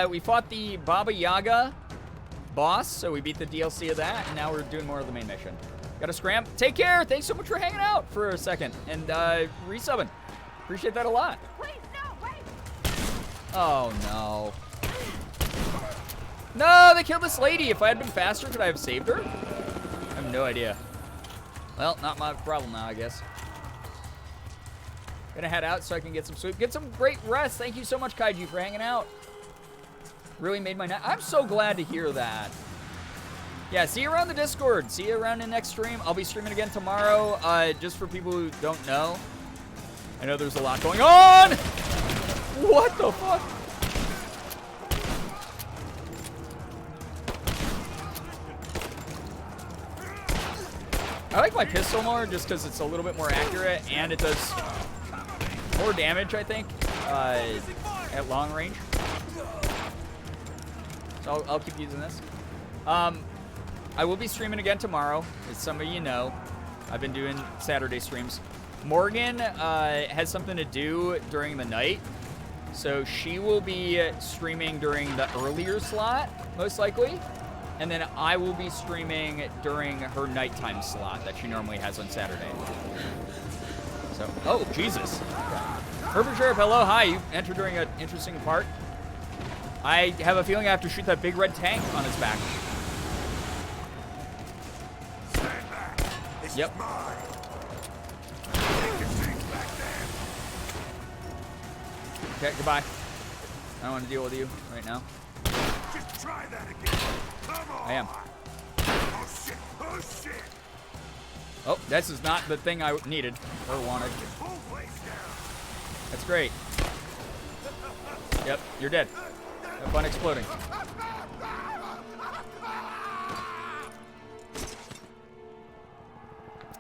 We fought the Baba Yaga boss, so we beat the DLC of that, and now we're doing more of the main mission. Gotta scram. Take care. Thanks so much for hanging out for a second and resubbing. Appreciate that a lot. Please, no, wait. Oh, no. No, they killed this lady. If I had been faster, could I have saved her? I have no idea. Well, not my problem now, I guess. Gonna head out so I can get some sleep. Get some great rest. Thank you so much, Kaiju, for hanging out. Really made my night. I'm so glad to hear that. Yeah, see you around the Discord. See you around in next stream. I'll be streaming again tomorrow. Just for people who don't know. I know there's a lot going on. What the fuck? I like my pistol more just because it's a little bit more accurate and it does more damage, I think, at long range. So I'll keep using this. I will be streaming again tomorrow, as some of you know. I've been doing Saturday streams. Morgan has something to do during the night, so she will be streaming during the earlier slot, most likely. And then I will be streaming during her nighttime slot that she normally has on Saturday. So, oh, Jesus. Perfect Sheriff, hello, hi. You entered during an interesting part. I have a feeling I have to shoot that big red tank on its back. Yep. Okay, goodbye. I don't want to deal with you right now. Just try that again. Come on. I am. Oh shit. Oh shit. Oh, this is not the thing I needed or wanted. That's great. Yep, you're dead. Have fun exploding.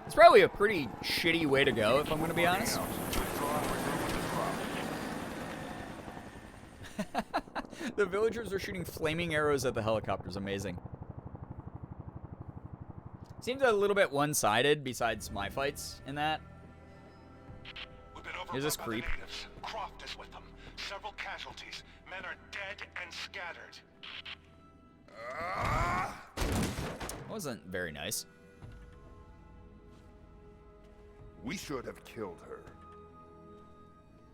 It's probably a pretty shitty way to go, if I'm going to be honest. The villagers are shooting flaming arrows at the helicopters. Amazing. Seems a little bit one-sided besides my fights in that. Is this creep? Croft is with them. Several casualties. Men are dead and scattered. Wasn't very nice. We should have killed her.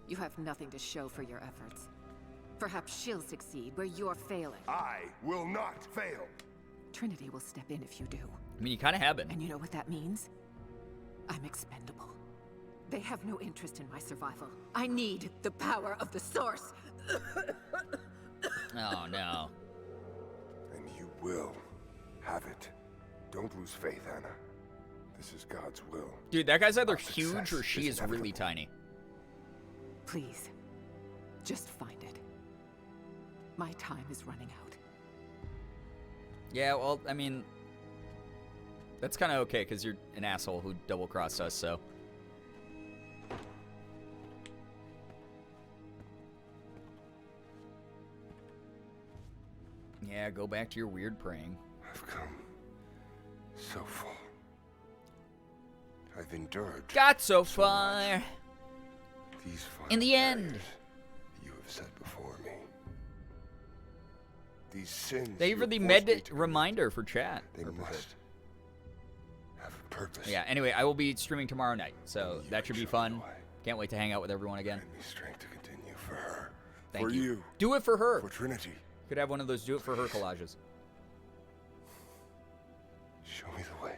You have nothing to show for your efforts. Perhaps she'll succeed where you're failing. I will not fail. Trinity will step in if you do. I mean, you kind of have been. And you know what that means? I'm expendable. They have no interest in my survival. I need the power of the source. Oh, no. And you will have it. Don't lose faith, Anna. This is God's will. Dude, that guy's either huge or she is really tiny. Please, just find it. My time is running out. Yeah, well, I mean, that's kind of okay because you're an asshole who double-crossed us, so. Yeah, go back to your weird praying. I've come so far. I've endured. Got so far. These in the end. You have set before me. These sins. Thank you for the med reminder for chat. They must have a purpose. Yeah, anyway, I will be streaming tomorrow night, so that should be fun. Can't wait to hang out with everyone again. Grant me strength to continue for her. Thank for you. Do it for her. For Trinity. Could have one of those do it for her collages. Show me the way.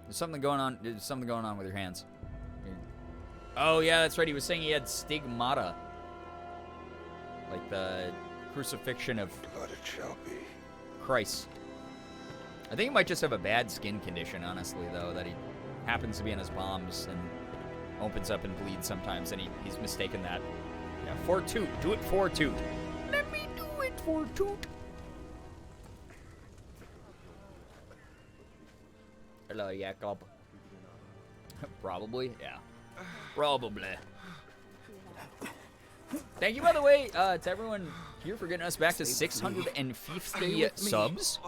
There's something going on. There's something going on with your hands. Oh yeah, that's right. He was saying he had stigmata, like the crucifixion of blood it shall be. Christ. I think he might just have a bad skin condition, honestly, though, that he happens to be in his palms and opens up and bleeds sometimes, and he's mistaken that. Yeah, for toot. Do it for toot. Let me do it for toot. Hello, Jacob. Probably, yeah. Probably. Thank you, by the way, to everyone here for getting us back to 650 subs.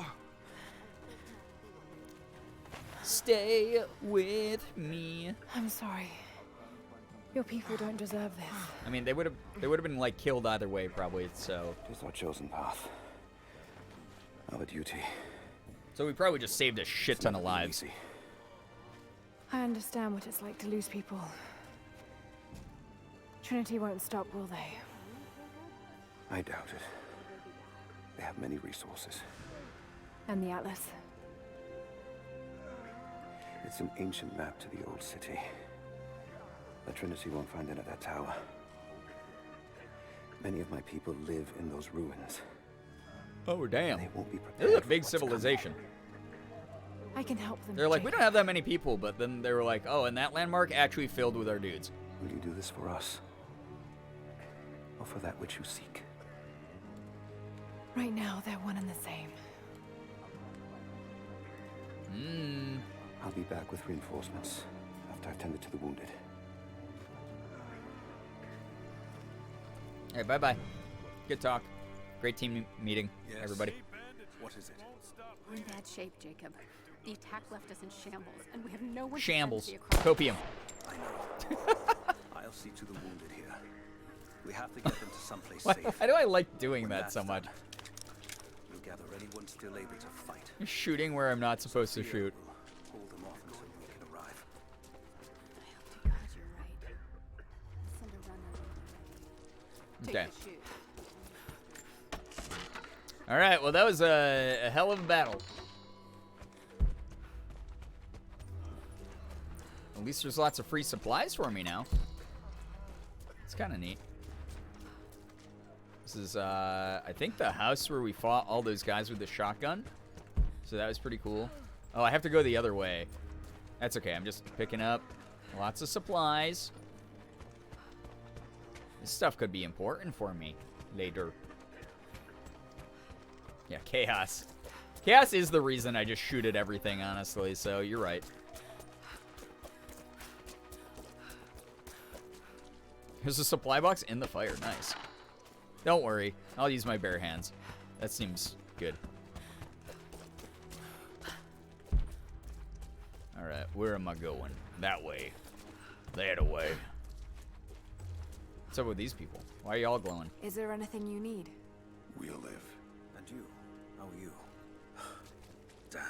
Stay with me. I'm sorry. Your people don't deserve this. I mean, they would have been like killed either way, probably. So It is our chosen path. Our duty. So we probably just saved a shit ton of lives. I understand what it's like to lose people. Trinity won't stop, will they? I doubt it. They have many resources. And the Atlas? It's an ancient map to the old city. The Trinity won't find it at that tower. Many of my people live in those ruins. Oh, damn. They won't be This prepared is a for big what's to come. civilization. I can help them. They're like, we don't have that many people, but then they were like, oh, and that landmark actually filled with our dudes. Will you do this for us? Or for that which you seek? Right now, they're one and the same. I'll be back with reinforcements after I've tended to the wounded. Hey, bye-bye. Good talk. Great team meeting, everybody. What is it? We're in bad shape, Jacob. The attack left us in shambles, and we have no one to Shambles. send across. Copium. I know. I'll see to the wounded here. We have to get them to someplace Why, safe. why do I like doing When that that's so much? done, we'll gather anyone still able to fight. Shooting where I'm not supposed to shoot. Hold them off until we can arrive. God, you're right. Send a runner. Okay. All right. Well, that was a hell of a battle. At least there's lots of free supplies for me now. It's kind of neat. This is, I think, the house where we fought all those guys with the shotgun. So that was pretty cool. Oh, I have to go the other way. That's okay. I'm just picking up lots of supplies. This stuff could be important for me later. Yeah, chaos. Chaos is the reason I just shoot at everything, honestly, so you're right. There's a supply box in the fire. Nice. Don't worry. I'll use my bare hands. That seems good. Alright, where am I going? That way. That way. What's up with these people? Why are y'all glowing? Is there anything you need? We'll live. And you? How are you? Damn.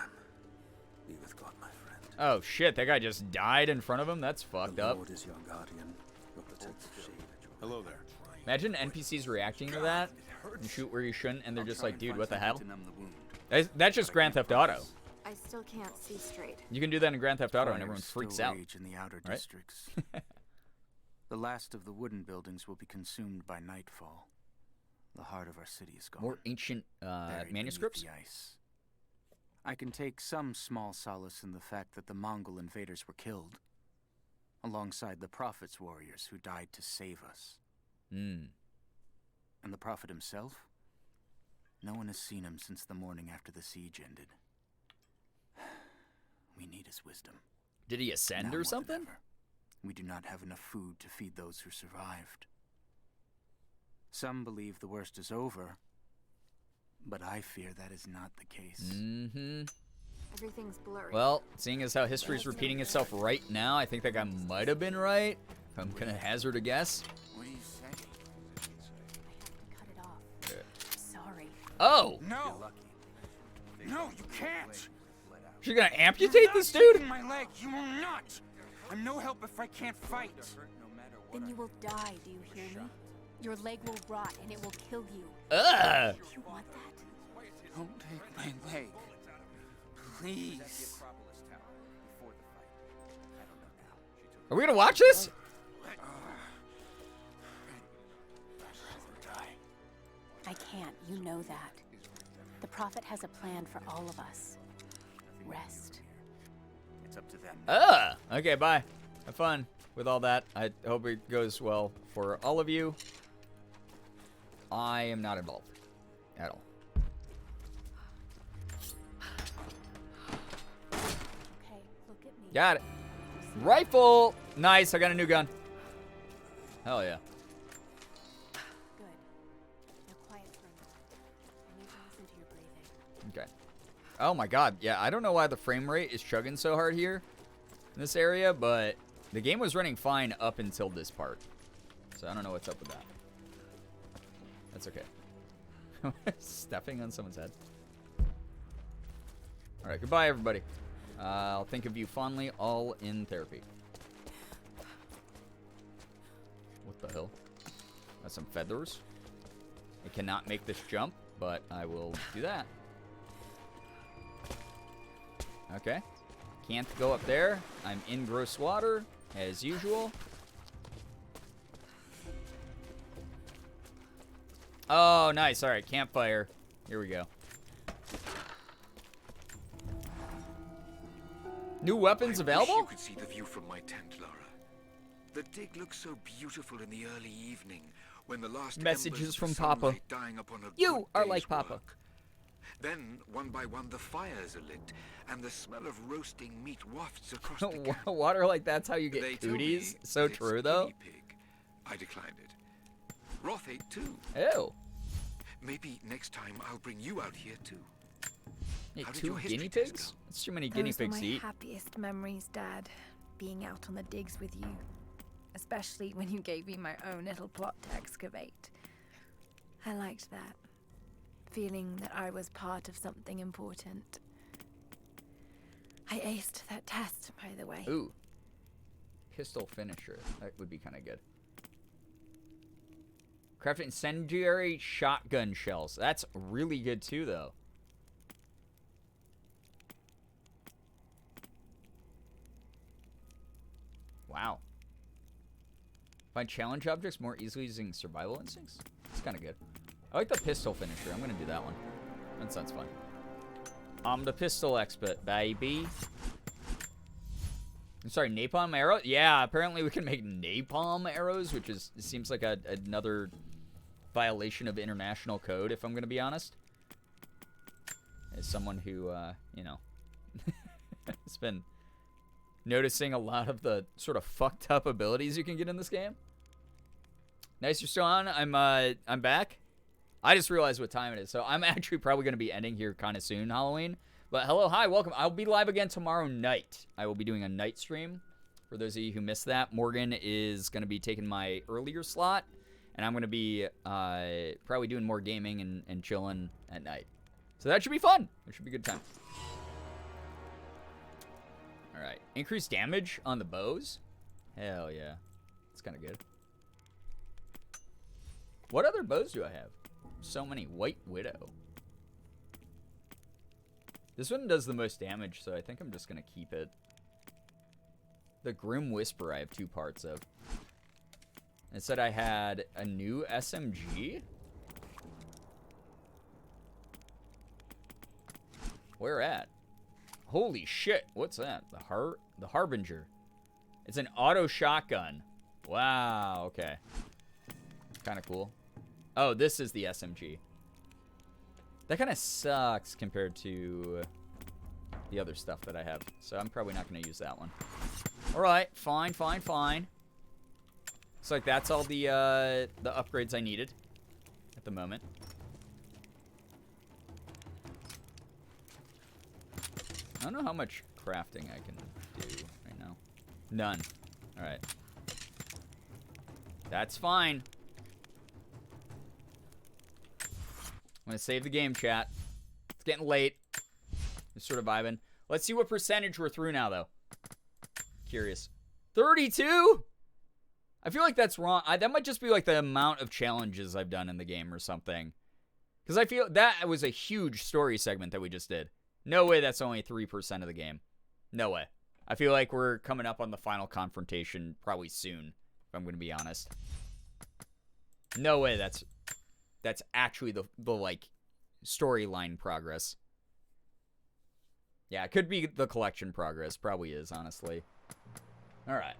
Be with God, my friend. Oh shit, that guy just died in front of him? That's fucked up. Lord is your guardian, your protective shade at your Hello there. Imagine NPCs reacting to that. You shoot where you shouldn't, and they're just like, dude, what the hell? to numb the wound. That's just Grand Theft Auto. I still can't see straight. You can do that in Grand Theft Auto, and Fires everyone freaks still out. rage in the outer Right? districts. The last of the wooden buildings will be consumed by nightfall. The heart of our city is gone. More ancient Buried manuscripts? beneath the ice. I can take some small solace in the fact that the Mongol invaders were killed, alongside the Prophet's warriors who died to save us. Hmm. And the Prophet himself? No one has seen him since the morning after the siege ended. We need his wisdom. Did he ascend Now or more than something? ever. We do not have enough food to feed those who survived. Some believe the worst is over, but I fear that is not the case. Mm-hmm. Everything's blurry. Well, seeing as how history's repeating itself right now, I think that guy might have been right. If I'm gonna hazard a guess. What do you say? Cut it off. Sorry. Oh! No! No, you can't! She's gonna amputate this dude? My leg, you will not! I'm no help if I can't fight. Then you will die, do you hear me? Your leg will rot and it will kill you. Ugh! You want that? Don't take my leg. Please. Are we gonna watch this? I can't, you know that. The Prophet has a plan for all of us. Rest. It's up to them. Okay, bye. Have fun with all that. I hope it goes well for all of you. I am not involved at all. Okay, look at me. Got it. Rifle! Nice, I got a new gun. Hell yeah. Okay. Oh my god. Yeah, I don't know why the frame rate is chugging so hard here in this area, but the game was running fine up until this part. So I don't know what's up with that. That's okay. Stepping on someone's head. Alright, goodbye everybody. I'll think of you fondly, all in therapy. What the hell? That's some feathers. I cannot make this jump, but I will do that. Okay. Can't go up there. I'm in gross water, as usual. Oh, nice. All right, campfire. Here we go. New weapons available? You could see the view from my tent, Lara. The dig looks so beautiful in the early evening when the last messages from sunlight Papa. dying upon a You good are day's like Papa. work. Then, one by one, the fires are lit, and the smell of roasting meat wafts across the camp. Water like that's how you They get tell cooties? me So that it's true, though. guinea pig. I declined it. Roth ate too. Ew. Maybe next time I'll bring you out here too. Hey, How did 2 your history guinea test pigs? That's too many guinea Those are pigs my to eat. happiest memories, Dad. Being out on the digs with you. Especially when you gave me my own little plot to excavate. I liked that. Feeling that I was part of something important. I aced that test, by the way. Ooh. Pistol finisher. That would be kind of good. Craft incendiary shotgun shells. That's really good too, though. Wow. Find challenge objects more easily using survival instincts. It's kind of good. I like the pistol finisher. I'm going to do that one. That sounds fun. I'm the pistol expert, baby. I'm sorry, napalm arrow? Yeah, apparently we can make napalm arrows, which is seems like another violation of international code, if I'm going to be honest. As someone who, you know, has been noticing a lot of the sort of fucked up abilities you can get in this game. Nice, you're still on. I'm back. I just realized what time it is, so I'm actually probably going to be ending here kind of soon, Halloween. But hello, hi, welcome. I'll be live again tomorrow night. I will be doing a night stream. For those of you who missed that, Morgan is going to be taking my earlier slot, and I'm going to be probably doing more gaming and chilling at night. So that should be fun. It should be a good time. All right, increased damage on the bows. Hell yeah, it's kind of good. What other bows do I have? So many. White Widow. This one does the most damage, so I think I'm just going to keep it. The Grim Whisper I have 2 parts of. It said I had a new SMG? Where at? Holy shit, what's that? The Harbinger. It's an auto shotgun. Wow, okay. Kind of cool. Oh, this is the SMG. That kind of sucks compared to the other stuff that I have. So I'm probably not going to use that one. All right, fine. Looks like that's all the upgrades I needed at the moment. I don't know how much crafting I can do right now. None. All right. That's fine. I'm going to save the game, chat. It's getting late. Just sort of vibing. Let's see what percentage we're through now, though. Curious. 32? I feel like that's wrong. That might just be like the amount of challenges I've done in the game or something. Because I feel that was a huge story segment that we just did. No way that's only 3% of the game. No way. I feel like we're coming up on the final confrontation probably soon, if I'm going to be honest. No way that's actually the like storyline progress. Yeah, it could be the collection progress. Probably is, honestly. All right.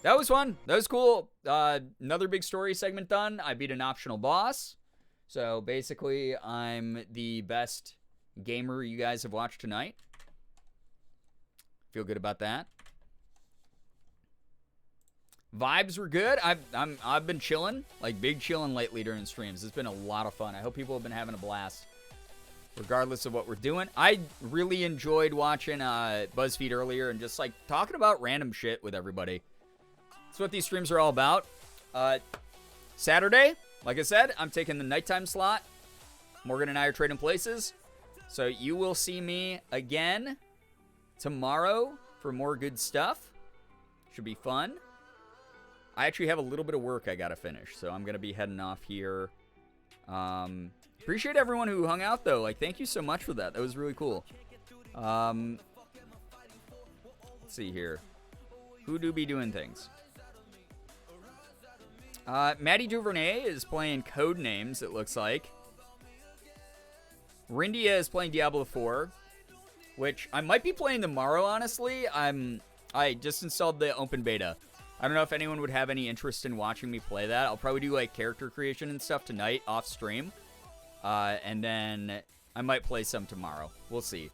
That was fun. That was cool. Another big story segment done. I beat an optional boss. So basically, I'm the best gamer you guys have watched tonight. Feel good about that. Vibes were good. I've been chilling, like big chilling lately during streams. It's been a lot of fun. I hope people have been having a blast. regardless of what we're doing. I really enjoyed watching BuzzFeed earlier and just, like, talking about random shit with everybody. That's what these streams are all about. Saturday, like I said, I'm taking the nighttime slot. Morgan and I are trading places. So you will see me again tomorrow for more good stuff. Should be fun. I actually have a little bit of work I gotta finish, so I'm going to be heading off here. Appreciate everyone who hung out, though. Like, thank you so much for that. That was really cool. Let's see here. Who do be doing things? Maddie Duvernay is playing Codenames, it looks like. Rindia is playing Diablo 4, which I might be playing tomorrow, honestly. I just installed the open beta. I don't know if anyone would have any interest in watching me play that. I'll probably do, like, character creation and stuff tonight off stream. And then I might play some tomorrow. We'll see.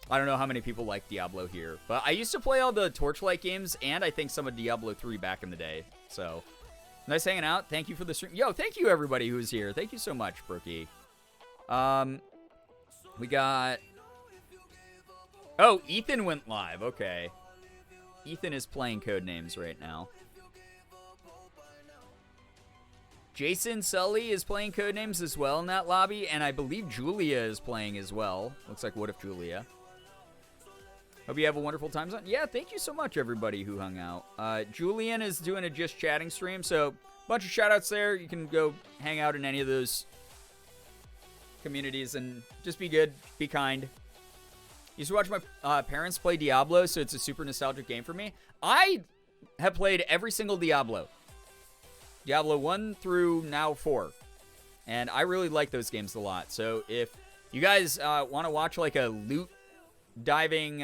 I don't know how many people like Diablo here. But I used to play all the Torchlight games, and I think some of Diablo 3 back in the day. So, nice hanging out. Thank you for the stream. Yo, thank you, everybody who's here. Thank you so much, Brookie. We got... Oh, Ethan went live. Okay. Ethan is playing Codenames right now. Jason Sully is playing Codenames as well in that lobby, and I believe Julia is playing as well. Looks like What If Julia. Hope you have a wonderful time zone. Yeah, thank you so much, everybody who hung out. Julian is doing a Just Chatting stream, so a bunch of shout-outs there. You can go hang out in any of those communities and just be good, be kind. Used to watch my parents play Diablo, so it's a super nostalgic game for me. I have played every single Diablo. Diablo 1 through now 4. And I really like those games a lot. So if you guys want to watch like a loot diving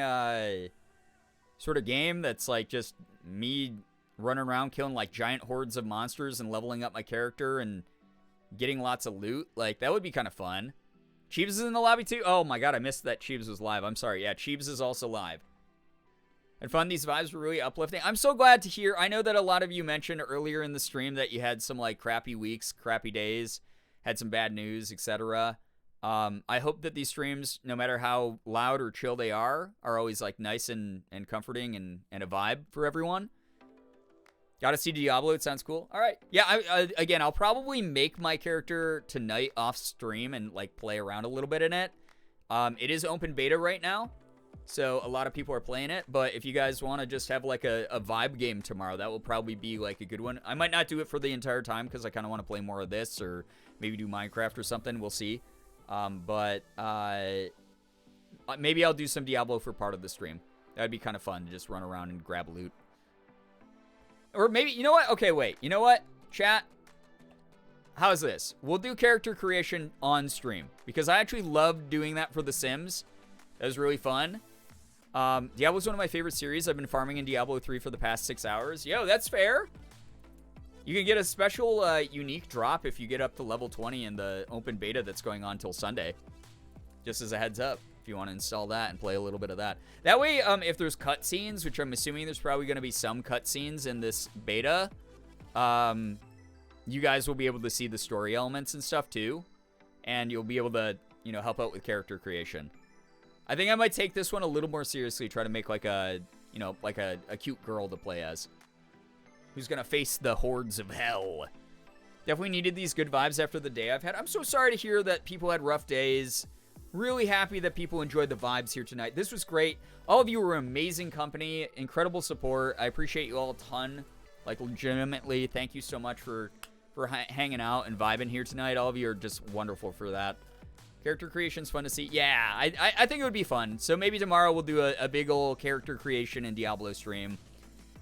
sort of game that's like just me running around killing like giant hordes of monsters and leveling up my character and getting lots of loot, like that would be kind of fun. Cheebs is in the lobby too? Oh my god, I missed that Cheebs was live. I'm sorry. Yeah, Cheebs is also live. And fun, these vibes were really uplifting. I'm so glad to hear. I know that a lot of you mentioned earlier in the stream that you had some like crappy weeks, crappy days, had some bad news, etc. I hope that these streams, no matter how loud or chill they are always like nice and comforting and a vibe for everyone. Gotta see Diablo. It sounds cool. All right. Yeah, again, I'll probably make my character tonight off stream and, like, play around a little bit in it. It is open beta right now, so a lot of people are playing it. But if you guys want to just have, like, a vibe game tomorrow, that will probably be, like, a good one. I might not do it for the entire time because I kind of want to play more of this or maybe do Minecraft or something. We'll see. But maybe I'll do some Diablo for part of the stream. That'd be kind of fun to just run around and grab loot. Or maybe, you know what? Okay, wait. You know what? Chat, how's this? We'll do character creation on stream. Because I actually loved doing that for The Sims. That was really fun. Diablo's one of my favorite series. I've been farming in Diablo 3 for the past 6 hours. Yo, that's fair. You can get a special unique drop if you get up to level 20 in the open beta that's going on till Sunday. Just as a heads up. If you want to install that and play a little bit of that. That way, if there's cutscenes, which I'm assuming there's probably going to be some cutscenes in this beta, you guys will be able to see the story elements and stuff too. And you'll be able to, you know, help out with character creation. I think I might take this one a little more seriously, try to make like a, you know, like a cute girl to play as. Who's going to face the hordes of hell. Definitely needed these good vibes after the day I've had. I'm so sorry to hear that people had rough days. Really happy that people enjoyed the vibes here tonight. This was great. All of you were amazing company. Incredible support. I appreciate you all a ton. Like, legitimately, thank you so much for hanging out and vibing here tonight. All of you are just wonderful for that. Character creation's fun to see. Yeah, I think it would be fun. So maybe tomorrow we'll do a big old character creation and Diablo stream.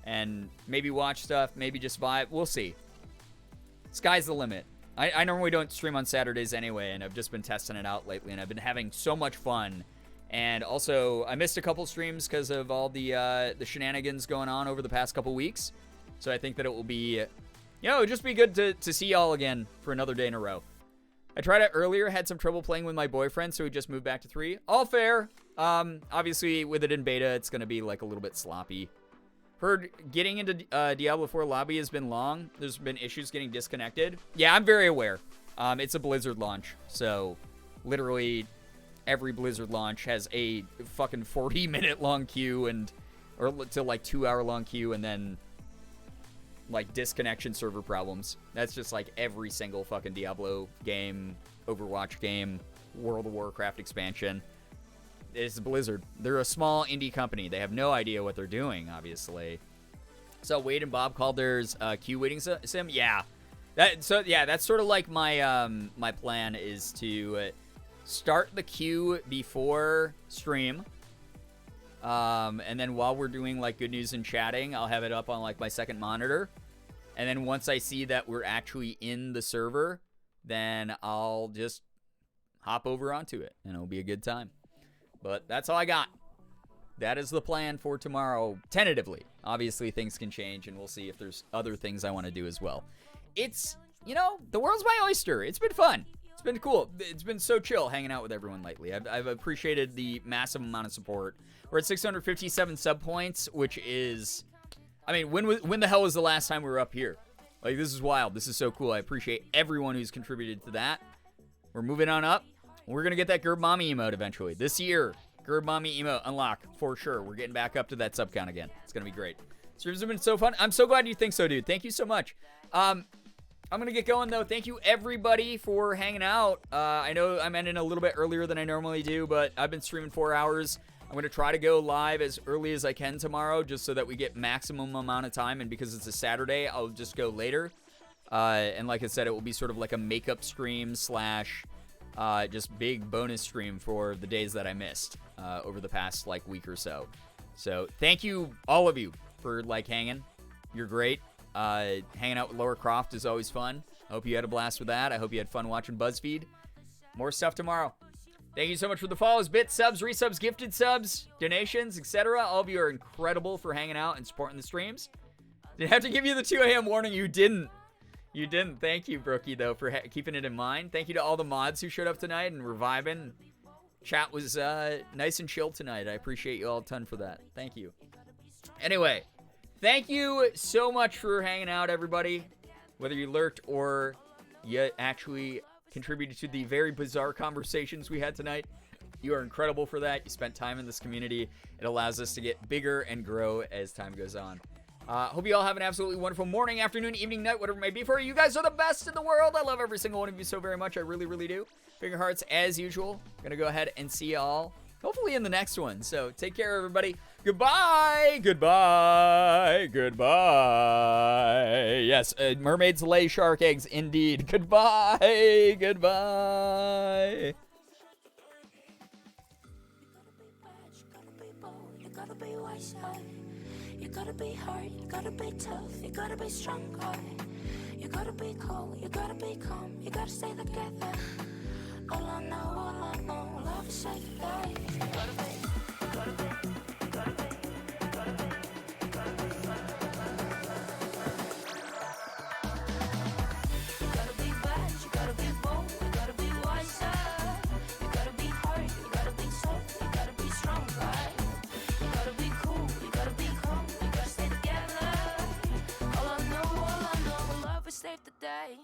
And maybe watch stuff. Maybe just vibe. We'll see. Sky's the limit. I normally don't stream on Saturdays anyway, and I've just been testing it out lately, and I've been having so much fun. And also, I missed a couple streams because of all the shenanigans going on over the past couple weeks. So I think that it will be, you know, it'll just be good to see y'all again for another day in a row. I tried it earlier, had some trouble playing with my boyfriend, so we just moved back to 3. All fair. Obviously, with it in beta, it's going to be, like, a little bit sloppy. Heard getting into Diablo 4 lobby has been long. There's been issues getting disconnected. Yeah, I'm very aware. It's a Blizzard launch, so literally every Blizzard launch has a fucking 40-minute long queue or to like 2-hour long queue, and then like disconnection server problems. That's just like every single fucking Diablo game, Overwatch game, World of Warcraft expansion. It's Blizzard. They're a small indie company. They have no idea what they're doing, obviously. So Wade and Bob called theirs queue waiting sim. Yeah, that's sort of like my my plan is to start the queue before stream. And then while we're doing like good news and chatting, I'll have it up on like my second monitor. And then once I see that we're actually in the server, then I'll just hop over onto it and it'll be a good time. But that's all I got. That is the plan for tomorrow, tentatively. Obviously, things can change, and we'll see if there's other things I want to do as well. It's, the world's my oyster. It's been fun. It's been cool. It's been so chill hanging out with everyone lately. I've appreciated the massive amount of support. We're at 657 sub points, which is, I mean, when the hell was the last time we were up here? Like, this is wild. This is so cool. I appreciate everyone who's contributed to that. We're moving on up. We're going to get that Gerb Mommy emote eventually. This year, Gerb Mommy emote unlock for sure. We're getting back up to that sub count again. It's going to be great. Streams have been so fun. I'm so glad you think so, dude. Thank you so much. I'm going to get going, though. Thank you, everybody, for hanging out. I know I'm ending a little bit earlier than I normally do, but I've been streaming 4 hours. I'm going to try to go live as early as I can tomorrow, just so that we get maximum amount of time. And because it's a Saturday, I'll just go later. And like I said, it will be sort of like a makeup stream / just big bonus stream for the days that I missed over the past like week or so. So thank you, all of you, for like hanging. You're great. Hanging out with Laura Croft is always fun. I hope you had a blast with that. I hope you had fun watching BuzzFeed. More stuff tomorrow. Thank you so much for the follows, bits, subs, resubs, gifted subs, donations, etc. All of you are incredible for hanging out and supporting the streams. Did I have to give you the 2 a.m. warning? You didn't. You didn't. Thank you, Brookie, though, for keeping it in mind. Thank you to all the mods who showed up tonight and reviving. Chat was nice and chill tonight. I appreciate you all a ton for that. Thank you. Anyway, thank you so much for hanging out, everybody. Whether you lurked or you actually contributed to the very bizarre conversations we had tonight, you are incredible for that. You spent time in this community. It allows us to get bigger and grow as time goes on. Hope you all have an absolutely wonderful morning, afternoon, evening, night, whatever it may be for you. You guys are the best in the world. I love every single one of you so very much. I really, really do. Bigger hearts as usual. Gonna go ahead and see y'all hopefully in the next one. So take care, everybody. Goodbye. Goodbye. Goodbye. Yes, mermaids lay shark eggs indeed. Goodbye. Goodbye. You gotta be hard, you gotta be tough, you gotta be stronger. You gotta be cool, you gotta be calm, you gotta stay together. All I know, love is safe today. You gotta be, you gotta be, you gotta be, you gotta be, you gotta be. You gotta be bad, you gotta be bold, you gotta be wiser. You gotta be hard, you gotta be tough, you gotta be stronger. You gotta be cool, you gotta be calm, you gotta stay together. All I know, love is safe today.